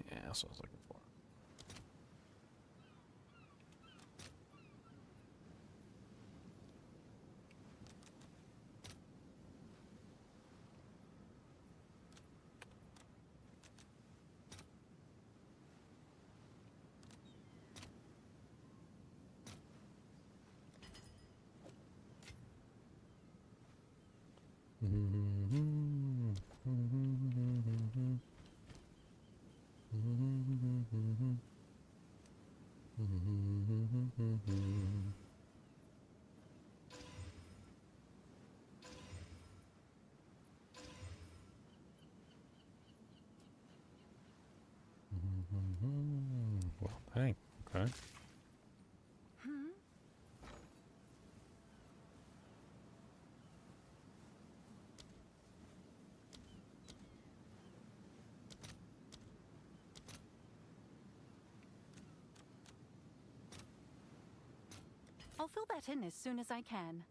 Yeah, that's what I was looking for. Well, dang. Okay. I'll fill that in as soon as I can.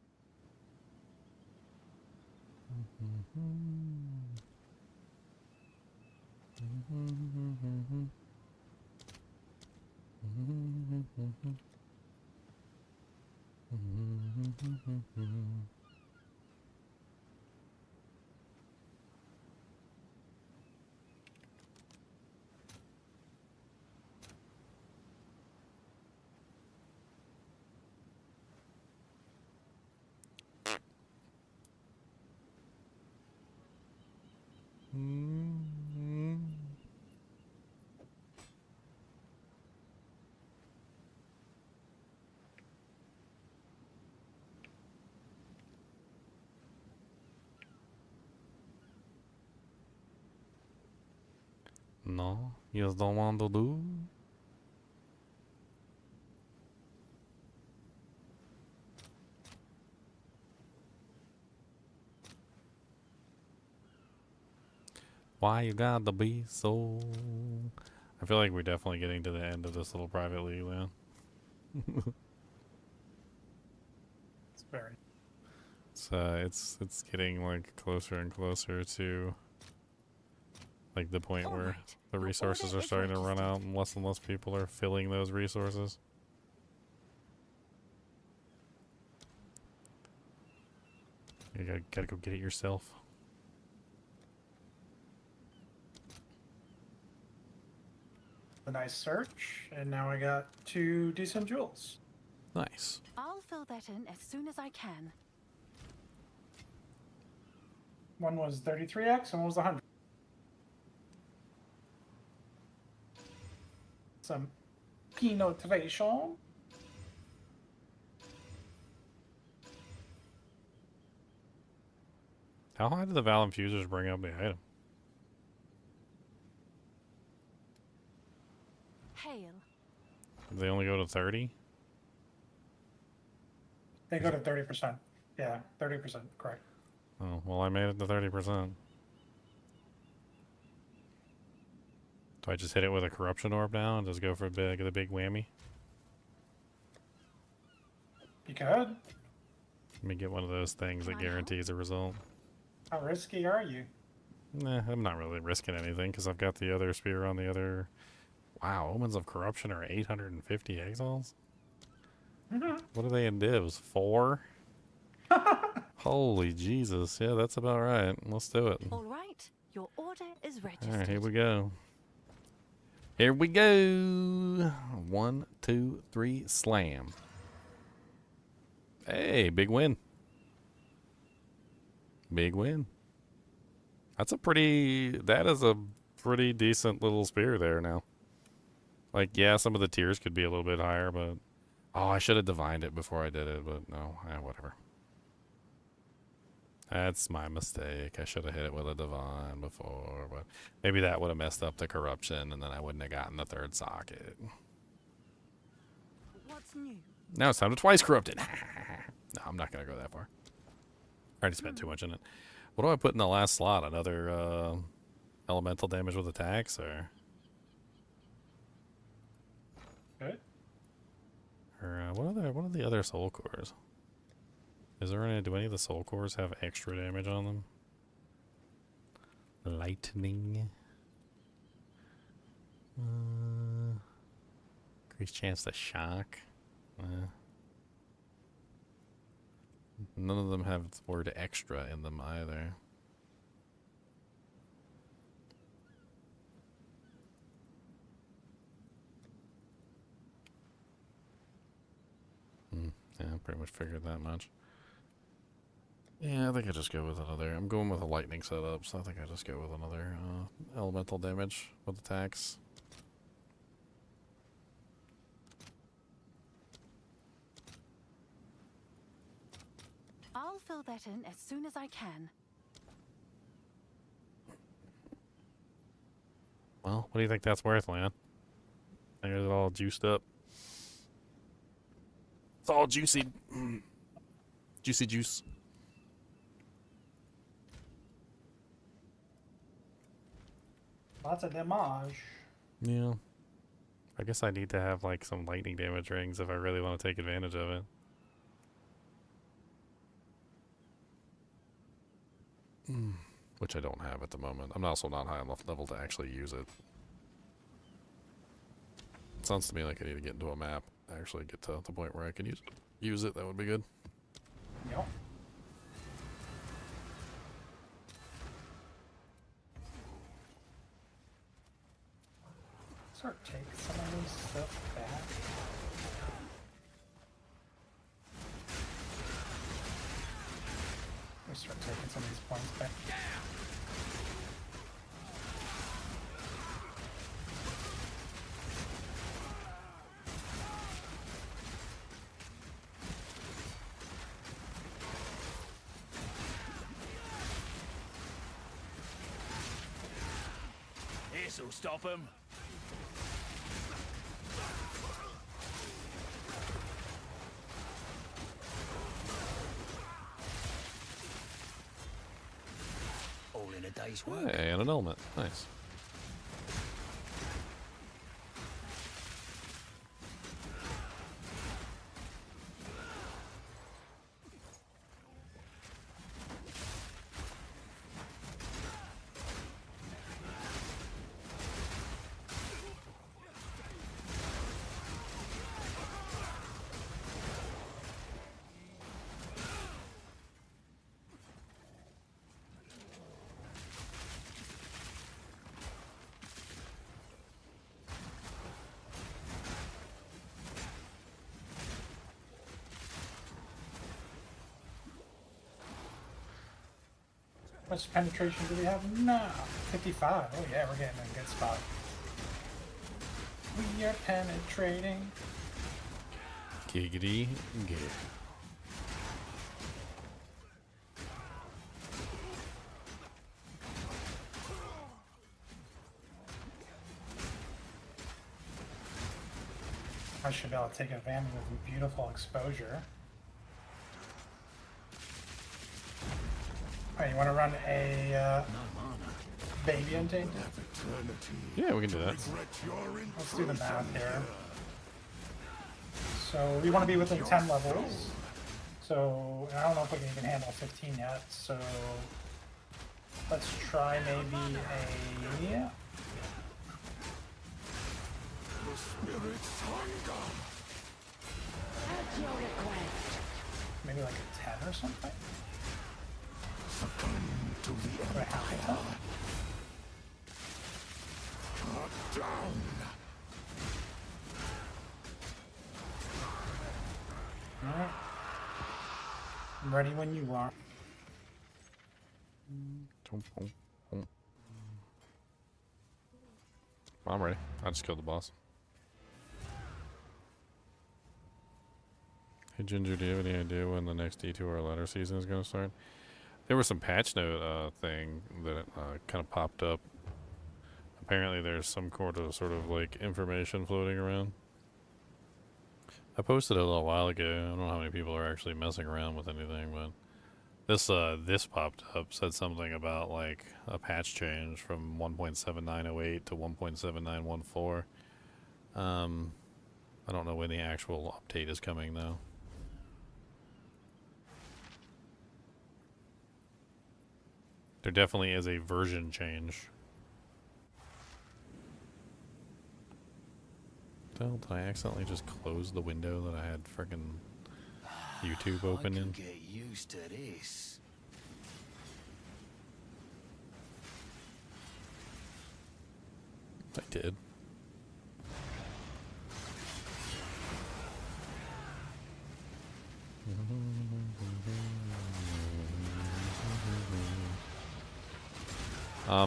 No, you don't want to do. Why you gotta be so? I feel like we're definitely getting to the end of this little private league, man. It's very. It's getting like closer and closer to like the point where the resources are starting to run out and less people are filling those resources. You gotta go get it yourself. A nice search, and now I got 2 decent jewels. Nice. I'll fill that in as soon as I can. One was 33x, and one was 100. Some penetration. How high do the Val Infusers bring up the item? Hail. Do they only go to 30? They go to 30%. Yeah, 30%, correct. Oh, well, I made it to 30%. Do I just hit it with a corruption orb now and just go for the big whammy? You could. Let me get one of those things that guarantees a result. How risky are you? Nah, I'm not really risking anything because I've got the other spear on the other. Wow, Omens of Corruption are 850 exiles? What are they in divs? 4? Holy Jesus. Yeah, that's about right. Let's do it. All right, your order is registered. All right, here we go. Here we go. 1, 2, 3, slam. Hey, big win. Big win. That is a pretty decent little spear there now. Like, yeah, some of the tiers could be a little bit higher, but... Oh, I should have divined it before I did it, but no, whatever. That's my mistake. I should have hit it with a divine before, but maybe that would have messed up the corruption, and then I wouldn't have gotten the third socket. What's new? Now it's time to twice corrupt it. No, I'm not going to go that far. I already spent too much in it. What do I put in the last slot? Another elemental damage with attacks, or... Good. Or what are the other soul cores? Do any of the soul cores have extra damage on them? Lightning. Increased chance to shock. None of them have the word extra in them either. Yeah, I pretty much figured that much. Yeah, I think I just go with another. I'm going with a lightning setup, so I think I just go with another elemental damage with attacks. I'll fill that in as soon as I can. Well, what do you think that's worth, Leon? I got it all juiced up. It's all juicy. Juicy juice. Lots of damage. Yeah. I guess I need to have like some lightning damage rings if I really want to take advantage of it. Which I don't have at the moment. I'm also not high enough level to actually use it. It sounds to me like I need to get into a map. Actually get to the point where I can use it. That would be good. Yep. Start taking some of this stuff back. We start taking some of these points back. This'll stop him. All in a day's work. Hey, and an element. Nice. How much penetration do we have now? 55. Oh yeah, we're getting in a good spot. We are penetrating. Giggity gig. I should be able to take advantage of the beautiful exposure. Alright, you want to run a baby untainted? Yeah, we can do that. Let's do the math here. So we want to be within 10 levels. So I don't know if we can even handle 15 yet. So let's try maybe a... Maybe like a 10 or something? succumb to the Empire. Cut down. Alright. I'm ready when you are. I'm ready. I just killed the boss. Hey Ginger, do you have any idea when the next D2R letter season is going to start? There was some patch note thing that kind of popped up. Apparently there's some sort of like information floating around. I posted it a little while ago. I don't know how many people are actually messing around with anything, but this popped up, said something about like a patch change from 1.7908 to 1.7914. I don't know when the actual update is coming though. There definitely is a version change. Did I accidentally just close the window that I had frickin' YouTube open in? Get used to this. I did.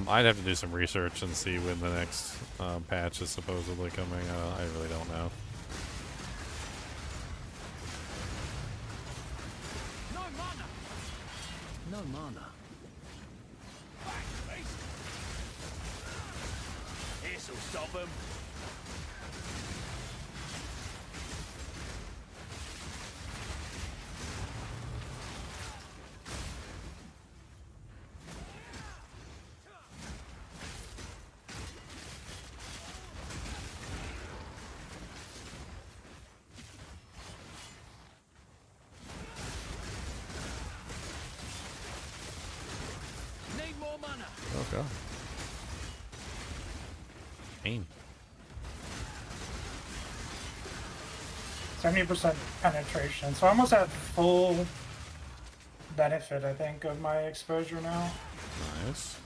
I'd have to do some research and see when the next patch is supposedly coming. I really don't know. No mana. No mana. This'll stop him. Oh god. Aim. 70% penetration, so I almost have full benefit, I think, of my exposure now. Nice.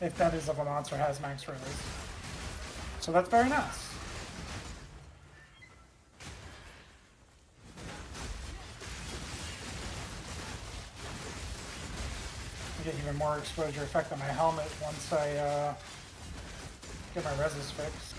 If that is if a monster has max release. So that's very nice. I get even more exposure effect on my helmet once I get my resist fixed.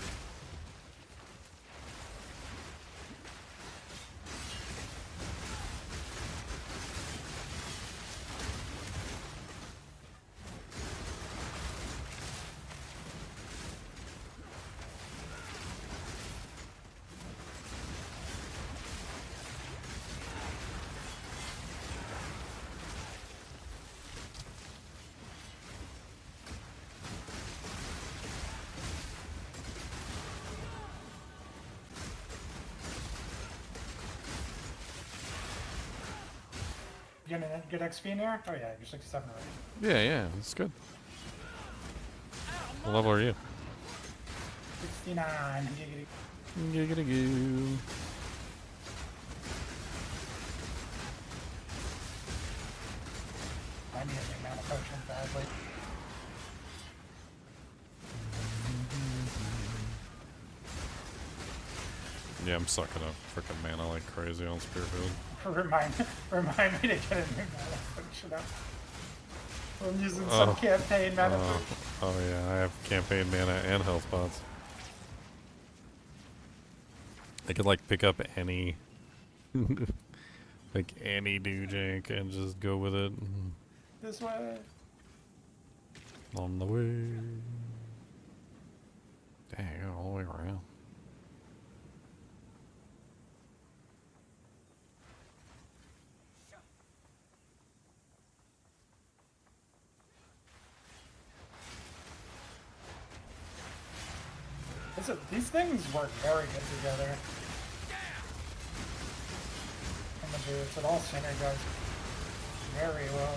Getting a good XP in here? Oh yeah, you're 67 already. Yeah, it's good. What level are you? 69. Giggity goo. I need a big mana potion badly. Yeah, I'm sucking up freaking mana like crazy on Spearfield. Remind me to get a new mana potion up. I'm using some campaign mana potion. Oh yeah, I have campaign mana and health pots. I could like pick up any like any new jank and just go with it. This way. On the way. Dang, I got all the way around. These things work very good together. And the boots, it all synergizes very well.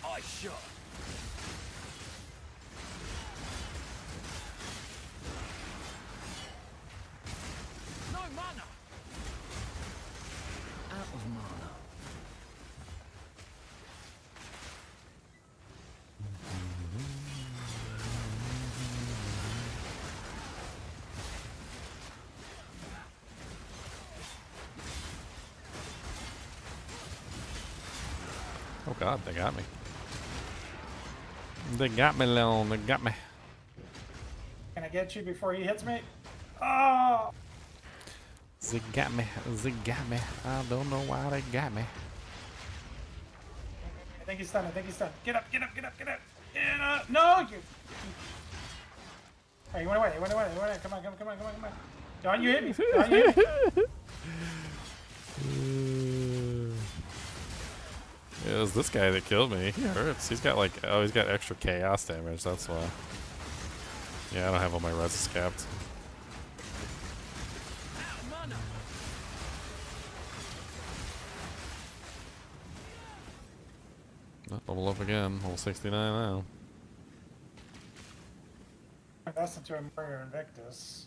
I shot. Oh god, they got me. They got me, Leon. They got me. Can I get you before he hits me? Oh! They got me. They got me. I don't know why they got me. I think he's stunned. I think he's stunned. Get up, get up, get up, get up. Get up. No, you. Hey, he went away. He went away. He went away. Come on, come on, come on, come on, come on. Don't you hit me. Don't you hit me. Yeah, it was this guy that killed me. He hurts. He's got like, oh, he's got extra chaos damage. That's why. Yeah, I don't have all my reses capped. Oh, level up again. Level 69 now. That's into a Warrior Invictus.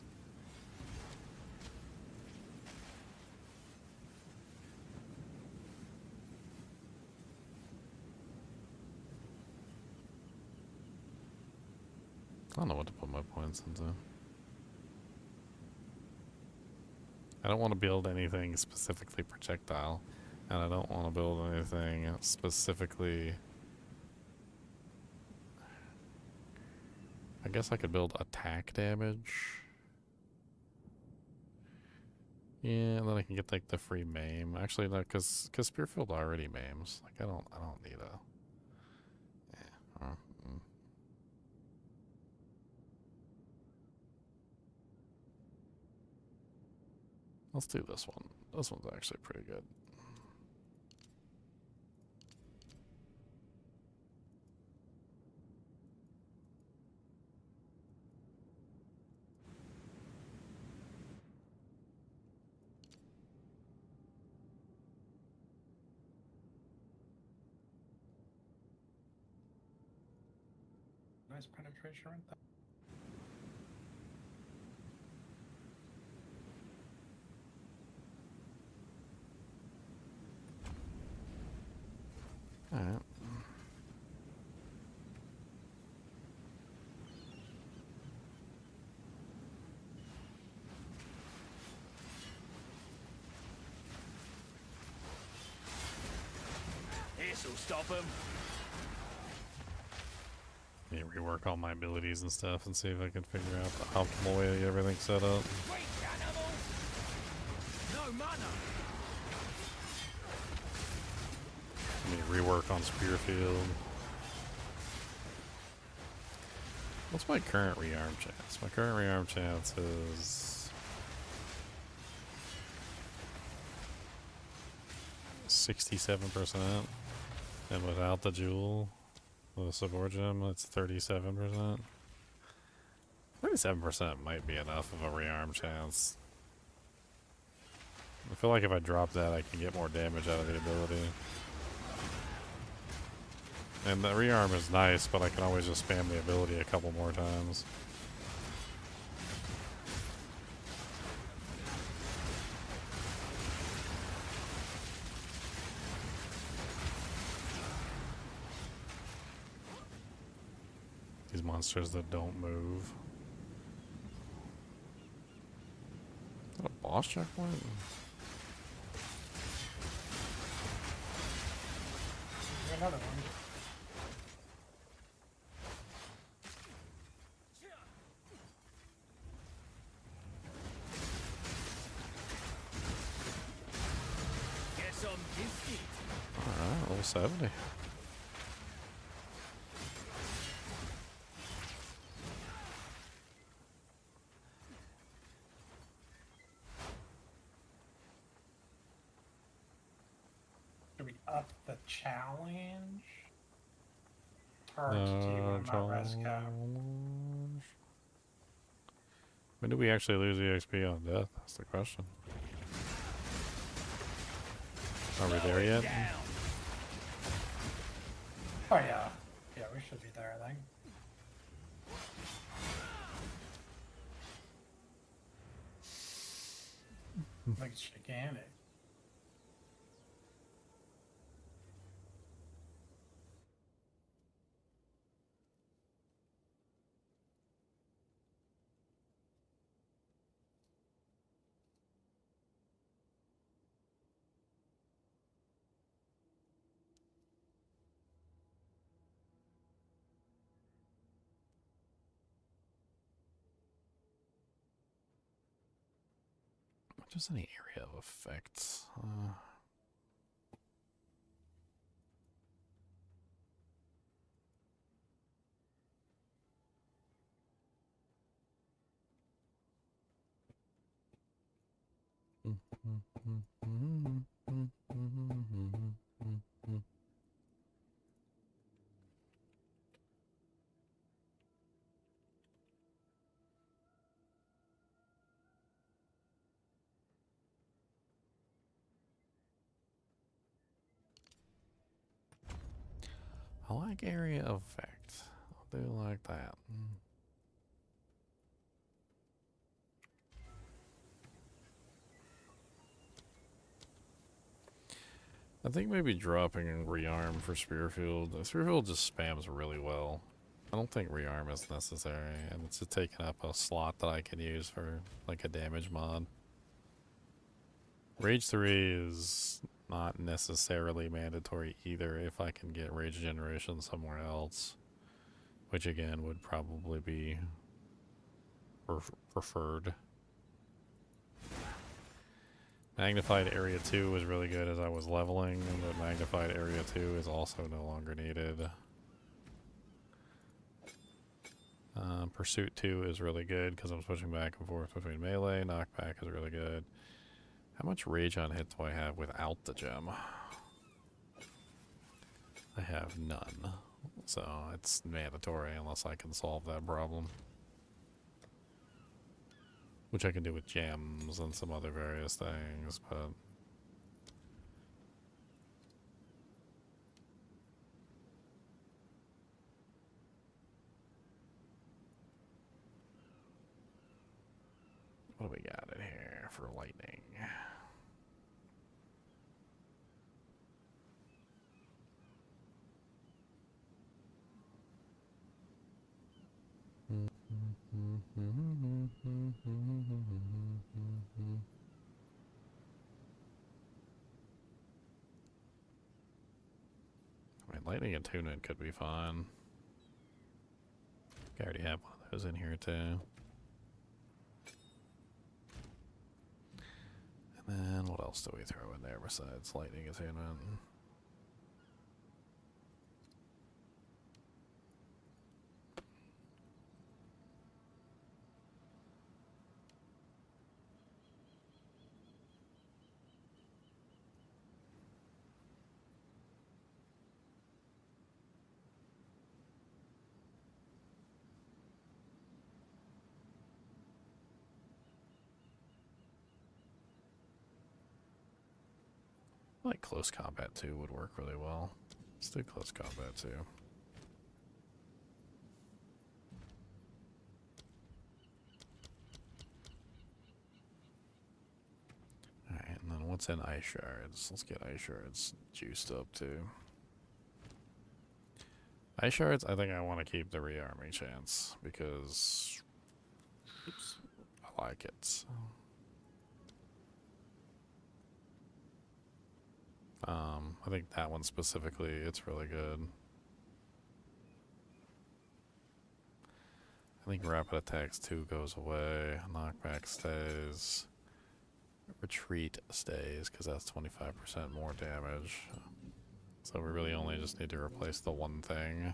I don't know what to put my points into. I don't want to build anything specifically projectile, and I don't want to build anything specifically... I guess I could build attack damage. Yeah, and then I can get like the free maim. Actually, no, because Spearfield already maims. Like I don't need a... Yeah. Let's do this one. This one's actually pretty good. Nice penetration right there. Alright. This'll stop him. Yeah, rework all my abilities and stuff and see if I can figure out the optimal way to get everything set up. No mana. Rework on Spearfield. What's my current rearm chance? My current rearm chance is 67%, and without the jewel, with a support gem, it's 37%. 37% might be enough of a rearm chance. I feel like if I drop that, I can get more damage out of the ability. And the rearm is nice, but I can always just spam the ability a couple more times. These monsters that don't move. Is that a boss checkpoint? Another one. Alright, level 70. Should we up the challenge? Or do you want my rest cap? When do we actually lose EXP on death? That's the question. Are we there yet? Oh yeah. Yeah, we should be there, I think. Like it's gigantic. Just any area of effects. I like area of effect. I do like that. I think maybe dropping rearm for Spearfield. Spearfield just spams really well. I don't think rearm is necessary, and it's just taking up a slot that I can use for like a damage mod. Rage 3 is not necessarily mandatory either if I can get rage generation somewhere else, which again would probably be preferred. Magnified Area 2 was really good as I was leveling, but Magnified Area 2 is also no longer needed. Pursuit 2 is really good because I'm switching back and forth between melee. Knockback is really good. How much rage on hit do I have without the gem? I have none. So it's mandatory unless I can solve that problem. Which I can do with gems and some other various things, but... what do we got in here for lightning? I mean, lightning attunement could be fun. I already have one of those in here too. And then what else do we throw in there besides lightning attunement? Like close combat 2 would work really well. Let's do close combat 2. Alright, and then what's in ice shards? Let's get ice shards juiced up too. Ice shards, I think I want to keep the rearming chance because I like it. I think that one specifically, it's really good. I think rapid attacks 2 goes away, knockback stays, retreat stays because that's 25% more damage. So we really only just need to replace the one thing.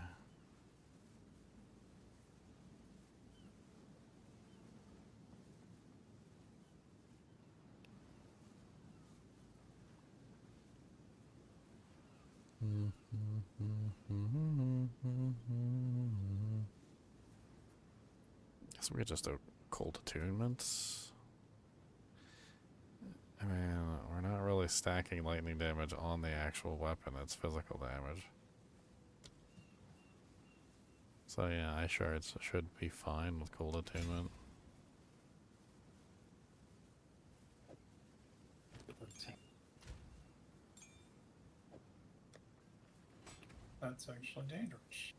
Guess we could just do cold attunements. I mean, we're not really stacking lightning damage on the actual weapon, it's physical damage. So yeah, ice shards should be fine with cold attunement. That's actually dangerous.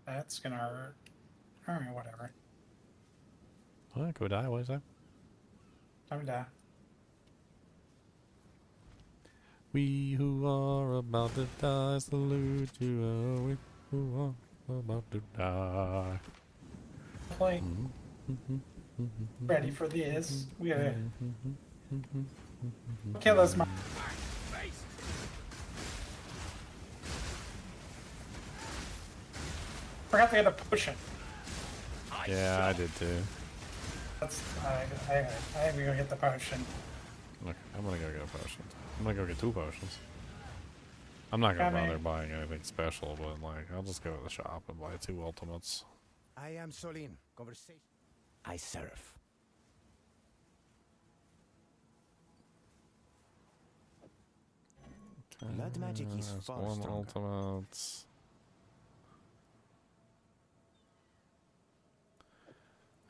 That's gonna hurt. Alright, whatever. What? Go die? What is that? Time to die. We who are about to die salute you. We who are about to die. Play. Ready for this. We are. Okay, let's. Forgot to get a potion. Yeah, I did too. That's. I think we're gonna get the potion. Okay, I'm gonna go get a potion. I'm gonna go get 2 potions. I'm not gonna bother buying anything special, but like, I'll just go to the shop and buy 2 ultimates. I am Solin. Conversation. I serve. Blood magic is far 1 stronger. ultimate.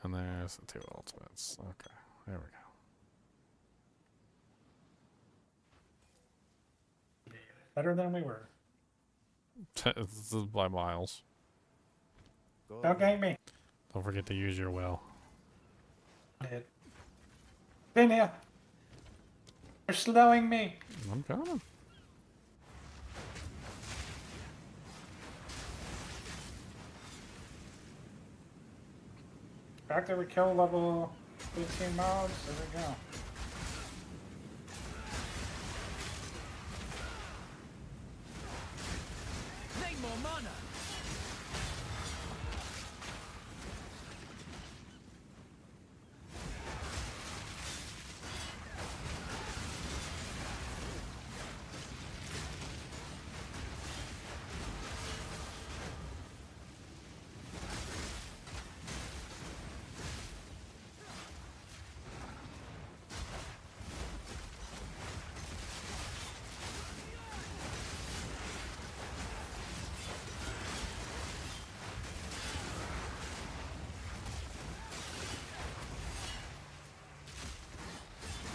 And there's the 2 ultimates. Okay, there we go. Better than we were. This is by miles. Don't gank me. Don't forget to use your well. I did. Been here. You're slowing me. I'm coming. After we kill level 15 mobs, there we go. Need more mana.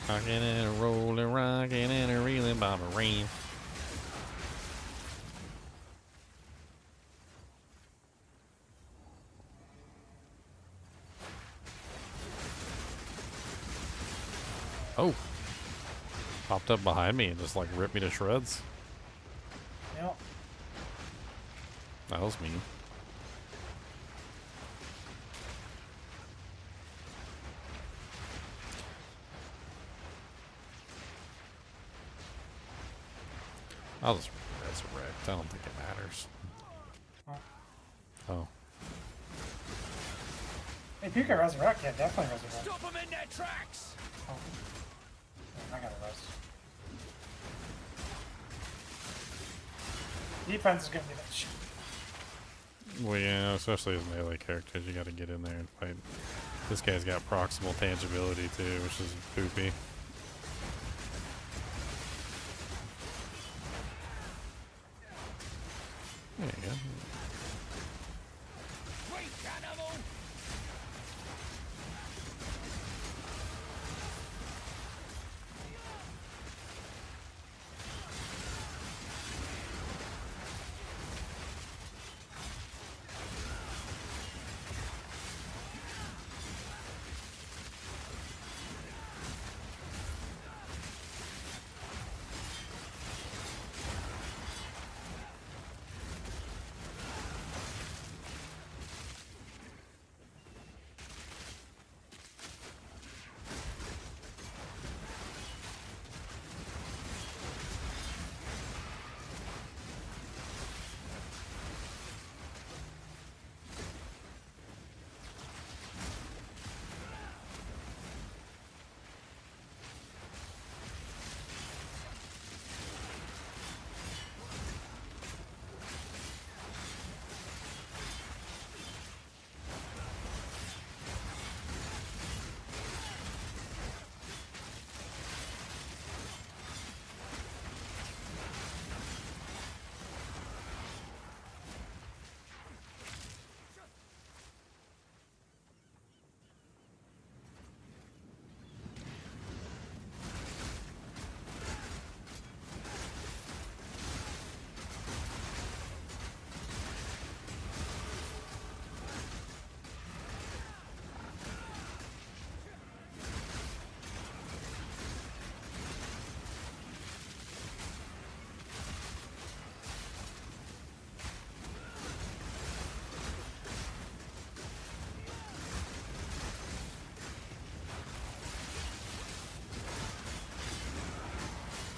Rocking and rolling, rocking and reeling by the rain. Oh! Popped up behind me and just like ripped me to shreds. Yep. That was mean. I'll just resurrect. I don't think it matters. Oh. If you can resurrect, yeah, definitely resurrect. Stop them in their tracks. Oh. I gotta rest. Defense is gonna be that shit. Well, yeah, especially as melee characters, you gotta get in there and fight. This guy's got proximal tangibility too, which is poopy. There you go.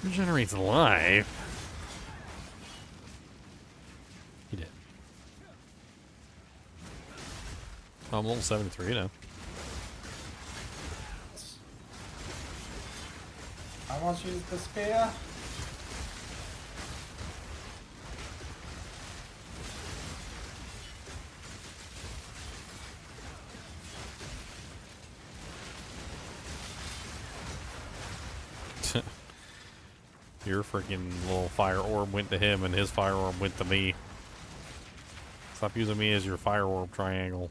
Regenerates life. He did. Oh, I'm level 73 now. I almost used the spear. Your freaking little fire orb went to him, and his fire orb went to me. Stop using me as your fire orb triangle.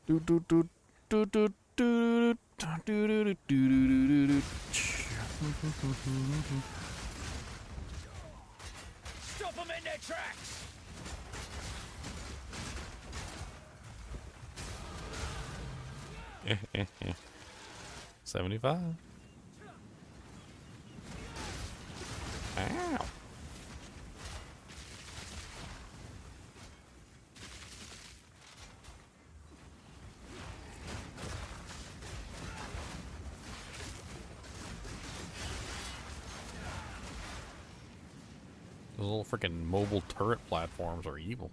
Do do do do do do do do do do do. Stop them in their tracks! 75. Ow. Those little freaking mobile turret platforms are evil.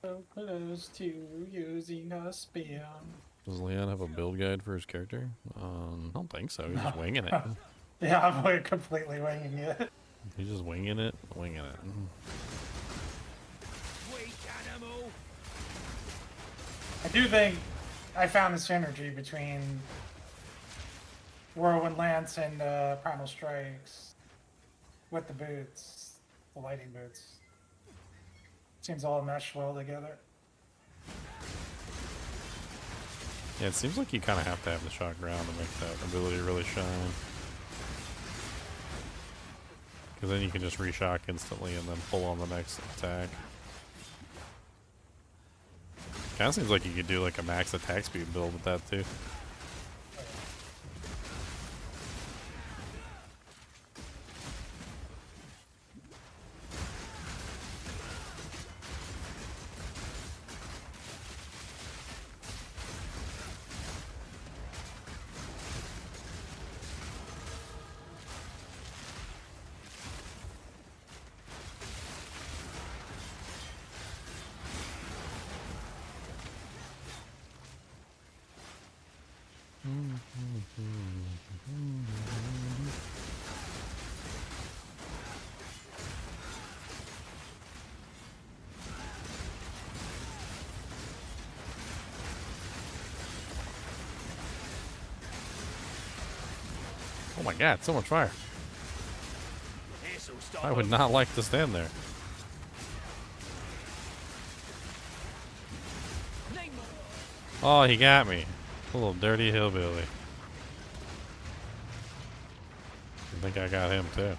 So close to using a spear. Does Leon have a build guide for his character? I don't think so. He's just winging it. Yeah, I'm completely winging it. He's just winging it, winging it. Weak animal! I do think I found the synergy between Whirlwind Lance and Primal Strikes with the boots, the lighting boots. Seems all meshed well together. Yeah, it seems like you kind of have to have the shock ground to make that ability really shine. Because then you can just reshock instantly and then pull on the next attack. Kind of seems like you could do like a max attack speed build with that too. Oh my god, so much fire. I would not like to stand there. Oh, he got me. A little dirty hillbilly. I think I got him too.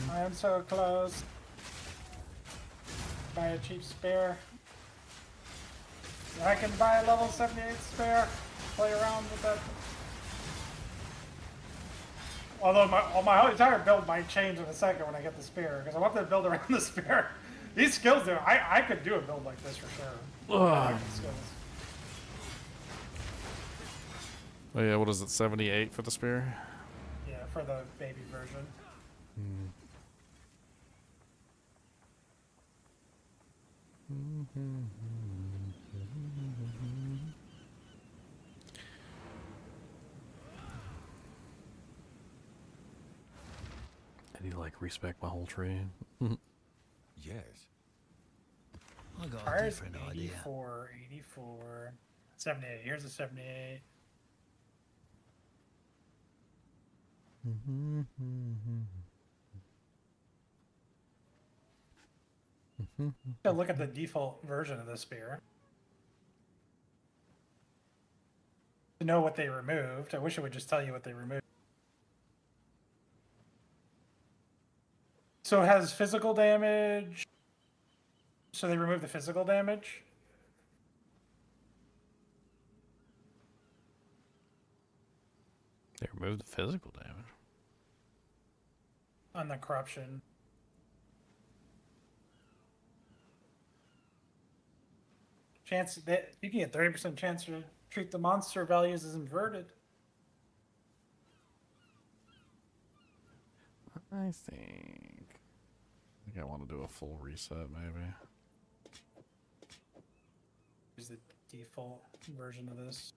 I am so close. Buy a cheap spare. I can buy a level 78 spare. Play around with that. Although my entire build might change in a second when I get the spear, because I want to build around the spear. These skills, do I could do a build like this for sure. Skills. Oh yeah, what is it, 78 for the spear? Yeah, for the baby version. And you like respect my whole tree? Yes. I got a Alright, different idea. 84, 84, 78. Here's a 78. Look at the default version of the spear. To know what they removed, I wish it would just tell you what they removed. So it has physical damage. So they removed the physical damage. They removed the physical damage. On the corruption. Chance that you can get 30% chance to treat the monster values as inverted. I think I want to do a full reset, maybe. Is the default version of this.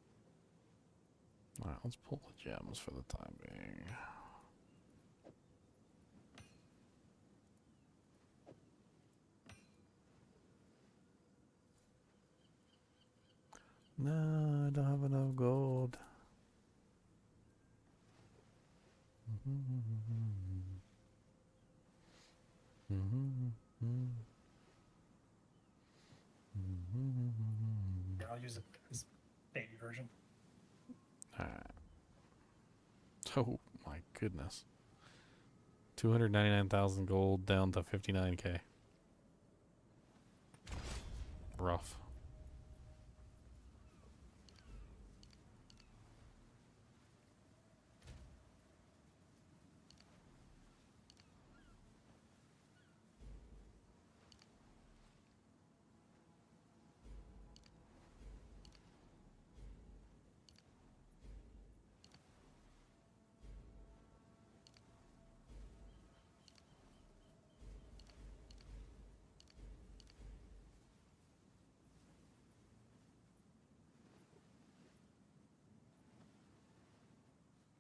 Alright, let's pull the gems for the time being. No, I don't have enough gold. Here, I'll use this baby version. Alright. Oh my goodness. 299,000 gold down to 59k. Rough.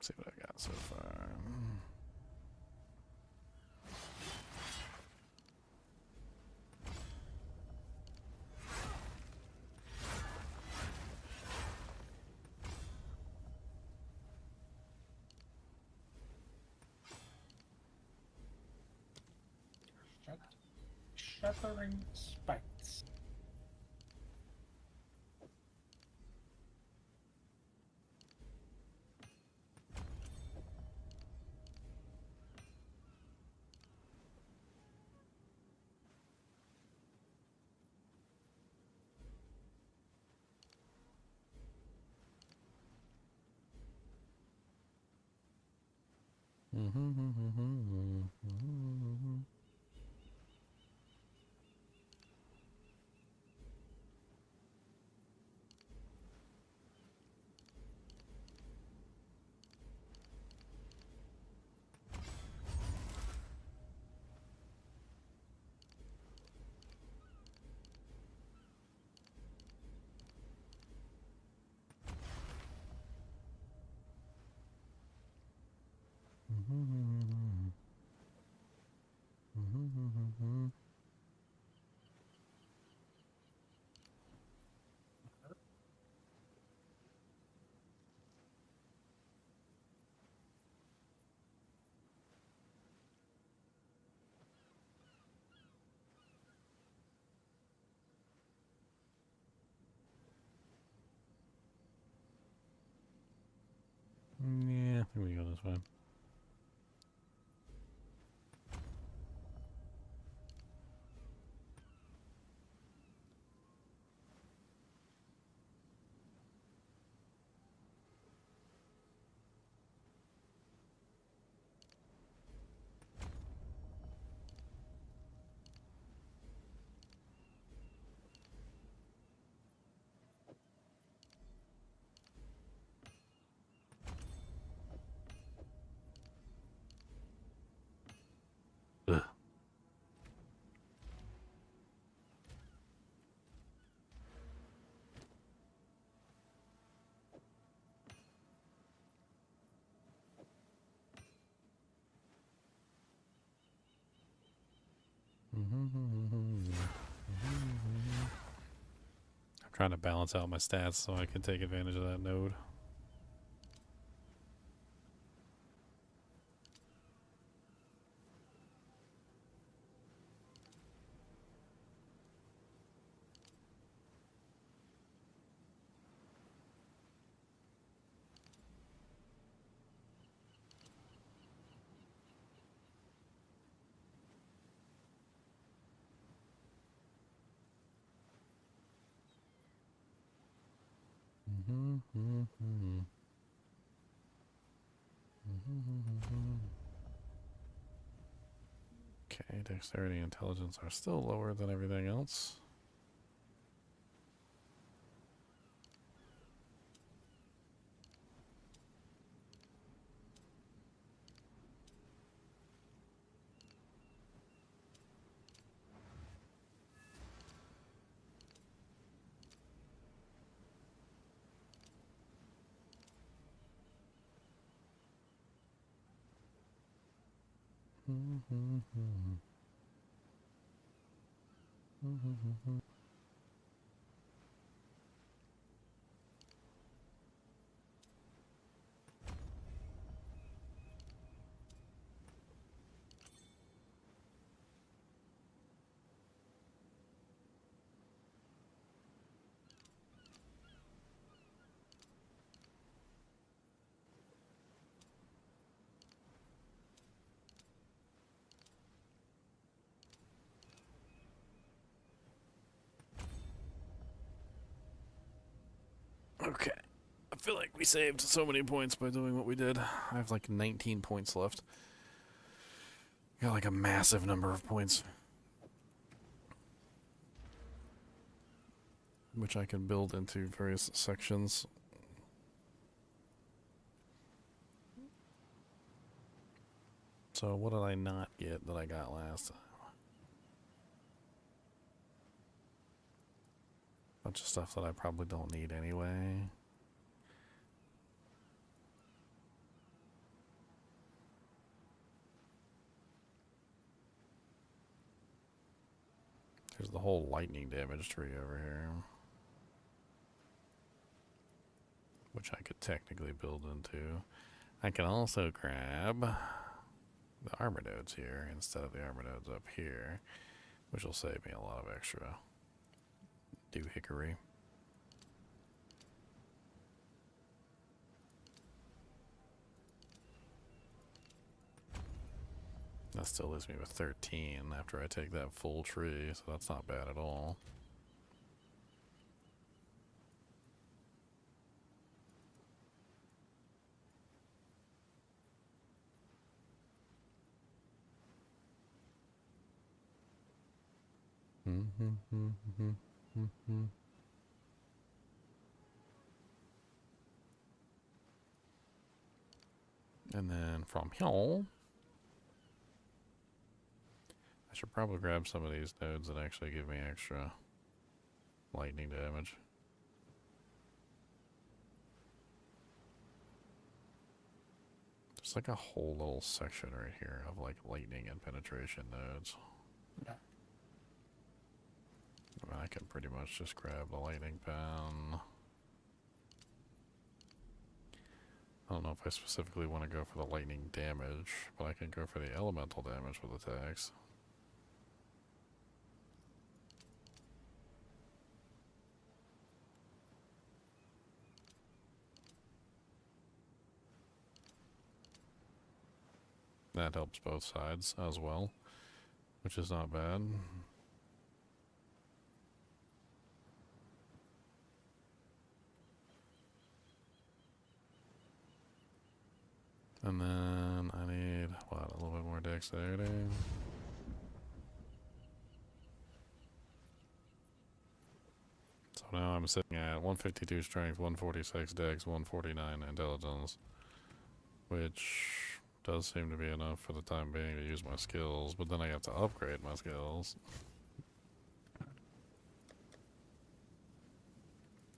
See what I got so far. Shattering spikes. Yeah, I think we go this way. I'm trying to balance out my stats so I can take advantage of that node. Okay, dexterity and intelligence are still lower than everything else. Okay. I feel like we saved so many points by doing what we did. I have like 19 points left. Got like a massive number of points. Which I can build into various sections. So what did I not get that I got last time? Bunch of stuff that I probably don't need anyway. There's the whole lightning damage tree over here, which I could technically build into. I can also grab the armor nodes here instead of the armor nodes up here, which will save me a lot of extra doohickery. That still leaves me with 13 after I take that full tree, so that's not bad at all. And then from here, I should probably grab some of these nodes that actually give me extra lightning damage. There's like a whole little section right here of like lightning and penetration nodes. Yeah. I mean, I can pretty much just grab the lightning pen. I don't know if I specifically want to go for the lightning damage, but I can go for the elemental damage with attacks. That helps both sides as well, which is not bad. And then I need, what, a little bit more dexterity. So now I'm sitting at 152 strength, 146 dex, 149 intelligence, which does seem to be enough for the time being to use my skills, but then I have to upgrade my skills.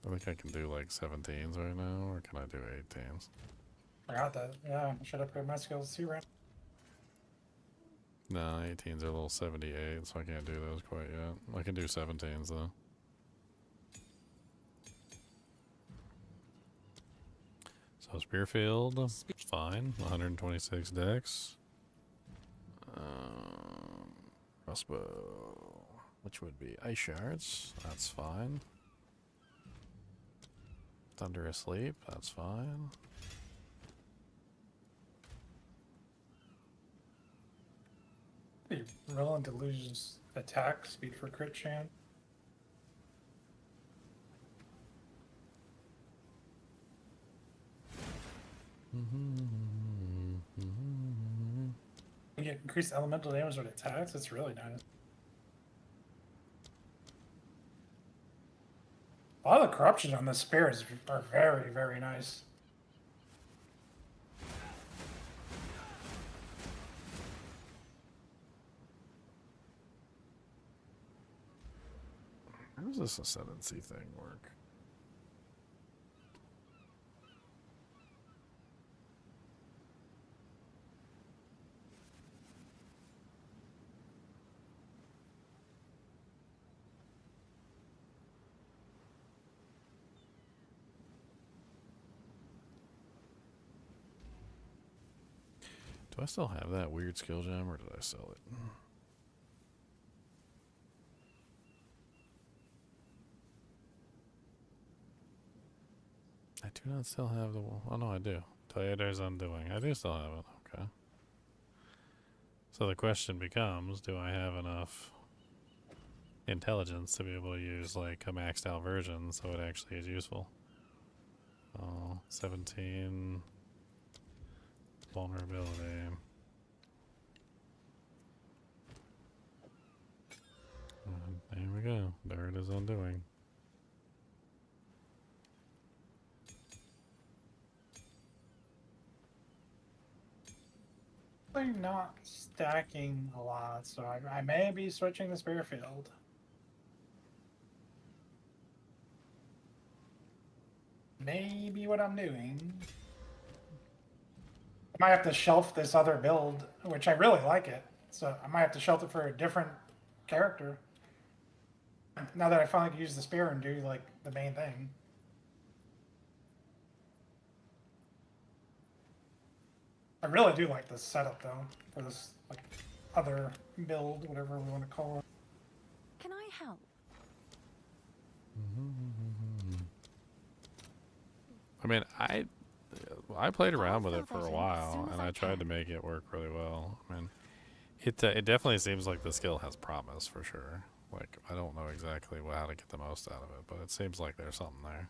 I think I can do like 17s right now, or can I do 18s? Forgot that. Yeah, I should have put my skills too, right? No, 18s are a little 78, so I can't do those quite yet. I can do 17s though. So Spearfield, it's fine. 126 dex. Crossbow, which would be ice shards. That's fine. Thunder asleep. That's fine. Are you willing to lose attack speed for crit chance? You get increased elemental damage with attacks. It's really nice. A lot of the corruption on the spears are very, very nice. How does this ascendancy thing work? Do I still have that weird skill gem, or did I sell it? I do not still have the... Oh, no, I do. Toyota's Undoing. I do still have it. Okay. So the question becomes, do I have enough intelligence to be able to use, like, a maxed out version so it actually is useful? Oh, 17... Vulnerability. There we go. There it is, Undoing. I'm not stacking a lot, so I may be switching the Spearfield. Maybe what I'm doing. I might have to shelf this other build, which I really like it. So I might have to shelf it for a different character. Now that I finally can use the spear and do like the main thing. I really do like this setup though, for this like other build, whatever we want to call it. Can I help? I mean, I played around with it for a while, and I tried to make it work really well. I mean, it definitely seems like the skill has promise for sure. Like, I don't know exactly how to get the most out of it, but it seems like there's something there.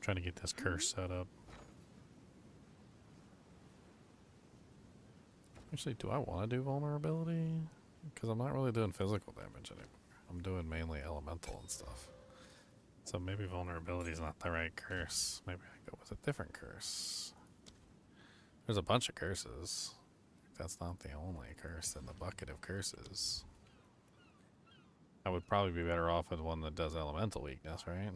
Trying to get this curse set up. Actually, do I want to do vulnerability? Because I'm not really doing physical damage anymore. I'm doing mainly elemental and stuff. So maybe vulnerability is not the right curse. Maybe I go with a different curse. There's a bunch of curses. That's not the only curse in the bucket of curses. I would probably be better off with one that does elemental weakness, right?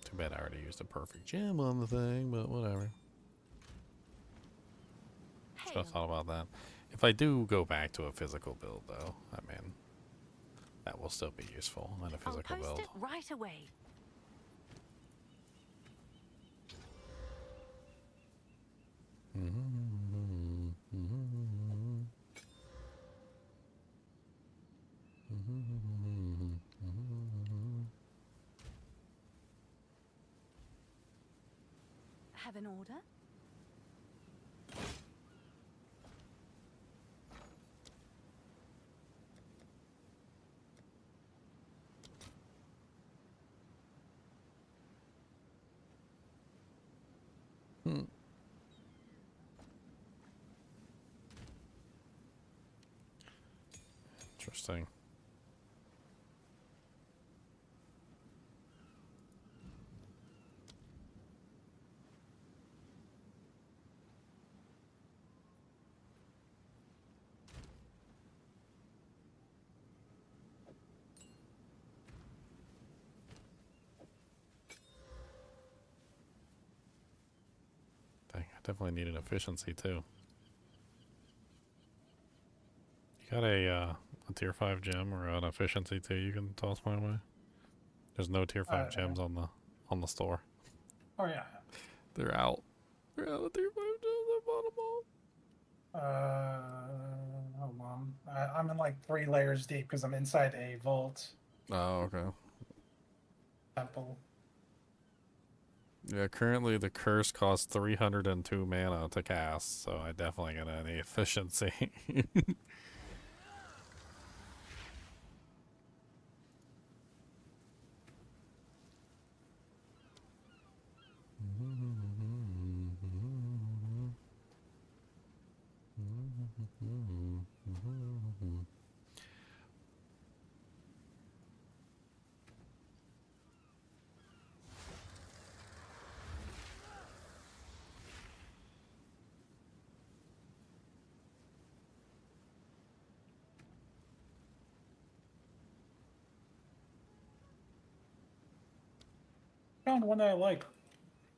Too bad I already used a perfect gem on the thing, but whatever. So I thought about that. If I do go back to a physical build, though, I mean, that will still be useful in a physical build. I'll post it right away. Have an order? Interesting. definitely need an efficiency too. You got a tier 5 gem or an efficiency too you can toss my way? There's no tier 5 gems on the store. Oh yeah. They're out. They're out of tier 5 gems. I bought them all. Hold on. I'm in like 3 layers deep because I'm inside a vault Oh, okay. temple. Yeah, currently the curse costs 302 mana to cast, so I definitely got any efficiency. Found one that I like.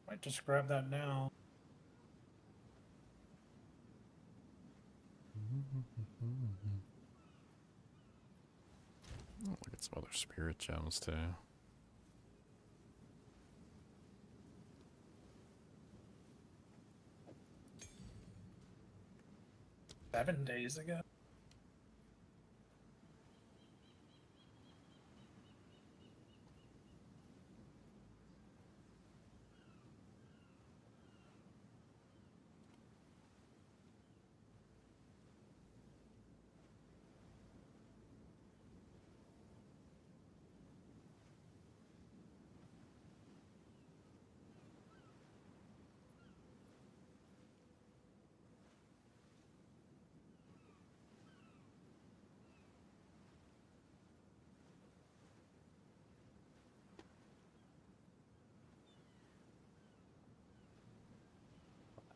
Might just grab that now. Look at some other spirit gems too. Seven days ago.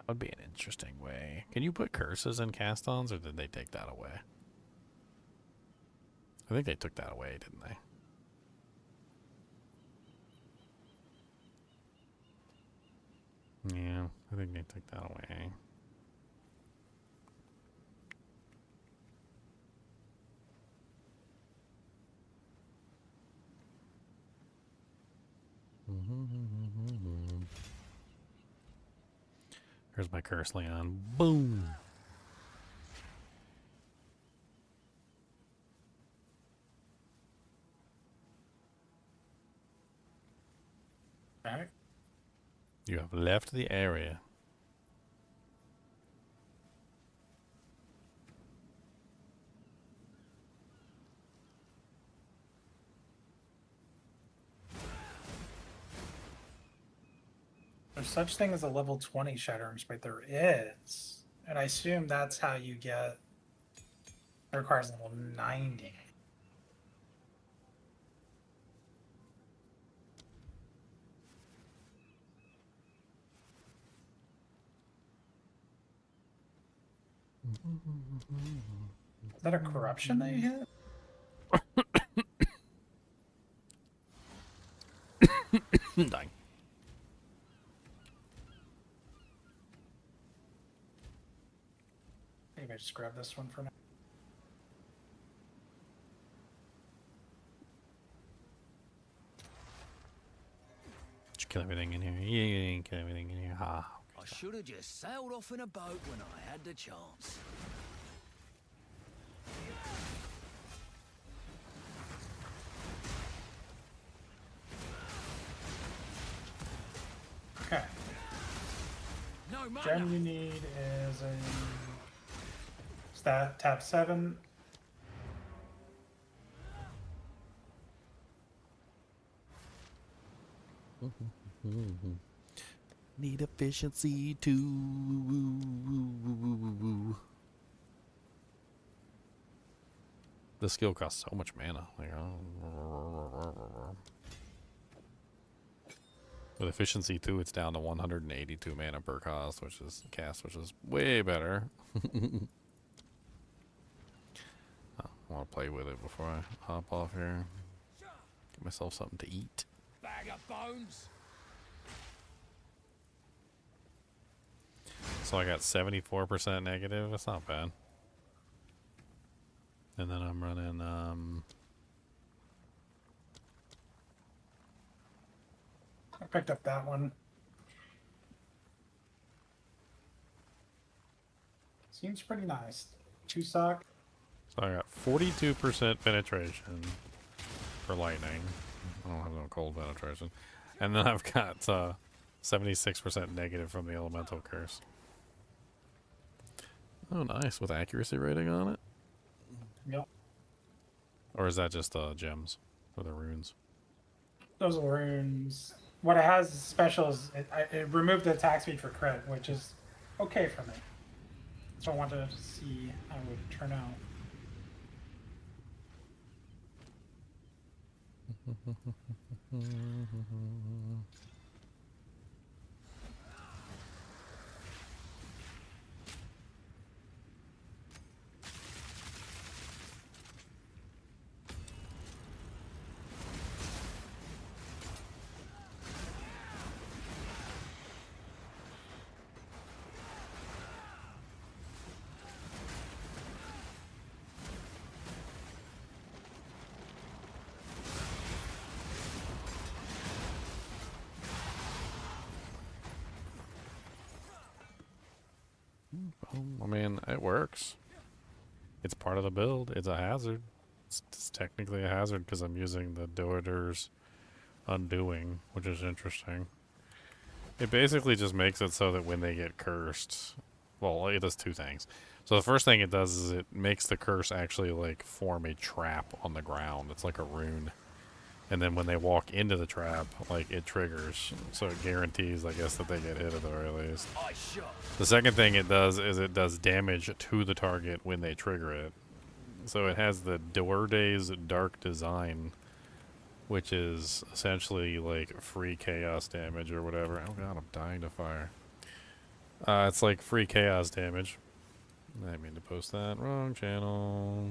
That would be an interesting way. Can you put curses in cast-ons, or did they take that away? I think they took that away, didn't they? Yeah, I think they took that away. Here's my curse, Leon. Boom! Alright. You have left the area. There's such thing as a level 20 Shattering Smite. There is. And I assume that's how you get... It requires level 90. Is that a corruption that you hit? Dying. Maybe I just grab this one for now. Did you kill everything in here? Yeah, you didn't kill everything in here. Ha. I should have just sailed off in a boat when I had the chance. Okay. No Gem you need is a stat tap 7. Need efficiency too. The skill costs so much mana. Like, with efficiency 2, it's down to 182 mana per cost, which is way better. I want to play with it before I hop off here. Get myself something to eat. Bag of bones. So I got 74% negative. That's not bad. And then I'm running I picked up that one. Seems pretty nice. Two sock. So I got 42% penetration for lightning. I don't have no cold penetration. And then I've got 76% negative from the elemental curse. Oh, nice. With accuracy rating on it? Yep. Or is that just gems or the runes? Those are runes. What it has special is it removed the attack speed for crit, which is okay for me. So I wanted to see how it would turn out. I mean, it works. It's part of the build. It's a hazard. It's technically a hazard because I'm using the Doerder's Undoing, which is interesting. It basically just makes it so that when they get cursed, well, it does two things. So the first thing it does is it makes the curse actually like form a trap on the ground. It's like a rune. And then when they walk into the trap, like, it triggers. So it guarantees, I guess, that they get hit at the very least. The second thing it does is it does damage to the target when they trigger it. So it has the Doerde's Dark Design, which is essentially, like, free chaos damage or whatever. Oh god, I'm dying to fire. It's like free chaos damage. I didn't mean to post that. Wrong channel.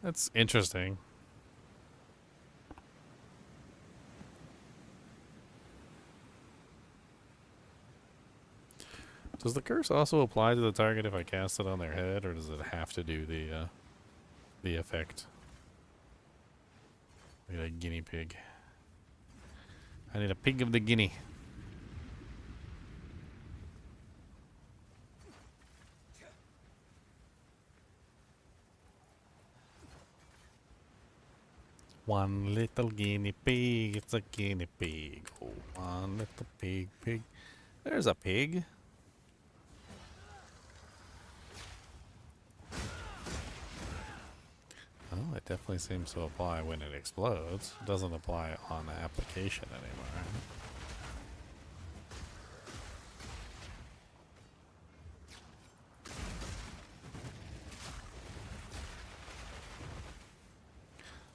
That's interesting. Does the curse also apply to the target if I cast it on their head, or does it have to do the effect? I need a guinea pig. I need a pig of the guinea. One little guinea pig, it's a guinea pig. Oh, one little pig, pig. There's a pig. Oh, it definitely seems to apply when it explodes. It doesn't apply on the application anymore.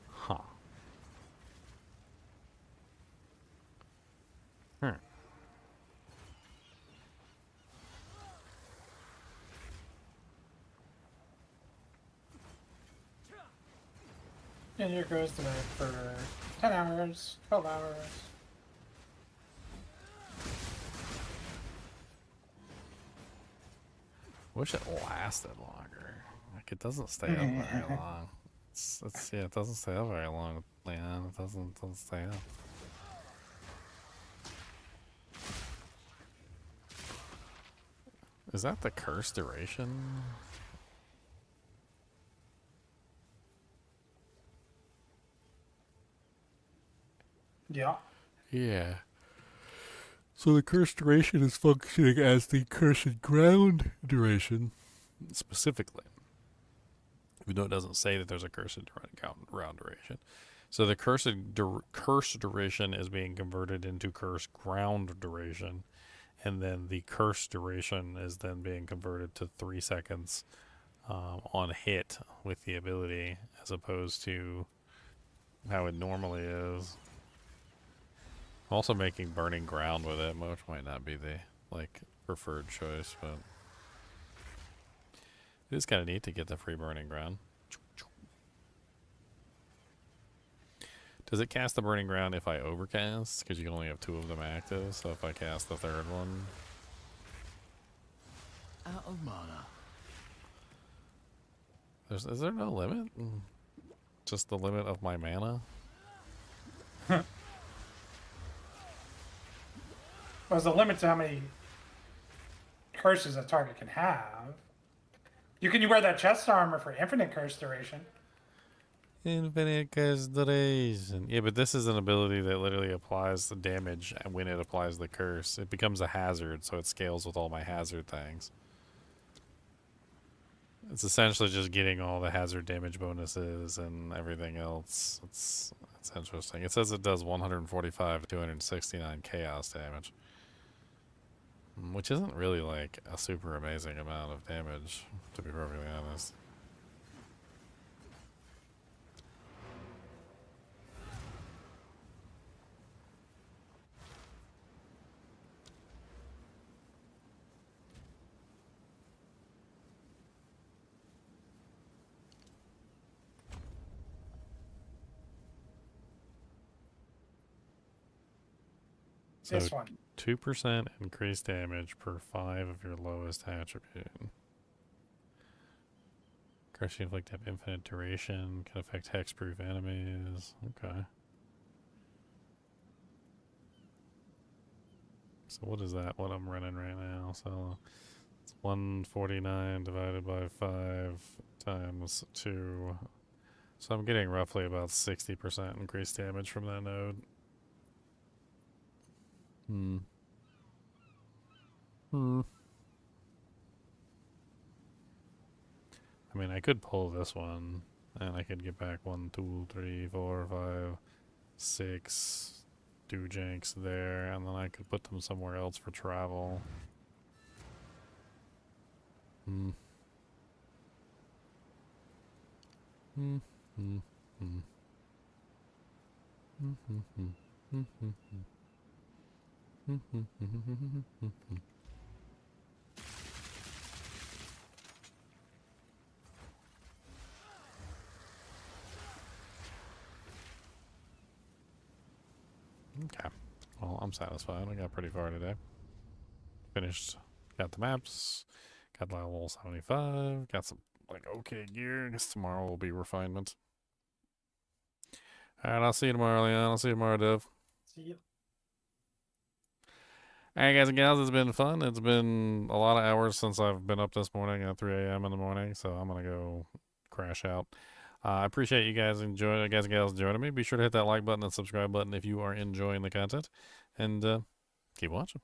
Huh. And here goes to bed for 10 hours, 12 hours. Wish it lasted longer. Like, it doesn't stay up very long. Yeah, it doesn't stay up very long, Leon. It doesn't stay up. Is that the curse duration? Yeah. Yeah. So the curse duration is functioning as the cursed ground duration, specifically. Even though it doesn't say that there's a cursed ground duration. So the curse duration is being converted into curse ground duration, and then the curse duration is then being converted to 3 seconds on hit with the ability, as opposed to how it normally is. I'm also making burning ground with it, which might not be the preferred choice, but it is kind of neat to get the free burning ground. Does it cast the Burning Ground if I overcast? Because you can only have 2 of them active, so if I cast the 3rd one... Out of mana. Is there no limit? Just the limit of my mana? There's a limit to how many curses a target can have. You can wear that chest armor for infinite curse duration. Infinite curse duration. Yeah, but this is an ability that literally applies the damage when it applies the curse. It becomes a hazard, so it scales with all my hazard things. It's essentially just getting all the hazard damage bonuses and everything else. It's interesting. It says it does 145 to 269 chaos damage. Which isn't really like a super amazing amount of damage, to be perfectly honest. So This one. 2% increased damage per 5 of your lowest attribute. Curse you inflict have infinite duration, can affect hexproof enemies. Okay. So what is that, what I'm running right now? So it's 149 divided by 5 times 2. So I'm getting roughly about 60% increased damage from that node. I mean, I could pull this one, and I could get back 1, 2, 3, 4, 5, 6 Doojanks there, and then I could put them somewhere else for travel. Okay. Well, I'm satisfied. I got pretty far today. Finished. Got the maps. Got level 75. Got some, like, okay gear. I guess tomorrow will be refinement. Alright, I'll see you tomorrow, Leon. I'll see you tomorrow, Dev. See you. Alright, guys and gals, it's been fun. It's been a lot of hours since I've been up this morning at 3 a.m. in the morning, so I'm gonna go crash out. I appreciate you guys and gals joining me. Be sure to hit that like button and subscribe button if you are enjoying the content, and keep watching.